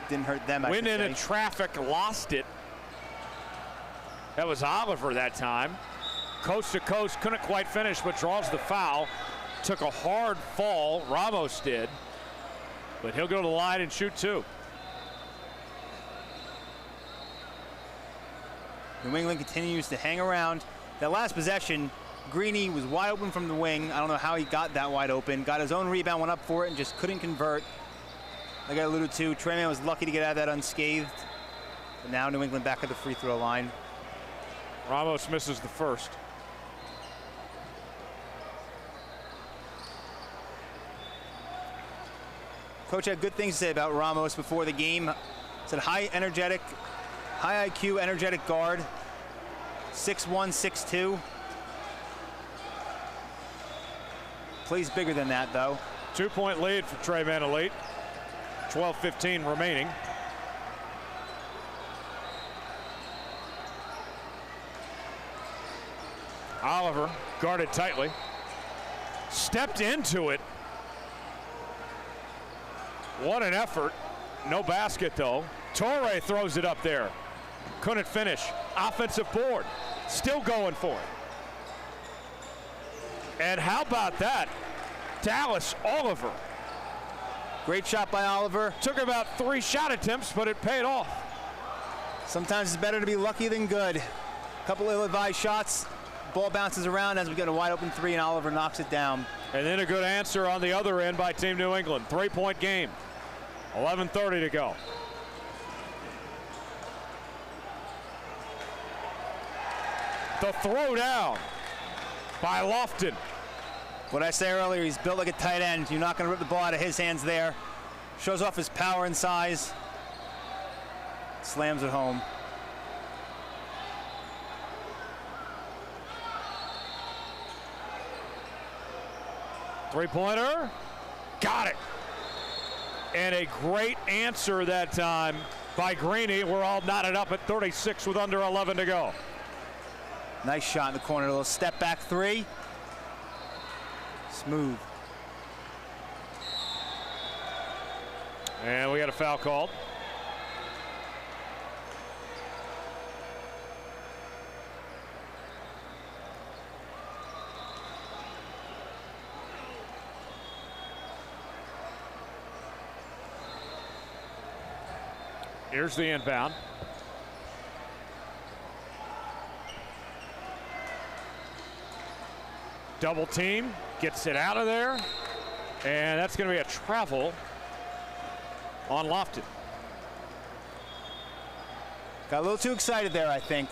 Speaker 6: Didn't hurt them,
Speaker 5: Went into traffic, lost it. That was Oliver that time. Coast to coast, couldn't quite finish, but draws the foul. Took a hard fall, Ramos did. But he'll go to the line and shoot two.
Speaker 6: New England continues to hang around. That last possession, Greeny was wide open from the wing. I don't know how he got that wide open. Got his own rebound, went up for it, and just couldn't convert. Like I alluded to, Mann was lucky to get out of that unscathed. But now New England back at the free throw line.
Speaker 5: Ramos misses the first.
Speaker 6: Coach had good things to say about Ramos before the game. Said high IQ, energetic guard. 6'1", 6'2". Plays bigger than that, though.
Speaker 5: 2-point lead for Mann Elite. 12:15 remaining. Oliver guarded tightly. Stepped into it. What an effort. No basket, though. Torre throws it up there. Couldn't finish. Offensive board. Still going for it. And how about that? Dallas Oliver.
Speaker 6: Great shot by Oliver.
Speaker 5: Took about 3 shot attempts, but it paid off.
Speaker 6: Sometimes it's better to be lucky than good. A couple ill-advised shots. Ball bounces around as we get a wide open three, and Oliver knocks it down.
Speaker 5: And then a good answer on the other end by Team New England. 3-point game. 11:30 to go. The throw down by Lofton.
Speaker 6: What I said earlier, he's built like a tight end. You're not going to rip the ball out of his hands there. Shows off his power and size. Slams it home.
Speaker 5: Three-pointer. Got it. And a great answer that time by Greeny. We're all knotted up at 36 with under 11 to go.
Speaker 6: Nice shot in the corner, a little step back three. Smooth.
Speaker 5: And we got a foul called. Here's the inbound. Double team, gets it out of there, and that's going to be a travel on Lofton.
Speaker 6: Got a little too excited there, I think.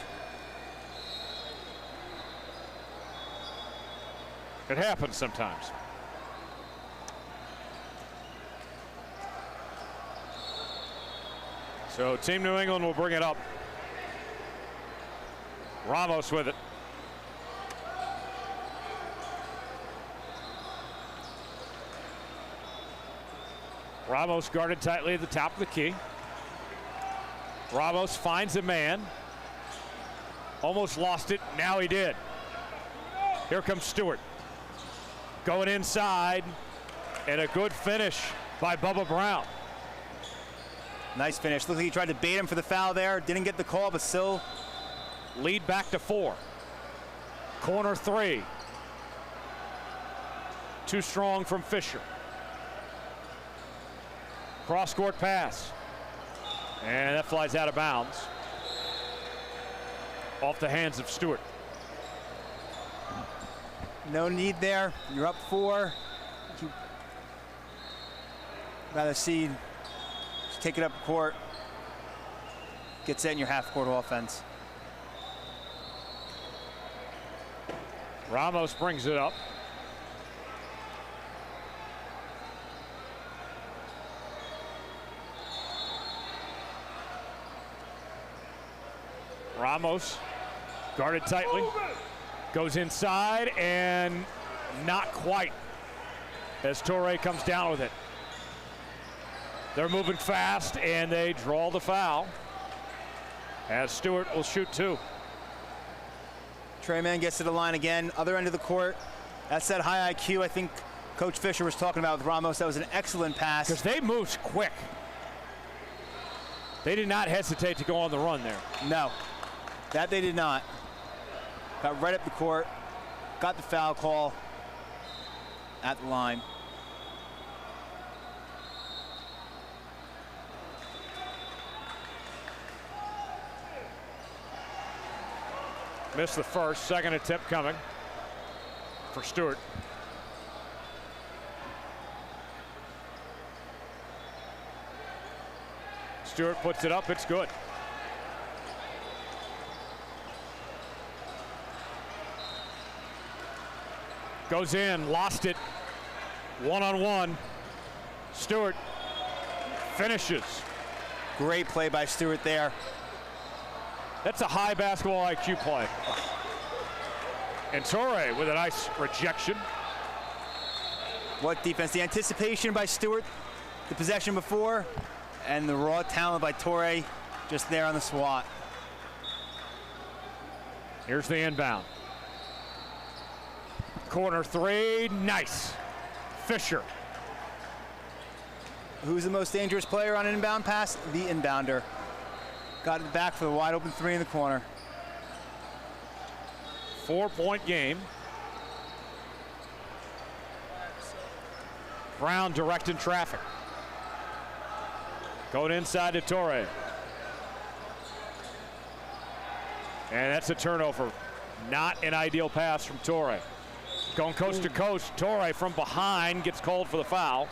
Speaker 5: It happens sometimes. So Team New England will bring it up. Ramos with it. Ramos guarded tightly at the top of the key. Ramos finds a man. Almost lost it. Now he did. Here comes Stewart. Going inside. And a good finish by Bubba Brown.
Speaker 6: Nice finish. Looks like he tried to bait him for the foul there. Didn't get the call, but still.
Speaker 5: Lead back to 4. Corner 3. Too strong from Fisher. Cross-court pass. And that flies out of bounds. Off the hands of Stewart.
Speaker 6: No need there. You're up 4. Rather see, just take it up court. Get set in your half-court offense.
Speaker 5: Ramos brings it up. Ramos guarded tightly, goes inside and not quite as Torre comes down with it. They're moving fast and they draw the foul as Stewart will shoot 2.
Speaker 6: Trey Mann gets to the line again, other end of the court. That's that high IQ I think Coach Fisher was talking about with Ramos. That was an excellent pass.
Speaker 5: Because they moved quick. They did not hesitate to go on the run there.
Speaker 6: No, that they did not. Got right up the court, got the foul call at the line.
Speaker 5: Missed the first, second attempt coming for Stewart. Stewart puts it up, it's good. Goes in, lost it. One-on-one. Stewart finishes.
Speaker 6: Great play by Stewart there.
Speaker 5: That's a high basketball IQ play. And Torre with a nice rejection.
Speaker 6: What defense? The anticipation by Stewart, the possession before, and the raw talent by Torre just there on the swat.
Speaker 5: Here's the inbound. Corner 3, nice. Fisher.
Speaker 6: Who's the most dangerous player on an inbound pass? The inbounder. Got it back for the wide open 3 in the corner.
Speaker 5: 4-point game. Brown directing traffic. Going inside to Torre. And that's a turnover. Not an ideal pass from Torre. Going coast to coast. Torre from behind gets called for the foul.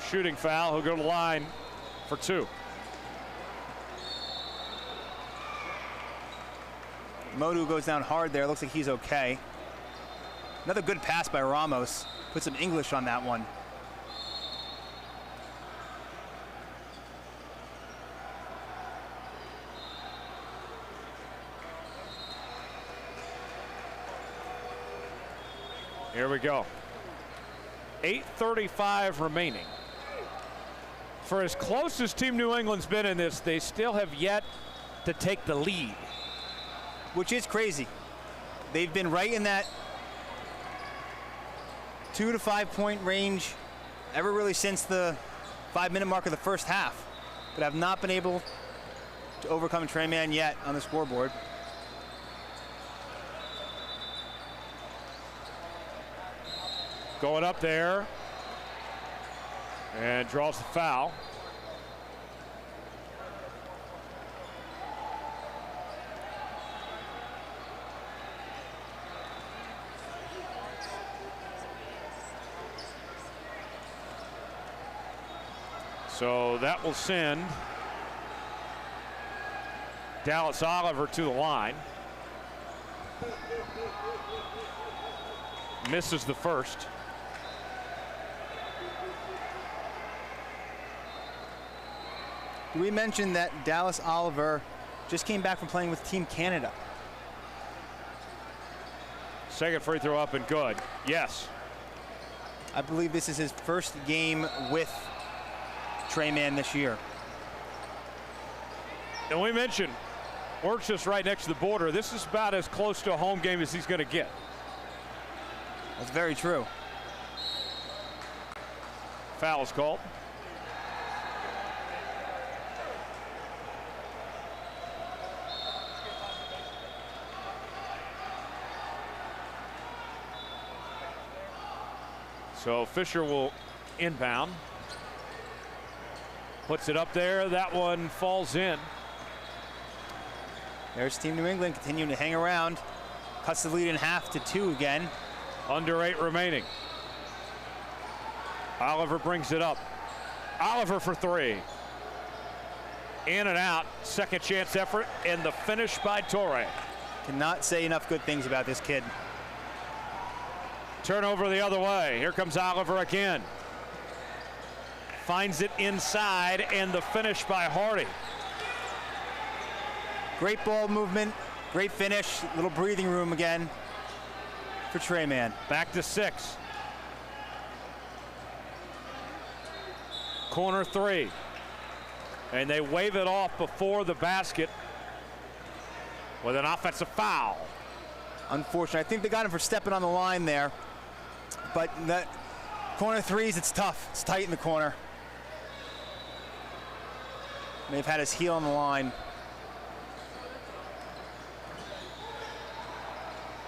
Speaker 5: Shooting foul. He'll go to the line for 2.
Speaker 6: Modu goes down hard there. Looks like he's okay. Another good pass by Ramos. Put some English on that one.
Speaker 5: Here we go. 8:35 remaining. For as close as Team New England's been in this, they still have yet to take the lead.
Speaker 6: which is crazy. They've been right in that 2 to 5 point range ever really since the 5-minute mark of the first half, but have not been able to overcome Trey Mann yet on the scoreboard.
Speaker 5: Going up there and draws the foul. So that will send Dallas Oliver to the line. Misses the first.
Speaker 6: We mentioned that Dallas Oliver just came back from playing with Team Canada.
Speaker 5: Second free throw up and good. Yes.
Speaker 6: I believe this is his first game with Trey Mann this year.
Speaker 5: And we mentioned, works just right next to the border. This is about as close to a home game as he's going to get.
Speaker 6: That's very true.
Speaker 5: Foul is called. So Fisher will inbound. Puts it up there. That one falls in.
Speaker 6: There's Team New England continuing to hang around. Cuts the lead in half to 2 again.
Speaker 5: Under 8 remaining. Oliver brings it up. Oliver for 3. In and out. Second chance effort, and the finish by Torre.
Speaker 6: Cannot say enough good things about this kid.
Speaker 5: Turnover the other way. Here comes Oliver again. Finds it inside, and the finish by Hardy.
Speaker 6: Great ball movement, great finish, little breathing room again for Trey Mann.
Speaker 5: Back to 6. Corner 3. And they wave it off before the basket with an offensive foul.
Speaker 6: Unfortunately, I think they got him for stepping on the line there. But that corner 3s, it's tough. It's tight in the corner. May have had his heel on the line.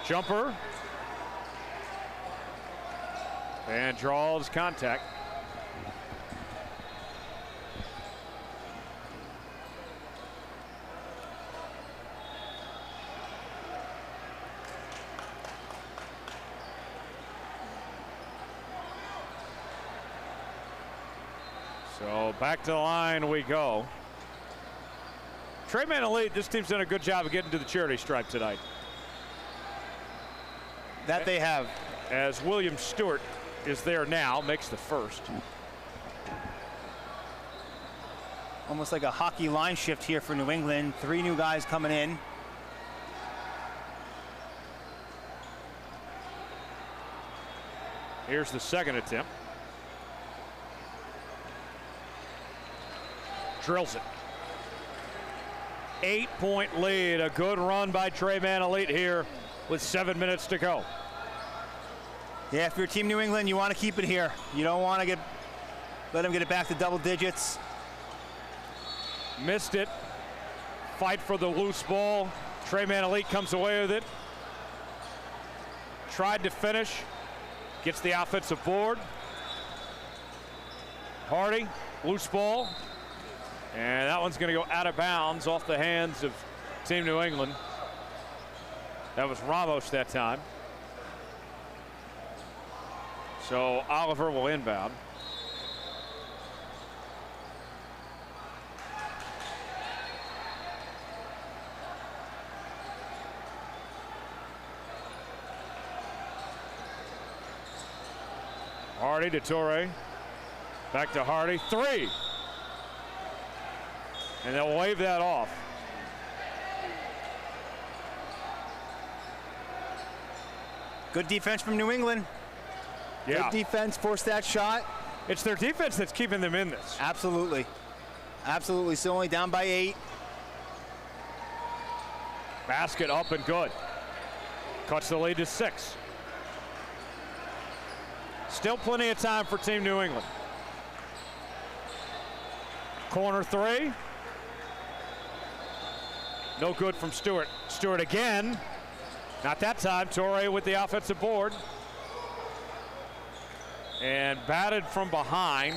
Speaker 5: Jumper. And draws contact. So back to the line we go. Trey Mann Elite, this team's done a good job of getting to the charity stripe tonight.
Speaker 6: That they have.
Speaker 5: As William Stewart is there now, makes the first.
Speaker 6: Almost like a hockey line shift here for New England. 3 new guys coming in.
Speaker 5: Here's the second attempt. Drills it. 8-point lead. A good run by Trey Mann Elite here with 7 minutes to go.
Speaker 6: Yeah, if you're Team New England, you want to keep it here. You don't want to let them get it back to double digits.
Speaker 5: Missed it. Fight for the loose ball. Trey Mann Elite comes away with it. Tried to finish. Gets the offensive board. Hardy, loose ball. And that one's going to go out of bounds off the hands of Team New England. That was Ramos that time. So Oliver will inbound. Hardy to Torre. Back to Hardy. 3. And they'll wave that off.
Speaker 6: Good defense from New England.
Speaker 5: Yeah.
Speaker 6: Good defense, forced that shot.
Speaker 5: It's their defense that's keeping them in this.
Speaker 6: Absolutely. Absolutely. Still only down by 8.
Speaker 5: Basket up and good. Cuts the lead to 6. Still plenty of time for Team New England. Corner 3. No good from Stewart. Stewart again. Not that time. Torrey with the offensive board. And batted from behind.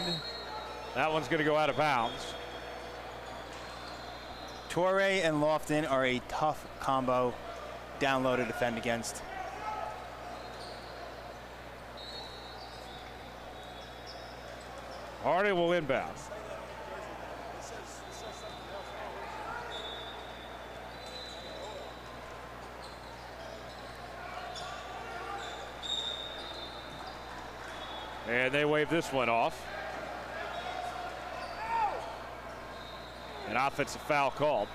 Speaker 5: That one's going to go out of bounds.
Speaker 6: Torrey and Lofton are a tough combo down low to defend against.
Speaker 5: Hardy will inbound. And they wave this one off. An offensive foul called.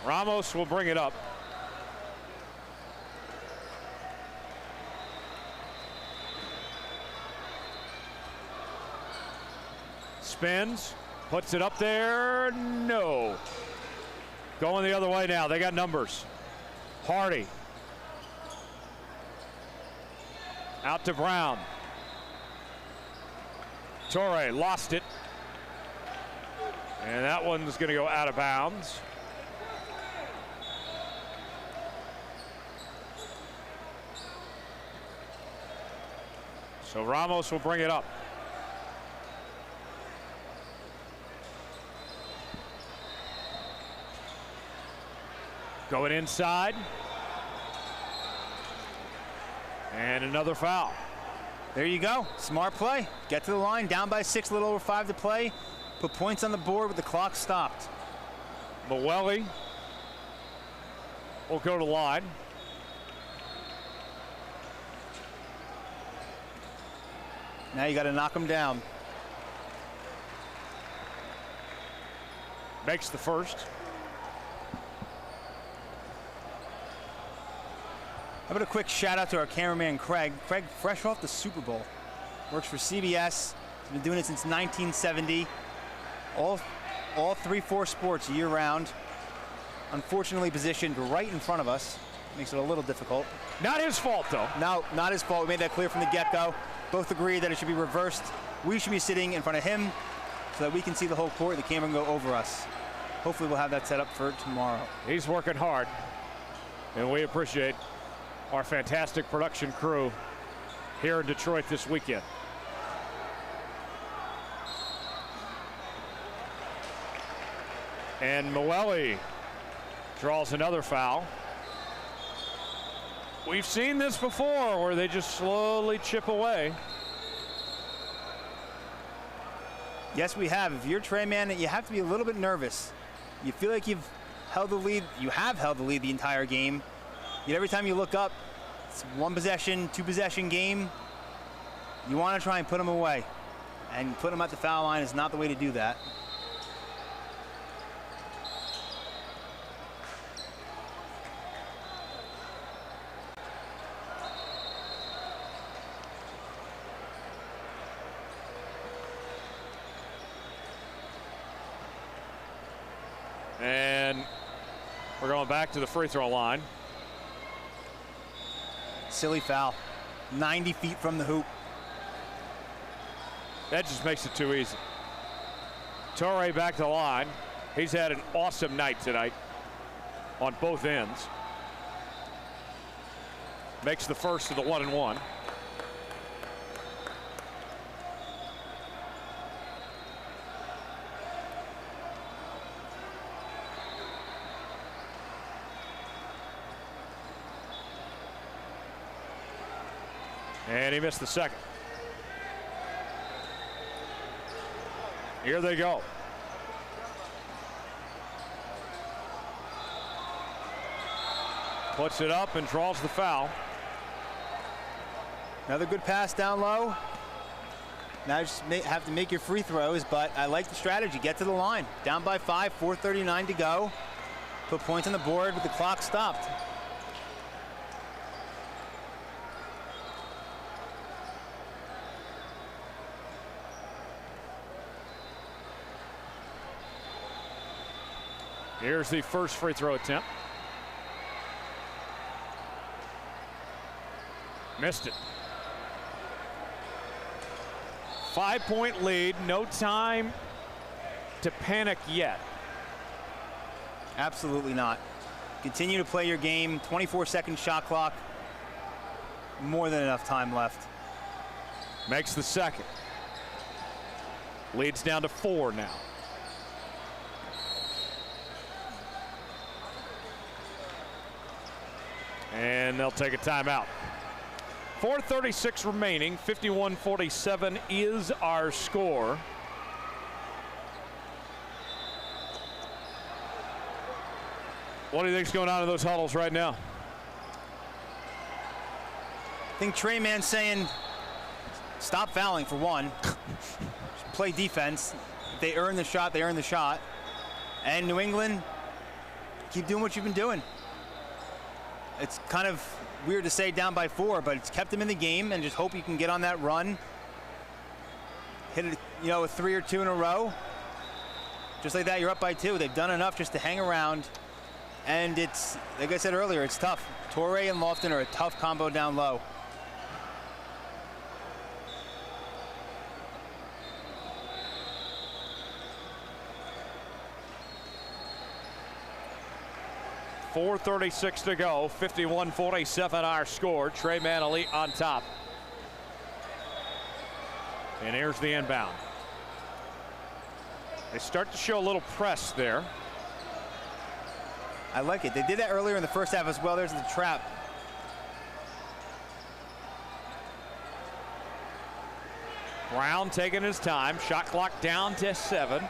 Speaker 5: Ramos will bring it up. Spins, puts it up there, no. Going the other way now, they got numbers. Hardy. Out to Brown. Torrey lost it. And that one's going to go out of bounds. So Ramos will bring it up. Going inside. And another foul.
Speaker 6: There you go. Smart play. Get to the line. Down by 6, a little over 5 to play. Put points on the board with the clock stopped.
Speaker 5: Mueli will go to line.
Speaker 6: Now you got to knock them down.
Speaker 5: Makes the first.
Speaker 6: How about a quick shout out to our cameraman Craig. Craig, fresh off the Super Bowl, works for CBS. He's been doing it since 1970. All 3-4 sports year round. Unfortunately positioned right in front of us. Makes it a little difficult.
Speaker 5: Not his fault though.
Speaker 6: No, not his fault. We made that clear from the get-go. Both agree that it should be reversed. We should be sitting in front of him so that we can see the whole court. The camera can go over us. Hopefully we'll have that set up for tomorrow.
Speaker 5: He's working hard, and we appreciate our fantastic production crew here in Detroit this weekend. And Mueli draws another foul. We've seen this before where they just slowly chip away.
Speaker 6: Yes, we have. If you're Trey Mann, you have to be a little bit nervous. You feel like you've held the lead. You have held the lead the entire game. Yet every time you look up, it's 1 possession, 2 possession game. You want to try and put them away. And put them at the foul line is not the way to do that.
Speaker 5: And we're going back to the free throw line.
Speaker 6: Silly foul. 90 feet from the hoop.
Speaker 5: That just makes it too easy. Torrey back to the line. He's had an awesome night tonight on both ends. Makes the first of the 1-and-1. And he missed the second. Here they go. Puts it up and draws the foul.
Speaker 6: Another good pass down low. Now you just have to make your free throws, but I like the strategy. Get to the line. Down by 5, 4:39 to go. Put points on the board with the clock stopped.
Speaker 5: Here's the first free throw attempt. Missed it. 5-point lead, no time to panic yet.
Speaker 6: Absolutely not. Continue to play your game. 24-second shot clock. More than enough time left.
Speaker 5: Makes the second. Leads down to 4 now. And they'll take a timeout. 4:36 remaining. 51-47 is our score. What do you think's going on in those huddles right now?
Speaker 6: I think Trey Mann saying, stop fouling for one. Play defense. If they earn the shot, they earn the shot. And New England, keep doing what you've been doing. It's kind of weird to say down by 4, but it's kept them in the game, and just hope you can get on that run. Hit it, you know, a 3 or 2 in a row. Just like that, you're up by 2. They've done enough just to hang around. And it's, like I said earlier, it's tough. Torrey and Lofton are a tough combo down low.
Speaker 5: .436 to go, 51-47 our score. Trey Mann elite on top. And here's the inbound. They start to show a little press there.
Speaker 6: I like it. They did that earlier in the first half as well. There's the trap.
Speaker 5: Brown taking his time. Shot clock down to 7.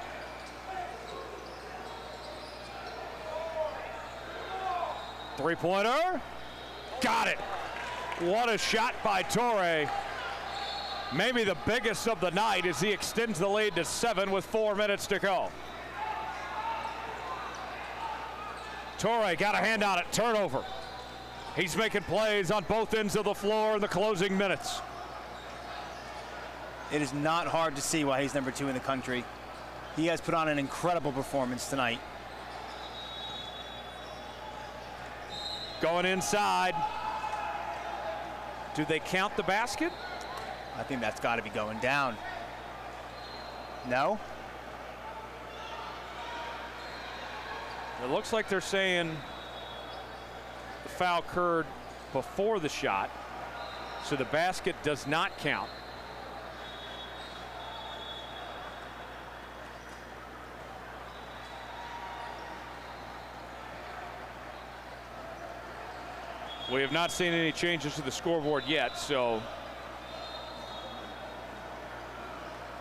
Speaker 5: Three-pointer. Got it. What a shot by Torrey. Maybe the biggest of the night as he extends the lead to 7 with 4 minutes to go. Torrey got a hand on it. Turnover. He's making plays on both ends of the floor in the closing minutes.
Speaker 6: It is not hard to see why he's number 2 in the country. He has put on an incredible performance tonight.
Speaker 5: Going inside. Do they count the basket?
Speaker 6: I think that's got to be going down. No?
Speaker 5: It looks like they're saying the foul occurred before the shot, so the basket does not count. We have not seen any changes to the scoreboard yet, so.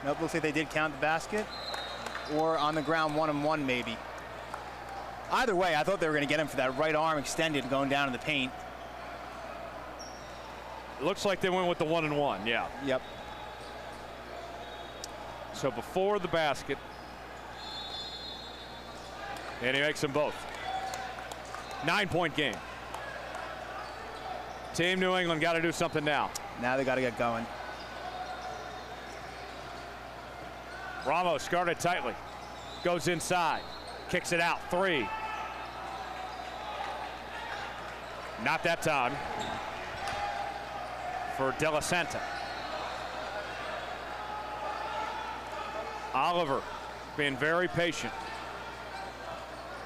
Speaker 6: Nope, looks like they did count the basket, or on the ground 1-on-1 maybe. Either way, I thought they were going to get him for that right arm extended going down in the paint.
Speaker 5: It looks like they went with the 1-on-1, yeah.
Speaker 6: Yep.
Speaker 5: So before the basket, and he makes them both. 9-point game. Team New England got to do something now.
Speaker 6: Now they got to get going.
Speaker 5: Ramos guarded tightly. Goes inside. Kicks it out. 3. Not that time for De La Santa. Oliver being very patient.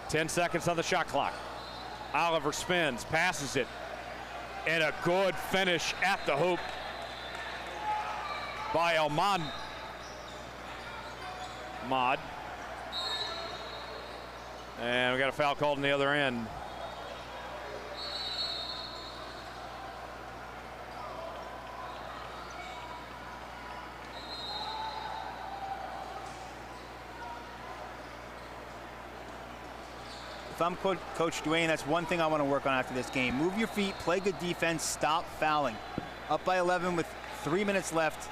Speaker 5: 10 seconds on the shot clock. Oliver spins, passes it. And a good finish at the hoop by Mann. And we got a foul called on the other end.
Speaker 6: If I'm Coach Dwayne, that's one thing I want to work on after this game. Move your feet, play good defense, stop fouling. Up by 11 with 3 minutes left.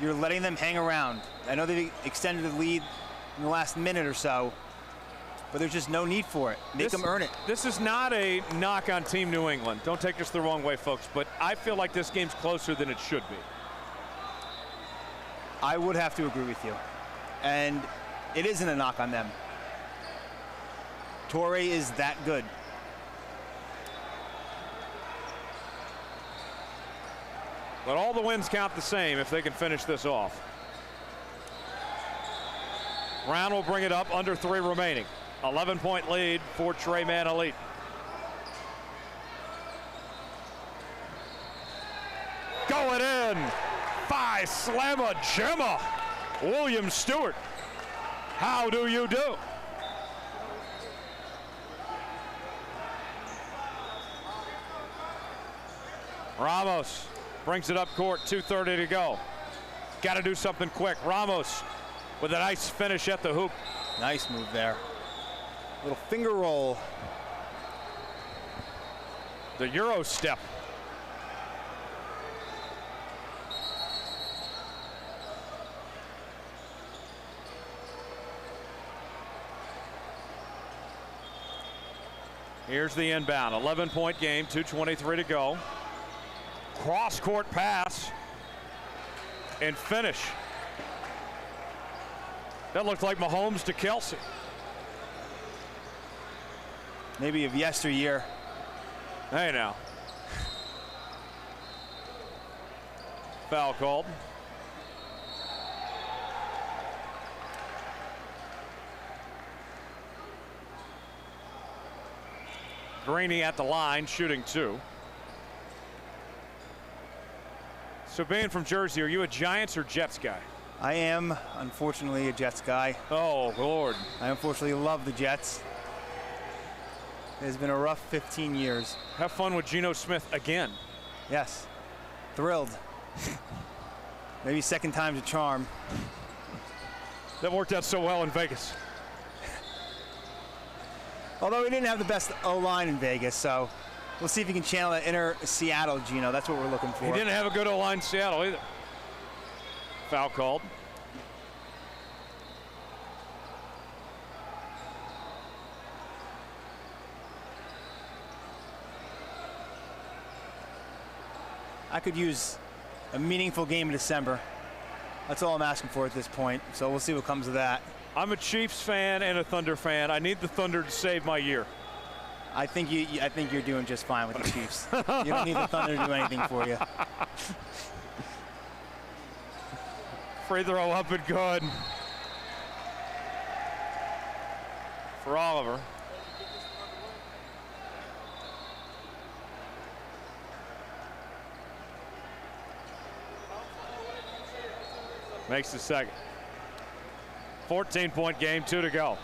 Speaker 6: You're letting them hang around. I know they extended the lead in the last minute or so, but there's just no need for it. Make them earn it.
Speaker 5: This is not a knock on Team New England. Don't take this the wrong way, folks, but I feel like this game's closer than it should be.
Speaker 6: I would have to agree with you. And it isn't a knock on them. Torrey is that good.
Speaker 5: But all the wins count the same if they can finish this off. Brown will bring it up, under 3 remaining. 11-point lead for Mann Elite. Going in, Phi Slamma Gemma. William Stewart. How do you do? Ramos brings it up court, 2:30 to go. Got to do something quick. Ramos with a nice finish at the hoop.
Speaker 6: Nice move there. Little finger roll.
Speaker 5: The Euro step. Here's the inbound. 11-point game, 2:23 to go. Cross-court pass and finish. That looked like Mahomes to Kelsey.
Speaker 6: Maybe of yesteryear.
Speaker 5: Hey now. Foul called. Greeny at the line, shooting 2. So being from Jersey, are you a Giants or Jets guy?
Speaker 6: I am, unfortunately, a Jets guy.
Speaker 5: Oh, Lord.
Speaker 6: I unfortunately love the Jets. It's been a rough 15 years.
Speaker 5: Have fun with Geno Smith again.
Speaker 6: Yes, thrilled. Maybe second time's a charm.
Speaker 5: That worked out so well in Vegas.
Speaker 6: Although he didn't have the best O-line in Vegas, so we'll see if he can channel that inner Seattle Geno. That's what we're looking for.
Speaker 5: He didn't have a good O-line in Seattle either. Foul called.
Speaker 6: I could use a meaningful game in December. That's all I'm asking for at this point. So we'll see what comes of that.
Speaker 5: I'm a Chiefs fan and a Thunder fan. I need the Thunder to save my year.
Speaker 6: I think you're doing just fine with the Chiefs. You don't need the Thunder to do anything for you.
Speaker 5: Free throw up and good. For Oliver. Makes the second. 14-point game, 2 to go.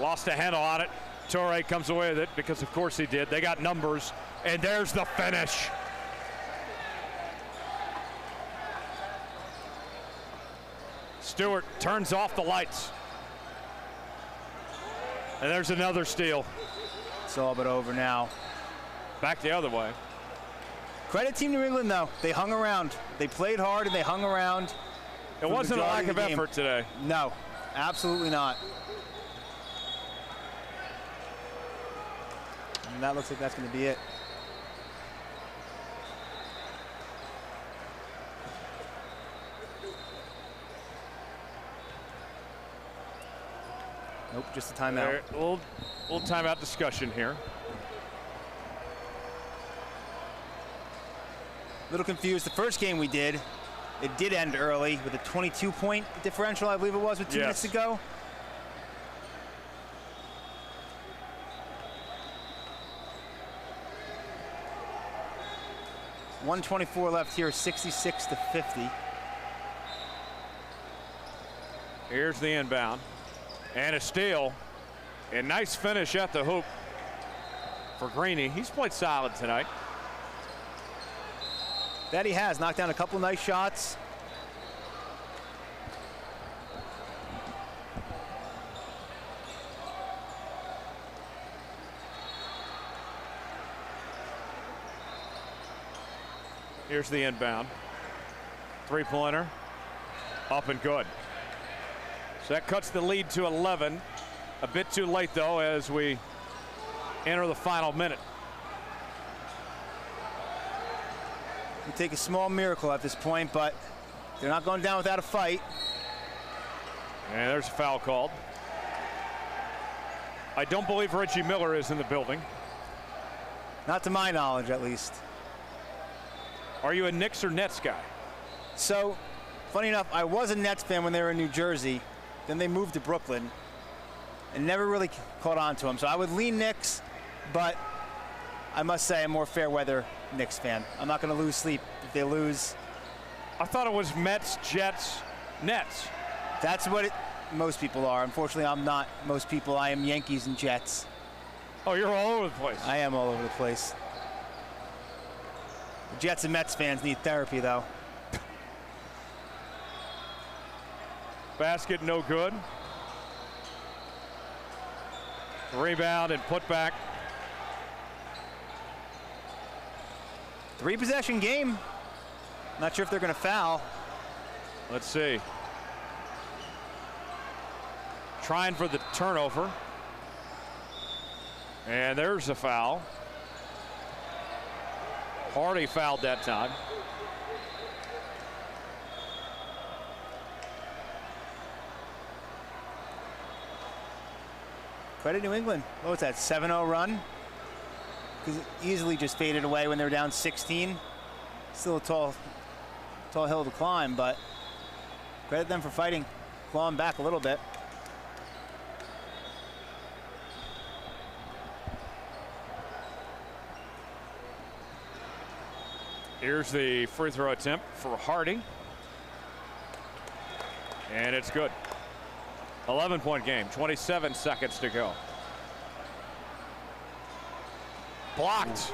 Speaker 5: Lost a handle on it. Torrey comes away with it because of course he did. They got numbers, and there's the finish. Stewart turns off the lights. And there's another steal.
Speaker 6: It's all but over now.
Speaker 5: Back the other way.
Speaker 6: Credit Team New England, though. They hung around. They played hard and they hung around.
Speaker 5: It wasn't a lack of effort today.
Speaker 6: No, absolutely not. And that looks like that's going to be it. Nope, just a timeout.
Speaker 5: A little timeout discussion here.
Speaker 6: A little confused. The first game we did, it did end early with a 22-point differential, I believe it was, with 2 minutes to go. .124 left here, 66-50.
Speaker 5: Here's the inbound. And a steal. And nice finish at the hoop for Greeny. He's played solid tonight.
Speaker 6: That he has. Knocked down a couple nice shots.
Speaker 5: Here's the inbound. 3-pointer. Up and good. So that cuts the lead to 11. A bit too late, though, as we enter the final minute.
Speaker 6: We take a small miracle at this point, but They're not going down without a fight.
Speaker 5: And there's a foul called. I don't believe Reggie Miller is in the building.
Speaker 6: Not to my knowledge, at least.
Speaker 5: Are you a Knicks or Nets guy?
Speaker 6: So, funny enough, I was a Nets fan when they were in New Jersey. Then they moved to Brooklyn and never really caught on to them. So I would lean Knicks, but I must say I'm more fair weather Knicks fan. I'm not going to lose sleep if they lose.
Speaker 5: I thought it was Mets, Jets, Nets.
Speaker 6: That's what most people are. Unfortunately, I'm not most people. I am Yankees and Jets.
Speaker 5: Oh, you're all over the place.
Speaker 6: I am all over the place. The Jets and Mets fans need therapy, though.
Speaker 5: Basket no good. Rebound and put back.
Speaker 6: 3-possession game. Not sure if they're going to foul.
Speaker 5: Let's see. Trying for the turnover. And there's a foul. Hardy fouled that time.
Speaker 6: Credit New England. What was that, 7-0 run? Because it easily just faded away when they were down 16. Still a tall hill to climb, but credit them for fighting, clawing back a little bit.
Speaker 5: Here's the free throw attempt for Hardy. And it's good. 11-point game, 27 seconds to go. Blocked.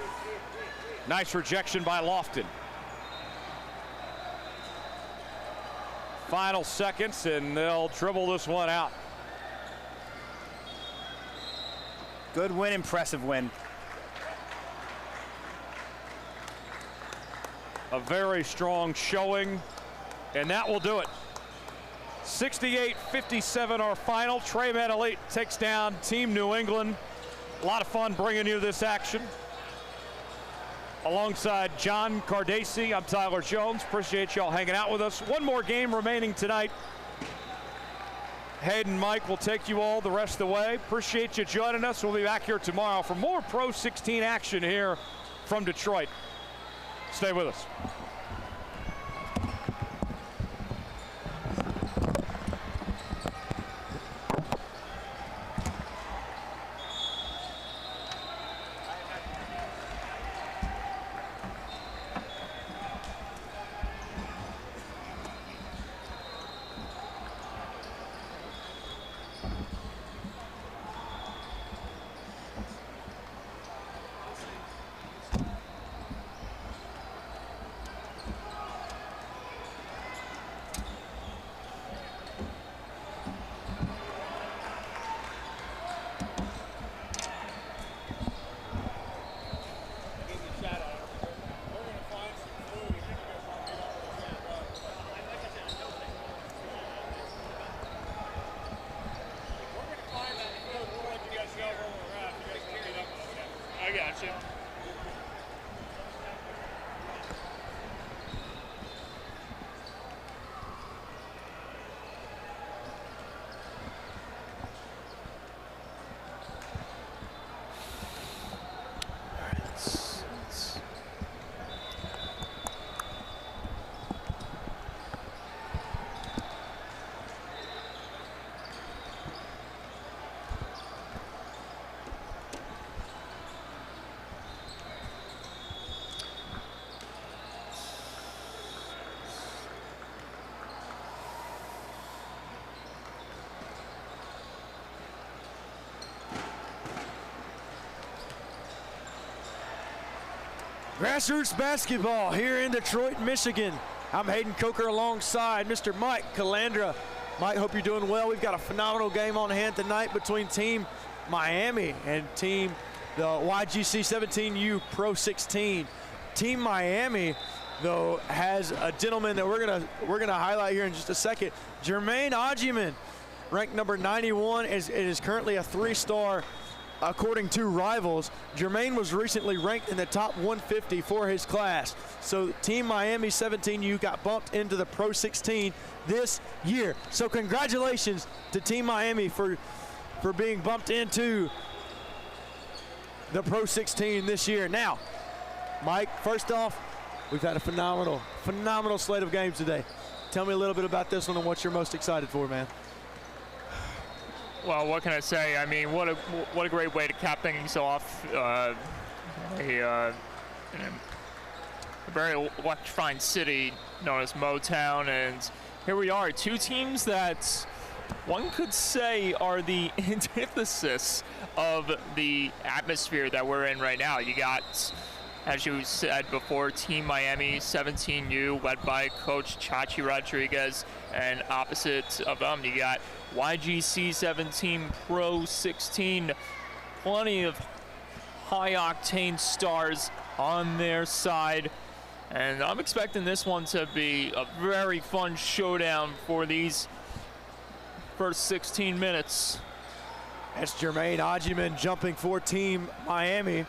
Speaker 5: Nice rejection by Lofton. Final seconds, and they'll dribble this one out.
Speaker 6: Good win, impressive win.
Speaker 5: A very strong showing, and that will do it. 68-57 our final. Trey Mann takes down Team New England. A lot of fun bringing you this action. Alongside John Cardacci, I'm Tyler Jones. Appreciate y'all hanging out with us. One more game remaining tonight. Hayden, Mike will take you all the rest of the way. Appreciate you joining us. We'll be back here tomorrow for more Pro 16 action here from Detroit. Stay with us.
Speaker 3: I got you.
Speaker 1: Grassroots basketball here in Detroit, Michigan. I'm Hayden Coker alongside Mr. Mike Calandra. Mike, hope you're doing well. We've got a phenomenal game on hand tonight between Team Miami and the YGC 17U Pro 16. Team Miami, though, has a gentleman that we're gonna highlight here in just a second. Jermaine Ajiman, ranked number 91, is currently a 3-star according to Rivals, Jermaine was recently ranked in the top 150 for his class. So Team Miami 17U got bumped into the Pro 16 this year. So congratulations to Team Miami for being bumped into the Pro 16 this year. Now, Mike, first off, we've had a phenomenal slate of games today. Tell me a little bit about this one and what you're most excited for, man.
Speaker 3: Well, what can I say? I mean, what a great way to cap things off. A very electrifying city known as Motown, and here we are, two teams that one could say are the antithesis of the atmosphere that we're in right now. You got, as you said before, Team Miami 17U, led by Coach Chachi Rodriguez, and opposite of them, you got YGC 17 Pro 16. Plenty of high-octane stars on their side, and I'm expecting this one to be a very fun showdown for these first 16 minutes.
Speaker 1: That's Jermaine Ajiman jumping for Team Miami.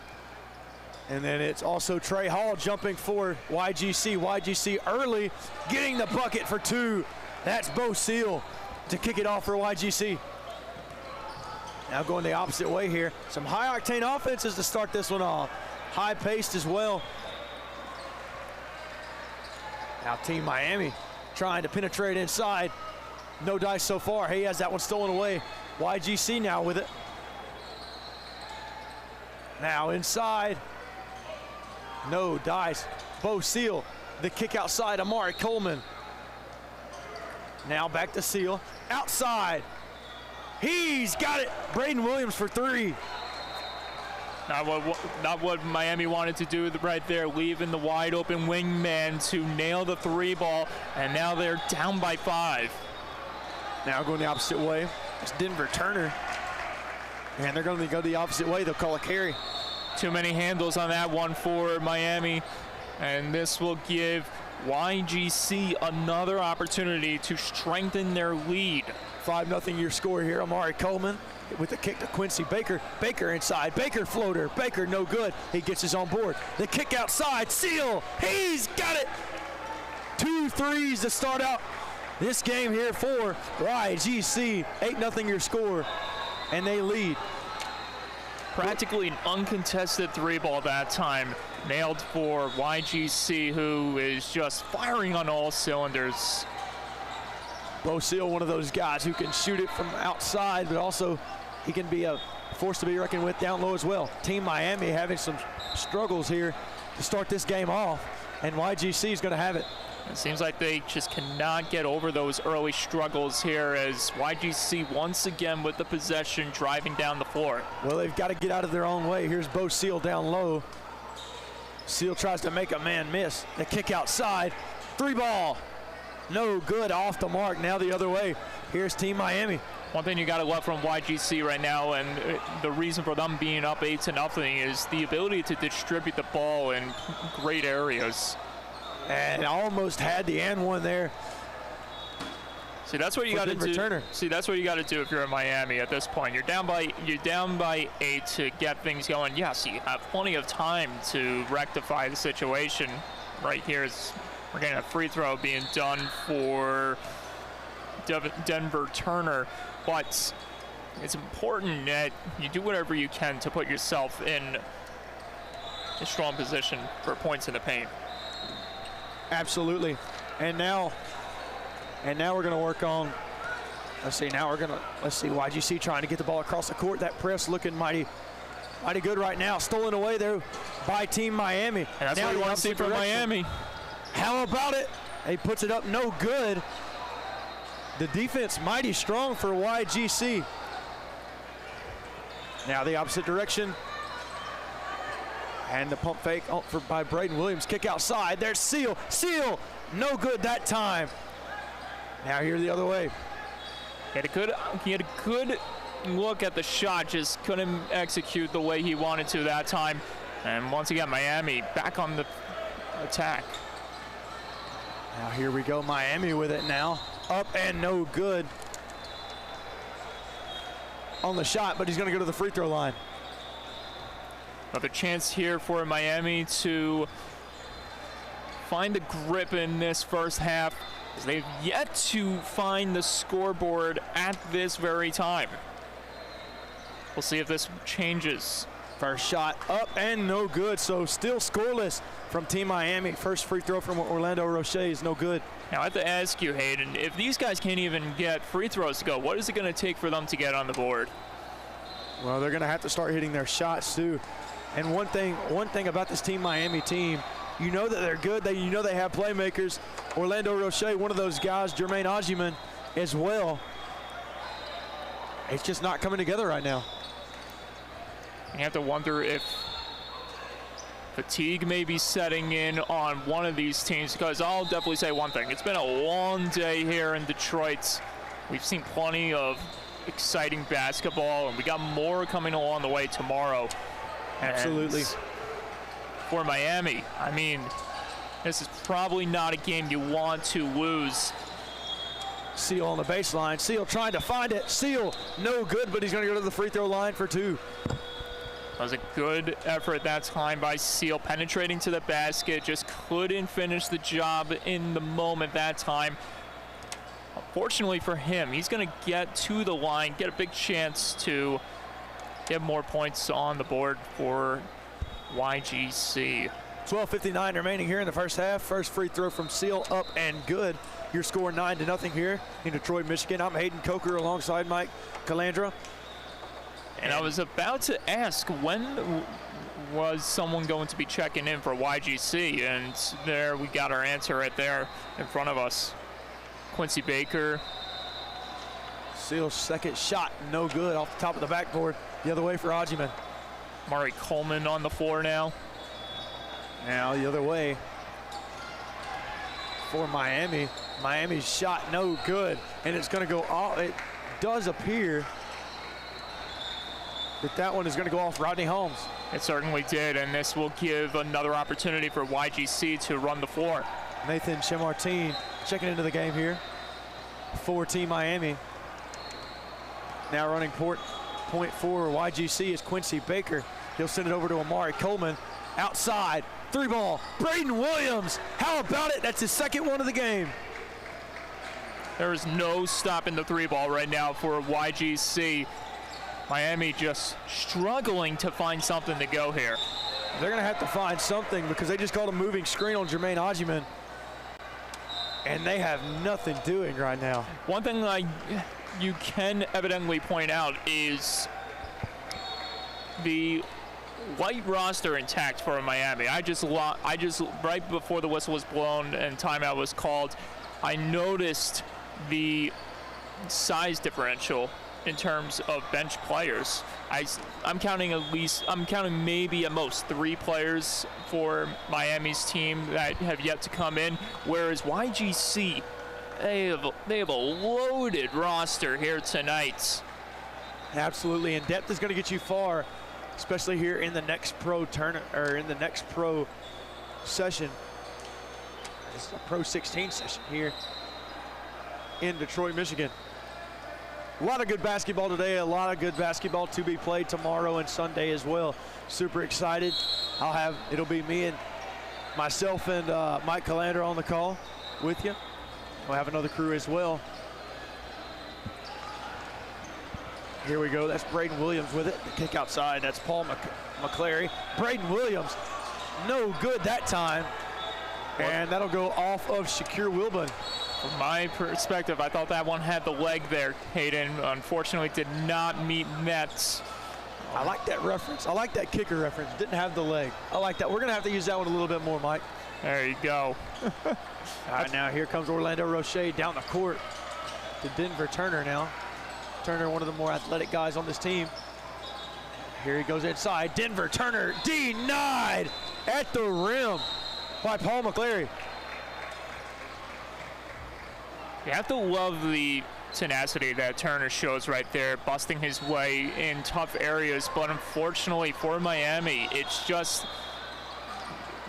Speaker 1: And then it's also Trey Hall jumping for YGC. YGC early, getting the bucket for two. That's Bo Seal to kick it off for YGC. Now going the opposite way here. Some high-octane offenses to start this one off. High-paced as well. Now Team Miami trying to penetrate inside. No dice so far. He has that one stolen away. YGC now with it. Now inside. No dice. Bo Seal, the kick outside. Amari Coleman. Now back to Seal. Outside. He's got it. Braden Williams for three.
Speaker 3: Not what Miami wanted to do right there, leaving the wide open wingman to nail the three ball, and now they're down by 5.
Speaker 1: Now going the opposite way. It's Denver Turner. And they're going to go the opposite way. They'll call a carry.
Speaker 3: Too many handles on that one for Miami, and this will give YGC another opportunity to strengthen their lead.
Speaker 1: 5-0 your score here. Amari Coleman with the kick to Quincy Baker. Baker inside. Baker floater. Baker no good. He gets his on board. The kick outside. Seal. He's got it. 2 threes to start out this game here for YGC. 8-0 your score, and they lead.
Speaker 3: Practically an uncontested three ball that time. Nailed for YGC, who is just firing on all cylinders.
Speaker 1: Bo Seal, one of those guys who can shoot it from outside, but also he can be a force to be reckoned with down low as well. Team Miami having some struggles here to start this game off, and YGC is going to have it.
Speaker 3: It seems like they just cannot get over those early struggles here, as YGC once again with the possession driving down the floor.
Speaker 1: Well, they've got to get out of their own way. Here's Bo Seal down low. Seal tries to make a man miss. The kick outside. 3 ball. No good, off the mark. Now the other way. Here's Team Miami.
Speaker 3: One thing you got to love from YGC right now, and the reason for them being up 8-0, is the ability to distribute the ball in great areas.
Speaker 1: And almost had the and one there.
Speaker 3: See, that's what you got to do.
Speaker 1: Returner.
Speaker 3: See, that's what you got to do if you're in Miami at this point. You're down by 8 to get things going. Yes, you have plenty of time to rectify the situation. Right here is we're getting a free throw being done for Denver Turner, but it's important that you do whatever you can to put yourself in a strong position for points in the paint.
Speaker 1: Absolutely. And now we're going to work on, let's see YGC trying to get the ball across the court. That press looking mighty good right now. Stolen away there by Team Miami.
Speaker 3: And that's what you want to see from Miami.
Speaker 1: How about it? He puts it up, no good. The defense mighty strong for YGC. Now the opposite direction. And the pump fake by Braden Williams. Kick outside. There's Seal. Seal, no good that time. Now here the other way.
Speaker 3: He had a good look at the shot, just couldn't execute the way he wanted to that time. And once again, Miami back on the attack.
Speaker 1: Now here we go, Miami with it now. Up and no good. on the shot, but he's going to go to the free throw line.
Speaker 3: Another chance here for Miami to find the grip in this first half, as they've yet to find the scoreboard at this very time. We'll see if this changes.
Speaker 1: First shot up and no good, so still scoreless from Team Miami. First free throw from Orlando Roche is no good.
Speaker 3: Now I have to ask you, Hayden, if these guys can't even get free throws to go, what is it going to take for them to get on the board?
Speaker 1: Well, they're going to have to start hitting their shots too. And one thing about this Team Miami team, you know that they're good. You know they have playmakers. Orlando Roche, one of those guys, Jermaine Ajiman as well. It's just not coming together right now.
Speaker 3: You have to wonder if fatigue may be setting in on one of these teams, because I'll definitely say one thing. It's been a long day here in Detroit. We've seen plenty of exciting basketball, and we got more coming along the way tomorrow.
Speaker 1: Absolutely.
Speaker 3: And for Miami, I mean, this is probably not a game you want to lose.
Speaker 1: Seal on the baseline. Seal trying to find it. Seal, no good, but he's going to go to the free throw line for two.
Speaker 3: That was a good effort that time by Seal, penetrating to the basket, just couldn't finish the job in the moment that time. Unfortunately for him, he's going to get to the line, get a big chance to get more points on the board for YGC.
Speaker 1: 12:59 remaining here in the first half. First free throw from Seal, up and good. Your score 9-0 here in Detroit, Michigan. I'm Hayden Coker alongside Mike Calandra.
Speaker 3: And I was about to ask, when was someone going to be checking in for YGC? And there we got our answer right there in front of us. Quincy Baker.
Speaker 1: Seal's second shot, no good, off the top of the backboard. The other way for Ajiman.
Speaker 3: Murray Coleman on the floor now.
Speaker 1: Now the other way for Miami. Miami's shot no good, and it's going to go off. It does appear that one is going to go off Rodney Holmes.
Speaker 3: It certainly did, and this will give another opportunity for YGC to run the floor.
Speaker 1: Nathan Chamartin checking into the game here for Team Miami. Now running point for YGC is Quincy Baker. He'll send it over to Amari Coleman. Outside, three ball, Braden Williams. How about it? That's his second one of the game.
Speaker 3: There is no stopping the three ball right now for YGC. Miami just struggling to find something to go here.
Speaker 1: They're going to have to find something because they just called a moving screen on Jermaine Ajiman, and they have nothing doing right now.
Speaker 3: One thing you can evidently point out is the light roster intact for Miami. I just right before the whistle was blown and timeout was called, I noticed the size differential in terms of bench players. I'm counting maybe at most 3 players for Miami's team that have yet to come in, whereas YGC, they have a loaded roster here tonight.
Speaker 1: Absolutely, and depth is going to get you far, especially here in the next pro tournament, or in the next pro session. This is a PRO16 session here in Detroit, Michigan. A lot of good basketball today, a lot of good basketball to be played tomorrow and Sunday as well. Super excited. It'll be me and myself and Mike Calandra on the call with you. We'll have another crew as well. Here we go, that's Braden Williams with it. The kick outside, that's Paul McClary. Braden Williams, no good that time. And that'll go off of Shakir Wilburn.
Speaker 3: From my perspective, I thought that one had the leg there, Hayden. Unfortunately, did not meet nets.
Speaker 1: I like that reference. I like that kicker reference. Didn't have the leg. I like that. We're going to have to use that one a little bit more, Mike.
Speaker 3: There you go.
Speaker 1: All right, now here comes Orlando Roche down the court to Denver Turner now. Turner, one of the more athletic guys on this team. Here he goes inside. Denver Turner denied at the rim by Paul McClary.
Speaker 3: You have to love the tenacity that Turner shows right there, busting his way in tough areas. But unfortunately for Miami, it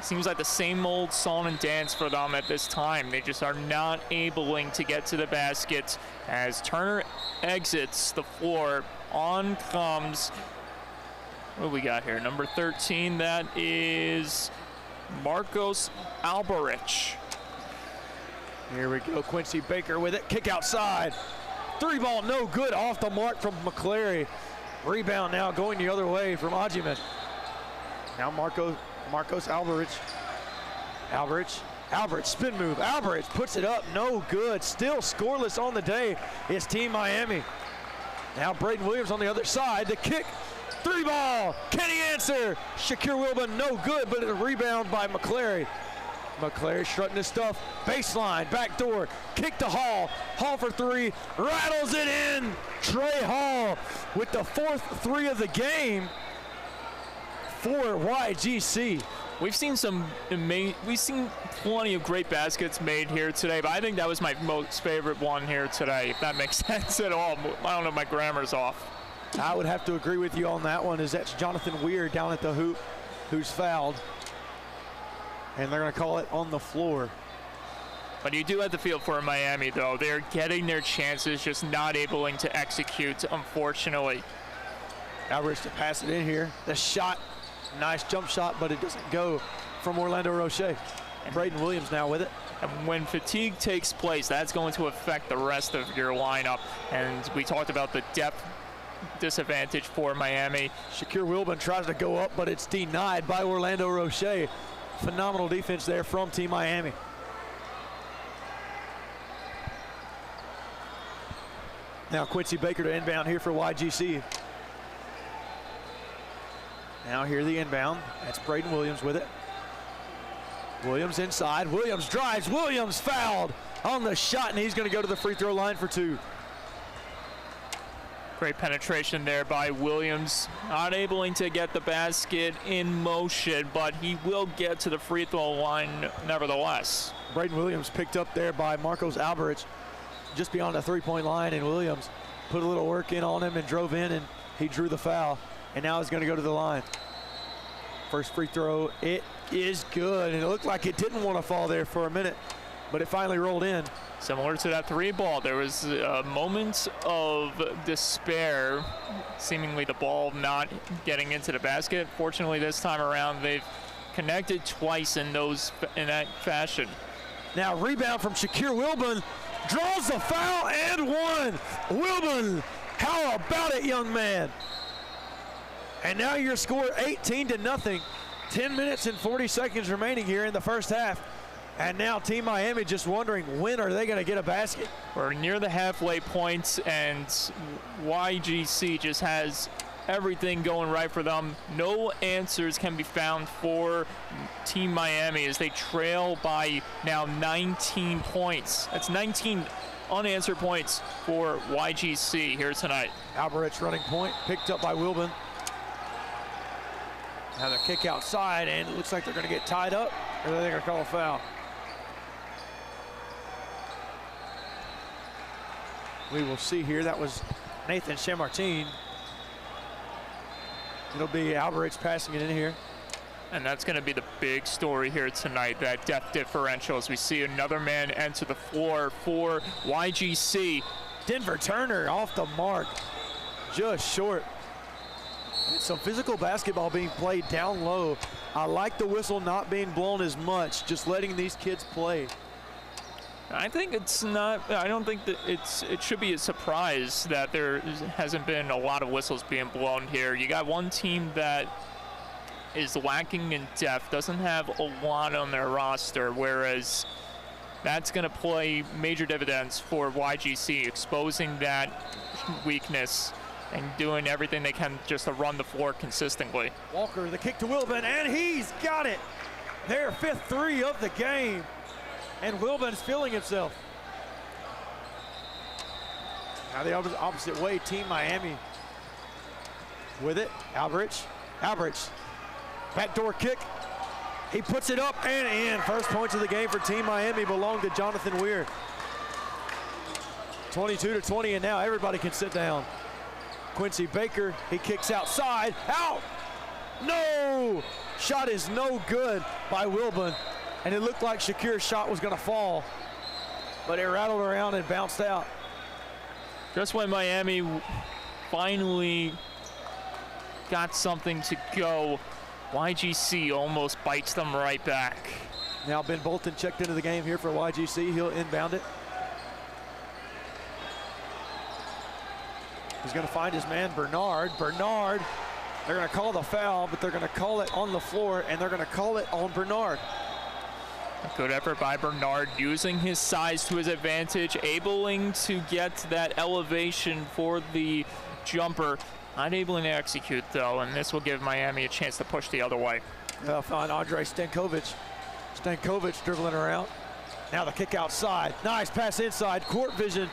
Speaker 3: seems like the same old song and dance for them at this time. They just are not able to get to the basket as Turner exits the floor On comes, what do we got here? Number 13, that is Marcos Alvarez.
Speaker 1: Here we go, Quincy Baker with it, kick outside. 3-ball, no good, off the mark from McClary. Rebound now going the other way from Ajiman. Now Marcos Alvarez. Alvarez, spin move. Alvarez puts it up, no good. Still scoreless on the day is Team Miami. Now Braden Williams on the other side. The kick, 3-ball. Can he answer? Shakir Wilburn, no good, but a rebound by McClary. McClary strutting his stuff. Baseline, backdoor, kick to Hall. Hall for 3, rattles it in. Trey Hall with the 4th 3 of the game for YGC.
Speaker 3: We've seen plenty of great baskets made here today, but I think that was my most favorite one here today, if that makes sense at all. I don't know if my grammar's off.
Speaker 1: I would have to agree with you on that one, as that's Jonathan Weir down at the hoop who's fouled. And they're going to call it on the floor.
Speaker 3: But you do have the feel for Miami, though. They're getting their chances, just not able to execute, unfortunately.
Speaker 1: Alvarez to pass it in here. The shot, nice jump shot, but it doesn't go from Orlando Roche. Braden Williams now with it.
Speaker 3: And when fatigue takes place, that's going to affect the rest of your lineup. And we talked about the depth disadvantage for Miami.
Speaker 1: Shakir Wilburn tries to go up, but it's denied by Orlando Roche. Phenomenal defense there from Team Miami. Now Quincy Baker to inbound here for YGC. Now here the inbound. That's Braden Williams with it. Williams inside. Williams drives. Williams fouled on the shot, and he's going to go to the free throw line for 2.
Speaker 3: Great penetration there by Williams. Not able to get the basket in motion, but he will get to the free throw line nevertheless.
Speaker 1: Braden Williams picked up there by Marcos Alvarez just beyond the three-point line, and Williams put a little work in on him and drove in, and he drew the foul, and now he's going to go to the line. First free throw, it is good, and it looked like it didn't want to fall there for a minute, but it finally rolled in.
Speaker 3: Similar to that 3-ball, there was a moment of despair, seemingly the ball not getting into the basket. Fortunately, this time around, they've connected twice in that fashion.
Speaker 1: Now rebound from Shakir Wilburn, draws the foul and one. Wilburn, how about it, young man? And now your score 18-0. 10 minutes and 40 seconds remaining here in the first half. And now Team Miami just wondering, when are they going to get a basket?
Speaker 3: We're near the halfway point, and YGC just has everything going right for them. No answers can be found for Team Miami as they trail by now 19 points. That's 19 unanswered points for YGC here tonight.
Speaker 1: Alvarez running point, picked up by Wilburn. Now the kick outside, and it looks like they're going to get tied up, or they're going to call a foul. We will see here. That was Nathan Chamartin. It'll be Alvarez passing it in here.
Speaker 3: And that's going to be the big story here tonight, that depth differential, as we see another man enter the floor for YGC.
Speaker 1: Denver Turner off the mark, just short. And some physical basketball being played down low. I like the whistle not being blown as much, just letting these kids play.
Speaker 3: I think it's not, I don't think that it should be a surprise that there hasn't been a lot of whistles being blown here. You got one team that is lacking in depth, doesn't have a lot on their roster, whereas that's going to play major dividends for YGC, exposing that weakness and doing everything they can just to run the floor consistently.
Speaker 1: Walker, the kick to Wilburn, and he's got it. Their 5th 3 of the game. And Wilburn's feeling himself. Now the opposite way, Team Miami with it. Alvarez, backdoor kick. He puts it up and in. First points of the game for Team Miami belong to Jonathan Weir. 22-20, and now everybody can sit down. Quincy Baker, he kicks outside, out. No! Shot is no good by Wilburn. And it looked like Shakir's shot was going to fall, but it rattled around and bounced out.
Speaker 3: Just when Miami finally got something to go. YGC almost bites them right back.
Speaker 1: Now Ben Bolton checked into the game here for YGC. He'll inbound it. He's going to find his man, Bernard. Bernard, they're going to call the foul, but they're going to call it on the floor, and they're going to call it on Bernard.
Speaker 3: A good effort by Bernard, using his size to his advantage, able to get that elevation for the jumper. Not able to execute, though, and this will give Miami a chance to push the other way.
Speaker 1: Find Andre Stankovic. Stankovic dribbling around. Now the kick outside. Nice pass inside. Court vision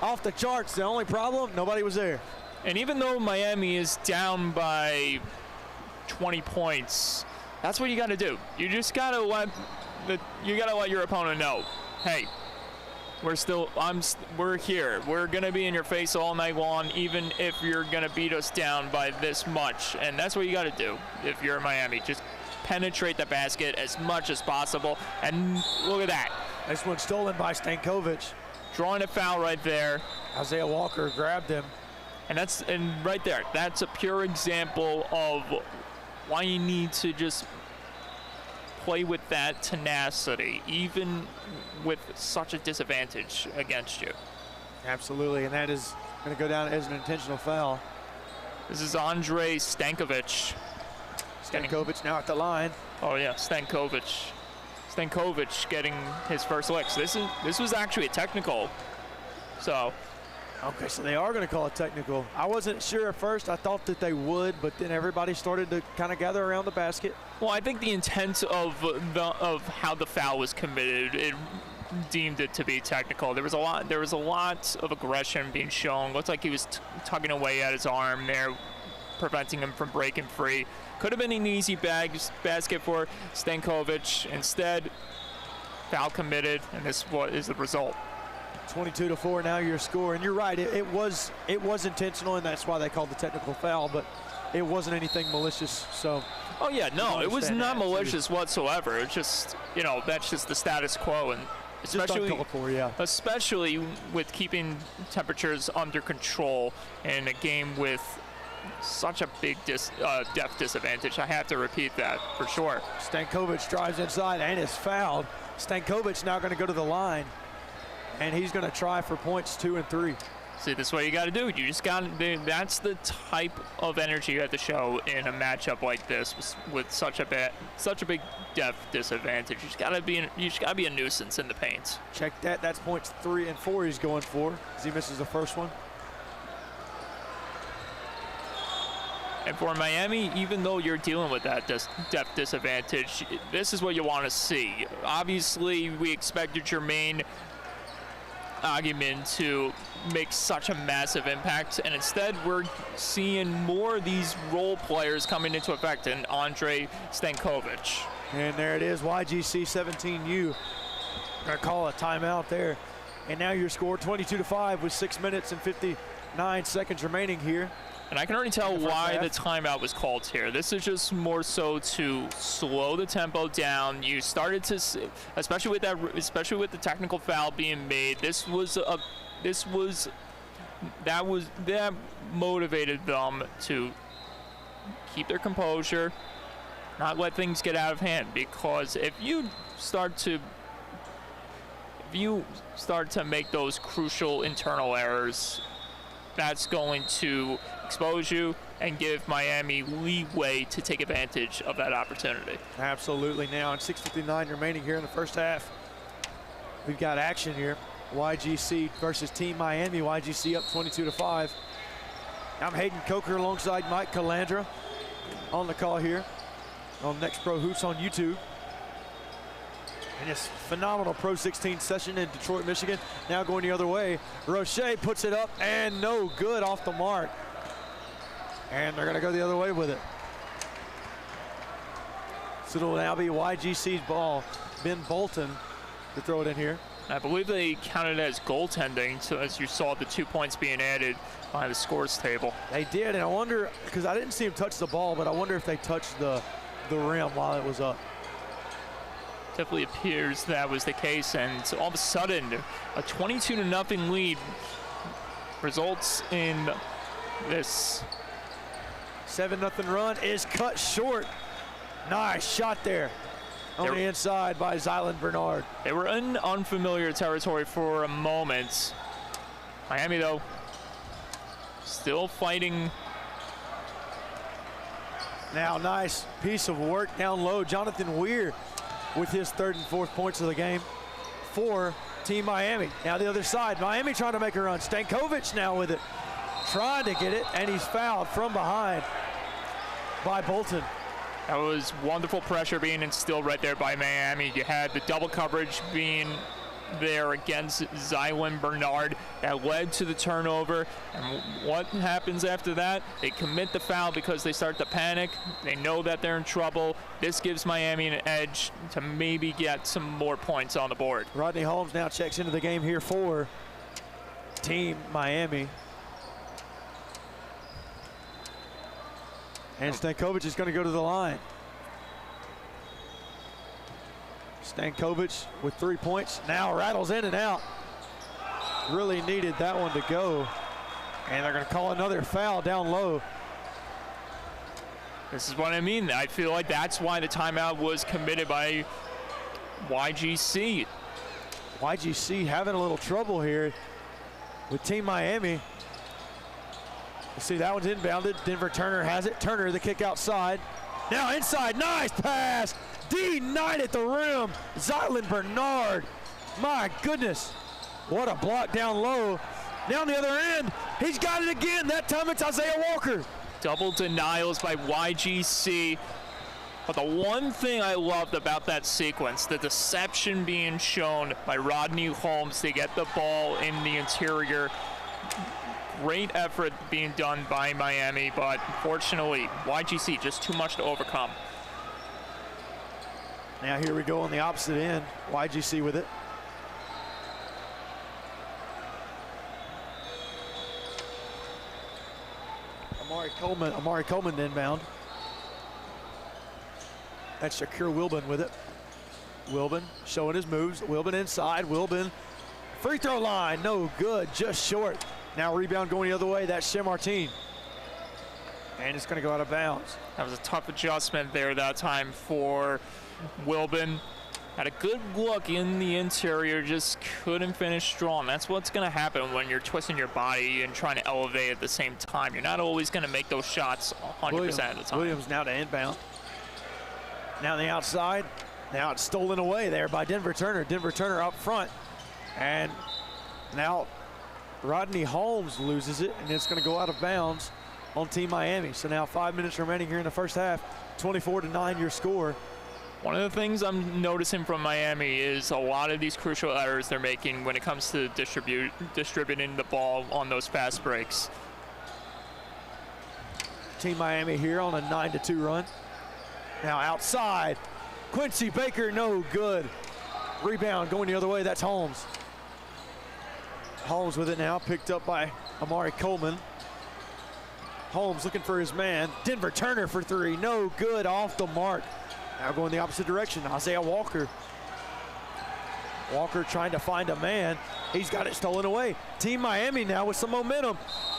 Speaker 1: off the charts. The only problem, nobody was there.
Speaker 3: And even though Miami is down by 20 points, that's what you got to do. You just got to let your opponent know, hey, we're here. We're gonna be in your face all night long, even if you're gonna beat us down by this much. And that's what you got to do if you're in Miami. Just penetrate the basket as much as possible. And look at that.
Speaker 1: This one stolen by Stankovic.
Speaker 3: Drawing a foul right there.
Speaker 1: Isaiah Walker grabbed him.
Speaker 3: And right there, that's a pure example of why you need to just play with that tenacity, even with such a disadvantage against you.
Speaker 1: Absolutely, and that is going to go down as an intentional foul.
Speaker 3: This is Andre Stankovic.
Speaker 1: Stankovic now at the line.
Speaker 3: Oh yeah, Stankovic. Stankovic getting his first licks. This was actually a technical. So.
Speaker 1: Okay, so they are going to call it technical. I wasn't sure at first. I thought that they would, but then everybody started to kind of gather around the basket.
Speaker 3: Well, I think the intent of how the foul was committed, it deemed it to be technical. There was a lot of aggression being shown. Looked like he was tugging away at his arm there, preventing him from breaking free. Could have been an easy basket for Stankovic. Instead, foul committed, and this is the result.
Speaker 1: 22-4 now your score, and you're right, it was intentional, and that's why they called the technical foul, but it wasn't anything malicious. So
Speaker 3: oh yeah, no, it was not malicious whatsoever. It's just, that's just the status quo, and especially with keeping temperatures under control in a game with such a big depth disadvantage. I have to repeat that for sure.
Speaker 1: Stankovic drives inside and is fouled. Stankovic now going to go to the line, and he's going to try for points 2 and 3.
Speaker 3: See, this is what you got to do. You just got to. That's the type of energy you have to show in a matchup like this with such a big depth disadvantage. You just got to be a nuisance in the paint.
Speaker 1: Check that. That's points 3 and 4 he's going for as he misses the first one.
Speaker 3: And for Miami, even though you're dealing with that depth disadvantage, this is what you want to see. Obviously, we expected Jermaine Argument to make such a massive impact, and instead we're seeing more of these role players coming into effect in Andre Stankovic.
Speaker 1: And there it is, YGC 17U. Gonna call a timeout there. And now your score 22-5 with 6 minutes and 59 seconds remaining here.
Speaker 3: And I can already tell why the timeout was called here. This is just more so to slow the tempo down. You started to, especially with the technical foul being made. That motivated them to keep their composure, not let things get out of hand. Because if you start to make those crucial internal errors, that's going to expose you and give Miami leeway to take advantage of that opportunity.
Speaker 1: Absolutely. Now, in 6:59 remaining here in the first half, we've got action here. YGC versus Team Miami. YGC up 22-5. I'm Hayden Coker alongside Mike Calandra on the call here on Next Pro Hoops on YouTube. And this phenomenal PRO16 session in Detroit, Michigan. Now going the other way. Roche puts it up and no good, off the mark. And they're going to go the other way with it. So it'll now be YGC's ball. Ben Bolton to throw it in here.
Speaker 3: I believe they counted it as goaltending, so as you saw the 2 points being added by the scores table.
Speaker 1: They did, and I wonder, because I didn't see him touch the ball, but I wonder if they touched the rim while it was up.
Speaker 3: Definitely appears that was the case, and all of a sudden, a 22-0 lead results in This
Speaker 1: 7-0 run is cut short. Nice shot there on the inside by Zylan Bernard.
Speaker 3: They were in unfamiliar territory for a moment. Miami, though, still fighting.
Speaker 1: Now, nice piece of work down low. Jonathan Weir with his 3rd and 4th points of the game for Team Miami. Now the other side, Miami trying to make a run. Stankovic now with it, trying to get it, and he's fouled from behind by Bolton.
Speaker 3: That was wonderful pressure being instilled right there by Miami. You had the double coverage being there against Zylan Bernard that led to the turnover. And what happens after that? They commit the foul because they start to panic. They know that they're in trouble. This gives Miami an edge to maybe get some more points on the board.
Speaker 1: Rodney Holmes now checks into the game here for Team Miami. And Stankovic is going to go to the line. Stankovic with 3 points. Now rattles in and out. Really needed that one to go. And they're going to call another foul down low.
Speaker 3: This is what I mean. I feel like that's why the timeout was committed by YGC.
Speaker 1: YGC having a little trouble here with Team Miami. You see that one's inbounded. Denver Turner has it. Turner, the kick outside. Now inside, nice pass. D9 at the rim. Zylan Bernard. My goodness. What a block down low. Now on the other end, he's got it again. That time it's Isaiah Walker.
Speaker 3: Double denials by YGC. But the one thing I loved about that sequence, the deception being shown by Rodney Holmes to get the ball in the interior. Great effort being done by Miami, but unfortunately, YGC just too much to overcome.
Speaker 1: Now here we go on the opposite end. YGC with it. Amari Coleman inbound. That's Shakir Wilbin with it. Wilbin showing his moves. Wilbin inside. Wilbin free throw line. No good. Just short. Now rebound going the other way. That's Shemartine. And it's going to go out of bounds.
Speaker 3: That was a tough adjustment there that time for Wilbin. Had a good look in the interior, just couldn't finish strong. That's what's going to happen when you're twisting your body and trying to elevate at the same time. You're not always going to make those shots 100% of the time.
Speaker 1: Williams now to inbound. Now on the outside. Now it's stolen away there by Denver Turner. Denver Turner up front. And now Rodney Holmes loses it, and it's going to go out of bounds on Team Miami. So now 5 minutes remaining here in the first half. 24-9 your score.
Speaker 3: One of the things I'm noticing from Miami is a lot of these crucial errors they're making when it comes to distributing the ball on those fast breaks.
Speaker 1: Team Miami here on a 9-2 run. Now outside, Quincy Baker, no good. Rebound going the other way, that's Holmes. Holmes with it now, picked up by Amari Coleman. Holmes looking for his man. Denver Turner for three, no good, off the mark. Now going the opposite direction, Isaiah Walker. Walker trying to find a man. He's got it stolen away. Team Miami now with some momentum.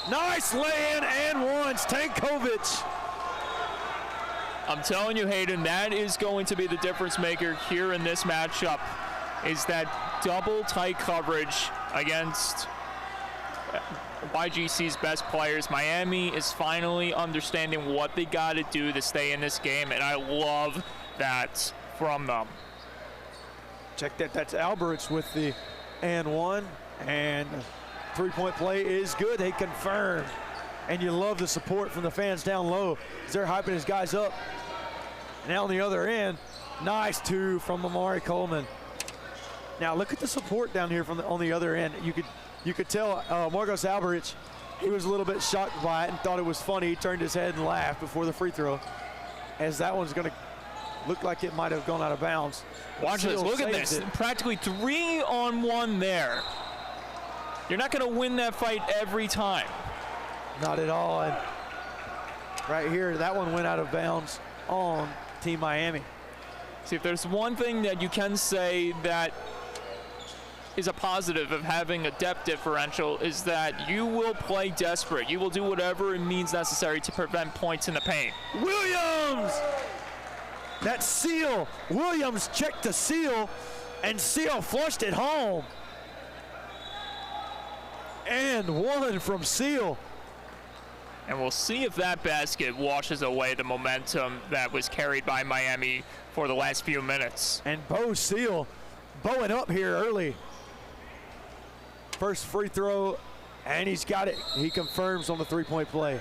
Speaker 1: Nice lay-in and one, Stankovic.
Speaker 3: I'm telling you, Hayden, that is going to be the difference maker here in this matchup, is that double tight coverage against YGC's best players. Miami is finally understanding what they got to do to stay in this game, and I love that from them.
Speaker 1: Check that, that's Alberts with the and one, and three-point play is good. They confirm, and you love the support from the fans down low as they're hyping his guys up. Now on the other end, nice two from Amari Coleman. Now look at the support down here from on the other end. You could tell Marcos Alberts, he was a little bit shocked by it and thought it was funny. He turned his head and laughed before the free throw, as that one's going to look like it might have gone out of bounds.
Speaker 3: Watch this, look at this. Practically 3-on-1 there. You're not going to win that fight every time.
Speaker 1: Not at all. And right here, that one went out of bounds on Team Miami.
Speaker 3: See, if there's one thing that you can say that is a positive of having a depth differential is that you will play desperate. You will do whatever it means necessary to prevent points in the paint.
Speaker 1: Williams! That seal. Williams checked the seal, and Seal flushed it home. And one from Seal.
Speaker 3: And we'll see if that basket washes away the momentum that was carried by Miami for the last few minutes.
Speaker 1: And Bo Seal bowing up here early. First free throw, and he's got it. He confirms on the three-point play.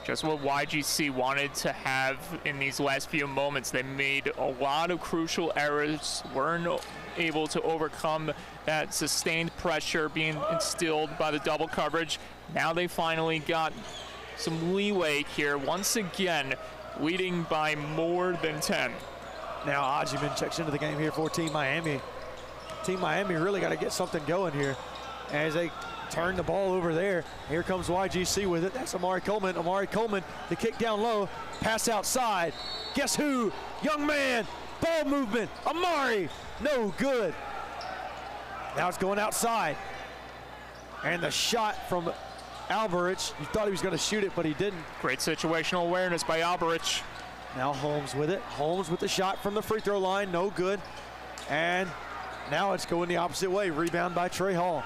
Speaker 3: Just what YGC wanted to have in these last few moments. They made a lot of crucial errors, weren't able to overcome that sustained pressure being instilled by the double coverage. Now they finally got some leeway here, once again leading by more than 10.
Speaker 1: Now Ajiman checks into the game here for Team Miami. Team Miami really got to get something going here as they turn the ball over there. Here comes YGC with it. That's Amari Coleman. Amari Coleman, the kick down low, pass outside. Guess who? Young man, ball movement. Amari, no good. Now it's going outside. And the shot from Alvarez. You thought he was going to shoot it, but he didn't.
Speaker 3: Great situational awareness by Alvarez.
Speaker 1: Now Holmes with it. Holmes with the shot from the free throw line, no good. And now it's going the opposite way. Rebound by Trey Hall.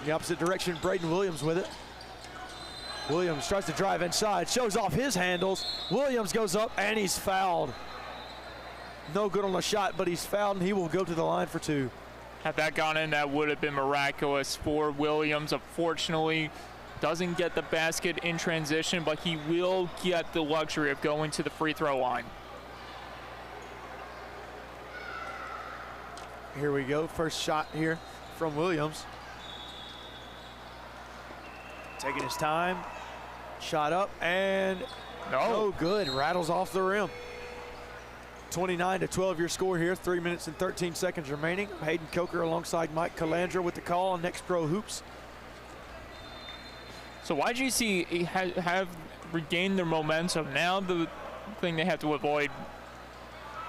Speaker 1: The opposite direction, Braden Williams with it. Williams tries to drive inside, shows off his handles. Williams goes up and he's fouled. No good on the shot, but he's fouled and he will go to the line for two.
Speaker 3: Had that gone in, that would have been miraculous for Williams. Unfortunately, doesn't get the basket in transition, but he will get the luxury of going to the free throw line.
Speaker 1: Here we go, first shot here from Williams. Taking his time, shot up, and no good, rattles off the rim. 29-12 your score here, 3 minutes and 13 seconds remaining. Hayden Coker alongside Mike Calandra with the call on Next Pro Hoops.
Speaker 3: So YGC have regained their momentum. Now the thing they have to avoid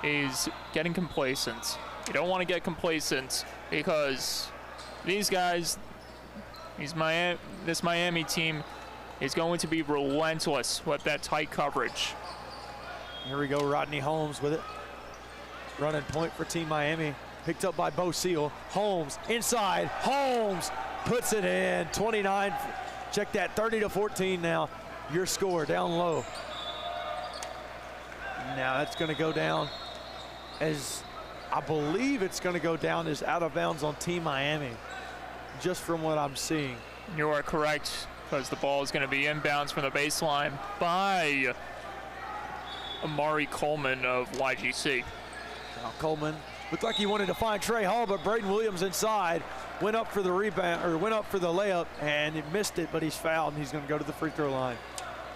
Speaker 3: is getting complacent. You don't want to get complacent because these guys, this Miami team is going to be relentless with that tight coverage.
Speaker 1: Here we go, Rodney Holmes with it. Running point for Team Miami. Picked up by Bo Seal. Holmes inside. Holmes puts it in. 29. Check that. 30-14 now. Your score down low. Now that's going to go down as I believe it's going to go down as out of bounds on Team Miami, just from what I'm seeing.
Speaker 3: You are correct, because the ball is going to be inbounds from the baseline by Amari Coleman of YGC.
Speaker 1: Now Coleman looked like he wanted to find Trey Hall, but Braden Williams inside went up for the rebound, or went up for the layup, and he missed it, but he's fouled, and he's going to go to the free throw line.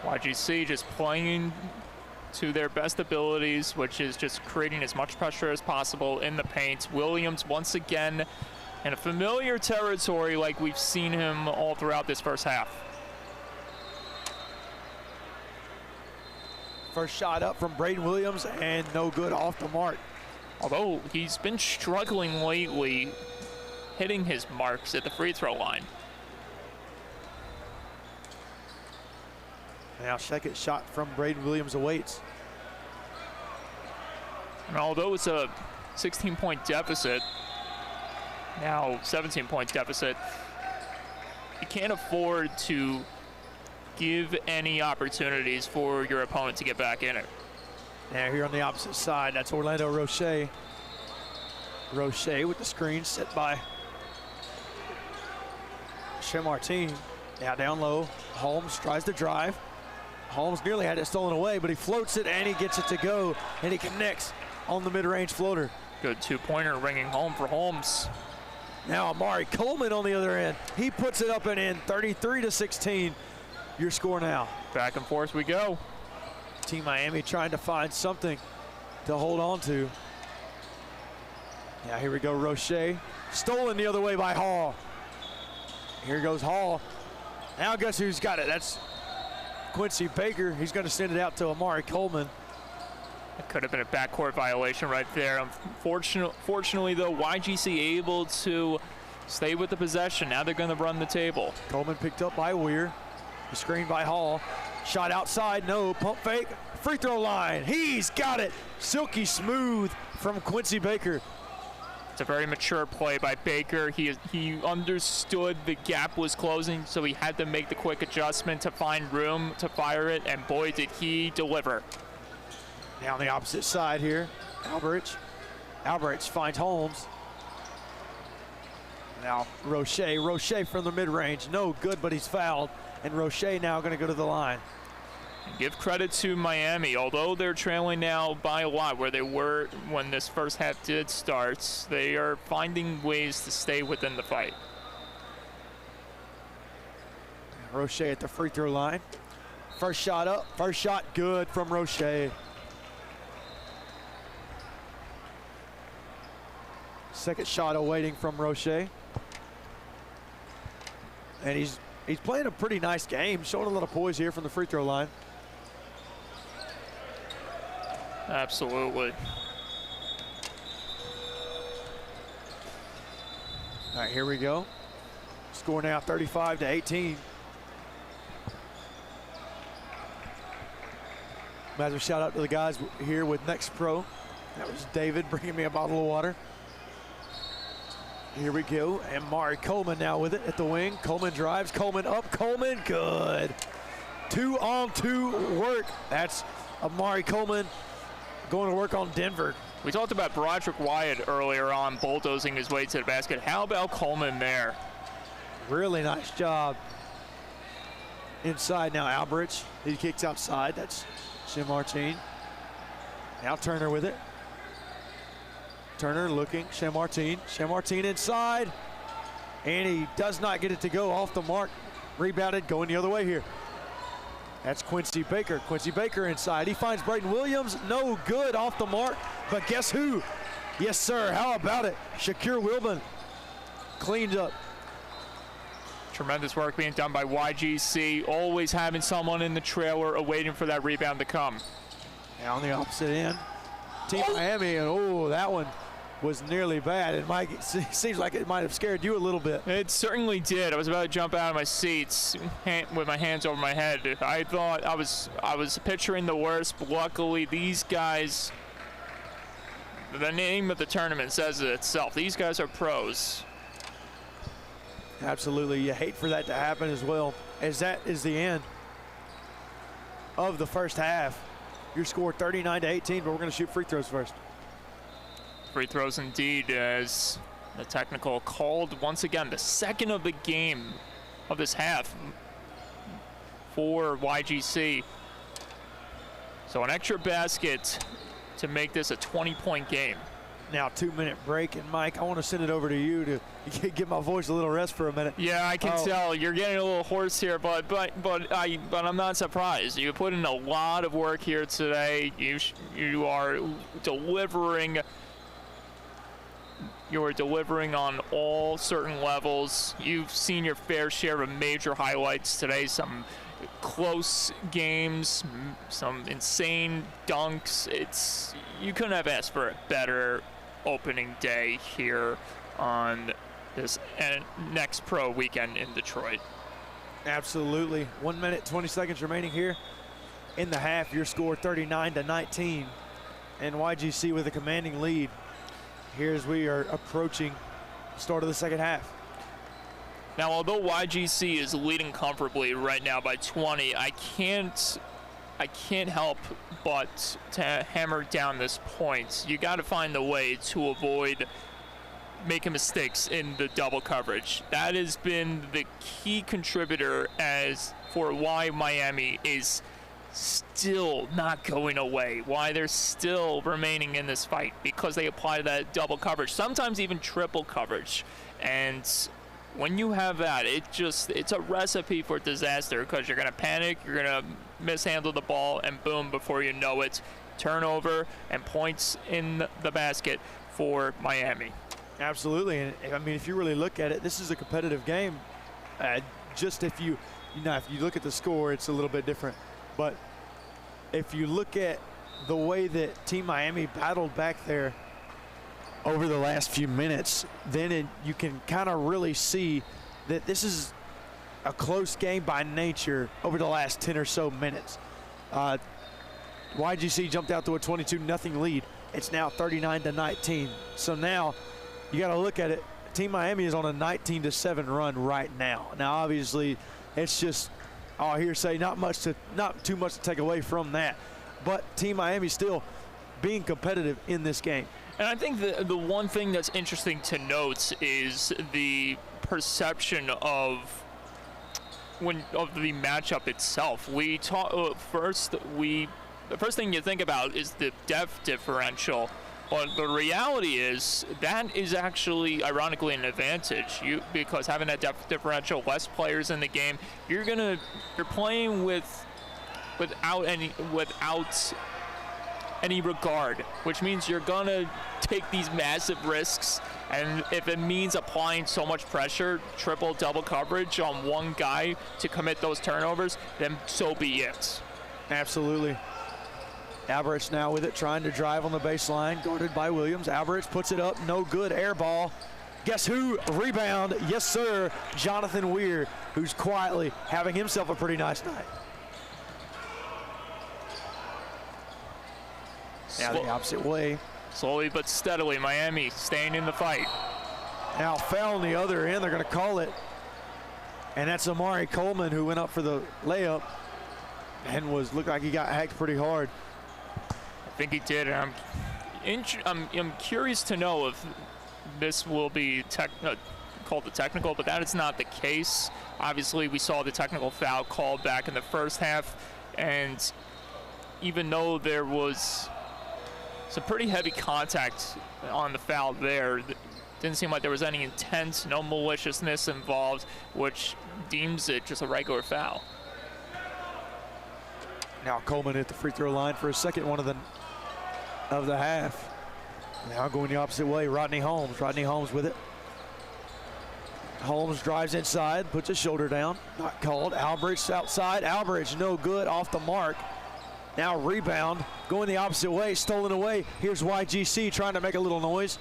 Speaker 3: YGC just playing to their best abilities, which is just creating as much pressure as possible in the paint. Williams once again in a familiar territory like we've seen him all throughout this first half.
Speaker 1: First shot up from Braden Williams, and no good, off the mark.
Speaker 3: Although he's been struggling lately hitting his marks at the free throw line.
Speaker 1: Now second shot from Braden Williams awaits.
Speaker 3: And although it's a 16-point deficit, now 17-point deficit, you can't afford to give any opportunities for your opponent to get back in it.
Speaker 1: Now here on the opposite side, that's Orlando Roche. Roche with the screen set by Martin. Now down low, Holmes tries to drive. Holmes nearly had it stolen away, but he floats it and he gets it to go, and he connects on the mid-range floater.
Speaker 3: Good two-pointer ringing home for Holmes.
Speaker 1: Now Amari Coleman on the other end. He puts it up and in, 33-16. Your score now.
Speaker 3: Back and forth we go.
Speaker 1: Team Miami trying to find something to hold on to. Now here we go, Roche. Stolen the other way by Hall. Here goes Hall. Now guess who's got it? That's Quincy Baker. He's going to send it out to Amari Coleman.
Speaker 3: It could have been a backcourt violation right there. Fortunately, though, YGC able to stay with the possession. Now they're going to run the table.
Speaker 1: Coleman picked up by Weir. The screen by Hall. Shot outside, no. Pump fake. Free throw line. He's got it. Silky smooth from Quincy Baker.
Speaker 3: It's a very mature play by Baker. He understood the gap was closing, so he had to make the quick adjustment to find room to fire it, and boy, did he deliver.
Speaker 1: Now on the opposite side here, Alberich. Alberich finds Holmes. Now Roche. Roche from the mid-range. No good, but he's fouled. And Roche now going to go to the line.
Speaker 3: Give credit to Miami. Although they're trailing now by a lot where they were when this first half did start, they are finding ways to stay within the fight.
Speaker 1: Roche at the free throw line. First shot up. First shot good from Roche. Second shot awaiting from Roche. And he's playing a pretty nice game, showing a little poise here from the free throw line.
Speaker 3: Absolutely.
Speaker 1: All right, here we go. Score now 35-18. Matter shout out to the guys here with Next Pro. That was David bringing me a bottle of water. Here we go, and Mari Coleman now with it at the wing. Coleman drives, Coleman up, Coleman good. 2-on-2 work. That's Amari Coleman going to work on Denver.
Speaker 3: We talked about Broderick Wyatt earlier on bulldozing his way to the basket. How about Coleman there?
Speaker 1: Really nice job. Inside now, Alberich. He kicks outside. That's Shim Martin. Now Turner with it. Turner looking, Shim Martin inside, and he does not get it to go off the mark. Rebounded, going the other way here. That's Quincy Baker. Quincy Baker inside. He finds Brayton Williams, no good off the mark, but guess who? Yes, sir, how about it? Shakir Wilburn cleaned up.
Speaker 3: Tremendous work being done by YGC, always having someone in the trailer awaiting for that rebound to come.
Speaker 1: Now on the opposite end, Team Miami, and that one was nearly bad. It seems like it might have scared you a little bit.
Speaker 3: It certainly did. I was about to jump out of my seats with my hands over my head. I thought I was picturing the worst, but luckily these guys, the name of the tournament says it itself. These guys are pros.
Speaker 1: Absolutely. You hate for that to happen as well, as that is the end of the first half. Your score 39-18, but we're going to shoot free throws first.
Speaker 3: Free throws indeed, as the technical called once again, the second of the game of this half for YGC. So an extra basket to make this a 20-point game.
Speaker 1: Now 2-minute break, and Mike, I want to send it over to you to give my voice a little rest for a minute.
Speaker 3: Yeah, I can tell you're getting a little hoarse here, but I'm not surprised. You put in a lot of work here today. You are delivering. You are delivering on all certain levels. You've seen your fair share of major highlights today. Some close games, some insane dunks. You couldn't have asked for a better opening day here on this Next Pro weekend in Detroit.
Speaker 1: Absolutely. 1 minute, 20 seconds remaining here in the half. Your score 39-19, and YGC with a commanding lead. Here as we are approaching the start of the second half.
Speaker 3: Now, although YGC is leading comfortably right now by 20, I can't help but to hammer down this point. You got to find a way to avoid making mistakes in the double coverage. That has been the key contributor as for why Miami is still not going away, why they're still remaining in this fight, because they apply that double coverage, sometimes even triple coverage. And when you have that, it's a recipe for disaster, because you're going to panic, you're going to mishandle the ball, and boom, before you know it, turnover and points in the basket for Miami.
Speaker 1: Absolutely. And I mean, if you really look at it, this is a competitive game. Just if you look at the score, it's a little bit different. But if you look at the way that Team Miami battled back there over the last few minutes, then you can kind of really see that this is a close game by nature over the last 10 or so minutes. YGC jumped out to a 22-0 lead. It's now 39-19. So now you got to look at it. Team Miami is on a 19-7 run right now. Now, obviously, it's just all hearsay, not too much to take away from that. But Team Miami still being competitive in this game.
Speaker 3: And I think the one thing that's interesting to note is the perception of the matchup itself. We talk the first thing you think about is the depth differential. But the reality is that is actually, ironically, an advantage. Because having that depth differential, less players in the game, you're playing without any regard, which means you're gonna take these massive risks. And if it means applying so much pressure, triple, double coverage on one guy to commit those turnovers, then so be it.
Speaker 1: Absolutely. Alberich now with it, trying to drive on the baseline, guarded by Williams. Alberich puts it up, no good, air ball. Guess who? Rebound, yes sir, Jonathan Weir, who's quietly having himself a pretty nice night. Now the opposite way.
Speaker 3: Slowly but steadily, Miami staying in the fight.
Speaker 1: Now foul on the other end, they're gonna call it. And that's Amari Coleman, who went up for the layup and looked like he got hacked pretty hard.
Speaker 3: I think he did. I'm curious to know if this will be called the technical, but that is not the case. Obviously, we saw the technical foul called back in the first half, and even though there was some pretty heavy contact on the foul there, didn't seem like there was any intent, no maliciousness involved, which deems it just a regular foul.
Speaker 1: Now Coleman at the free throw line for his second one of the half. Now going the opposite way, Rodney Holmes. Rodney Holmes with it. Holmes drives inside, puts his shoulder down, not called. Alberich outside, Alberich no good, off the mark. Now rebound, going the opposite way, stolen away. Here's YGC trying to make a little noise.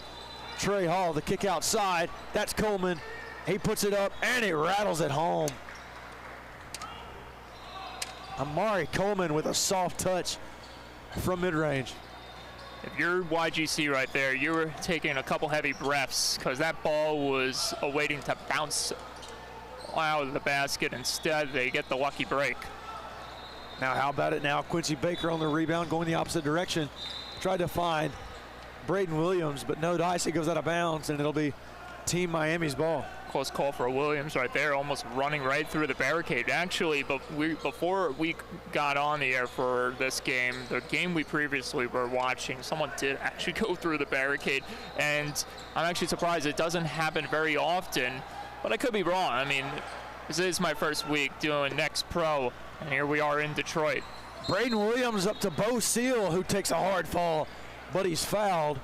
Speaker 1: Trey Hall, the kick outside, that's Coleman. He puts it up and it rattles it home. Amari Coleman with a soft touch from mid-range.
Speaker 3: If you're YGC right there, you were taking a couple heavy breaths because that ball was awaiting to bounce out of the basket. Instead, they get the lucky break.
Speaker 1: Now how about it now? Quincy Baker on the rebound, going the opposite direction. Tried to find Braden Williams, but no dice. It goes out of bounds, and it'll be Team Miami's ball.
Speaker 3: Close call for Williams right there, almost running right through the barricade. Actually, but before we got on the air for this game, the game we previously were watching, someone did actually go through the barricade, and I'm actually surprised it doesn't happen very often, but I could be wrong. I mean, this is my first week doing Next Pro, and here we are in Detroit.
Speaker 1: Braden Williams up to Bo Seal, who takes a hard fall, but he's fouled.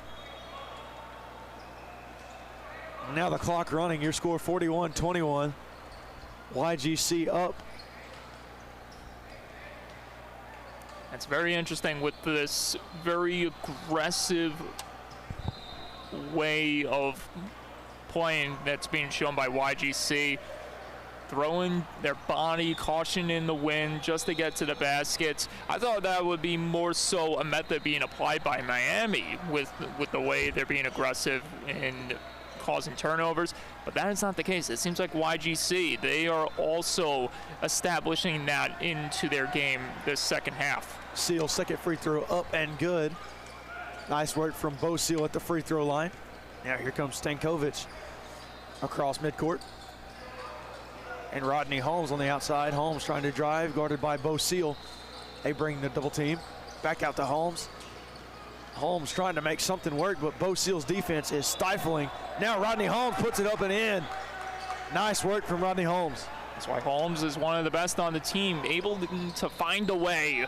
Speaker 1: Now the clock running, your score 41-21. YGC up.
Speaker 3: It's very interesting with this very aggressive way of playing that's being shown by YGC. Throwing their body, caution in the wind just to get to the baskets. I thought that would be more so a method being applied by Miami with the way they're being aggressive and causing turnovers, but that is not the case. It seems like YGC, they are also establishing that into their game this second half.
Speaker 1: Seal, second free throw up and good. Nice work from Bo Seal at the free throw line. Now here comes Stankovic across midcourt. And Rodney Holmes on the outside. Holmes trying to drive, guarded by Bo Seal. They bring the double team. Back out to Holmes. Holmes trying to make something work, but Bo Seal's defense is stifling. Now Rodney Holmes puts it up and in. Nice work from Rodney Holmes.
Speaker 3: That's why Holmes is one of the best on the team, able to find a way.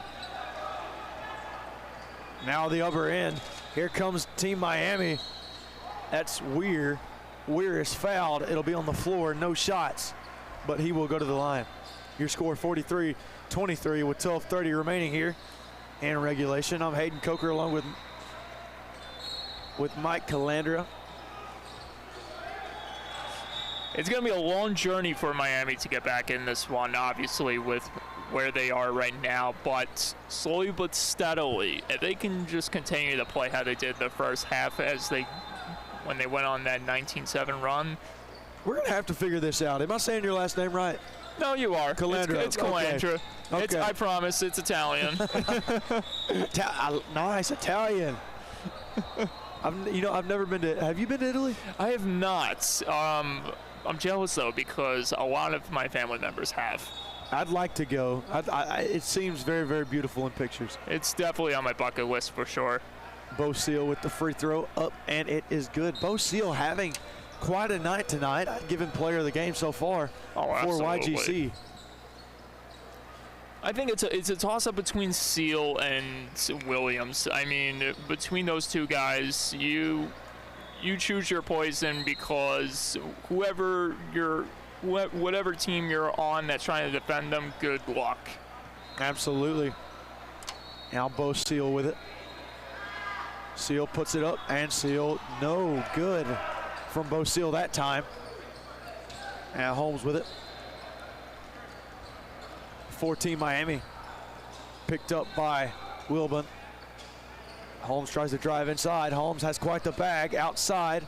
Speaker 1: Now the upper end. Here comes Team Miami. That's Weir. Weir is fouled. It'll be on the floor, no shots, but he will go to the line. Your score 43-23 with 12:30 remaining here in regulation. I'm Hayden Coker along with Mike Calandra.
Speaker 3: It's going to be a long journey for Miami to get back in this one, obviously, with where they are right now. But slowly but steadily, if they can just continue to play how they did the first half when they went on that 19-7 run.
Speaker 1: We're going to have to figure this out. Am I saying your last name right?
Speaker 3: No, you are.
Speaker 1: Calandra.
Speaker 3: It's Calandra.
Speaker 1: Okay.
Speaker 3: I promise, it's Italian.
Speaker 1: Nice, Italian. I've never been to. Have you been to Italy?
Speaker 3: I have not. I'm jealous though because a lot of my family members have.
Speaker 1: I'd like to go. It seems very, very beautiful in pictures.
Speaker 3: It's definitely on my bucket list for sure.
Speaker 1: Bo Seal with the free throw up, and it is good. Bo Seal having quite a night tonight. I'd give him player of the game so far for YGC.
Speaker 3: I think it's a toss-up between Seal and Williams. I mean, between those two guys, you choose your poison because whatever team you're on that's trying to defend them, good luck.
Speaker 1: Absolutely. Now Bo Seal with it. Seal puts it up, and Seal no good from Bo Seal that time. And Holmes with it. 14 Miami. Picked up by Wilburn. Holmes tries to drive inside. Holmes has quite the bag outside.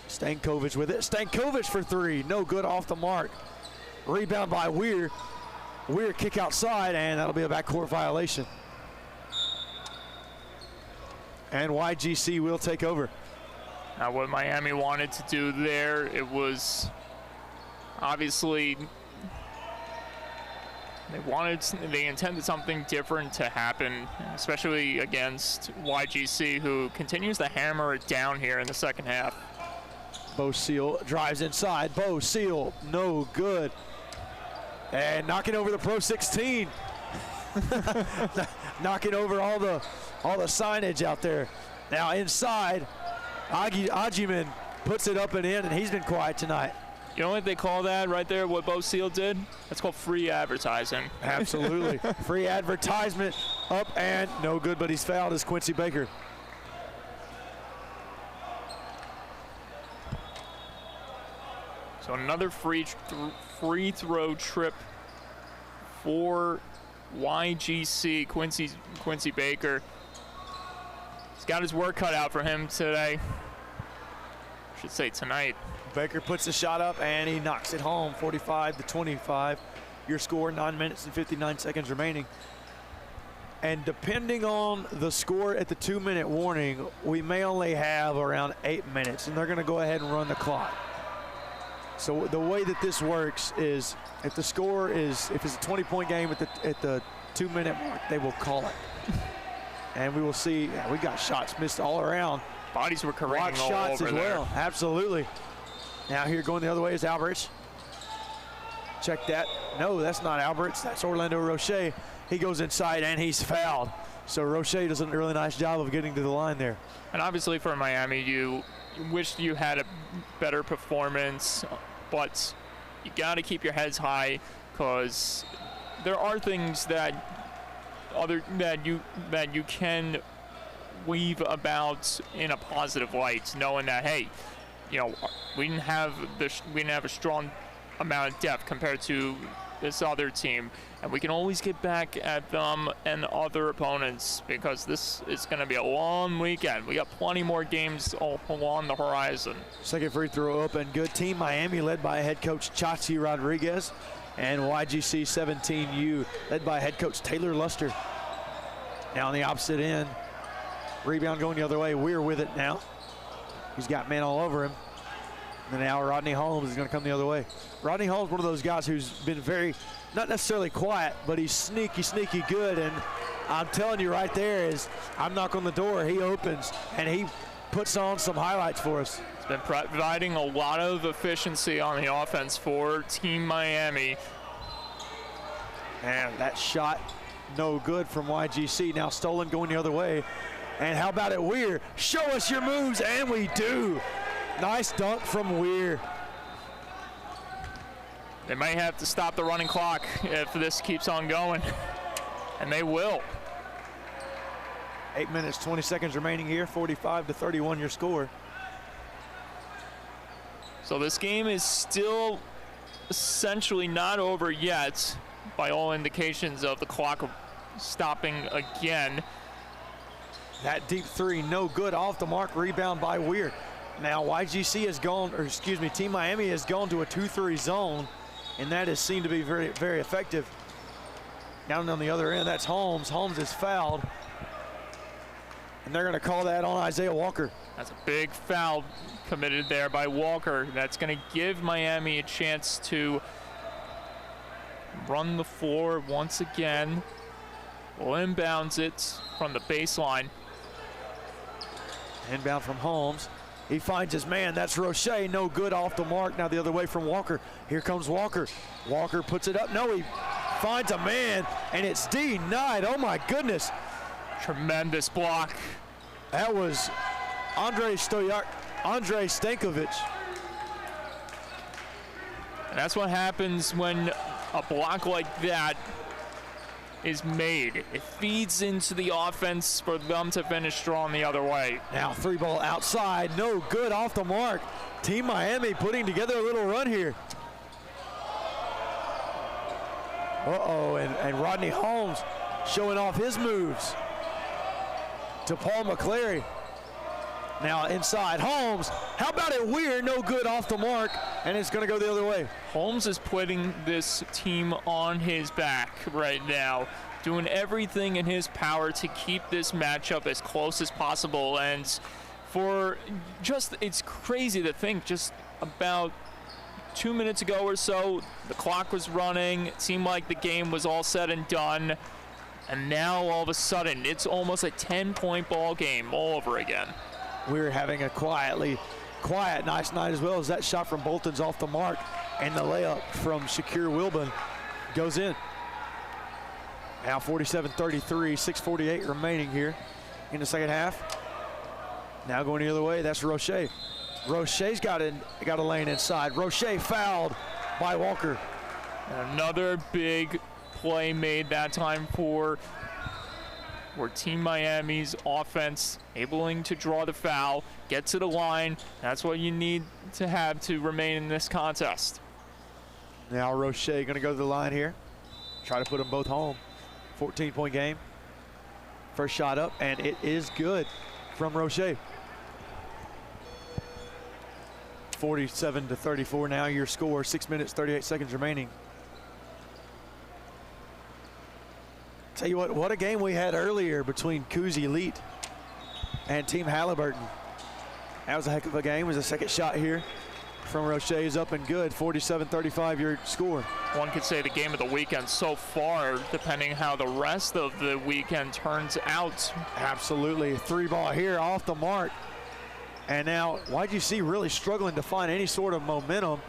Speaker 1: Stankovic with it. Stankovic for three. No good, off the mark. Rebound by Weir. Weir kick outside, and that'll be a backcourt violation. And YGC will take over.
Speaker 3: Now what Miami wanted to do there, it was obviously they intended something different to happen, especially against YGC, who continues to hammer it down here in the second half.
Speaker 1: Bo Seal drives inside. Bo Seal, no good. And knocking over the PRO16. Knocking over all the signage out there. Now inside, Ajiman puts it up and in, and he's been quiet tonight.
Speaker 3: You know what they call that right there, what Bo Seal did? That's called free advertising.
Speaker 1: Absolutely. Free advertisement up and no good, but he's fouled as Quincy Baker.
Speaker 3: So another free throw trip for YGC, Quincy Baker. He's got his work cut out for him today. I should say tonight.
Speaker 1: Baker puts the shot up and he knocks it home, 45-25. Your score, 9 minutes and 59 seconds remaining. And depending on the score at the 2-minute warning, we may only have around 8 minutes, and they're going to go ahead and run the clock. So the way that this works is if the score is, if it's a 20-point game at the 2-minute mark, they will call it. And we will see, we got shots missed all around.
Speaker 3: Bodies were careening all
Speaker 1: shots
Speaker 3: over
Speaker 1: as well,
Speaker 3: there.
Speaker 1: absolutely. Now here going the other way is Alberts. Check that. No, that's not Alberts. That's Orlando Roche. He goes inside and he's fouled. So Roche does a really nice job of getting to the line there.
Speaker 3: And obviously for Miami, you wished you had a better performance, but you got to keep your heads high because there are things that you can weave about in a positive light, knowing that hey, we didn't have a strong amount of depth compared to this other team, and we can always get back at them and other opponents because this is going to be a long weekend. We got plenty more games all along the horizon.
Speaker 1: Second free throw up and good. Team Miami led by head coach Chachi Rodriguez, and YGC 17U led by head coach Taylor Luster. Now on the opposite end, rebound going the other way. We're with it now. He's got men all over him. And now Rodney Holmes is going to come the other way. Rodney Holmes, one of those guys who's been very, not necessarily quiet, but he's sneaky good. And I'm telling you right there is, I'm knocking on the door, he opens, and he puts on some highlights for us.
Speaker 3: He's been providing a lot of efficiency on the offense for Team Miami.
Speaker 1: And that shot, no good from YGC. Now stolen going the other way. And how about it, Weir? Show us your moves, and we do. Nice dunk from Weir.
Speaker 3: They might have to stop the running clock if this keeps on going, and they will.
Speaker 1: 8 minutes, 20 seconds remaining here. 45-31 your score.
Speaker 3: So this game is still essentially not over yet, by all indications of the clock stopping again.
Speaker 1: That deep three, no good, off the mark, rebound by Weir. Now YGC has gone, or excuse me, Team Miami has gone to a 2-3 zone, and that has seemed to be very, very effective. Down on the other end, that's Holmes. Holmes is fouled, and they're gonna call that on Isaiah Walker.
Speaker 3: That's a big foul committed there by Walker. That's gonna give Miami a chance to run the floor once again. Will inbounds it from the baseline.
Speaker 1: Inbound from Holmes. He finds his man. That's Roche. No good, off the mark. Now the other way from Walker. Here comes Walker. Walker puts it up. No, he finds a man, and it's denied. Oh, my goodness.
Speaker 3: Tremendous block.
Speaker 1: That was Andrei Stankovic.
Speaker 3: And that's what happens when a block like that is made. It feeds into the offense for them to finish strong the other way.
Speaker 1: Now 3-ball outside, no good, off the mark. Team Miami putting together a little run here. Uh-oh, and Rodney Holmes showing off his moves to Paul McClary. Now inside, Holmes, how about it Weir? No good, off the mark, and it's gonna go the other way.
Speaker 3: Holmes is putting this team on his back right now, doing everything in his power to keep this matchup as close as possible. And for just, it's crazy to think, just about 2 minutes ago or so, the clock was running, it seemed like the game was all said and done, and now all of a sudden, it's almost a 10-point ball game all over again.
Speaker 1: We're having a quiet, nice night as well, as that shot from Bolton's off the mark, and the layup from Shakir Wilbon goes in. Now 47-33, 6:48 remaining here in the second half. Now going the other way, that's Roche. Roche's got a lane inside. Roche fouled by Walker.
Speaker 3: And another big play made that time for Team Miami's offense, able to draw the foul, get to the line. That's what you need to have to remain in this contest.
Speaker 1: Now Roche going to go to the line here, try to put them both home. 14-point game. First shot up, and it is good from Roche. 47-34 now your score. 6 minutes, 38 seconds remaining. Tell you what a game we had earlier between Cooz Elite and Team Haliburton. That was a heck of a game. It was a second shot here from Roche is up and good. 47-35 your score.
Speaker 3: One could say the game of the weekend so far, depending how the rest of the weekend turns out.
Speaker 1: Absolutely. 3-ball here off the mark. And now YGC really struggling to find any sort of momentum.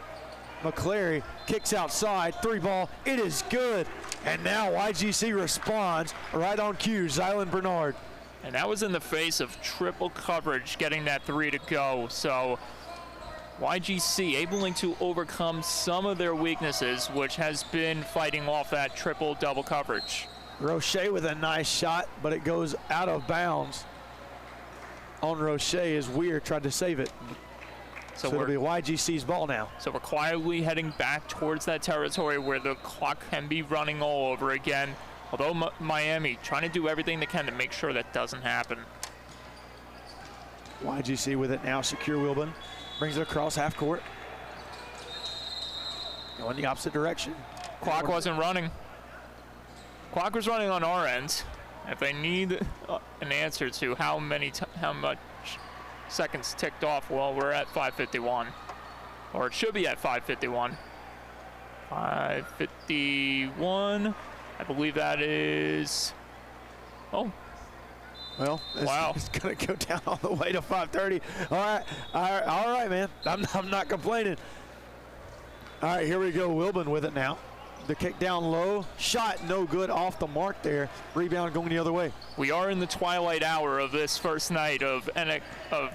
Speaker 1: McClary kicks outside, 3-ball, it is good. And now YGC responds right on cue, Zylan Bernard.
Speaker 3: And that was in the face of triple coverage getting that 3 to go. So YGC able to overcome some of their weaknesses, which has been fighting off that triple double coverage.
Speaker 1: Roche with a nice shot, but it goes out of bounds on Roche as Weir tried to save it. So it'll be YGC's ball now.
Speaker 3: So we're quietly heading back towards that territory where the clock can be running all over again. Although Miami trying to do everything they can to make sure that doesn't happen.
Speaker 1: YGC with it now. Shakir Wilbon brings it across half court. Going the opposite direction.
Speaker 3: Clock wasn't running. Clock was running on our end. If they need an answer to how much seconds ticked off, well, we're at 5:51, or it should be at 5:51. 5:51. I believe that is. Oh.
Speaker 1: Well,
Speaker 3: wow.
Speaker 1: It's going to go down all the way to 5:30. All right, man. I'm not complaining. All right, here we go. Wilbon with it now. The kick down low, shot no good, off the mark there. Rebound going the other way.
Speaker 3: We are in the twilight hour of this first night of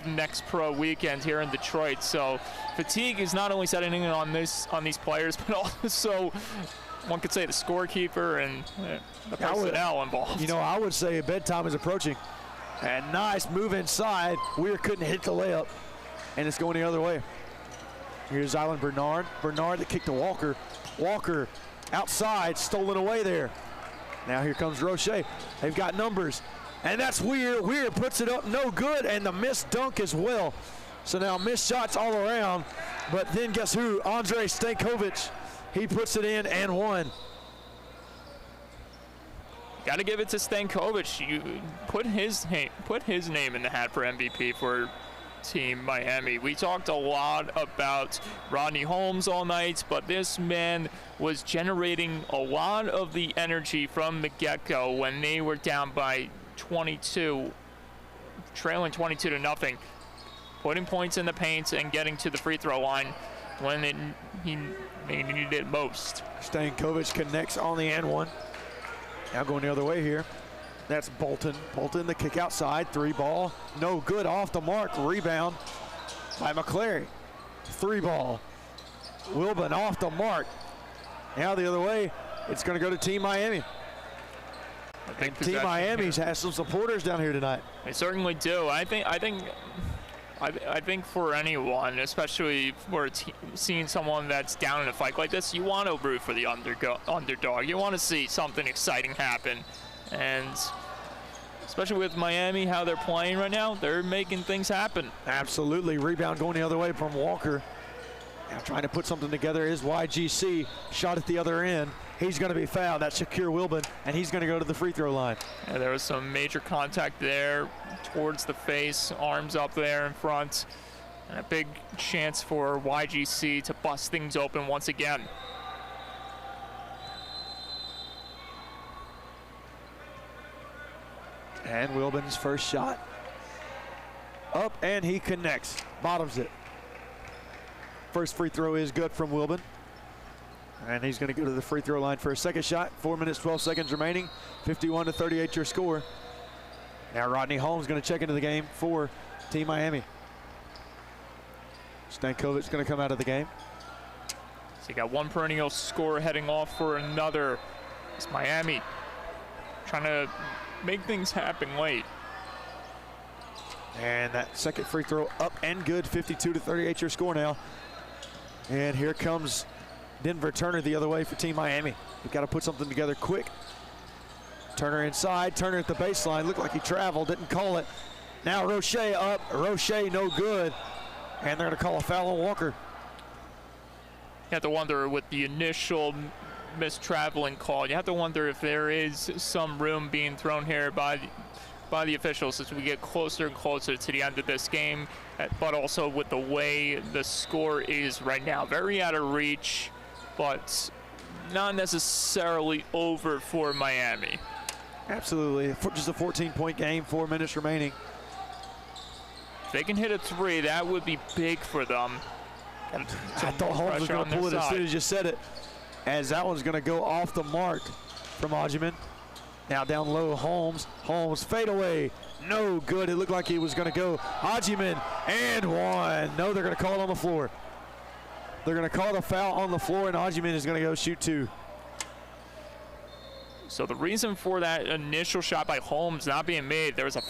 Speaker 3: Next Pro weekend here in Detroit. So fatigue is not only setting in on these players, but also one could say the scorekeeper and the personnel involved.
Speaker 1: You know, I would say bedtime is approaching. And nice move inside. Weir couldn't hit the layup, and it's going the other way. Here's Island Bernard. Bernard that kicked to Walker. Walker outside, stolen away there. Now here comes Roche. They've got numbers. And that's Weir. Weir puts it up, no good, and the missed dunk as well. So now missed shots all around. But then guess who? Andre Stankovic. He puts it in and one.
Speaker 3: Got to give it to Stankovic. You put his name in the hat for MVP for Team Miami. We talked a lot about Rodney Holmes all night, but this man was generating a lot of the energy from the get-go when they were down by 22, trailing 22 to nothing, putting points in the paint and getting to the free throw line when they needed it most.
Speaker 1: Stankovic connects on the and one. Now going the other way here. That's Bolton. Bolton, the kick outside, three ball. No good, off the mark. Rebound by McClary. Three ball. Wilbon off the mark. Now the other way, it's going to go to Team Miami. And Team Miami's has some supporters down here tonight.
Speaker 3: They certainly do. I think for anyone, especially for seeing someone that's down in a fight like this, you want to root for the underdog. You want to see something exciting happen. And especially with Miami, how they're playing right now, they're making things happen.
Speaker 1: Absolutely. Rebound going the other way from Walker. Now trying to put something together is YGC. Shot at the other end. He's going to be fouled. That's Shakir Wilbon, and he's going to go to the free throw line.
Speaker 3: Yeah, there was some major contact there towards the face, arms up there in front, and a big chance for YGC to bust things open once again.
Speaker 1: And Wilbon's first shot. Up, and he connects. Bottoms it. First free throw is good from Wilbon. And he's going to go to the free throw line for a second shot. 4 minutes, 12 seconds remaining. 51-38 your score. Now Rodney Holmes going to check into the game for Team Miami. Stankovic's going to come out of the game.
Speaker 3: So you got one perennial scorer heading off for another. It's Miami trying to make things happen late.
Speaker 1: And that second free throw up and good. 52-38 your score now. And here comes Denver Turner the other way for Team Miami. We've got to put something together quick. Turner inside, Turner at the baseline. Looked like he traveled, didn't call it. Now Roche up, Roche no good. And they're going to call a foul on Walker.
Speaker 3: You have to wonder with the initial traveling call, you have to wonder if there is some room being thrown here by the officials as we get closer and closer to the end of this game, but also with the way the score is right now. Very out of reach, but not necessarily over for Miami.
Speaker 1: Absolutely, just a 14-point game, 4 minutes remaining.
Speaker 3: If they can hit a three, that would be big for them.
Speaker 1: I thought Holmes was going to pull it as soon as you said it, as that one's going to go off the mark from Ajiman. Now down low, Holmes. Holmes fade away. No good. It looked like he was going to go. Ajiman and one. No, they're going to call it on the floor. They're going to call the foul on the floor, and Ajiman is going to go shoot two.
Speaker 3: So the reason for that initial shot by Holmes not being made, there was a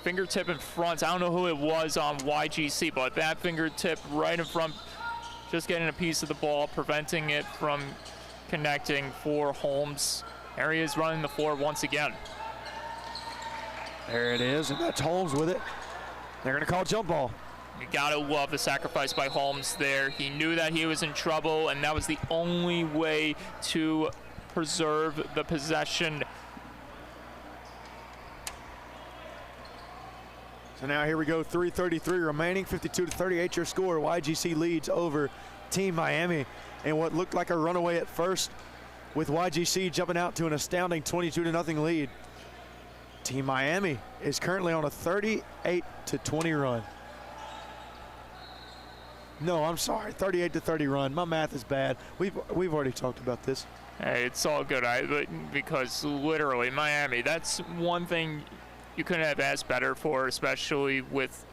Speaker 3: fingertip in front. I don't know who it was on YGC, but that fingertip right in front, just getting a piece of the ball, preventing it from connecting for Holmes. There he is running the floor once again.
Speaker 1: There it is, and that's Holmes with it. They're going to call jump ball.
Speaker 3: You gotta love the sacrifice by Holmes there. He knew that he was in trouble, and that was the only way to preserve the possession.
Speaker 1: So now here we go, 3:33 remaining, 52-38 your score. YGC leads over Team Miami, and what looked like a runaway at first, with YGC jumping out to an astounding 22-0 lead. Team Miami is currently on a 38-20 run. No, I'm sorry, 38-30 run. My math is bad. We've already talked about this.
Speaker 3: Hey, it's all good, because literally Miami, that's one thing you couldn't have asked better for, especially with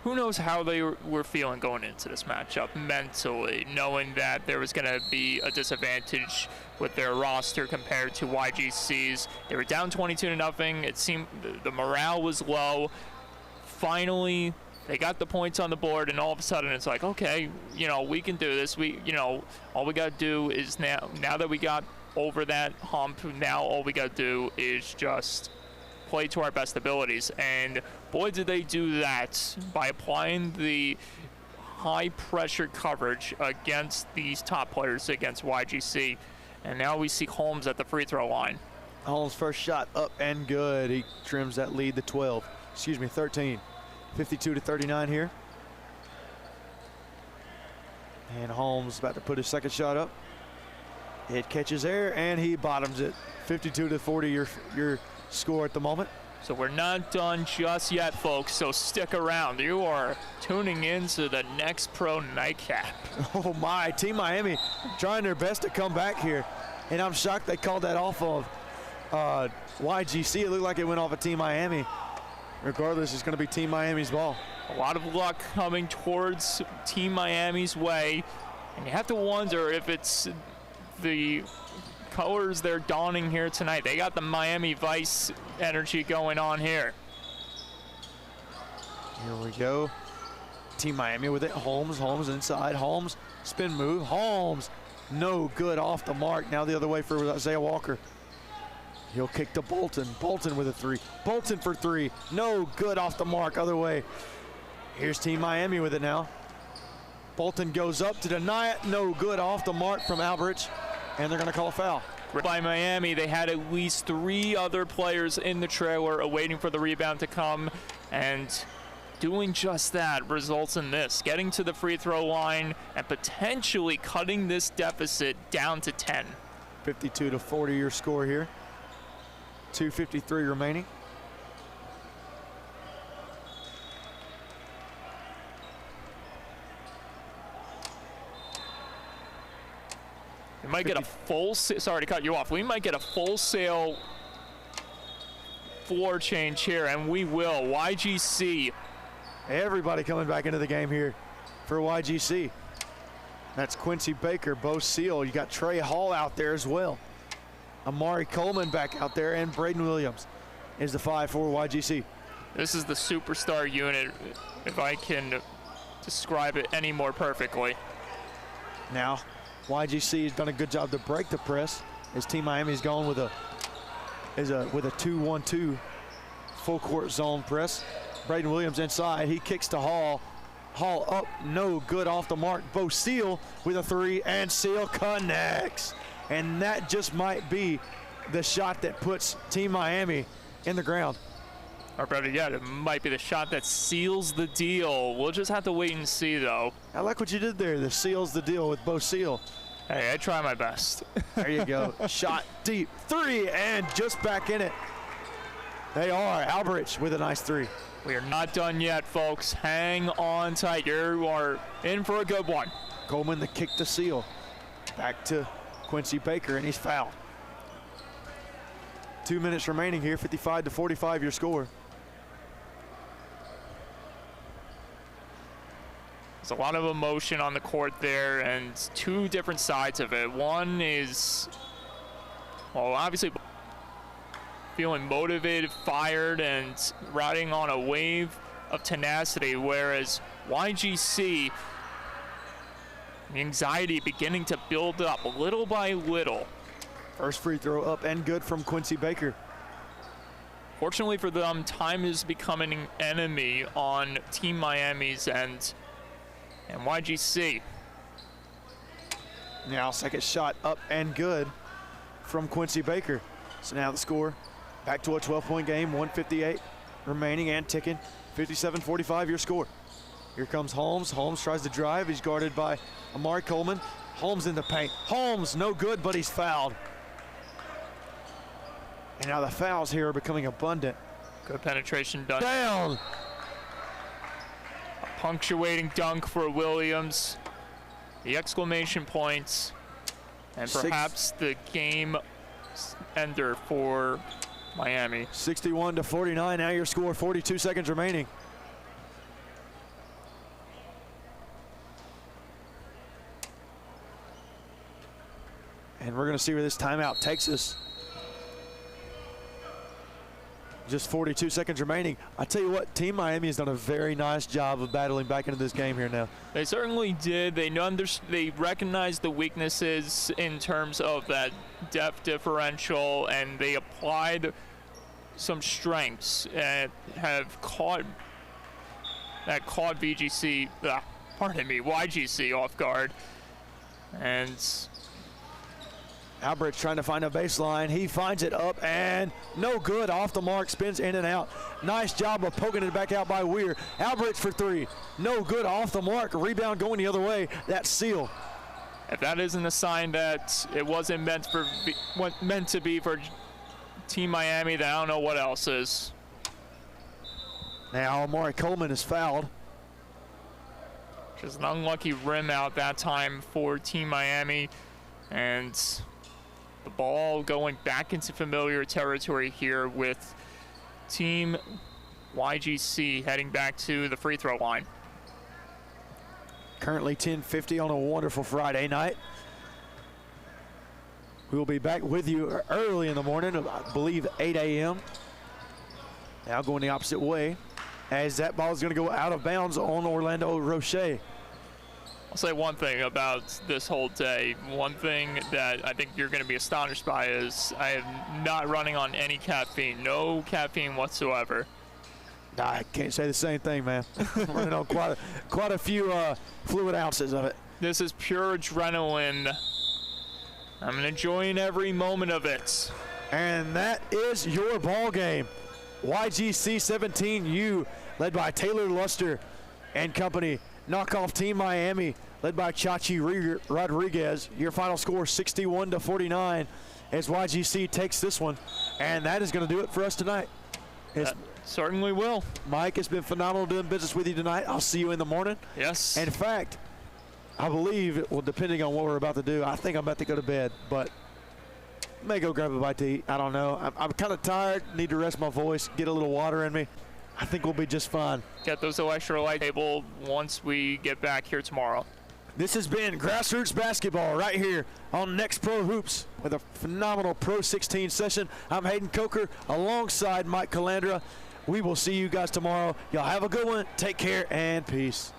Speaker 3: who knows how they were feeling going into this matchup mentally, knowing that there was going to be a disadvantage with their roster compared to YGC's. They were down 22-0. It seemed the morale was low. Finally, they got the points on the board, and all of a sudden it's like, okay, you know, we can do this. All we got to do is now that we got over that hump, now all we got to do is just play to our best abilities. And boy, did they do that by applying the high pressure coverage against these top players against YGC. And now we see Holmes at the free throw line.
Speaker 1: Holmes' first shot up and good. He trims that lead to 13. 52-39 here. And Holmes about to put his second shot up. It catches air and he bottoms it. 52-40 your score at the moment.
Speaker 3: So we're not done just yet, folks, so stick around. You are tuning in to the next Pro Nightcap.
Speaker 1: Oh my, Team Miami trying their best to come back here. And I'm shocked they called that off of YGC. It looked like it went off of Team Miami. Regardless, it's going to be Team Miami's ball.
Speaker 3: A lot of luck coming towards Team Miami's way. And you have to wonder if it's the colors they're donning here tonight. They got the Miami Vice energy going on here.
Speaker 1: Here we go. Team Miami with it. Holmes inside. Holmes, spin move. Holmes, no good off the mark. Now the other way for Isaiah Walker. He'll kick to Bolton. Bolton with a three. Bolton for three. No good off the mark. Other way. Here's Team Miami with it now. Bolton goes up to deny it. No good off the mark from Alberich. And they're going to call a foul.
Speaker 3: By Miami, they had at least 3 other players in the trailer awaiting for the rebound to come. And doing just that results in this. Getting to the free throw line and potentially cutting this deficit down to 10.
Speaker 1: 52-40 your score here. 2:53 remaining.
Speaker 3: We might get a full, sorry to cut you off. We might get a full sail floor change here, and we will. YGC.
Speaker 1: Everybody coming back into the game here for YGC. That's Quincy Baker, Bo Seal. You got Trey Hall out there as well. Amari Coleman back out there, and Braden Williams is the 5 for YGC.
Speaker 3: This is the superstar unit, if I can describe it any more perfectly.
Speaker 1: Now, YGC has done a good job to break the press as Team Miami's going with a 2-1-2 full court zone press. Braden Williams inside, he kicks to Hall. Hall up, no good off the mark. Bo Seal with a 3, and Seal connects. And that just might be the shot that puts Team Miami in the ground.
Speaker 3: Or better yet, it might be the shot that seals the deal. We'll just have to wait and see, though.
Speaker 1: I like what you did there. The seals the deal with Bo Seal.
Speaker 3: Hey, I try my best.
Speaker 1: There you go. Shot deep. 3, and just back in it. They are. Alberich with a nice 3.
Speaker 3: We are not done yet, folks. Hang on tight. You are in for a good one.
Speaker 1: Coleman the kick to Seal. Back to Quincy Baker, and he's fouled. 2 minutes remaining here. 55-45 your score.
Speaker 3: There's a lot of emotion on the court there, and 2 different sides of it. One is, well, obviously feeling motivated, fired, and riding on a wave of tenacity, whereas YGC, the anxiety beginning to build up little by little.
Speaker 1: First free throw up and good from Quincy Baker.
Speaker 3: Fortunately for them, time is becoming an enemy on Team Miami's end. And YGC.
Speaker 1: Now second shot up and good from Quincy Baker. So now the score back to a 12-point game, 1:58 remaining and ticking. 57-45 your score. Here comes Holmes. Holmes tries to drive. He's guarded by Amari Coleman. Holmes in the paint. Holmes no good, but he's fouled. And now the fouls here are becoming abundant.
Speaker 3: Good penetration done.
Speaker 1: Down.
Speaker 3: A punctuating dunk for Williams. The exclamation points. And perhaps the game ender for Miami.
Speaker 1: 61-49, now your score, 42 seconds remaining. And we're going to see where this timeout takes us. Just 42 seconds remaining. I tell you what, Team Miami has done a very nice job of battling back into this game here now.
Speaker 3: They certainly did. They recognized the weaknesses in terms of that depth differential, and they applied some strengths and have caught YGC off guard. And
Speaker 1: Albert's trying to find a baseline. He finds it up and no good. Off the mark, spins in and out. Nice job of poking it back out by Weir. Albert's for three. No good. Off the mark. Rebound going the other way. That's Seal.
Speaker 3: If that isn't a sign that it wasn't meant to be for Team Miami, then I don't know what else is.
Speaker 1: Now Amari Coleman is fouled.
Speaker 3: Just an unlucky rim out that time for Team Miami. And the ball going back into familiar territory here with Team YGC heading back to the free throw line.
Speaker 1: Currently 10:50 on a wonderful Friday night. We will be back with you early in the morning, I believe 8 a.m. Now going the opposite way as that ball is going to go out of bounds on Orlando Roche.
Speaker 3: I'll say one thing about this whole day. One thing that I think you're going to be astonished by is I am not running on any caffeine. No caffeine whatsoever.
Speaker 1: I can't say the same thing, man. I'm running on quite a few fluid ounces of it.
Speaker 3: This is pure adrenaline. I'm enjoying every moment of it.
Speaker 1: And that is your ball game. YGC 17U, led by Taylor Luster and company. Knock off Team Miami, led by Chachi Rodriguez. Your final score 61-49 as YGC takes this one. And that is going to do it for us tonight.
Speaker 3: Certainly will.
Speaker 1: Mike, it's been phenomenal doing business with you tonight. I'll see you in the morning.
Speaker 3: Yes.
Speaker 1: In fact, I believe, well, depending on what we're about to do, I think I'm about to go to bed, but I may go grab a bite to eat. I don't know. I'm kind of tired, need to rest my voice, get a little water in me. I think we'll be just fine.
Speaker 3: Get those electrolyte table once we get back here tomorrow.
Speaker 1: This has been Grassroots Basketball right here on Next Pro Hoops with a phenomenal PRO16 session. I'm Hayden Coker alongside Mike Calandra. We will see you guys tomorrow. Y'all have a good one. Take care and peace.